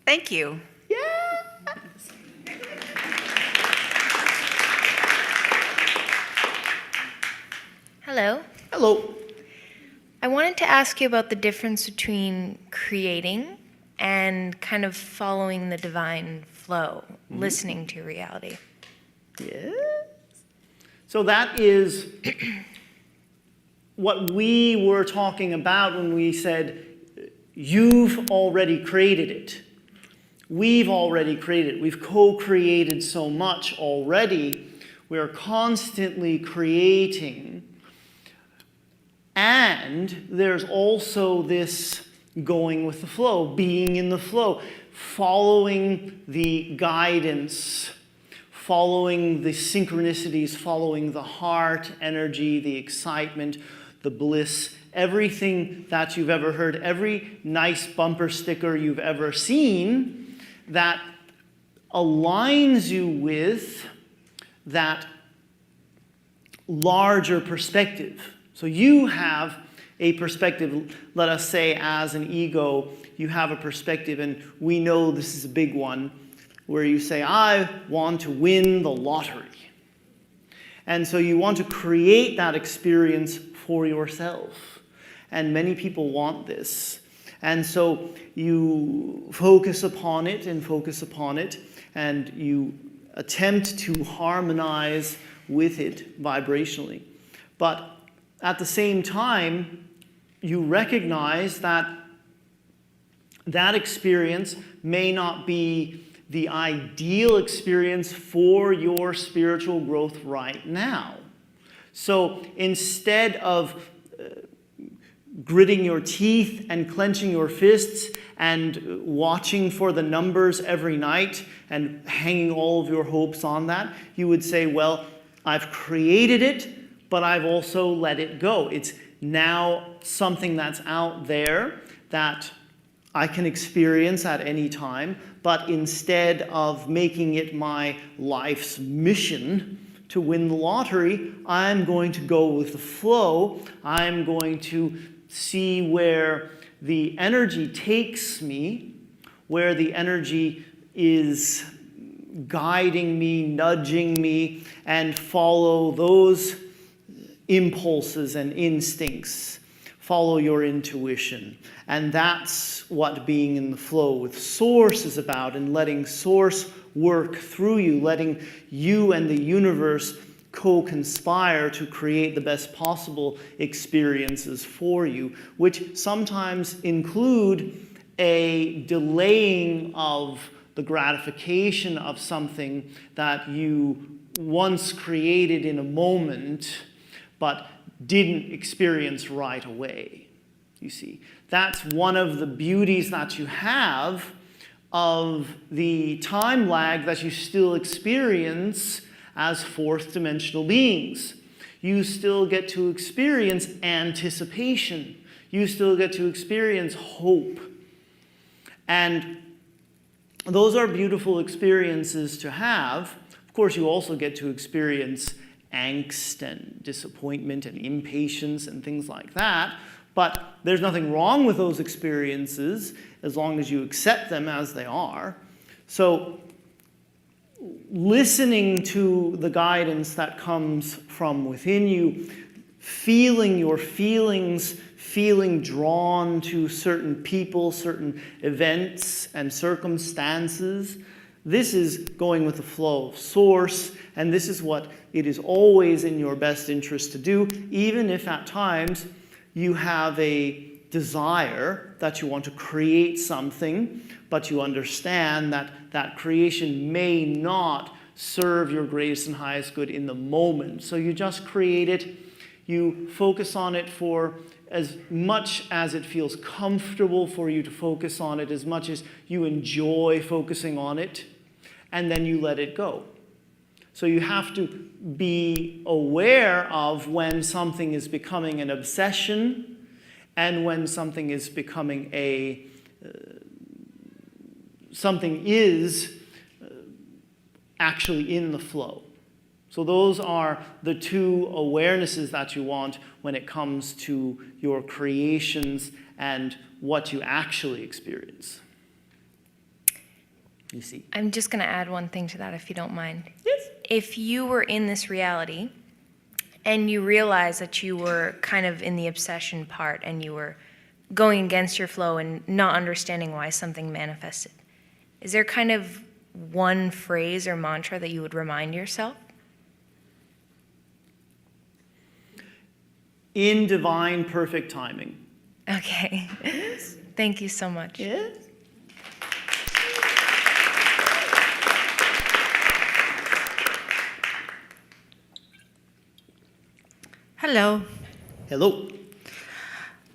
Speaker 3: Thank you.
Speaker 8: Hello.
Speaker 24: Hello.
Speaker 8: I wanted to ask you about the difference between creating and kind of following the divine flow, listening to reality.
Speaker 24: Yes. So that is what we were talking about when we said, you've already created it. We've already created it. We've co-created so much already. We're constantly creating. And there's also this going with the flow, being in the flow, following the guidance, following the synchronicities, following the heart energy, the excitement, the bliss, everything that you've ever heard, every nice bumper sticker you've ever seen that aligns you with that larger perspective. So you have a perspective, let us say as an ego, you have a perspective, and we know this is a big one, where you say, I want to win the lottery. And so you want to create that experience for yourself. And many people want this. And so you focus upon it, and you attempt to harmonize with it vibrationally. But at the same time, you recognize that that experience may not be the ideal experience for your spiritual growth right now. So instead of gritting your teeth and clenching your fists and watching for the numbers every night and hanging all of your hopes on that, you would say, well, I've created it, but I've also let it go. It's now something that's out there that I can experience at any time, but instead of making it my life's mission to win the lottery, I'm going to go with the flow. I'm going to see where the energy takes me, where the energy is guiding me, nudging me, and follow those impulses and instincts. Follow your intuition. And that's what being in the flow with Source is about, and letting Source work through you, letting you and the universe co-conspire to create the best possible experiences for you, which sometimes include a delaying of the gratification of something that you once created in a moment, but didn't experience right away. You see, that's one of the beauties that you have of the time lag that you still experience as fourth dimensional beings. You still get to experience anticipation. You still get to experience hope. And those are beautiful experiences to have. Of course, you also get to experience angst and disappointment and impatience and things like that. But there's nothing wrong with those experiences as long as you accept them as they are. So listening to the guidance that comes from within you, feeling your feelings, feeling drawn to certain people, certain events and circumstances, this is going with the flow of Source, and this is what it is always in your best interest to do, even if at times you have a desire that you want to create something, but you understand that that creation may not serve your greatest and highest good in the moment. So you just create it, you focus on it for as much as it feels comfortable for you to focus on it, as much as you enjoy focusing on it, and then you let it go. So you have to be aware of when something is becoming an obsession and when something is becoming something is actually in the flow. So those are the two awarenesses that you want when it comes to your creations and what you actually experience. You see?
Speaker 8: I'm just going to add one thing to that, if you don't mind. Yes. If you were in this reality and you realize that you were kind of in the obsession part and you were going against your flow and not understanding why something manifested, is there kind of one phrase or mantra that you would remind yourself?
Speaker 24: In divine perfect timing.
Speaker 8: Okay. Thank you so much.
Speaker 24: Yes.
Speaker 1: Hello.
Speaker 24: Hello.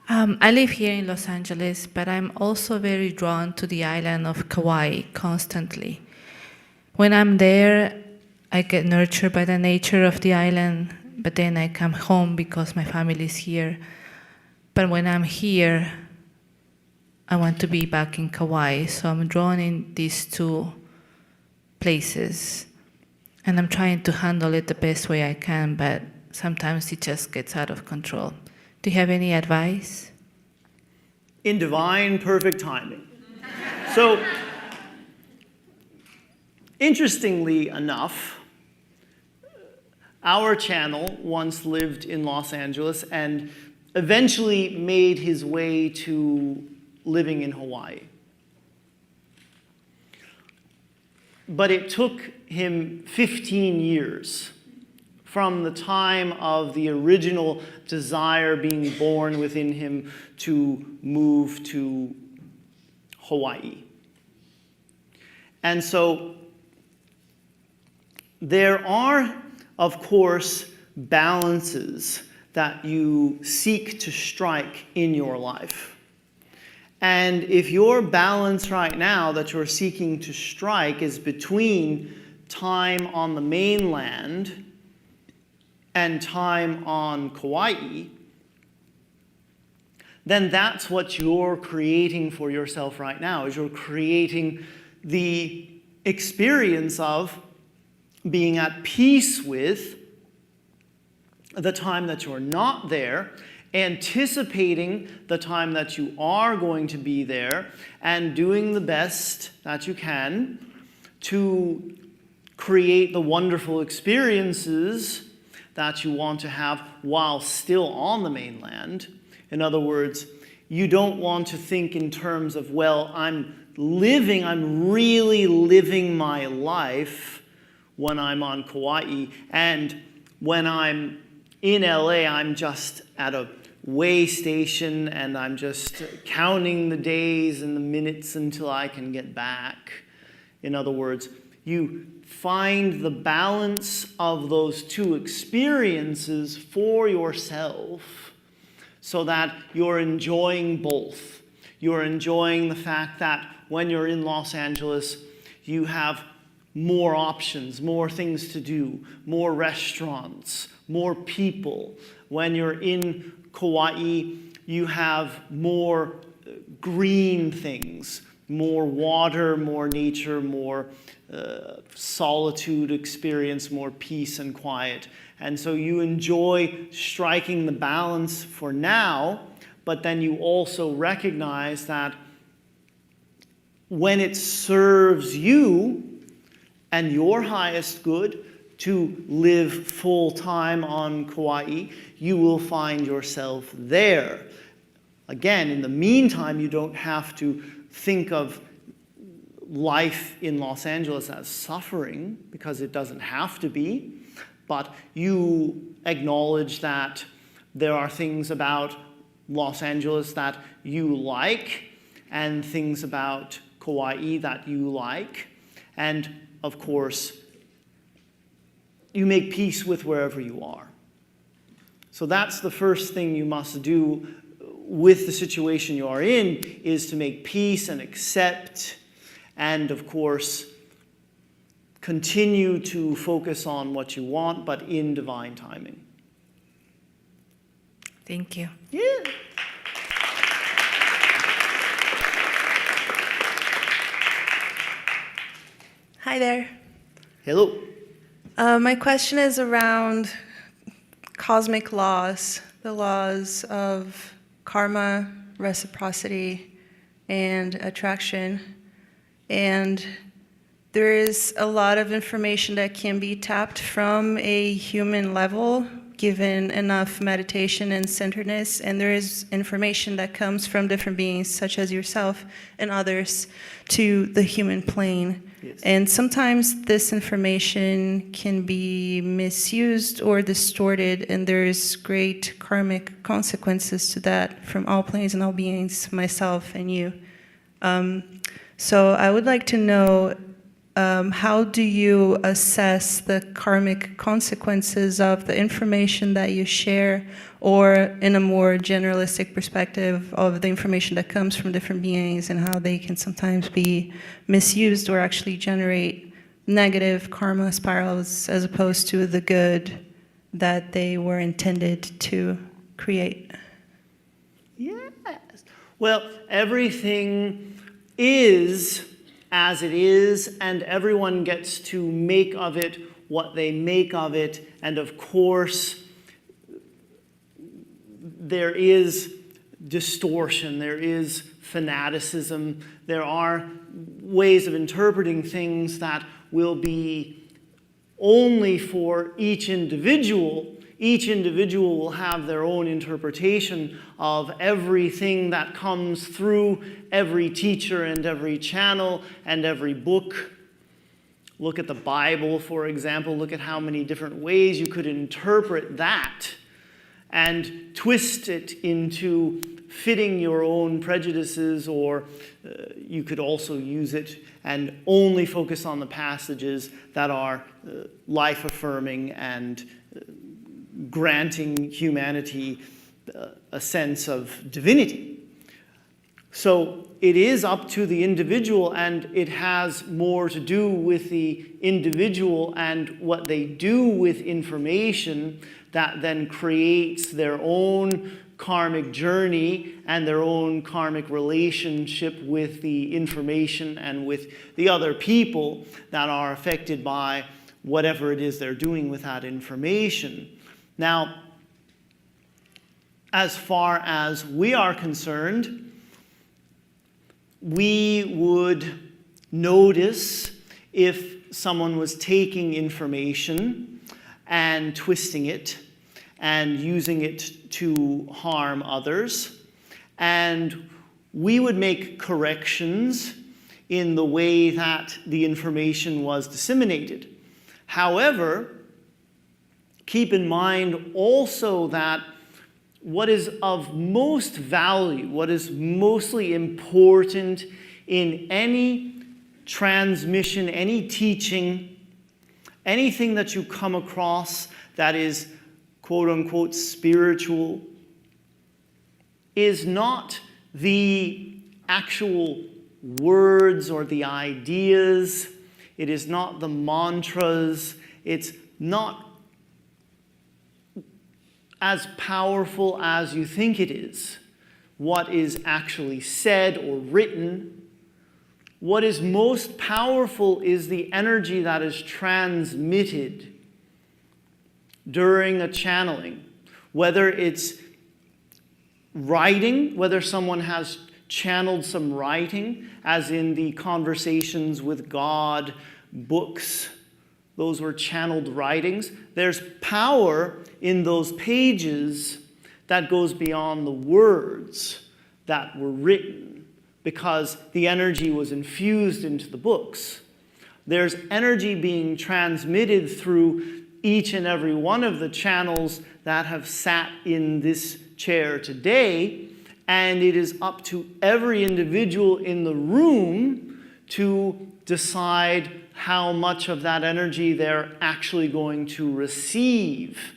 Speaker 1: I live here in Los Angeles, but I'm also very drawn to the island of Kauai constantly. When I'm there, I get nurtured by the nature of the island, but then I come home because my family is here. But when I'm here, I want to be back in Kauai, so I'm drawn in these two places. And I'm trying to handle it the best way I can, but sometimes it just gets out of control. Do you have any advice?
Speaker 24: In divine perfect timing. So, interestingly enough, our channel once lived in Los Angeles and eventually made his way to living in Hawaii. But it took him 15 years from the time of the original desire being born within him to move to Hawaii. And so there are, of course, balances that you seek to strike in your life. And if your balance right now that you're seeking to strike is between time on the mainland and time on Kauai, then that's what you're creating for yourself right now, is you're creating the experience of being at peace with the time that you're not there, anticipating the time that you are going to be there, and doing the best that you can to create the wonderful experiences that you want to have while still on the mainland. In other words, you don't want to think in terms of, well, I'm really living my life when I'm on Kauai, and when I'm in LA, I'm just at a way station and I'm just counting the days and the minutes until I can get back. In other words, you find the balance of those two experiences for yourself so that you're enjoying both. You're enjoying the fact that when you're in Los Angeles, you have more options, more things to do, more restaurants, more people. When you're in Kauai, you have more green things, more water, more nature, more solitude experience, more peace and quiet. And so you enjoy striking the balance for now, but then you also recognize that when it serves you and your highest good to live full time on Kauai, you will find yourself there. Again, in the meantime, you don't have to think of life in Los Angeles as suffering, because it doesn't have to be, but you acknowledge that there are things about Los Angeles that you like, and things about Kauai that you like, and of course, you make peace with wherever you are. So that's the first thing you must do with the situation you are in is to make peace and accept, and of course, continue to focus on what you want, but in divine timing.
Speaker 1: Thank you.
Speaker 24: Yeah.
Speaker 9: Hi there.
Speaker 24: Hello.
Speaker 9: My question is around cosmic laws, the laws of karma, reciprocity, and attraction. And there is a lot of information that can be tapped from a human level, given enough meditation and centeredness, and there is information that comes from different beings, such as yourself and others, to the human plane.
Speaker 24: Yes.
Speaker 9: And sometimes this information can be misused or distorted, and there's great karmic consequences to that from all planes and all beings, myself and you. So I would like to know, how do you assess the karmic consequences of the information that you share, or in a more generalistic perspective of the information that comes from different beings and how they can sometimes be misused or actually generate negative karma spirals as opposed to the good that they were intended to create?
Speaker 24: Yes. Well, everything is as it is, and everyone gets to make of it what they make of it. And of course, there is distortion, there is fanaticism, there are ways of interpreting things that will be only for each individual. Each individual will have their own interpretation of everything that comes through every teacher and every channel and every book. Look at the Bible, for example. Look at how many different ways you could interpret that and twist it into fitting your own prejudices, or you could also use it and only focus on the passages that are life-affirming and granting humanity a sense of divinity. So it is up to the individual, and it has more to do with the individual and what they do with information that then creates their own karmic journey and their own karmic relationship with the information and with the other people that are affected by whatever it is they're doing with that information. Now, as far as we are concerned, we would notice if someone was taking information and twisting it and using it to harm others. And we would make corrections in the way that the information was disseminated. However, keep in mind also that what is of most value, what is mostly important in any transmission, any teaching, anything that you come across that is quote-unquote spiritual, is not the actual words or the ideas. It is not the mantras. It's not as powerful as you think it is. What is actually said or written. What is most powerful is the energy that is transmitted during a channeling. Whether it's writing, whether someone has channeled some writing, as in the Conversations with God books, those were channeled writings. There's power in those pages that goes beyond the words that were written, because the energy was infused into the books. There's energy being transmitted through each and every one of the channels that have sat in this chair today, and it is up to every individual in the room to decide how much of that energy they're actually going to receive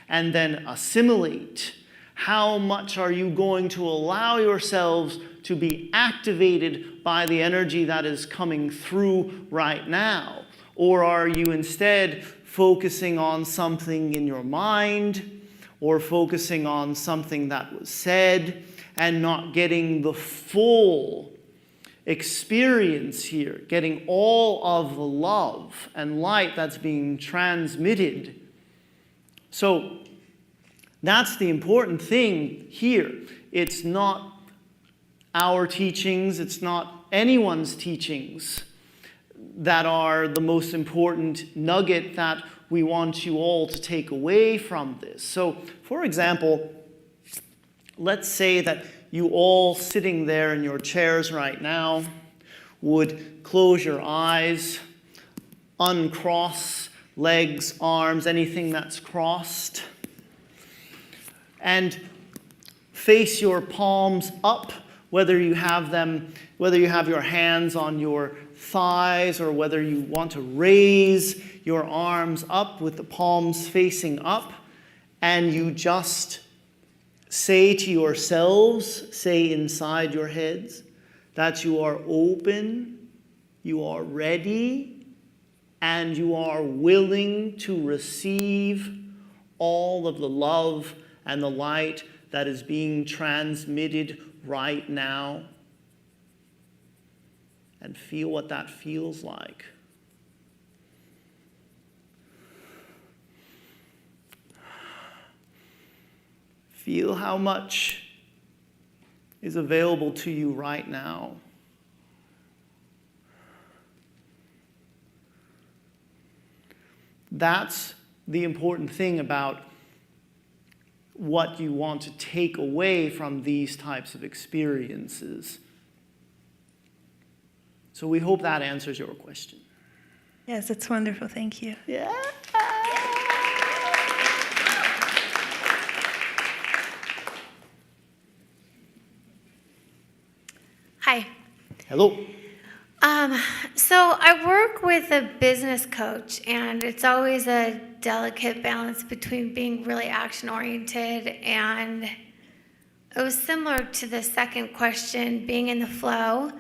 Speaker 24: and then assimilate, How much are you going to allow yourselves to be activated by the energy that is coming through right now? Or are you instead focusing on something in your mind, or focusing on something that was said, and not getting the full experience here, getting all of the love and light that's being transmitted? So that's the important thing here. It's not our teachings, it's not anyone's teachings that are the most important nugget that we want you all to take away from this. So, for example, let's say that you all sitting there in your chairs right now would close your eyes, uncross legs, arms, anything that's crossed, and face your palms up, whether you have your hands on your thighs, or whether you want to raise your arms up with the palms facing up, and you just say to yourselves, say inside your heads, that you are open, you are ready, and you are willing to receive all of the love and the light that is being transmitted right now. And feel what that feels like. Feel how much is available to you right now. That's the important thing about what you want to take away from these types of experiences. So we hope that answers your question.
Speaker 9: Yes, it's wonderful. Thank you.
Speaker 24: Yeah.
Speaker 10: Hi.
Speaker 24: Hello.
Speaker 10: So I work with a business coach, and it's always a delicate balance between being really action-oriented, and it was similar to the second question, being in the flow.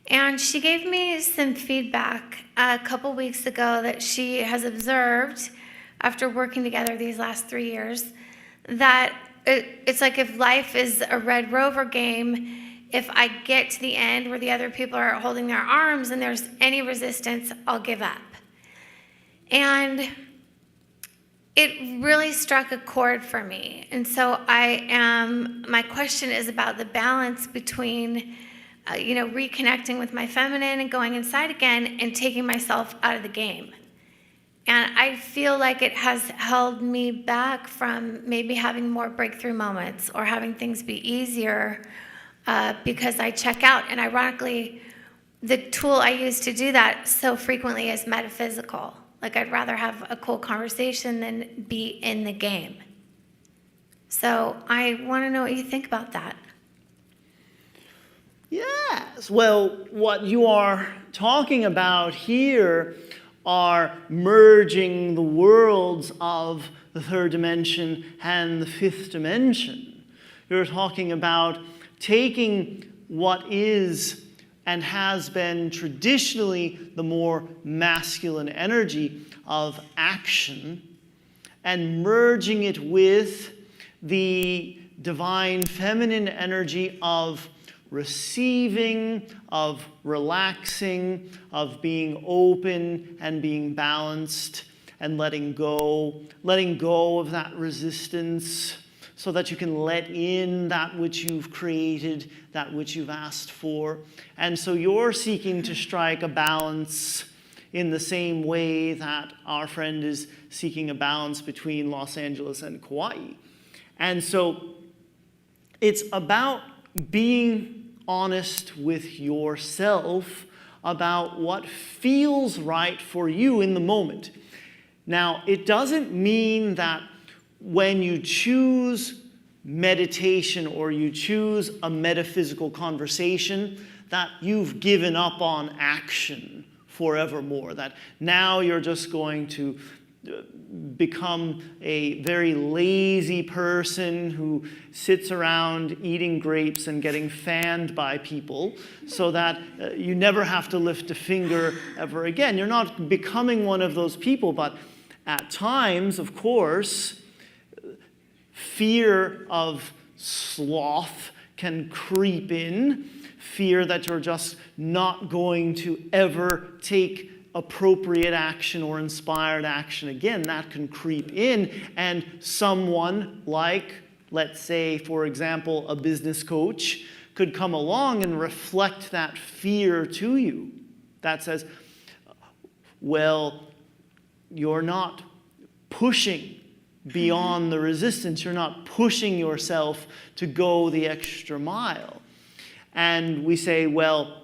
Speaker 10: And she gave me some feedback a couple weeks ago that she has observed after working together these last 3 years, that it's like if life is a Red Rover game, if I get to the end where the other people are holding their arms and there's any resistance, I'll give up. And it really struck a chord for me. And so my question is about the balance between reconnecting with my feminine and going inside again and taking myself out of the game. And I feel like it has held me back from maybe having more breakthrough moments or having things be easier because I check out. And ironically, the tool I use to do that so frequently is metaphysical. Like, I'd rather have a cool conversation than be in the game. So I want to know what you think about that.
Speaker 24: Yes. Well, what you are talking about here are merging the worlds of the third dimension and the fifth dimension. You're talking about taking what is and has been traditionally the more masculine energy of action and merging it with the divine feminine energy of receiving, of relaxing, of being open and being balanced and letting go of that resistance so that you can let in that which you've created, that which you've asked for. And so you're seeking to strike a balance in the same way that our friend is seeking a balance between Los Angeles and Kauai. And so it's about being honest with yourself about what feels right for you in the moment. Now, it doesn't mean that when you choose meditation or you choose a metaphysical conversation that you've given up on action forevermore, that now you're just going to become a very lazy person who sits around eating grapes and getting fanned by people so that you never have to lift a finger ever again. You're not becoming one of those people, but at times, of course, fear of sloth can creep in, fear that you're just not going to ever take appropriate action or inspired action again. That can creep in, and someone like, let's say, for example, a business coach could come along and reflect that fear to you. That says, well, you're not pushing beyond the resistance. You're not pushing yourself to go the extra mile. And we say, well,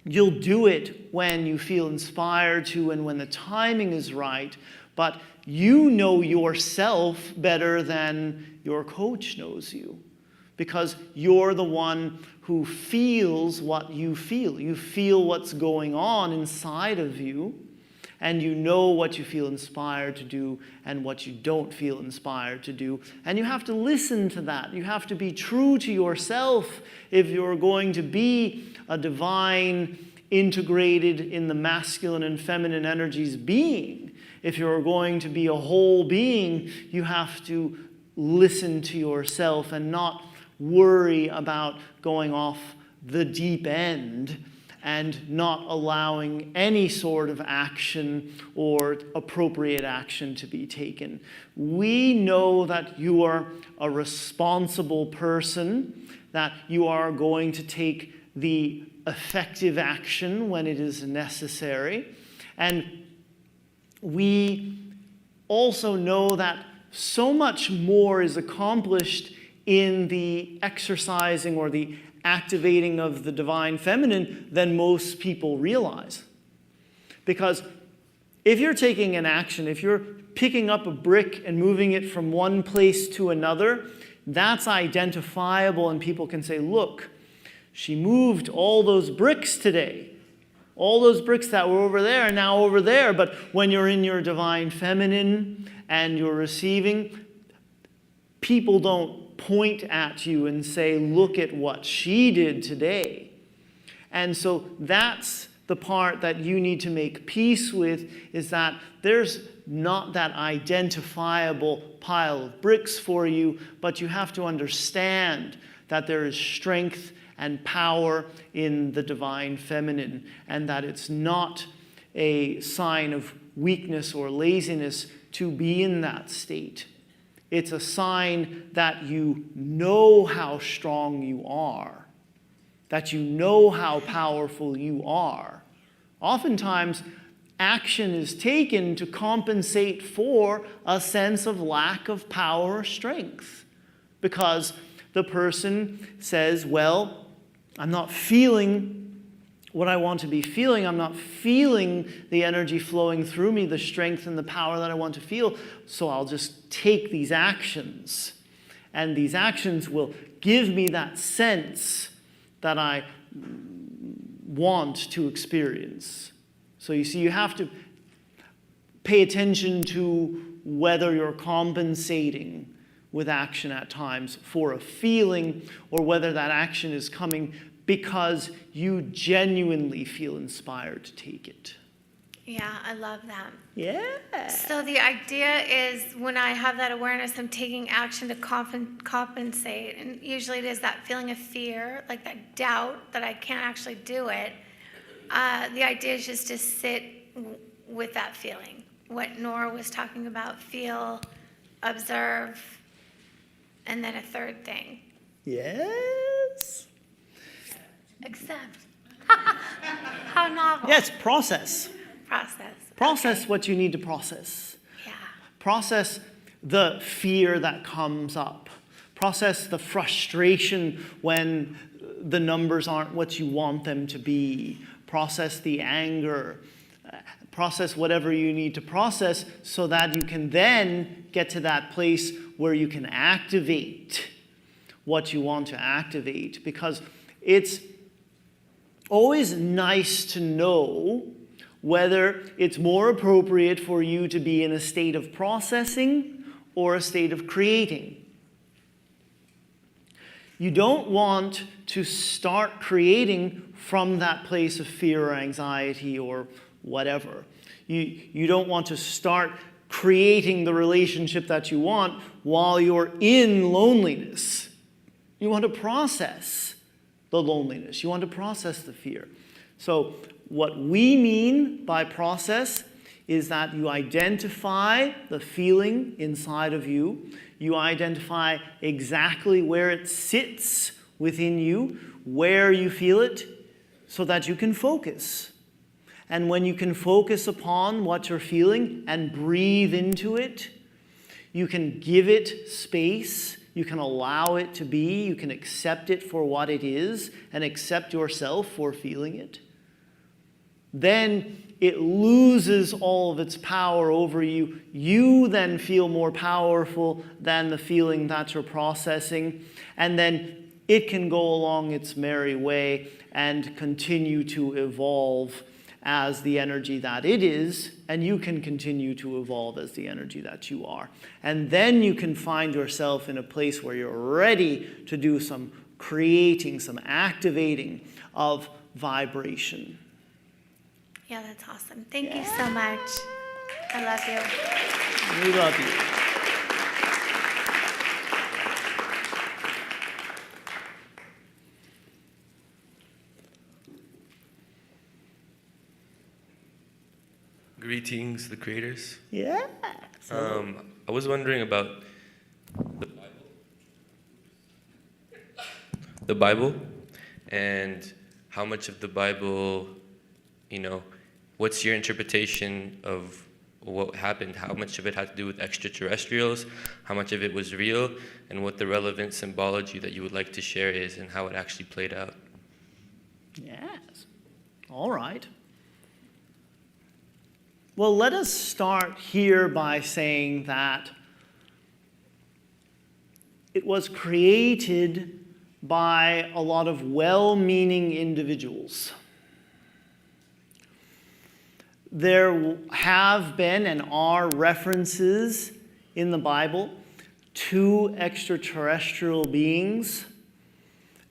Speaker 24: you'll do it when you feel inspired to and when the timing is right, but you know yourself better than your coach knows you, because you're the one who feels what you feel. You feel what's going on inside of you, and you know what you feel inspired to do and what you don't feel inspired to do. And you have to listen to that. You have to be true to yourself if you're going to be a divine, integrated in the masculine and feminine energies being. If you're going to be a whole being, you have to listen to yourself and not worry about going off the deep end and not allowing any sort of action or appropriate action to be taken. We know that you are a responsible person, that you are going to take the effective action when it is necessary. And we also know that so much more is accomplished in the exercising or the activating of the divine feminine than most people realize. Because if you're taking an action, if you're picking up a brick and moving it from one place to another, that's identifiable, and people can say, look, she moved all those bricks today. All those bricks that were over there are now over there. But when you're in your divine feminine and you're receiving, people don't point at you and say, look at what she did today. And so that's the part that you need to make peace with, is that there's not that identifiable pile of bricks for you, but you have to understand that there is strength and power in the divine feminine, and that it's not a sign of weakness or laziness to be in that state. It's a sign that you know how strong you are, that you know how powerful you are. Oftentimes, action is taken to compensate for a sense of lack of power or strength, because the person says, well, I'm not feeling what I want to be feeling. I'm not feeling the energy flowing through me, the strength and the power that I want to feel, so I'll just take these actions. And these actions will give me that sense that I want to experience. So you see, you have to pay attention to whether you're compensating with action at times for a feeling, or whether that action is coming because you genuinely feel inspired to take it.
Speaker 10: Yeah, I love that.
Speaker 24: Yeah.
Speaker 10: So the idea is, when I have that awareness, I'm taking action to compensate. And usually it is that feeling of fear, like that doubt that I can't actually do it. The idea is just to sit with that feeling. What Nora was talking about: feel, observe, and then a third thing.
Speaker 24: Yes.
Speaker 10: Accept. How novel.
Speaker 24: Yes, process.
Speaker 10: Process.
Speaker 24: Process what you need to process.
Speaker 10: Yeah.
Speaker 24: Process the fear that comes up. Process the frustration when the numbers aren't what you want them to be. Process the anger. Process whatever you need to process, so that you can then get to that place where you can activate what you want to activate. Because it's always nice to know whether it's more appropriate for you to be in a state of processing or a state of creating. You don't want to start creating from that place of fear or anxiety or whatever. You don't want to start creating the relationship that you want while you're in loneliness. You want to process the loneliness. You want to process the fear. So what we mean by process is that you identify the feeling inside of you. You identify exactly where it sits within you, where you feel it, so that you can focus. And when you can focus upon what you're feeling and breathe into it, you can give it space, you can allow it to be, you can accept it for what it is, and accept yourself for feeling it. Then it loses all of its power over you. You then feel more powerful than the feeling that you're processing, and then it can go along its merry way and continue to evolve as the energy that it is, and you can continue to evolve as the energy that you are. And then you can find yourself in a place where you're ready to do some creating, some activating of vibration.
Speaker 10: Yeah, that's awesome. Thank you so much. I love you.
Speaker 24: We love you.
Speaker 6: Greetings, the creators.
Speaker 24: Yeah.
Speaker 6: I was wondering about the Bible and how much of the Bible, what's your interpretation of what happened? How much of it had to do with extraterrestrials? How much of it was real? And what the relevant symbology that you would like to share is and how it actually played out?
Speaker 24: Yes. All right. Well, let us start here by saying that it was created by a lot of well-meaning individuals. There have been and are references in the Bible to extraterrestrial beings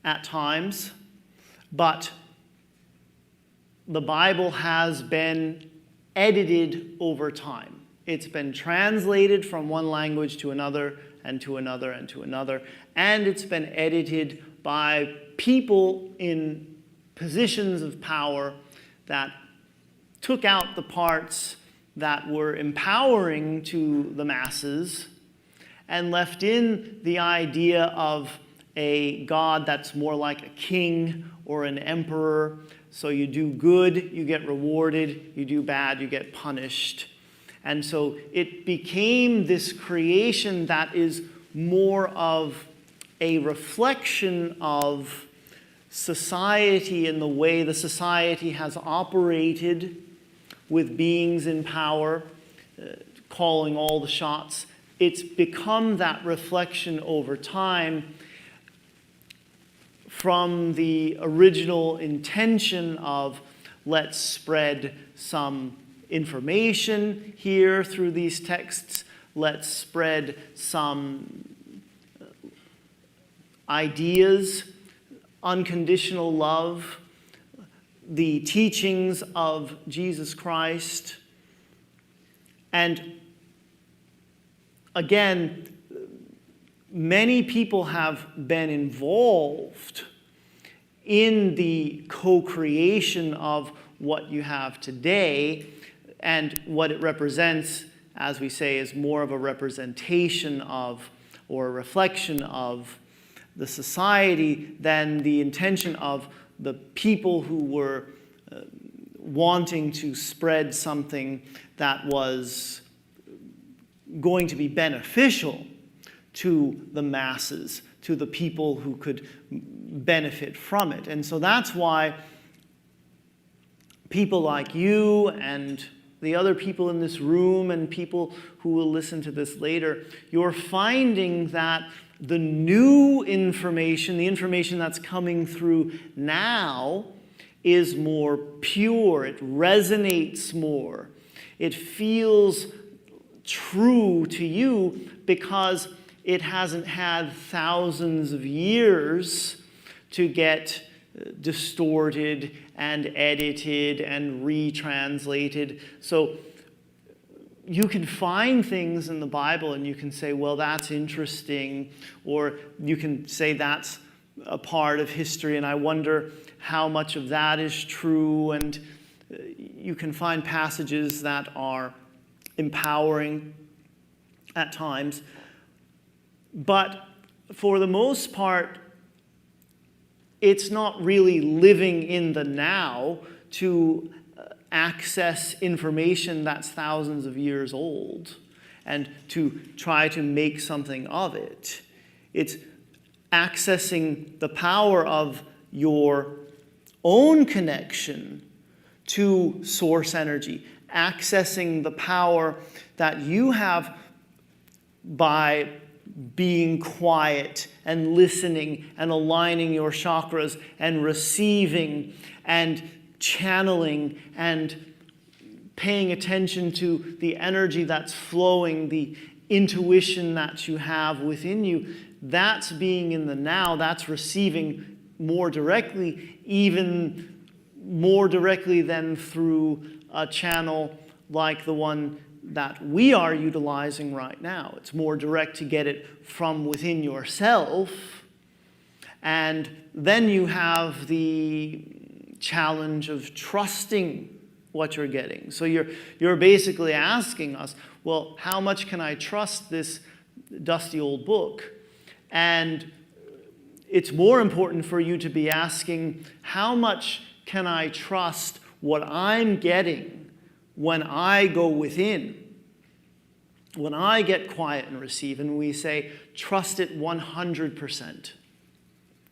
Speaker 24: at times, but the Bible has been edited over time. It's been translated from one language to another and to another and to another, and it's been edited by people in positions of power that took out the parts that were empowering to the masses and left in the idea of a God that's more like a king or an emperor. So you do good, you get rewarded. You do bad, you get punished. And so it became this creation that is more of a reflection of society and the way the society has operated with beings in power, calling all the shots. It's become that reflection over time from the original intention of let's spread some information here through these texts, let's spread some ideas, unconditional love, the teachings of Jesus Christ. And again, many people have been involved in the co-creation of what you have today, and what it represents, as we say, is more of a representation of or a reflection of the society than the intention of the people who were wanting to spread something that was going to be beneficial to the masses, to the people who could benefit from it. And so that's why people like you and the other people in this room and people who will listen to this later, you're finding that the new information, the information that's coming through now, is more pure, it resonates more, it feels true to you because it hasn't had thousands of years to get distorted and edited and retranslated. So you can find things in the Bible and you can say, well, that's interesting, or you can say that's a part of history and I wonder how much of that is true, and you can find passages that are empowering at times. But for the most part, it's not really living in the now to access information that's thousands of years old and to try to make something of it. It's accessing the power of your own connection to source energy, accessing the power that you have by being quiet and listening and aligning your chakras and receiving and channeling and paying attention to the energy that's flowing, the intuition that you have within you. That's being in the now, that's receiving more directly, even more directly than through a channel like the one that we are utilizing right now. It's more direct to get it from within yourself. And then you have the challenge of trusting what you're getting. So you're basically asking us, well, how much can I trust this dusty old book? And it's more important for you to be asking, how much can I trust what I'm getting when I go within? When I get quiet and receive, and we say, trust it 100%.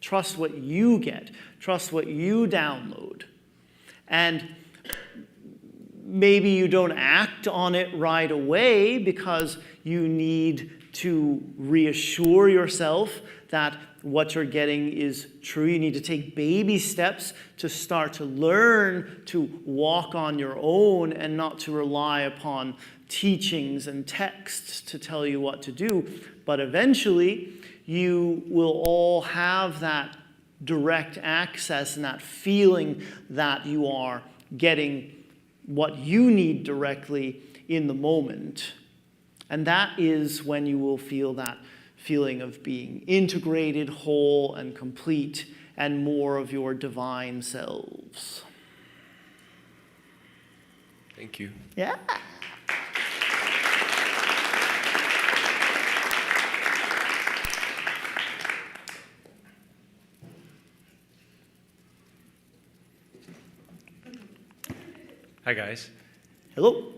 Speaker 24: Trust what you get. Trust what you download. And maybe you don't act on it right away because you need to reassure yourself that what you're getting is true. You need to take baby steps to start to learn to walk on your own and not to rely upon teachings and texts to tell you what to do. But eventually, you will all have that direct access and that feeling that you are getting what you need directly in the moment. And that is when you will feel that feeling of being integrated, whole, and complete, and more of your divine selves.
Speaker 6: Thank you.
Speaker 24: Yeah.
Speaker 11: Hi, guys.
Speaker 24: Hello.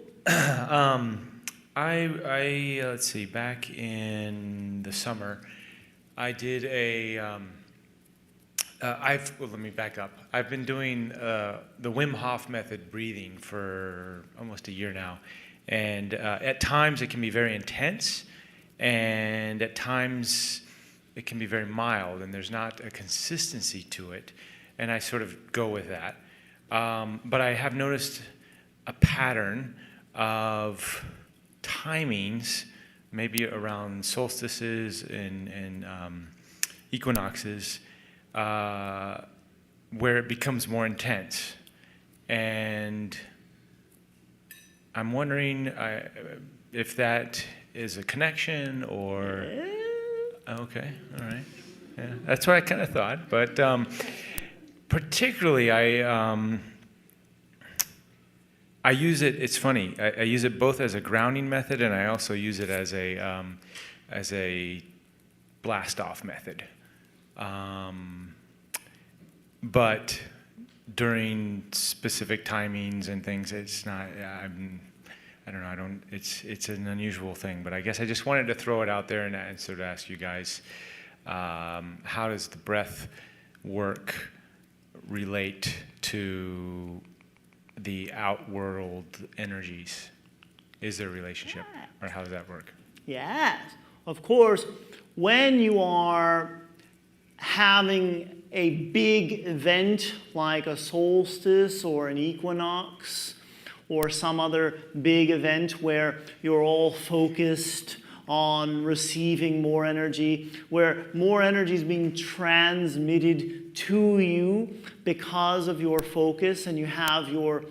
Speaker 11: Let's see, back in the summer, I did let me back up. I've been doing the Wim Hof method breathing for almost a year now. And at times it can be very intense, and at times it can be very mild, and there's not a consistency to it. And I sort of go with that. But I have noticed a pattern of timings, maybe around solstices and equinoxes, where it becomes more intense. And I'm wondering if that is a connection or... Okay, all right. Yeah, that's what I kind of thought. But particularly, I use it. It's funny. I use it both as a grounding method, and I also use it as a blast-off method. But during specific timings and things, it's not. I don't know. It's an unusual thing. But I guess I just wanted to throw it out there and sort of ask you guys, how does the breath work relate to the outworld energies? Is there a relationship, or how does that work?
Speaker 24: Yes, of course. When you are having a big event like a solstice or an equinox or some other big event where you're all focused on receiving more energy, where more energy is being transmitted to you because of your focus, and you have your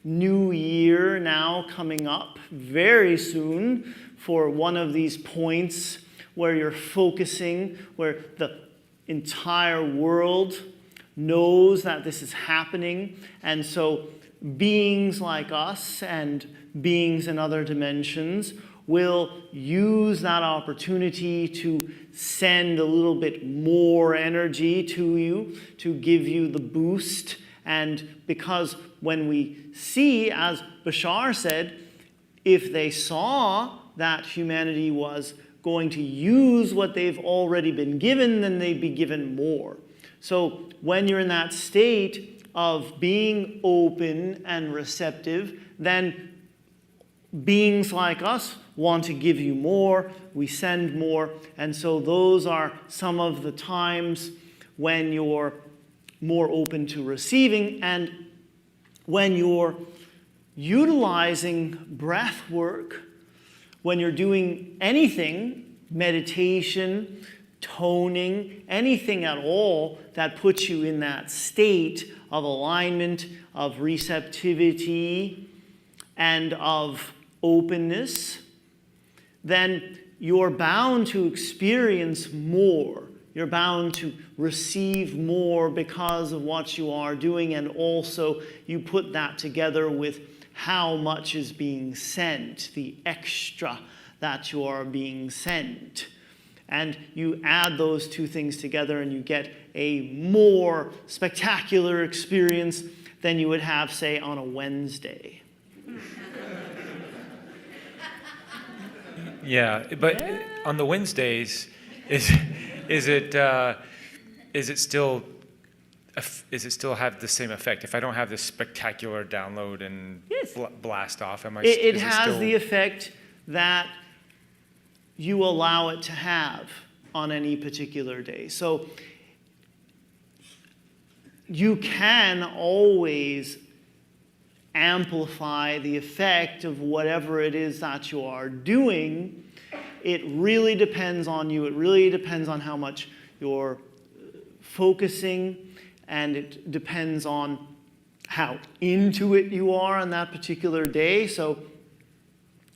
Speaker 24: new year now coming up very soon for one of these points where you're focusing, where the entire world knows that this is happening. And so beings like us and beings in other dimensions will use that opportunity to send a little bit more energy to you, to give you the boost. And because when we see, as Bashar said, if they saw that humanity was going to use what they've already been given, then they'd be given more. So when you're in that state of being open and receptive, then beings like us want to give you more, we send more, and so those are some of the times when you're more open to receiving. And when you're utilizing breath work, when you're doing anything, meditation, toning, anything at all that puts you in that state of alignment, of receptivity, and of openness, then you're bound to experience more. You're bound to receive more because of what you are doing, and also you put that together with how much is being sent, the extra that you are being sent. And you add those two things together and you get a more spectacular experience than you would have, say, on a Wednesday.
Speaker 11: Yeah, but on the Wednesdays, is it still have the same effect? If I don't have this spectacular download and blast off,
Speaker 24: It has the effect that you allow it to have on any particular day. So you can always amplify the effect of whatever it is that you are doing. It really depends on you. It really depends on how much you're focusing, and it depends on how into it you are on that particular day. So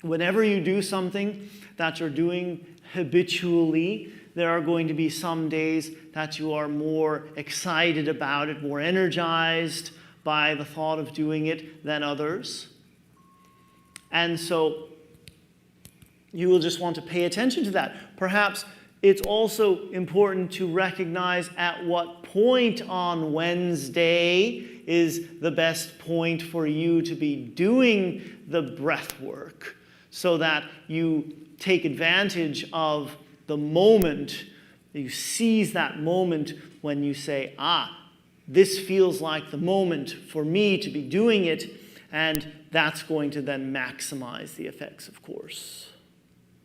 Speaker 24: whenever you do something that you're doing habitually, there are going to be some days that you are more excited about it, more energized by the thought of doing it than others. And so you will just want to pay attention to that. Perhaps it's also important to recognize at what point on Wednesday is the best point for you to be doing the breath work, so that you take advantage of the moment, you seize that moment when you say, this feels like the moment for me to be doing it, and that's going to then maximize the effects, of course.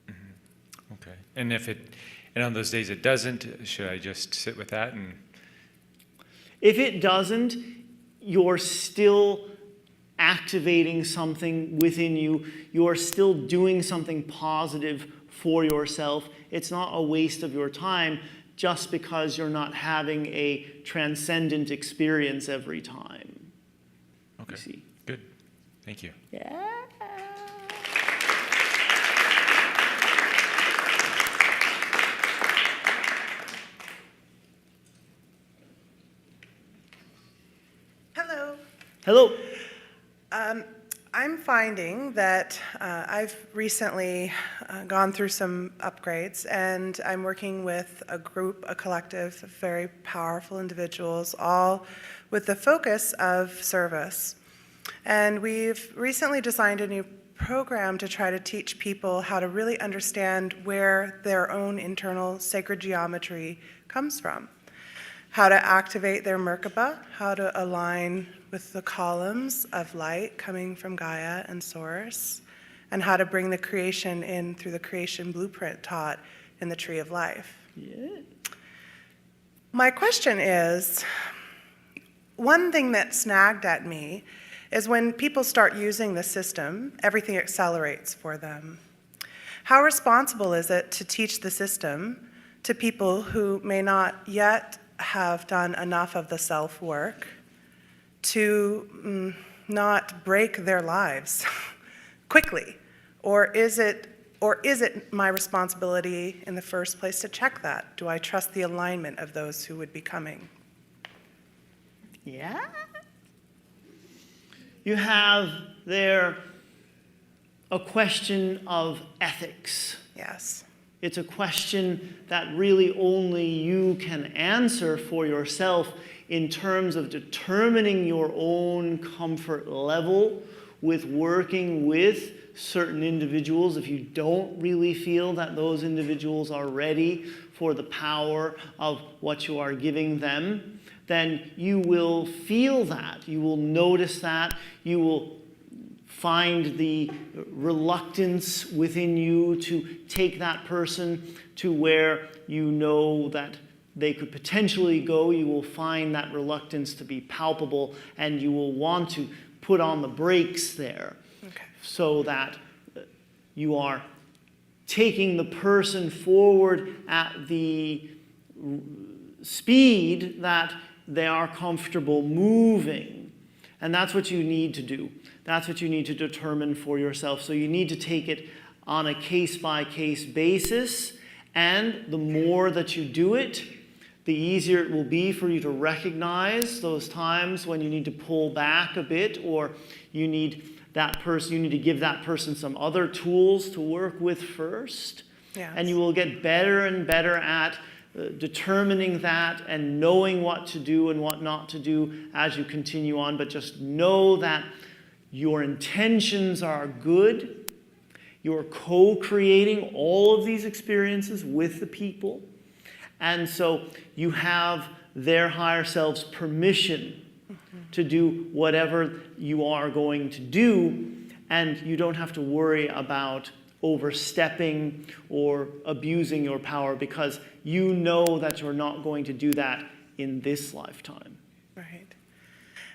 Speaker 11: Mm-hmm. Okay. And on those days it doesn't, should I just sit with that? And
Speaker 24: if it doesn't, you're still activating something within you. You're still doing something positive for yourself. It's not a waste of your time just because you're not having a transcendent experience every time.
Speaker 11: Okay.
Speaker 24: You see?
Speaker 11: Good. Thank you.
Speaker 24: Yeah.
Speaker 4: Hello.
Speaker 24: Hello.
Speaker 4: I'm finding that I've recently gone through some upgrades, and I'm working with a group, a collective of very powerful individuals, all with the focus of service. And we've recently designed a new program to try to teach people how to really understand where their own internal sacred geometry comes from, how to activate their Merkaba, how to align with the columns of light coming from Gaia and Source, and how to bring the creation in through the creation blueprint taught in the Tree of Life.
Speaker 24: Yeah.
Speaker 4: My question is, one thing that snagged at me is when people start using the system, everything accelerates for them. How responsible is it to teach the system to people who may not yet have done enough of the self-work to not break their lives quickly? Or is it my responsibility in the first place to check that? Do I trust the alignment of those who would be coming?
Speaker 24: Yeah. You have there a question of ethics.
Speaker 4: Yes.
Speaker 24: It's a question that really only you can answer for yourself in terms of determining your own comfort level with working with certain individuals. If you don't really feel that those individuals are ready for the power of what you are giving them, then you will feel that. You will notice that. You will find the reluctance within you to take that person to where you know that they could potentially go. You will find that reluctance to be palpable, and you will want to put on the brakes there, so that you are taking the person forward at the speed that they are comfortable moving. And that's what you need to do. That's what you need to determine for yourself. So you need to take it on a case-by-case basis, and the more that you do it, the easier it will be for you to recognize those times when you need to pull back a bit, or you need to give that person some other tools to work with first.
Speaker 4: Yes.
Speaker 24: And you will get better and better at determining that and knowing what to do and what not to do as you continue on. But just know that your intentions are good. You're co-creating all of these experiences with the people. And so you have their higher selves' permission to do whatever you are going to do, and you don't have to worry about overstepping or abusing your power, because you know that you're not going to do that in this lifetime.
Speaker 4: Right.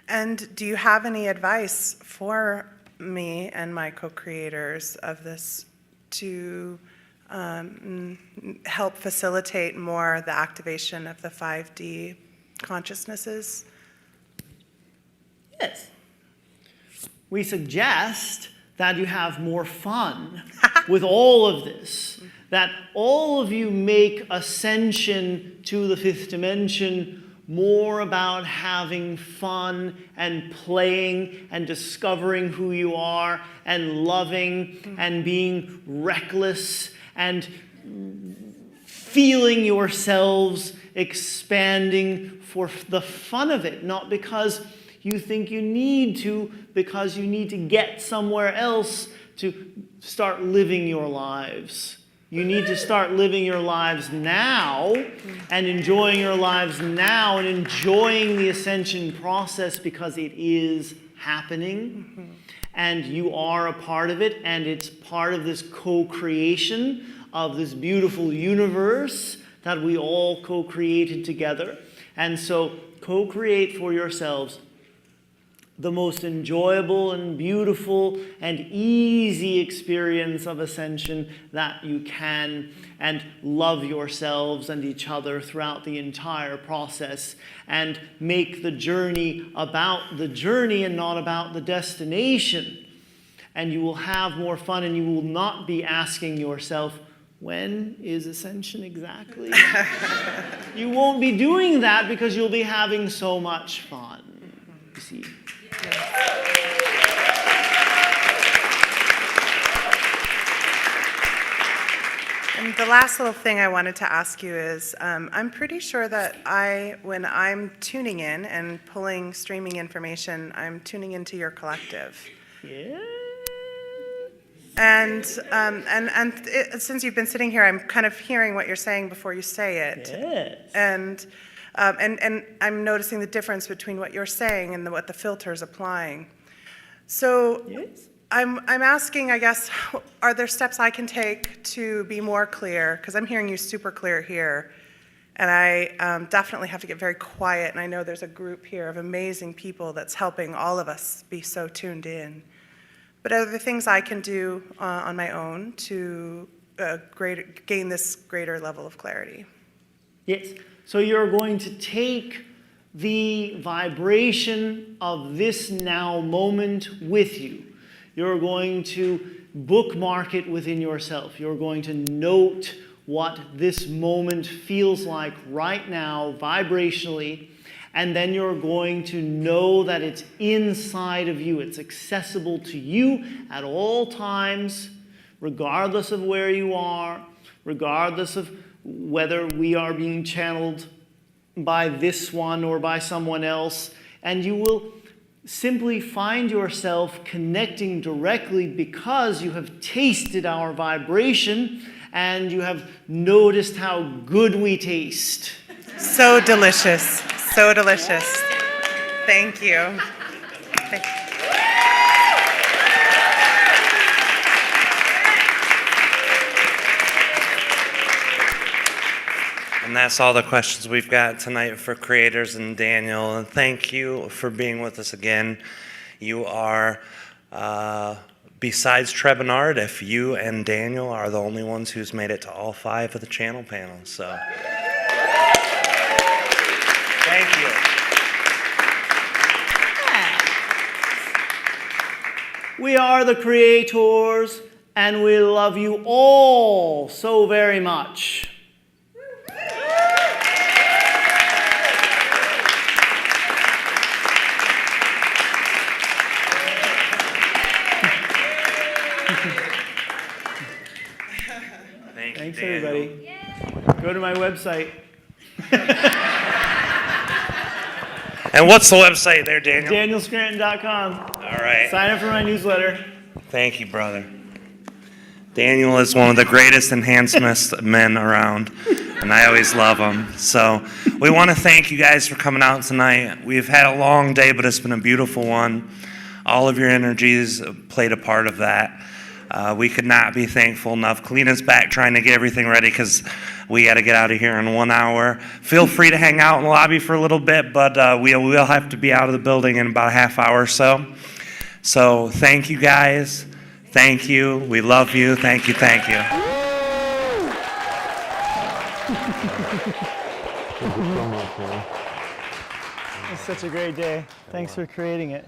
Speaker 4: And do you have any advice for me and my co-creators of this to help facilitate more the activation of the 5D consciousnesses?
Speaker 24: Yes. We suggest that you have more fun with all of this, that all of you make ascension to the fifth dimension more about having fun and playing and discovering who you are and loving and being reckless and feeling yourselves expanding for the fun of it, not because you think you need to, because you need to get somewhere else to start living your lives. You need to start living your lives now and enjoying your lives now and enjoying the ascension process, because it is happening and you are a part of it, and it's part of this co-creation of this beautiful universe that we all co-created together. And so co-create for yourselves the most enjoyable and beautiful and easy experience of ascension that you can, and love yourselves and each other throughout the entire process, and make the journey about the journey and not about the destination. And you will have more fun, and you will not be asking yourself, when is ascension exactly? You won't be doing that, because you'll be having so much fun. You see?
Speaker 4: And the last little thing I wanted to ask you is, I'm pretty sure that when I'm tuning in and streaming information, I'm tuning into your collective.
Speaker 24: Yeah.
Speaker 4: And since you've been sitting here, I'm kind of hearing what you're saying before you say it.
Speaker 24: Yes.
Speaker 4: And I'm noticing the difference between what you're saying and what the filter is applying. So
Speaker 24: yes.
Speaker 4: I'm asking, I guess, are there steps I can take to be more clear? Because I'm hearing you super clear here. And I definitely have to get very quiet, and I know there's a group here of amazing people that's helping all of us be so tuned in. But are there things I can do on my own to gain this greater level of clarity?
Speaker 24: Yes. So you're going to take the vibration of this now moment with you. You're going to bookmark it within yourself. You're going to note what this moment feels like right now, vibrationally, and then you're going to know that it's inside of you. It's accessible to you at all times, regardless of where you are, regardless of whether we are being channeled by this one or by someone else, and you will simply find yourself connecting directly because you have tasted our vibration and you have noticed how good we taste.
Speaker 4: So delicious, so delicious. Thank you. Thank you.
Speaker 5: And that's all the questions we've got tonight for creators and Daniel. And thank you for being with us again. You are, besides Treb and Aridif, you and Daniel are the only ones who's made it to all 5 of the channel panels. So thank you.
Speaker 24: We are the creators, and we love you all so very much. Thanks, everybody. Go to my website.
Speaker 5: And what's the website there, Daniel?
Speaker 24: DanielScranton.com.
Speaker 5: All right.
Speaker 24: Sign up for my newsletter.
Speaker 5: Thank you, brother. Daniel is one of the greatest and handsomest men around, and I always love him. So we want to thank you guys for coming out tonight. We've had a long day, but it's been a beautiful one. All of your energies played a part of that. We could not be thankful enough. Kalina's back trying to get everything ready because we got to get out of here in 1 hour. Feel free to hang out in the lobby for a little bit, but we will have to be out of the building in about a half hour or so. So thank you guys. Thank you. We love you. Thank you. Thank you.
Speaker 24: It's such a great day. Thanks for creating it.